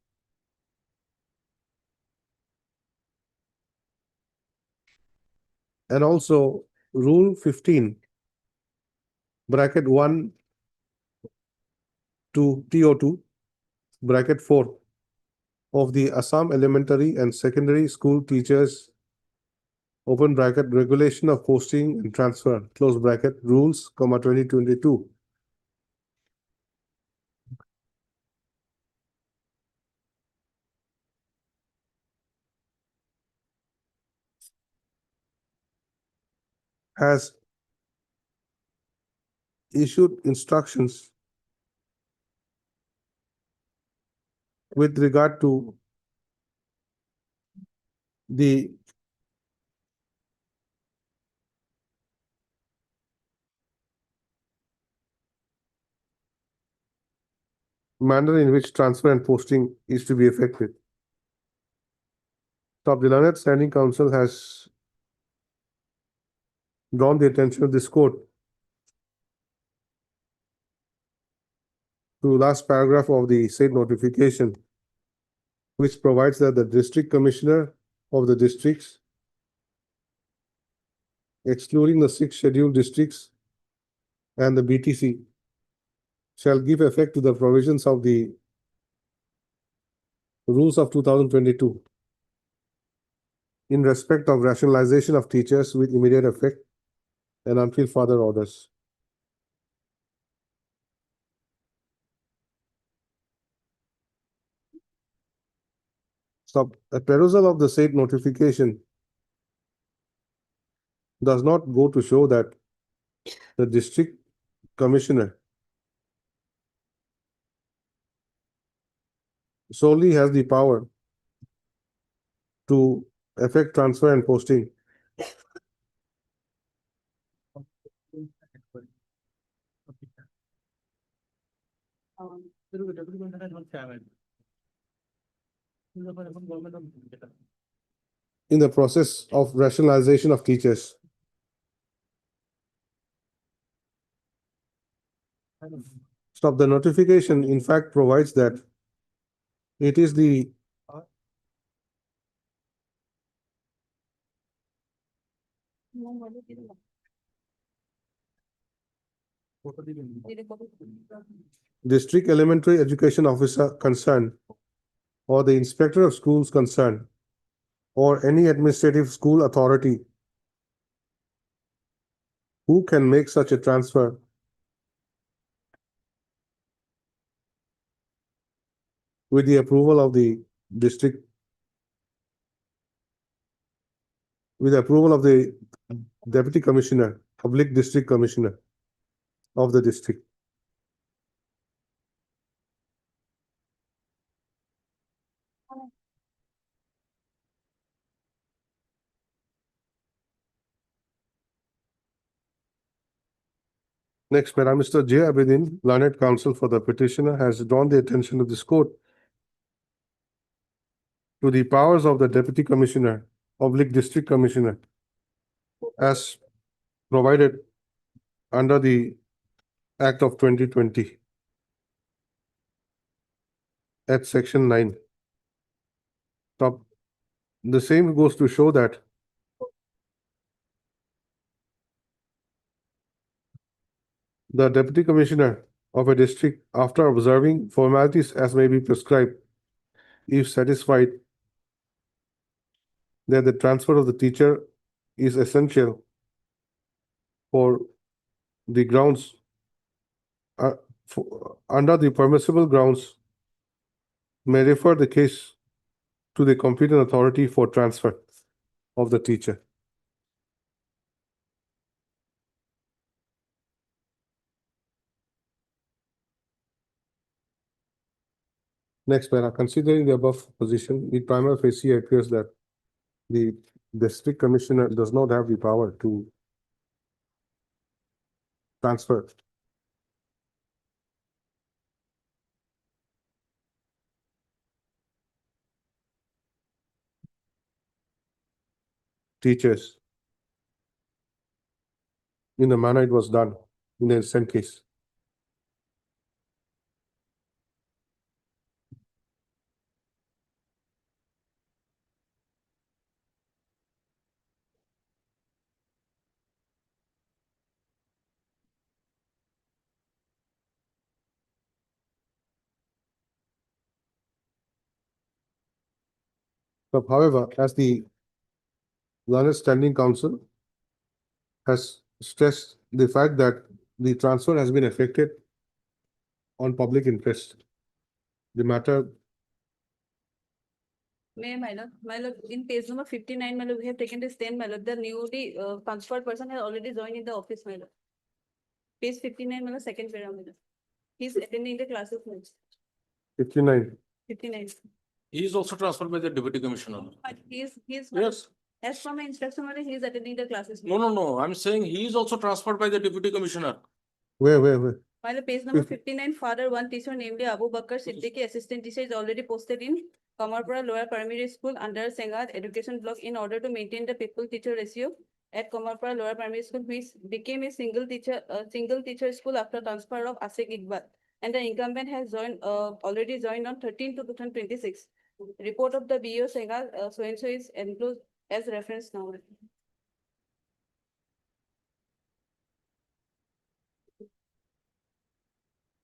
and also Rule 15, (1) to TO2, (4) of the Assam Elementary and Secondary School Teachers, Regulation of Posting and Transfer, Rules, 2022. Has issued instructions with regard to the manner in which transfer and posting is to be effected. The Learned Standing Council has drawn the attention of this court to last paragraph of the said notification, which provides that the district commissioner of the districts, excluding the 6 scheduled districts and the BTC, shall give effect to the provisions of the rules of 2022 in respect of rationalization of teachers with immediate effect and until further orders. A perusal of the said notification does not go to show that the district commissioner solely has the power to effect transfer and posting. In the process of rationalization of teachers. The notification in fact provides that it is the district elementary education officer concerned, or the inspector of schools concerned, or any administrative school authority who can make such a transfer with the approval of the district, with the approval of the deputy commissioner, public district commissioner of the district. Next, Mr. J. Abedin, Learned Counsel for the petitioner, has drawn the attention of this court to the powers of the Deputy Commissioner, Public District Commissioner, as provided under the Act of 2020 at Section 9. The same goes to show that the Deputy Commissioner of a district, after observing formalities as may be prescribed, if satisfied that the transfer of the teacher is essential for the grounds under the permissible grounds may refer the case to the competent authority for transfer of the teacher. Next, para, considering the above position, it prima facie appears that the district commissioner does not have the power to transfer teachers in the manner it was done in the instant case. But however, as the Learned Standing Council has stressed the fact that the transfer has been effected on public interest, the matter. My lord, in page number 59, my lord, we have taken the same, my lord, the newly transferred person has already joined in the office, my lord. Page 59, my lord, second parameter. He's attending the classes, my lord. 59. 59. He is also transferred by the deputy commissioner. But he's, Yes. as per my instruction, my lord, he is attending the classes. No, no, no. I'm saying he is also transferred by the deputy commissioner. Where? While page number 59, father one teacher named Abu Bakr Siddiqui, assistant teacher, is already posted in Kamarpura Lower Primary School under Sengat Education Block in order to maintain the people teacher ratio at Kamarpura Lower Primary School, which became a single teacher school after transfer of Asik Iqbal. And the incumbent has already joined on 13/2/2026. Report of the BO Sengat so-and-so is enclosed as reference now.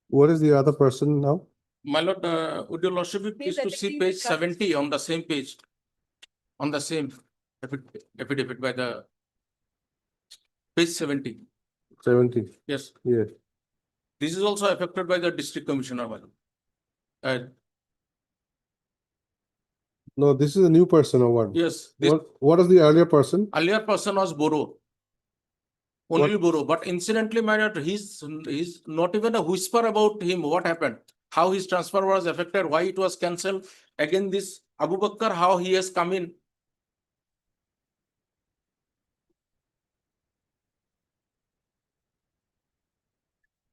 What is the other person now? My lord, would your lordship please to see page 70 on the same page? On the same affidavit by the page 70. 70. Yes. Yes. This is also affected by the district commissioner, my lord. No, this is a new person or what? Yes. What is the earlier person? Earlier person was Boro. Only Boro. But incidentally, my lord, he's not even a whisper about him. What happened? How his transfer was affected, why it was cancelled. Again, this Abu Bakr, how he has come in.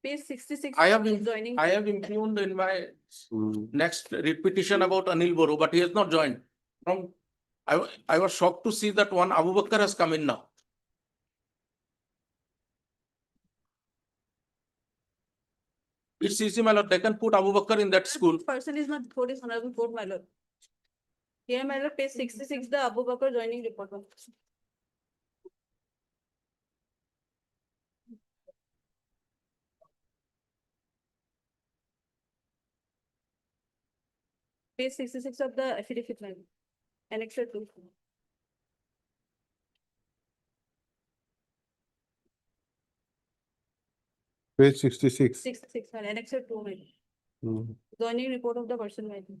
Page 66. I have impugned in my next repetition about Anil Boro, but he has not joined. I was shocked to see that one Abu Bakr has come in now. It's easy, my lord. They can put Abu Bakr in that school. Person is not before this honorable court, my lord. Here, my lord, page 66, the Abu Bakr joining report. Page 66 of the affidavit, my lord. Annexure 2. Page 66. 66, my lord. Annexure 2, my lord. Hmm. Joining report of the person, my lord.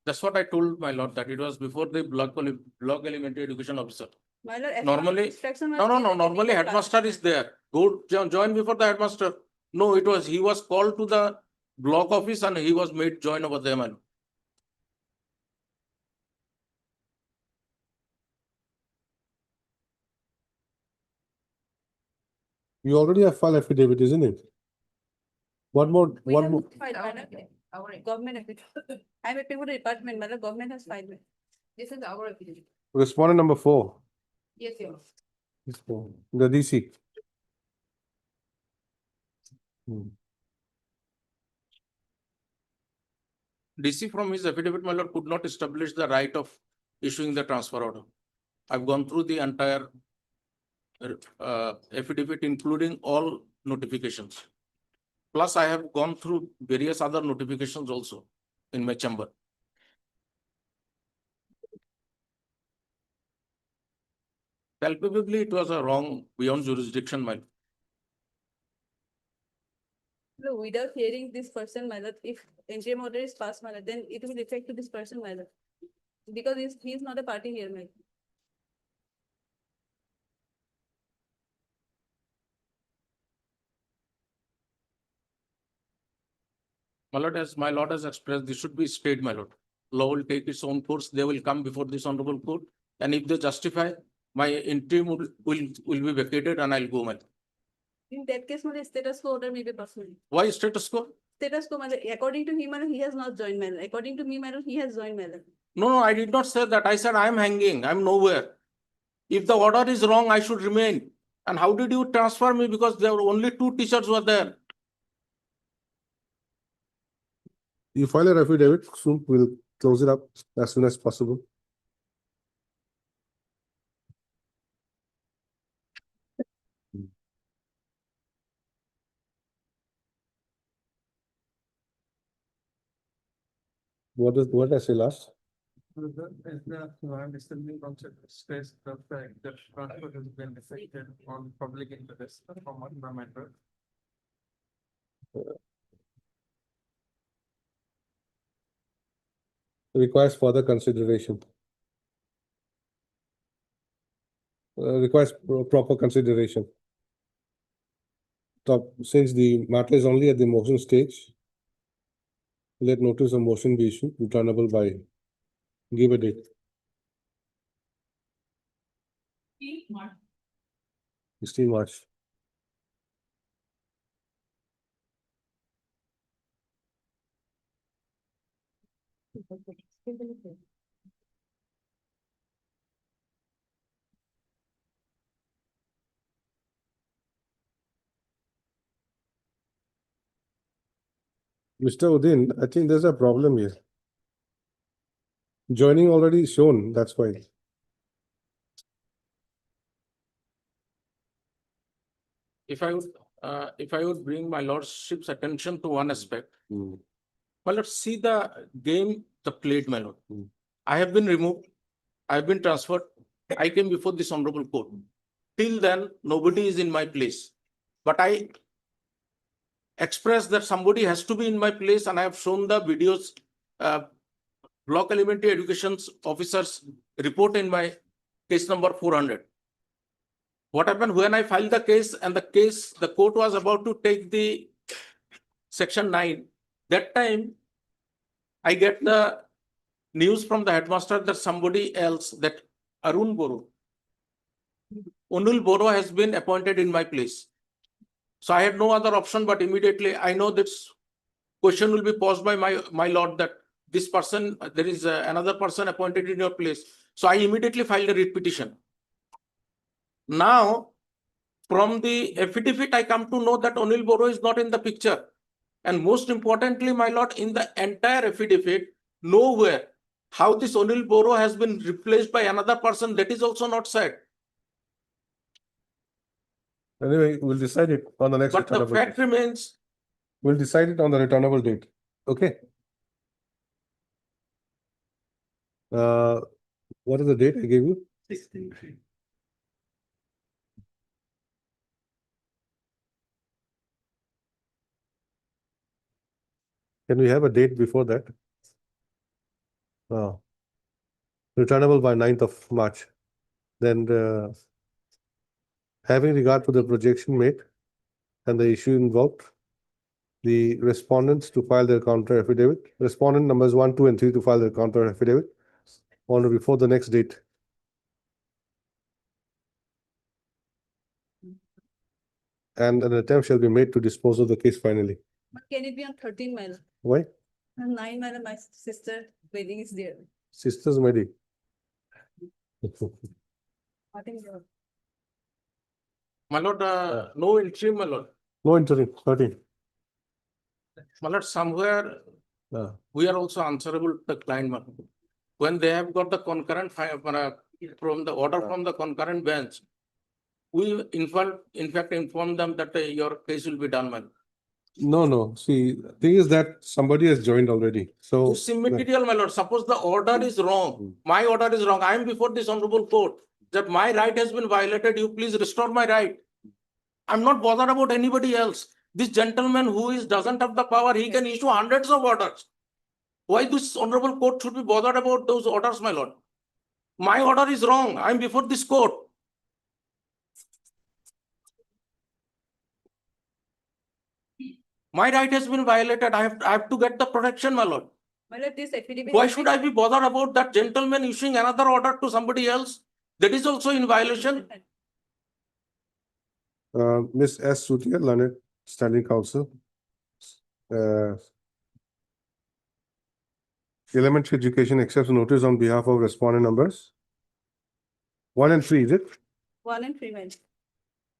That's what I told my lord, that it was before the block elementary education officer. My lord, as per Normally, instruction, my no, lord, normally headmaster is there. Go join before the headmaster. No, he was called to the block office and he was made join over there, man. You already have filed affidavit, isn't it? One more. Filed, my lord. Our government affidavit. I'm appealing for the department, my lord. Government has filed. This is our affidavit. Respondent number 4. Yes, your lord. The DC. Hmm. DC from his affidavit, my lord, could not establish the right of issuing the transfer order. I've gone through the entire affidavit, including all notifications. Plus, I have gone through various other notifications also. in my chamber. Palpably, it was a wrong beyond jurisdiction, my lord. No, without hearing this person, my lord, if interim order is passed, my lord, then it will affect to this person, my lord. Because he is not a party here, my lord. As my lord has expressed, this should be stayed, my lord. Law will take its own course. They will come before this honorable court. And if they justify, my interim will be vacated and I'll go, my lord. In that case, my lord, status quo order may be possible. Why status quo? Status quo, my lord, according to him, my lord, he has not joined, my lord. According to me, my lord, he has joined, my lord. No, I did not say that. I said I am hanging. I'm nowhere. If the order is wrong, I should remain. And how did you transfer me? Because there were only 2 teachers were there. You file a affidavit, soon we'll close it up as soon as possible. What I say last? Is the disturbing concept stress the fact that transfer has been affected on public interest from one matter? Requires further consideration. Requires proper consideration. Since the matter is only at the motion stage, let notice of motion be issued, returnable by, give a date. 16 March. Mr. Udin, I think there's a problem here. Joining already shown, that's why. If I would bring my lordship's attention to one aspect. Well, let's see the game the played, my lord. I have been removed. I have been transferred. I came before this honorable court. Till then, nobody is in my place. But I expressed that somebody has to be in my place, and I have shown the videos. Block Elementary Education Officers report in my case number 400. What happened when I filed the case and the court was about to take the section 9. That time, I get the news from the headmaster that somebody else, that Arun Boro, Onul Boro has been appointed in my place. So I had no other option, but immediately I know this question will be posed by my lord that this person, there is another person appointed in your place. So I immediately filed a writ petition. Now, from the affidavit, I come to know that Onil Boro is not in the picture. And most importantly, my lord, in the entire affidavit, nowhere how this Onil Boro has been replaced by another person, that is also not said. Anyway, we'll decide it on the next. But the fact remains. We'll decide it on the returnable date. Okay. What is the date I gave you? 16. Can we have a date before that? Returnable by 9th of March. Then having regard to the projection made and the issue involved, the respondents to file their counter affidavit, respondent numbers 1, 2, and 3 to file their counter affidavit on or before the next date. And an attempt shall be made to dispose of the case finally. But can it be on 13 mile? Why? And 9 mile, my sister wedding is there. Sister's wedding. I think so. My lord, no interim, my lord. No interim, 13. My lord, somewhere we are also answerable to the client, my lord. When they have got the concurrent from the order from the concurrent bench, we in fact inform them that your case will be done, my lord. No. See, the thing is that somebody has joined already. So It's immaterial, my lord. Suppose the order is wrong, my order is wrong. I am before this honorable court. That my right has been violated, you please restore my right. I'm not bothered about anybody else. This gentleman who doesn't have the power, he can issue hundreds of orders. Why this honorable court should be bothered about those orders, my lord? My order is wrong. I'm before this court. My right has been violated. I have to get the protection, my lord. My lord, this affidavit. Why should I be bothered about that gentleman issuing another order to somebody else? That is also in violation. Ms. S. Sutia, learned standing counsel. Elementary education accepts notice on behalf of respondent numbers 1 and 3, is it? 1 and 3, my lord.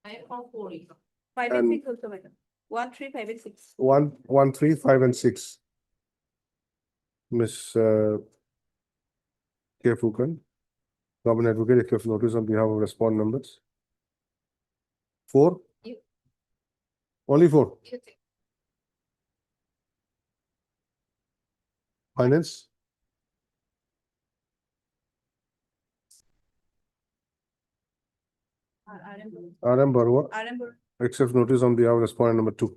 I found 4. 5 and And- 6 also, my lord. 1, 3, 5 and 6. 1, 3, 5, and 6. Ms. K. Fukan, government advocate, accepts notice on behalf of respondent numbers 4. You- Only 4. You think. Finance. RM Barua accepts notice on behalf of respondent number 2.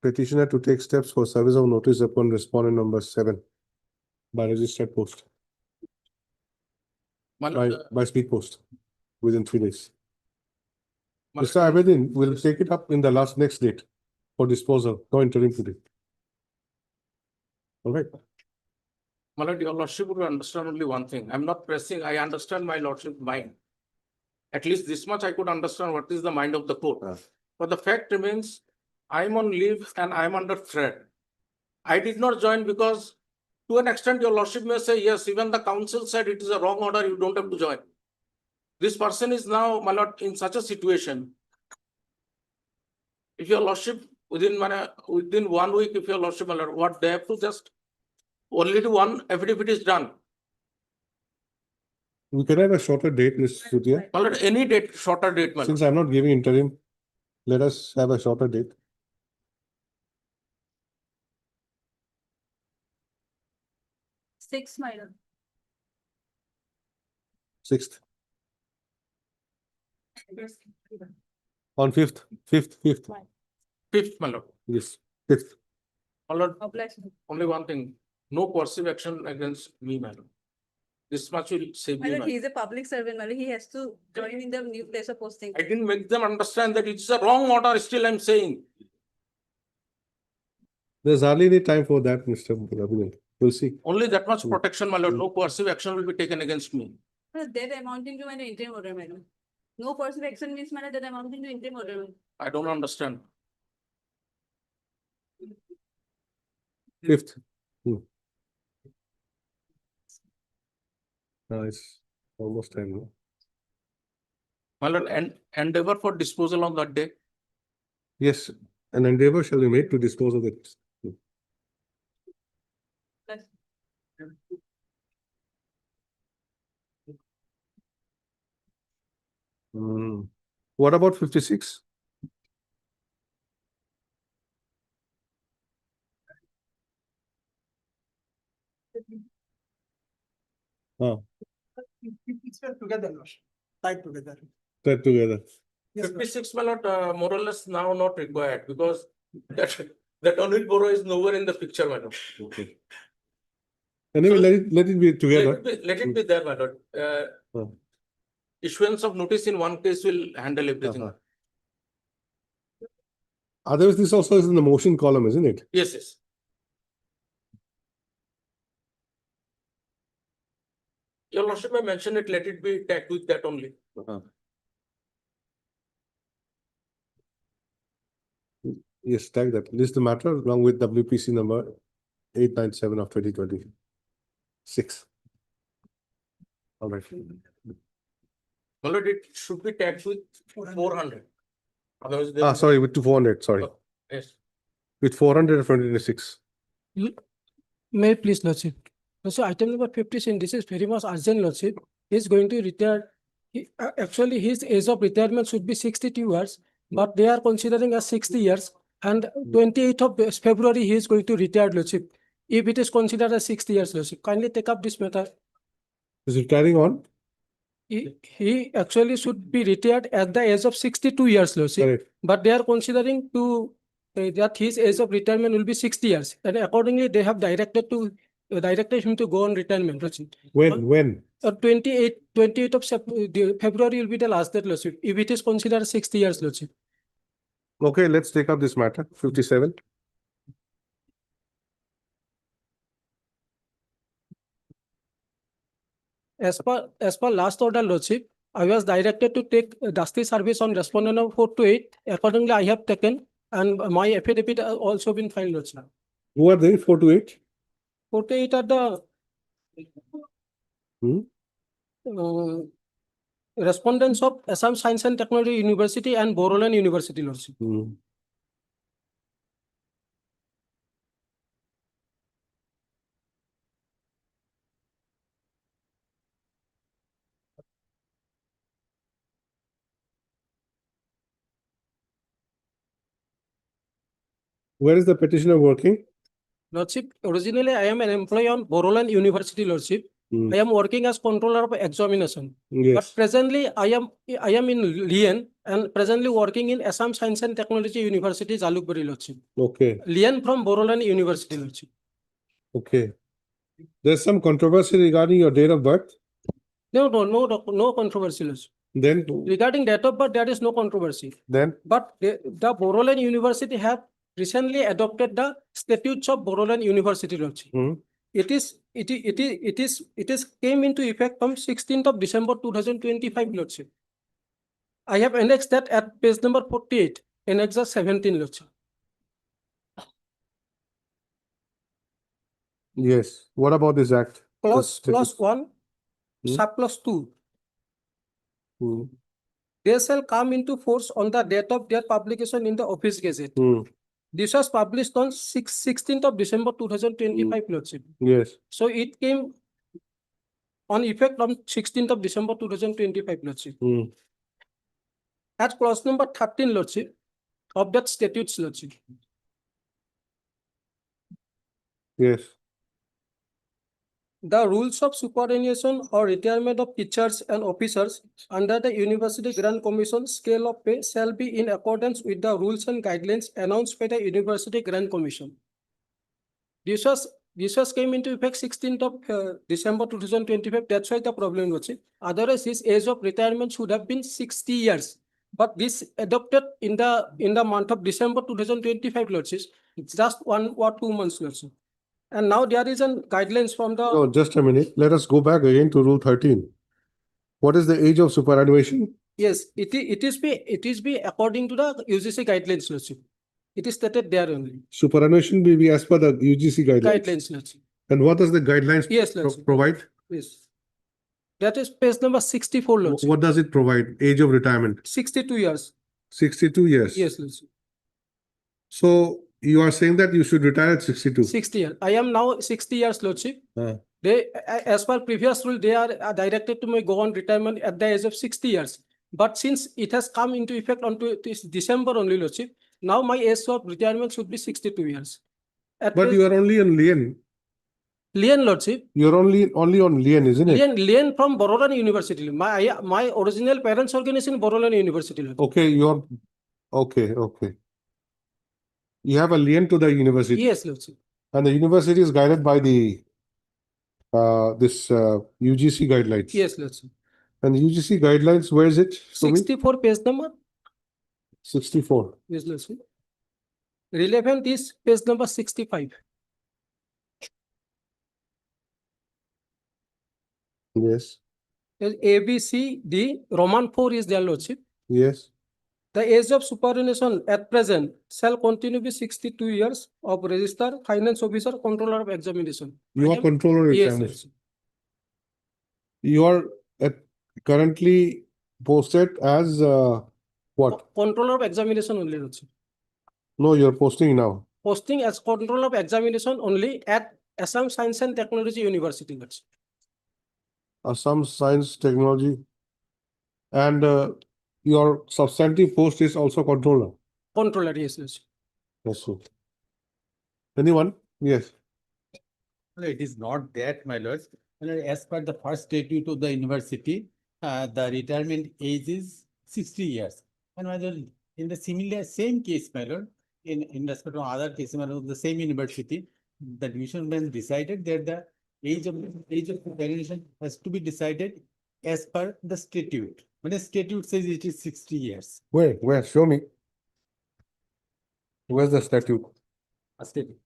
Petitioner to take steps for service of notice upon respondent number 7 by registered post, My lord, by speed post within 3 days. my Mr. lord, Abedin will take it up in the next date for disposal, no interim today. All right. my lord, your lordship will understand only one thing. I'm not pressing. I understand my lordship's mind. At least this much I could understand what is the mind of the court. But the fact remains, I'm on leave and I'm under threat. I did not join because to an extent your lordship may say, yes, even the council said it is a wrong order, you don't have to join. This person is now, my lord, in such a situation. If your lordship within 1 week, if your lordship, my lord, what they have to just only do one affidavit is done. We can have a shorter date, Ms. Sutia. My lord, any date, shorter date, my lord. Since I'm not giving interim, let us have a shorter date. 6, my lord. 6th. On 5th. 5th. 5th, my lord. Yes, 5th. My lord, Obliged. only one thing, no coercive action against me, my lord. This much will save My me, lord, my he lord. is a public servant, my lord. He has to join in the new place of posting. I didn't make them understand that it's a wrong order, still I'm saying. There's hardly any time for that, Mr. Abedin. We'll see. Only that much protection, my lord. No coercive action will be taken against me. That amounting to an interim order, my lord. No coercive action means, my lord, that amounting to interim order. my lord. I don't understand. 5th. It's almost time. No? My lord, and endeavor for disposal on that day. Yes, an endeavor shall be made to dispose of it. What about 56? Together, tied together. Tied together. 56, my lord, more or less now not required because that only borrow is nowhere in the picture, my lord. Okay. Anyway, let it be together. Let it be there, my lord. Issuance of notice in one case will handle everything. Otherwise, this also is in the motion column, isn't it? Yes, yes. Your lordship may mention it, let it be tagged with that only. Yes, tag that. This is the matter along with WPC number 897 of 2026. All right. My lord, it should be tagged with 400. Otherwise, there will be- Sorry, with 400, sorry. Yes. With 400 of 2026. May I please, Lordship? So item number 56, this is very much urgent, Lordship. He is going to retire Actually, his age of retirement should be 62 years, but they are considering as 60 years. And 28th of February, he is going to retire, Lordship. If it is considered as 60 years, Lordship, kindly take up this matter. Is it carrying on? He actually should be retired at the age of 62 years, Lordship. Correct. But they are considering to that his age of retirement will be 60 years. And accordingly, they have directed him to go on retirement, Lordship. When? 28th of February will be the last date, Lordship, if it is considered 60 years, Lordship. Okay, let's take up this matter. 57. As per last order, Lordship, I was directed to take dusty service on respondent number 4 to 8. Accordingly, I have taken, and my affidavit has also been filed, Lordship. Who are they? 4 to 8? 4 to 8 are the respondents of Assam Science and Technology University and Boroland University, Lordship. Where is the petitioner working? Lordship, originally I am an employee on Boroland University, Lordship. I am working as controller of examination. Yes. But presently I am in Lien and presently working in Assam Science and Technology University, Jalukbari, Lordship. Okay. Lien from Boroland University, Lordship. Okay. There's some controversy regarding your date of birth. No controversy, Lordship. Then Regarding date of birth, there is no controversy. But the Boroland University have recently adopted the statutes of Boroland University, Lordship. It came into effect from 16th of December 2025, Lordship. I have annexed that at page number 48, annex 17, Lordship. Yes. What about this act? Clause 1, surplus 2. They shall come into force on the date of their publication in the Office Gazette. This was published on 16th of December 2025, Lordship. Yes. So it came on effect on 16th of December 2025, Lordship. At clause number 13, Lordship, of that statutes, Lordship. Yes. The rules of superannuation or retirement of teachers and officers under the University Grant Commission scale of pay shall be in accordance with the rules and guidelines announced by the University Grant Commission. This was came into effect 16th of December 2025. That's why the problem was it. Otherwise, his age of retirement should have been 60 years. But this adopted in the month of December 2025, Lordship. It's just 1 or 2 months, Lordship. And now there is a guidelines from the. No, just a minute. Let us go back again to Rule 13. What is the age of superannuation? Yes, it is be according to the UGC guidelines, Lordship. It is stated there only. Superannuation will be as per the UGC guidelines. Guidelines, Lordship. And what does the guidelines provide? Yes. That is page number 64, Lordship. What does it provide? Age of retirement? 62 years. 62 years? Yes, Lordship. So you are saying that you should retire at 62? 60 years. I am now 60 years, Lordship. They, as per previous rule, they are directed to go on retirement at the age of 60 years. But since it has come into effect on this December only, Lordship, now my age of retirement should be 62 years. But you are only on Lien. Lien, Lordship. You're only on Lien, isn't it? Lien from Boroland University. My original parents' organization in Boroland University, Lordship. Okay, okay. You have a Lien to the university. Yes, Lordship. And the university is guided by the UGC guidelines. Yes, Lordship. And the UGC guidelines, where is it? 64 page number. 64. Yes, Lordship. Relevant is page number 65. Yes. A, B, C, D, Roman 4 is there, Lordship. Yes. The age of superannuation at present shall continue be 62 years of register, finance officer, controller of examination. You are controller of Yes, examination. You are currently posted as what? Controller of examination only, Lordship. No, you're posting now. Posting as controller of examination only at Assam Science and Technology University, Lordship. Assam Science Technology. And your substantive post is also controller. Controller, yes, Lordship. Yes, sir. Anyone? Yes. No, it is not that, my lords. My lord, as per the first statute of the university, the retirement age is 60 years. And my lord, in the similar same case, my lord, in respect of other cases, my lord, the same university, the division bench decided that the age of termination has to be decided as per the statute. When the statute says it is 60 years. Where? Show me. Where's the statute? A statute.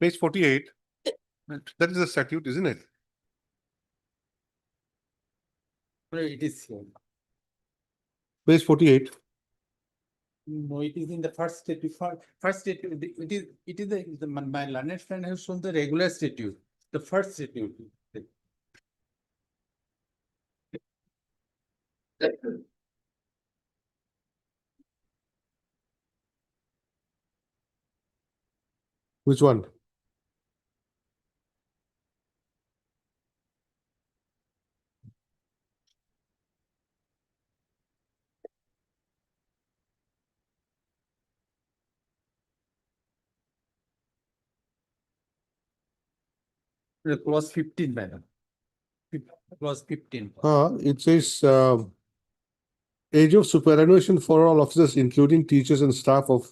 Page 48. That is the statute, isn't it? No, it is here. Page 48. No, it is in the first statute. First statute, it is my learned friend has shown the regular statute, the first statute. Which one? Clause 15, madam. Clause 15. It says age of superannuation for all officers, including teachers and staff of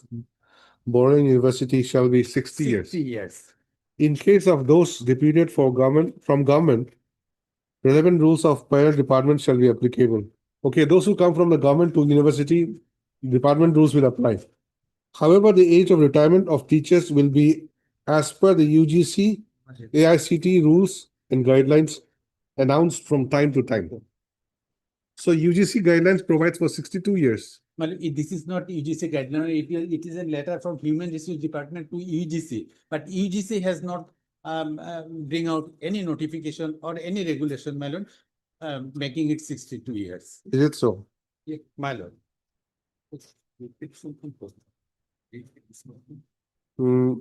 Borrowing University, shall be 60 years. 60 years. In case of those deputed from government, relevant rules of parent department shall be applicable. Okay, those who come from the government to university, department rules will apply. However, the age of retirement of teachers will be as per the UGC, AICT rules and guidelines announced from time to time. So UGC guidelines provides for 62 years. Well, this is not UGC guideline, it is a letter from Human Resource Department to UGC, but UGC has not bring out any notification or any regulation, my lord, making it 62 years. Is it so? Yeah, my lord. Hmm.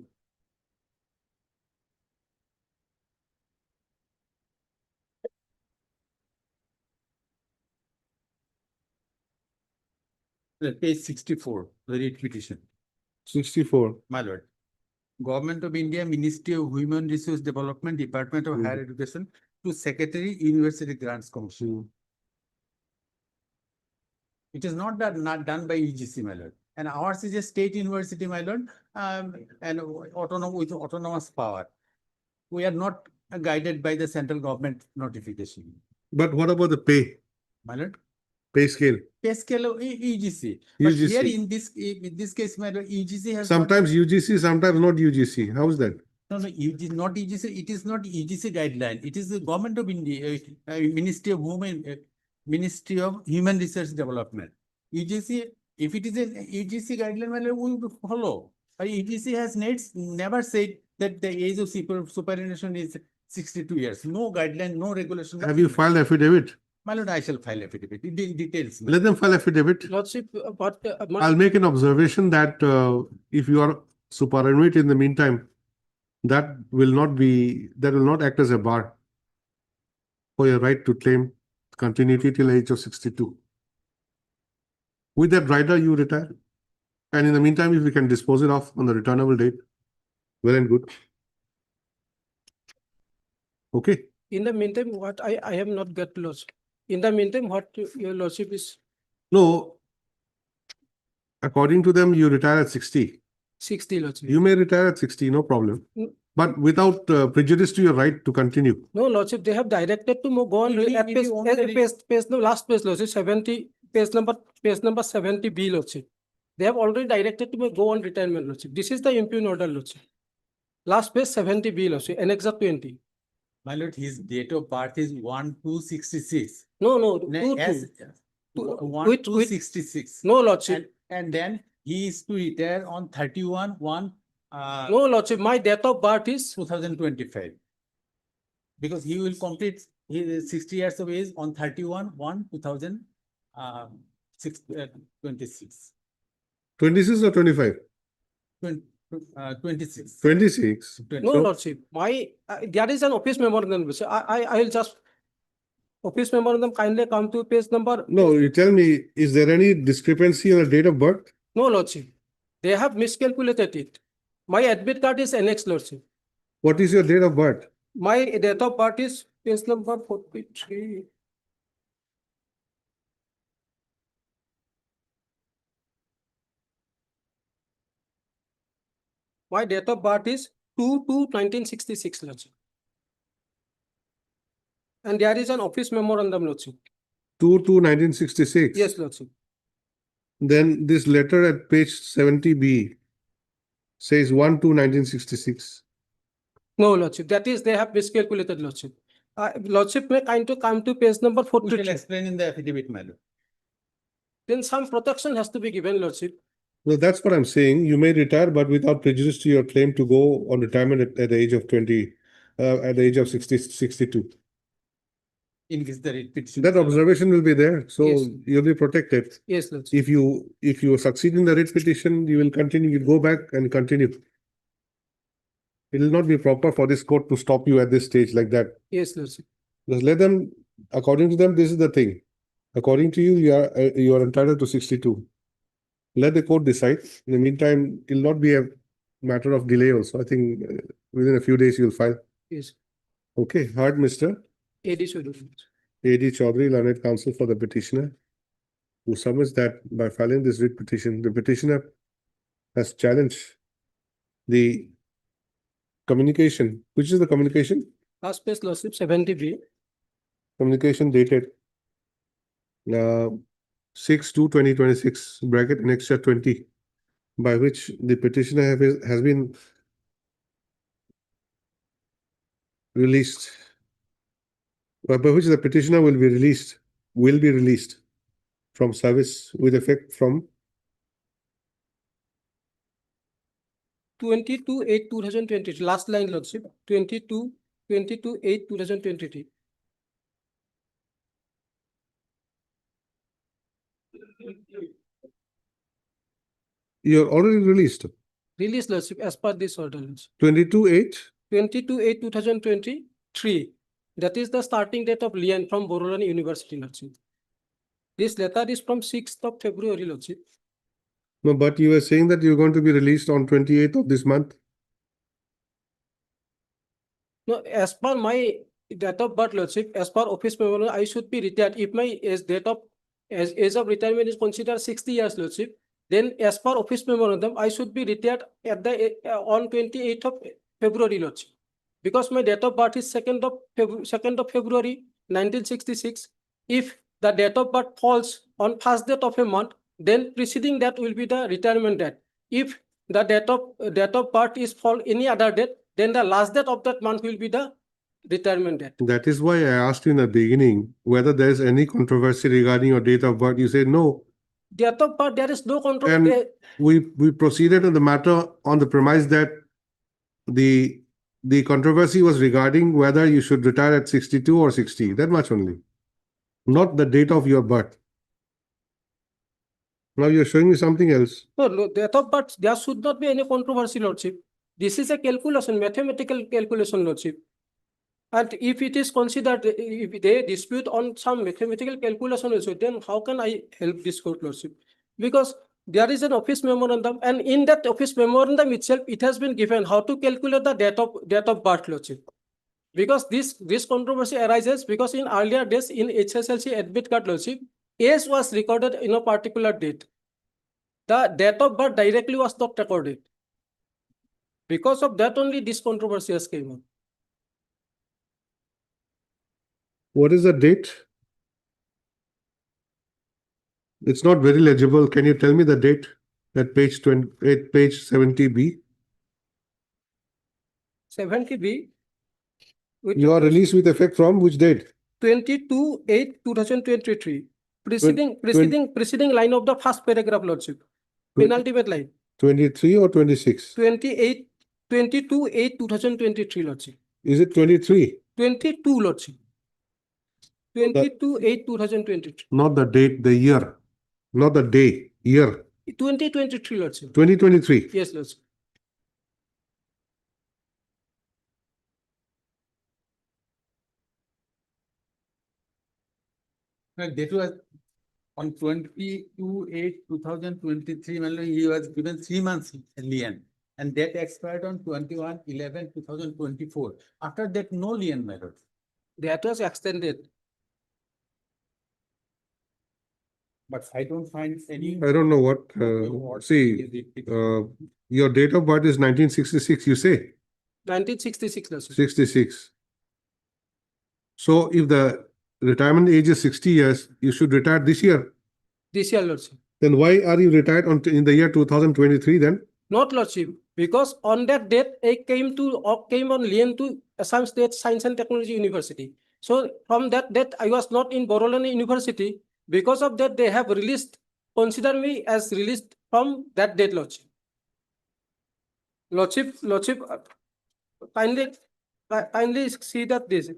Page 64, the writ petition. 64. My lord. Government of India, Ministry of Human Resource Development, Department of Higher Education to Secretary, University Grants Commission. It is not done by UGC, my lord. And ours is a state university, my lord, and with autonomous power. We are not guided by the central government notification. But what about the pay? My lord? Pay scale. Pay scale of UGC. But UGC. here in this case, my lord, UGC has Sometimes UGC, sometimes not UGC. How is that? No, not UGC. It is not UGC guideline. It is the government of India, Ministry of Human Resource Development. UGC, if it is a UGC guideline, well, we will follow. But UGC has never said that the age of superannuation is 62 years. No guideline, no regulation. Have you filed affidavit? My lord, I shall file affidavit. Details. Let them file affidavit. Lordship, but I'll make an observation that if you are superannuated in the meantime, that will not act as a bar for your right to claim continuity till age of 62. With that rider, you retire. And in the meantime, if you can dispose it off on the returnable date, well and good. Okay. in the meantime, what I have not got lost. In the meantime, what your lordship is No, according to them, you retire at 60. 60 lordship. You may retire at 60, no problem. But without prejudice to your right to continue. No, lordship, they have directed to go on at page last page, lordship, 70, page number 70B, lordship. They have already directed to go on retirement, lordship. This is the impugn order, lordship. Last page 70B, lordship, Annex 20. My lord, his date of birth is 1/2/66. No, As 2/2. 1/2/66. No, lordship. and then he is to retire on 31/1 No, Lordship, my date of birth is 2025. Because he will complete his 60 years of age on 31/1/2026. 26 or 25? 26. 26. no, Lordship. My there is an office memorandum. So I will just office memorandum kindly come to page number. No, you tell me, is there any discrepancy on the date of birth? No, Lordship. They have miscalculated it. My admit card is annexed, Lordship. What is your date of birth? My date of birth is page number 43. My date of birth is 2/2/1966, Lordship. And there is an office memorandum, Lordship. 2/2/1966. Yes, Lordship. Then this letter at page 70B says 1/2/1966. No, Lordship. That is, they have miscalculated, Lordship. Lordship, may kind to come to page number We shall 43. explain in the affidavit, my lord. Then some protection has to be given, Lordship. Well, that's what I'm saying. You may retire, but without prejudice to your claim to go on retirement at the age of 20, at the age of 62. In case the petition. That observation will be there, so Yes. you'll be protected. Yes, Lordship. If you succeed in the writ petition, you will continue, you go back and continue. It will not be proper for this court to stop you at this stage like that. Yes, Lordship. Just let them, according to them, this is the thing. According to you, you are entitled to 62. Let the court decide. In the meantime, it will not be a matter of delay also. I think within a few days you'll file. Yes. Okay, heard, Mr. AD should do. A.D. Chaudhary, learned counsel for the petitioner, who submits that by filing this writ petition, the petitioner has challenged the communication. Which is the communication? Last page, Lordship, 70B. Communication dated 6/2/2026, bracket annexure 20, by which the petitioner has been released, by which the petitioner will be released from service with effect from 22/8/2020. Last line, Lordship. 22/8/2020. You're already released. Release, Lordship, as per this order, Lordship. 22/8. 22/8/2023. That is the starting date of Lian from Borolani University, Lordship. This letter is from 6th of February, Lordship. No, but you were saying that you're going to be released on 28th of this month. No, as per my date of birth, Lordship, as per office memorandum, I should be retired. If my age of retirement is considered 60 years, Lordship, then as per office memorandum, I should be retired at the on 28th of February, Lordship. Because my date of birth is 2nd of February 1966. If the date of birth falls on first date of a month, then preceding that will be the retirement date. If the date of birth is fall any other date, then the last date of that month will be the retirement date. That is why I asked you in the beginning whether there is any controversy regarding your date of birth. You said no. Date of birth, there is no controversy. And we proceeded on the matter on the premise that the controversy was regarding whether you should retire at 62 or 60. That much only. Not the date of your birth. Now you're showing me something else. No, date of birth, there should not be any controversy, Lordship. This is a calculation, mathematical calculation, Lordship. And if it is considered, if they dispute on some mathematical calculation also, then how can I help this court, Lordship? Because there is an office memorandum, and in that office memorandum itself, it has been given how to calculate the date of birth, Lordship. Because this controversy arises because in earlier days in HSLC admit card, Lordship, age was recorded in a particular date. The date of birth directly was not recorded. Because of that only this controversy has came up. What is the date? It's not very legible. Can you tell me the date at page 28, page 70B? 70B. You are released with effect from which date? 22/8/2023. Preceding line of the first paragraph, Lordship. penultimate line, 23 or 26? 28, 22/8/2023, Lordship. Is it 23? 22, Lordship. 22/8/2023. Not the date, the year, not the day, year. 2023, Lordship. 2023. Yes, Lordship. That was on 22/8/2023, he was given 3 months lien. And that expired on 21/11/2024. After that, no lien, my lord. That was extended. But I don't find any. I don't know what, see, your date of birth is 1966, you say? 1966, Lordship. 66. So if the retirement age is 60 years, you should retire this year. This year, Lordship. Then why are you retired in the year 2023 then? Not, Lordship, because on that date, I came on lien to Assam State Science and Technology University. So from that date, I was not in Borolan University. Because of that, they have consider me as released from that date, Lordship. Lordship, kindly see that this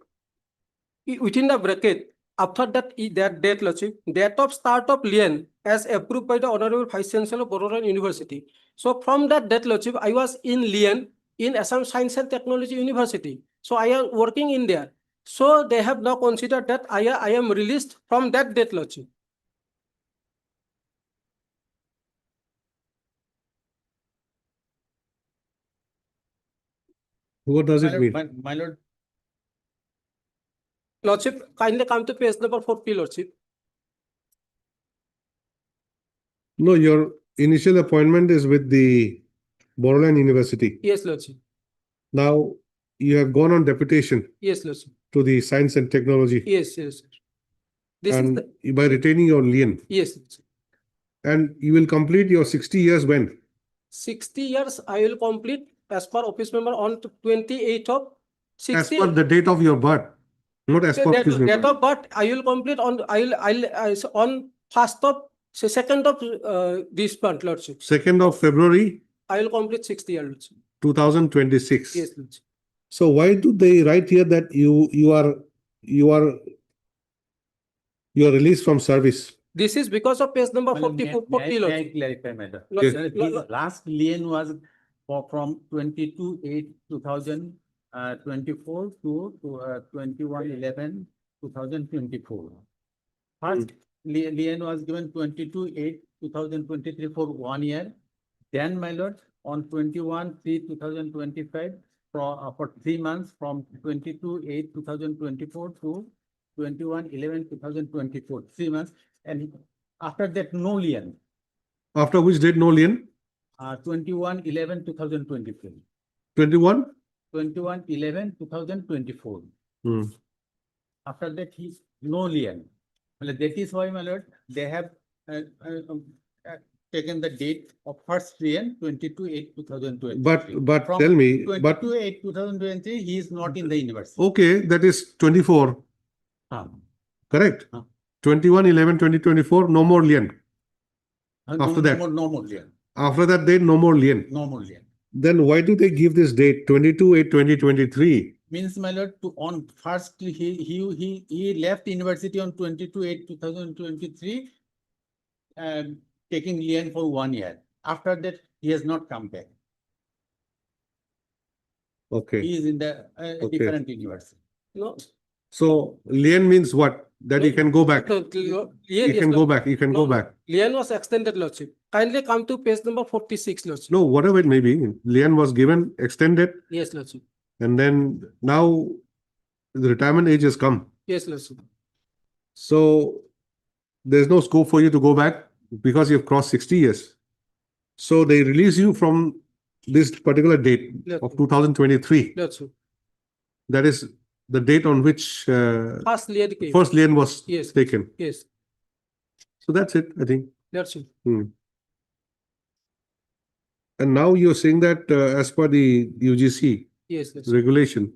within the bracket, after that date, Lordship, date of start of lien as approved by the Honorable Vice Chancellor of Borolan University. So from that date, Lordship, I was in lien in Assam Science and Technology University. So I am working in there. So they have now considered that I am released from that date, Lordship. What does it mean? My lord, Lordship, kindly come to page number 40, Lordship. No, your initial appointment is with the Borolan University. Yes, Lordship. Now you have gone on deputation Yes, Lordship. to the Science and Technology. Yes, yes. This and is the, by retaining your lien. yes, Lordship. And you will complete your 60 years when? 60 years I will complete as per office member on 28th of 60. As per the date of your birth, not as per office Date member. of birth I will complete on on 2nd of this month, Lordship. 2nd of February I will complete 60 years, Lordship. 2026. Yes, Lordship. So why do they write here that you are released from service? This is because of page number 44. may I clarify, madam? Yes. His last lien was from 22/8/2024 to 21/11/2024. First lien was given 22/8/2023 for 1 year. Then, my lord, on 21/3/2025 for 3 months from 22/8/2024 to 21/11/2024, 3 months. And after that, no lien. After which date no lien? 21/11/2023. 21? 21/11/2024. Hmm. After that, he's no lien. Well, that is why, my lord, they have taken the date of first lien 22/8/2023. But From tell me, but 22/8/2023, he is not in the university. okay, that is 24, correct? 21/11/2024, no more lien. After that, No more lien. after that date, no more lien. No more lien. Then why do they give this date 22/8/2023? Means, my lord, on first, he left university on 22/8/2023, and taking lien for 1 year. After that, he has not come back. Okay. He is in the Okay. different university. No. So lien means what? That you can go back. You You can go back. You can go back. Lien was extended, Lordship. Kindly come to page number 46, Lordship. No, whatever it may be, lien was given, extended, Yes, Lordship. and then now the retirement age has come. Yes, Lordship. So there's no scope for you to go back because you've crossed 60 years. So they release you from this particular date Yes. of 2023. Lordship. That is the date on which First lien came. first lien was Yes. taken. Yes, So that's it, I think. Lordship. And now you're saying that as per the UGC Yes, Lordship. regulation,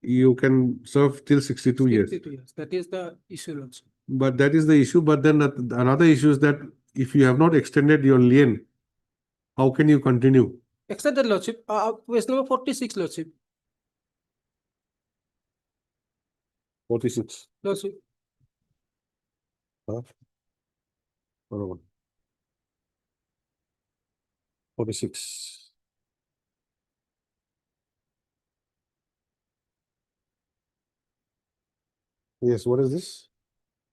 you can serve till 62 years. 62 years. That is the issue, Lordship. But that is the issue. But then another issue is that if you have not extended your lien, how can you continue? Extended Lordship, case number 46, Lordship. 46. Lordship. Huh? Hold on. 46. Yes, what is this?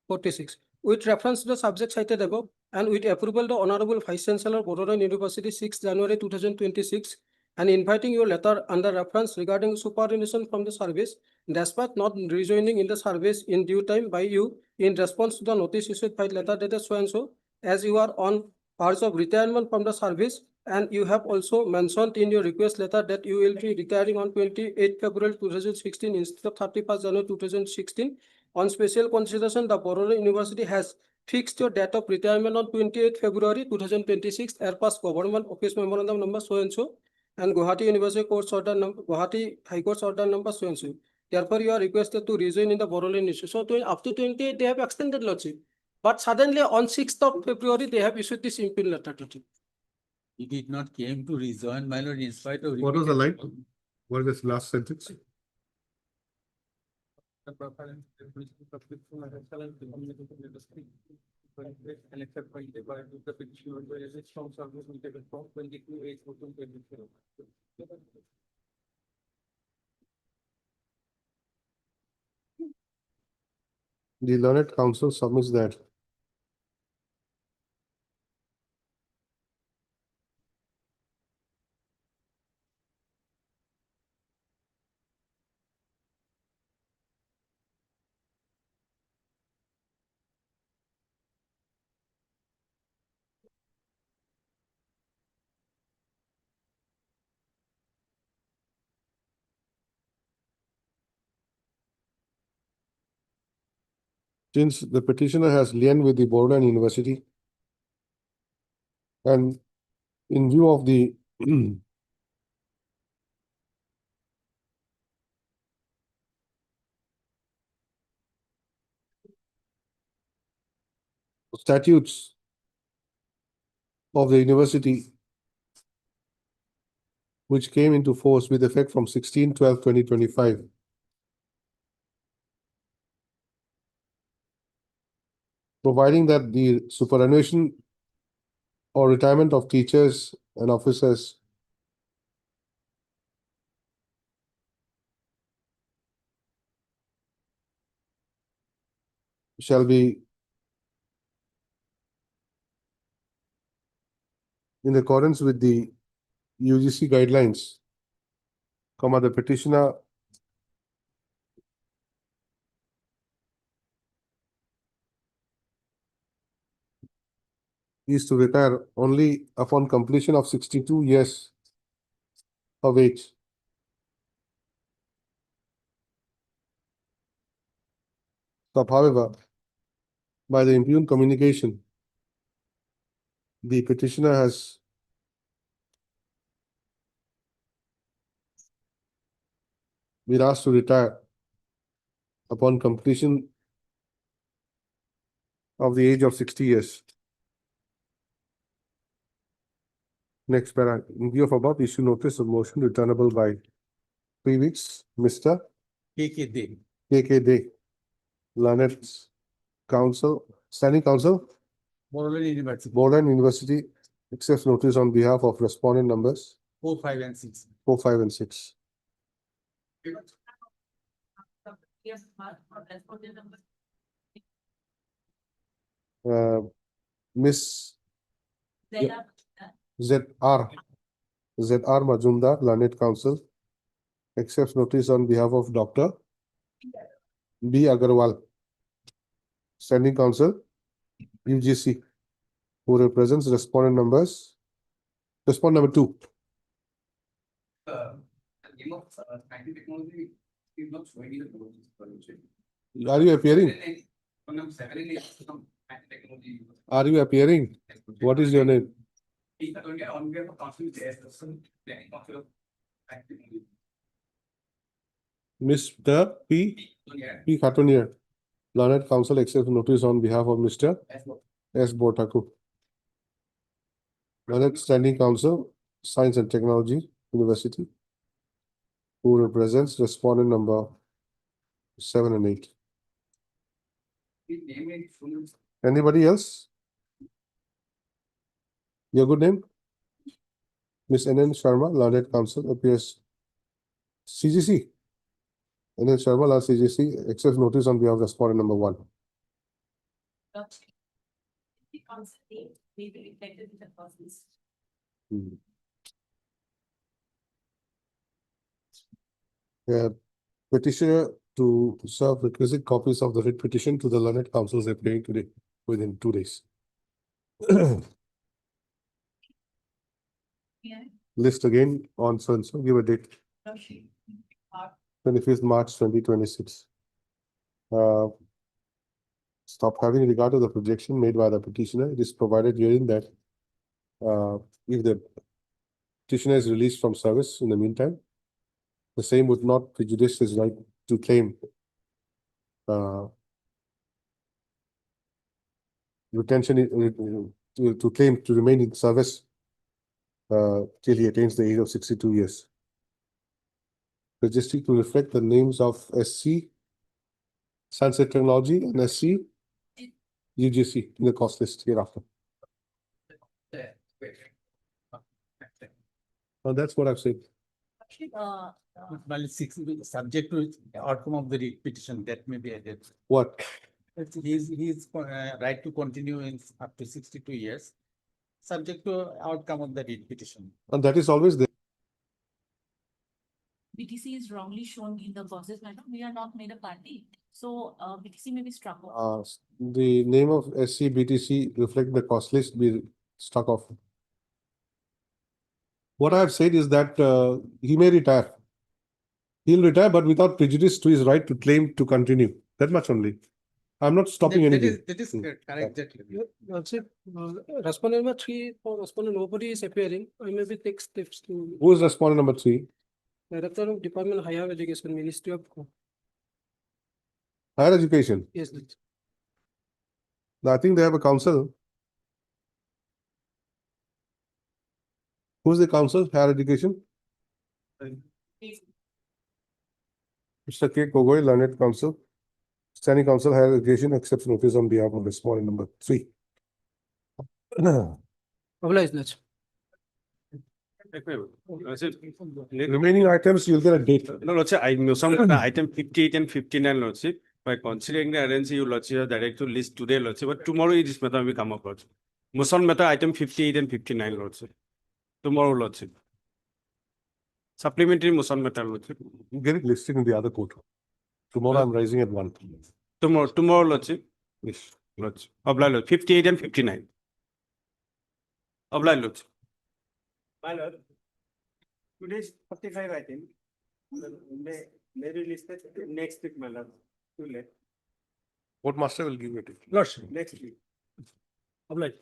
46. With reference to the subject cited above and with approval the Honorable Vice Chancellor, Borough University, 6 January 2026, and inviting your letter under reference regarding superannuation from the service, despite not rejoining in the service in due time by you in response to the notice issued by letter dated so and so, as you are on verge of retirement from the service, and you have also mentioned in your request letter that you will be retiring on 28 February 2016 instead of 31st January 2016. On special consideration, the Borough University has fixed your date of retirement on 28 February 2026 as per Government Office Memorandum number so and so, and Gauhati University Courts Order number, Gauhati High Court's Order number so and so. Therefore, you are requested to rejoin in the Borough University. So, up to 28, they have extended Lordship. But suddenly, on 6th of February, they have issued this impel letter to you. He did not came to rejoin, my lord, in spite of. What was the line? What is this last sentence? And except by the petition of the strong service will take it from 22 The learned counsel submits that since the petitioner has lien with the Borough University, and in view of the statutes of the university, which came into force with effect from 16/12/2025, providing that the superannuation or retirement of teachers and officers shall be in accordance with the UGC guidelines, the petitioner is to retire only upon completion of 62 years of age. However, by the impugned communication, the petitioner has been asked to retire upon completion of the age of 60 years. Next para, in view of above, issue notice of motion returnable by 3 weeks. Mr. KK Day. KK Day, learned counsel, standing counsel, Borough University. Borough University, accepts notice on behalf of respondent numbers 4, 5, and 6. 4, 5, and 6. Miss ZR Majumdar, learned counsel, accepts notice on behalf of Dr. B. Agarwal, standing counsel, UGC, who represents respondent numbers, respondent number 2. Are you appearing? Are you appearing? What is your name? Mr. P. Khatunier, learned counsel, accepts notice on behalf of Mr. S. Botaku. Learned Standing Council, Science and Technology University, who represents respondent number 7 and 8. Anybody else? Your good name? Miss N.N. Sharma, Learned Council, appears CGC. N.N. Sharma, last CGC, accepts notice on behalf of respondent number 1. Petitioner to serve requisite copies of the writ petition to the learned councils appearing today within 2 days. List again on so and so, give a date. 25th March 2026. Stop having regard to the projection made by the petitioner. It is provided herein that if the petitioner is released from service in the meantime, the same would not prejudice his right to claim retention to claim to remain in service till he attains the age of 62 years. Registry to reflect the names of SC, Sunset Technology, and SC, UGC in the cost list hereafter. That's what I've said. Well, subject to outcome of the writ petition, that may be added. What? He's right to continue in up to 62 years, subject to outcome of the writ petition. And that is always there. BTC is wrongly shown in the process matter. We are not made a party. So BTC may be struck off. The name of SC BTC reflect the cost list be struck off. What I have said is that he may retire. He'll retire, but without prejudice to his right to claim to continue. That much only. I'm not stopping anything. That is correct, exactly. Respondent number 3 or respondent nobody is appearing. I may be take steps to. Who is respondent number 3? Director of Department of Higher Education, Ministry of. Higher Education. Yes. I think they have a council. Who's the council? Higher Education? Mr. K. Kogoi, Learned Council. Standing Council, Higher Education, accepts notice on behalf of respondent number 3. Authorized. Remaining items, you'll get a date. No, Lordship, I know some item 58 and 59, Lordship. By considering the arrange, you Lordship direct to list today, Lordship, but tomorrow this matter will come up, Lordship. Motion matter item 58 and 59, Lordship. Tomorrow, Lordship. Supplementary motion matter, Lordship. Get it listed in the other court. Tomorrow I'm rising at 1. Tomorrow, Lordship. Yes, Lordship. Oblige, Lordship. 58 and 59. Oblige, Lordship. My lord, today's 45, I think. May release that next week, my lord. Too late. What master will give it? Lordship. Next week. Oblige.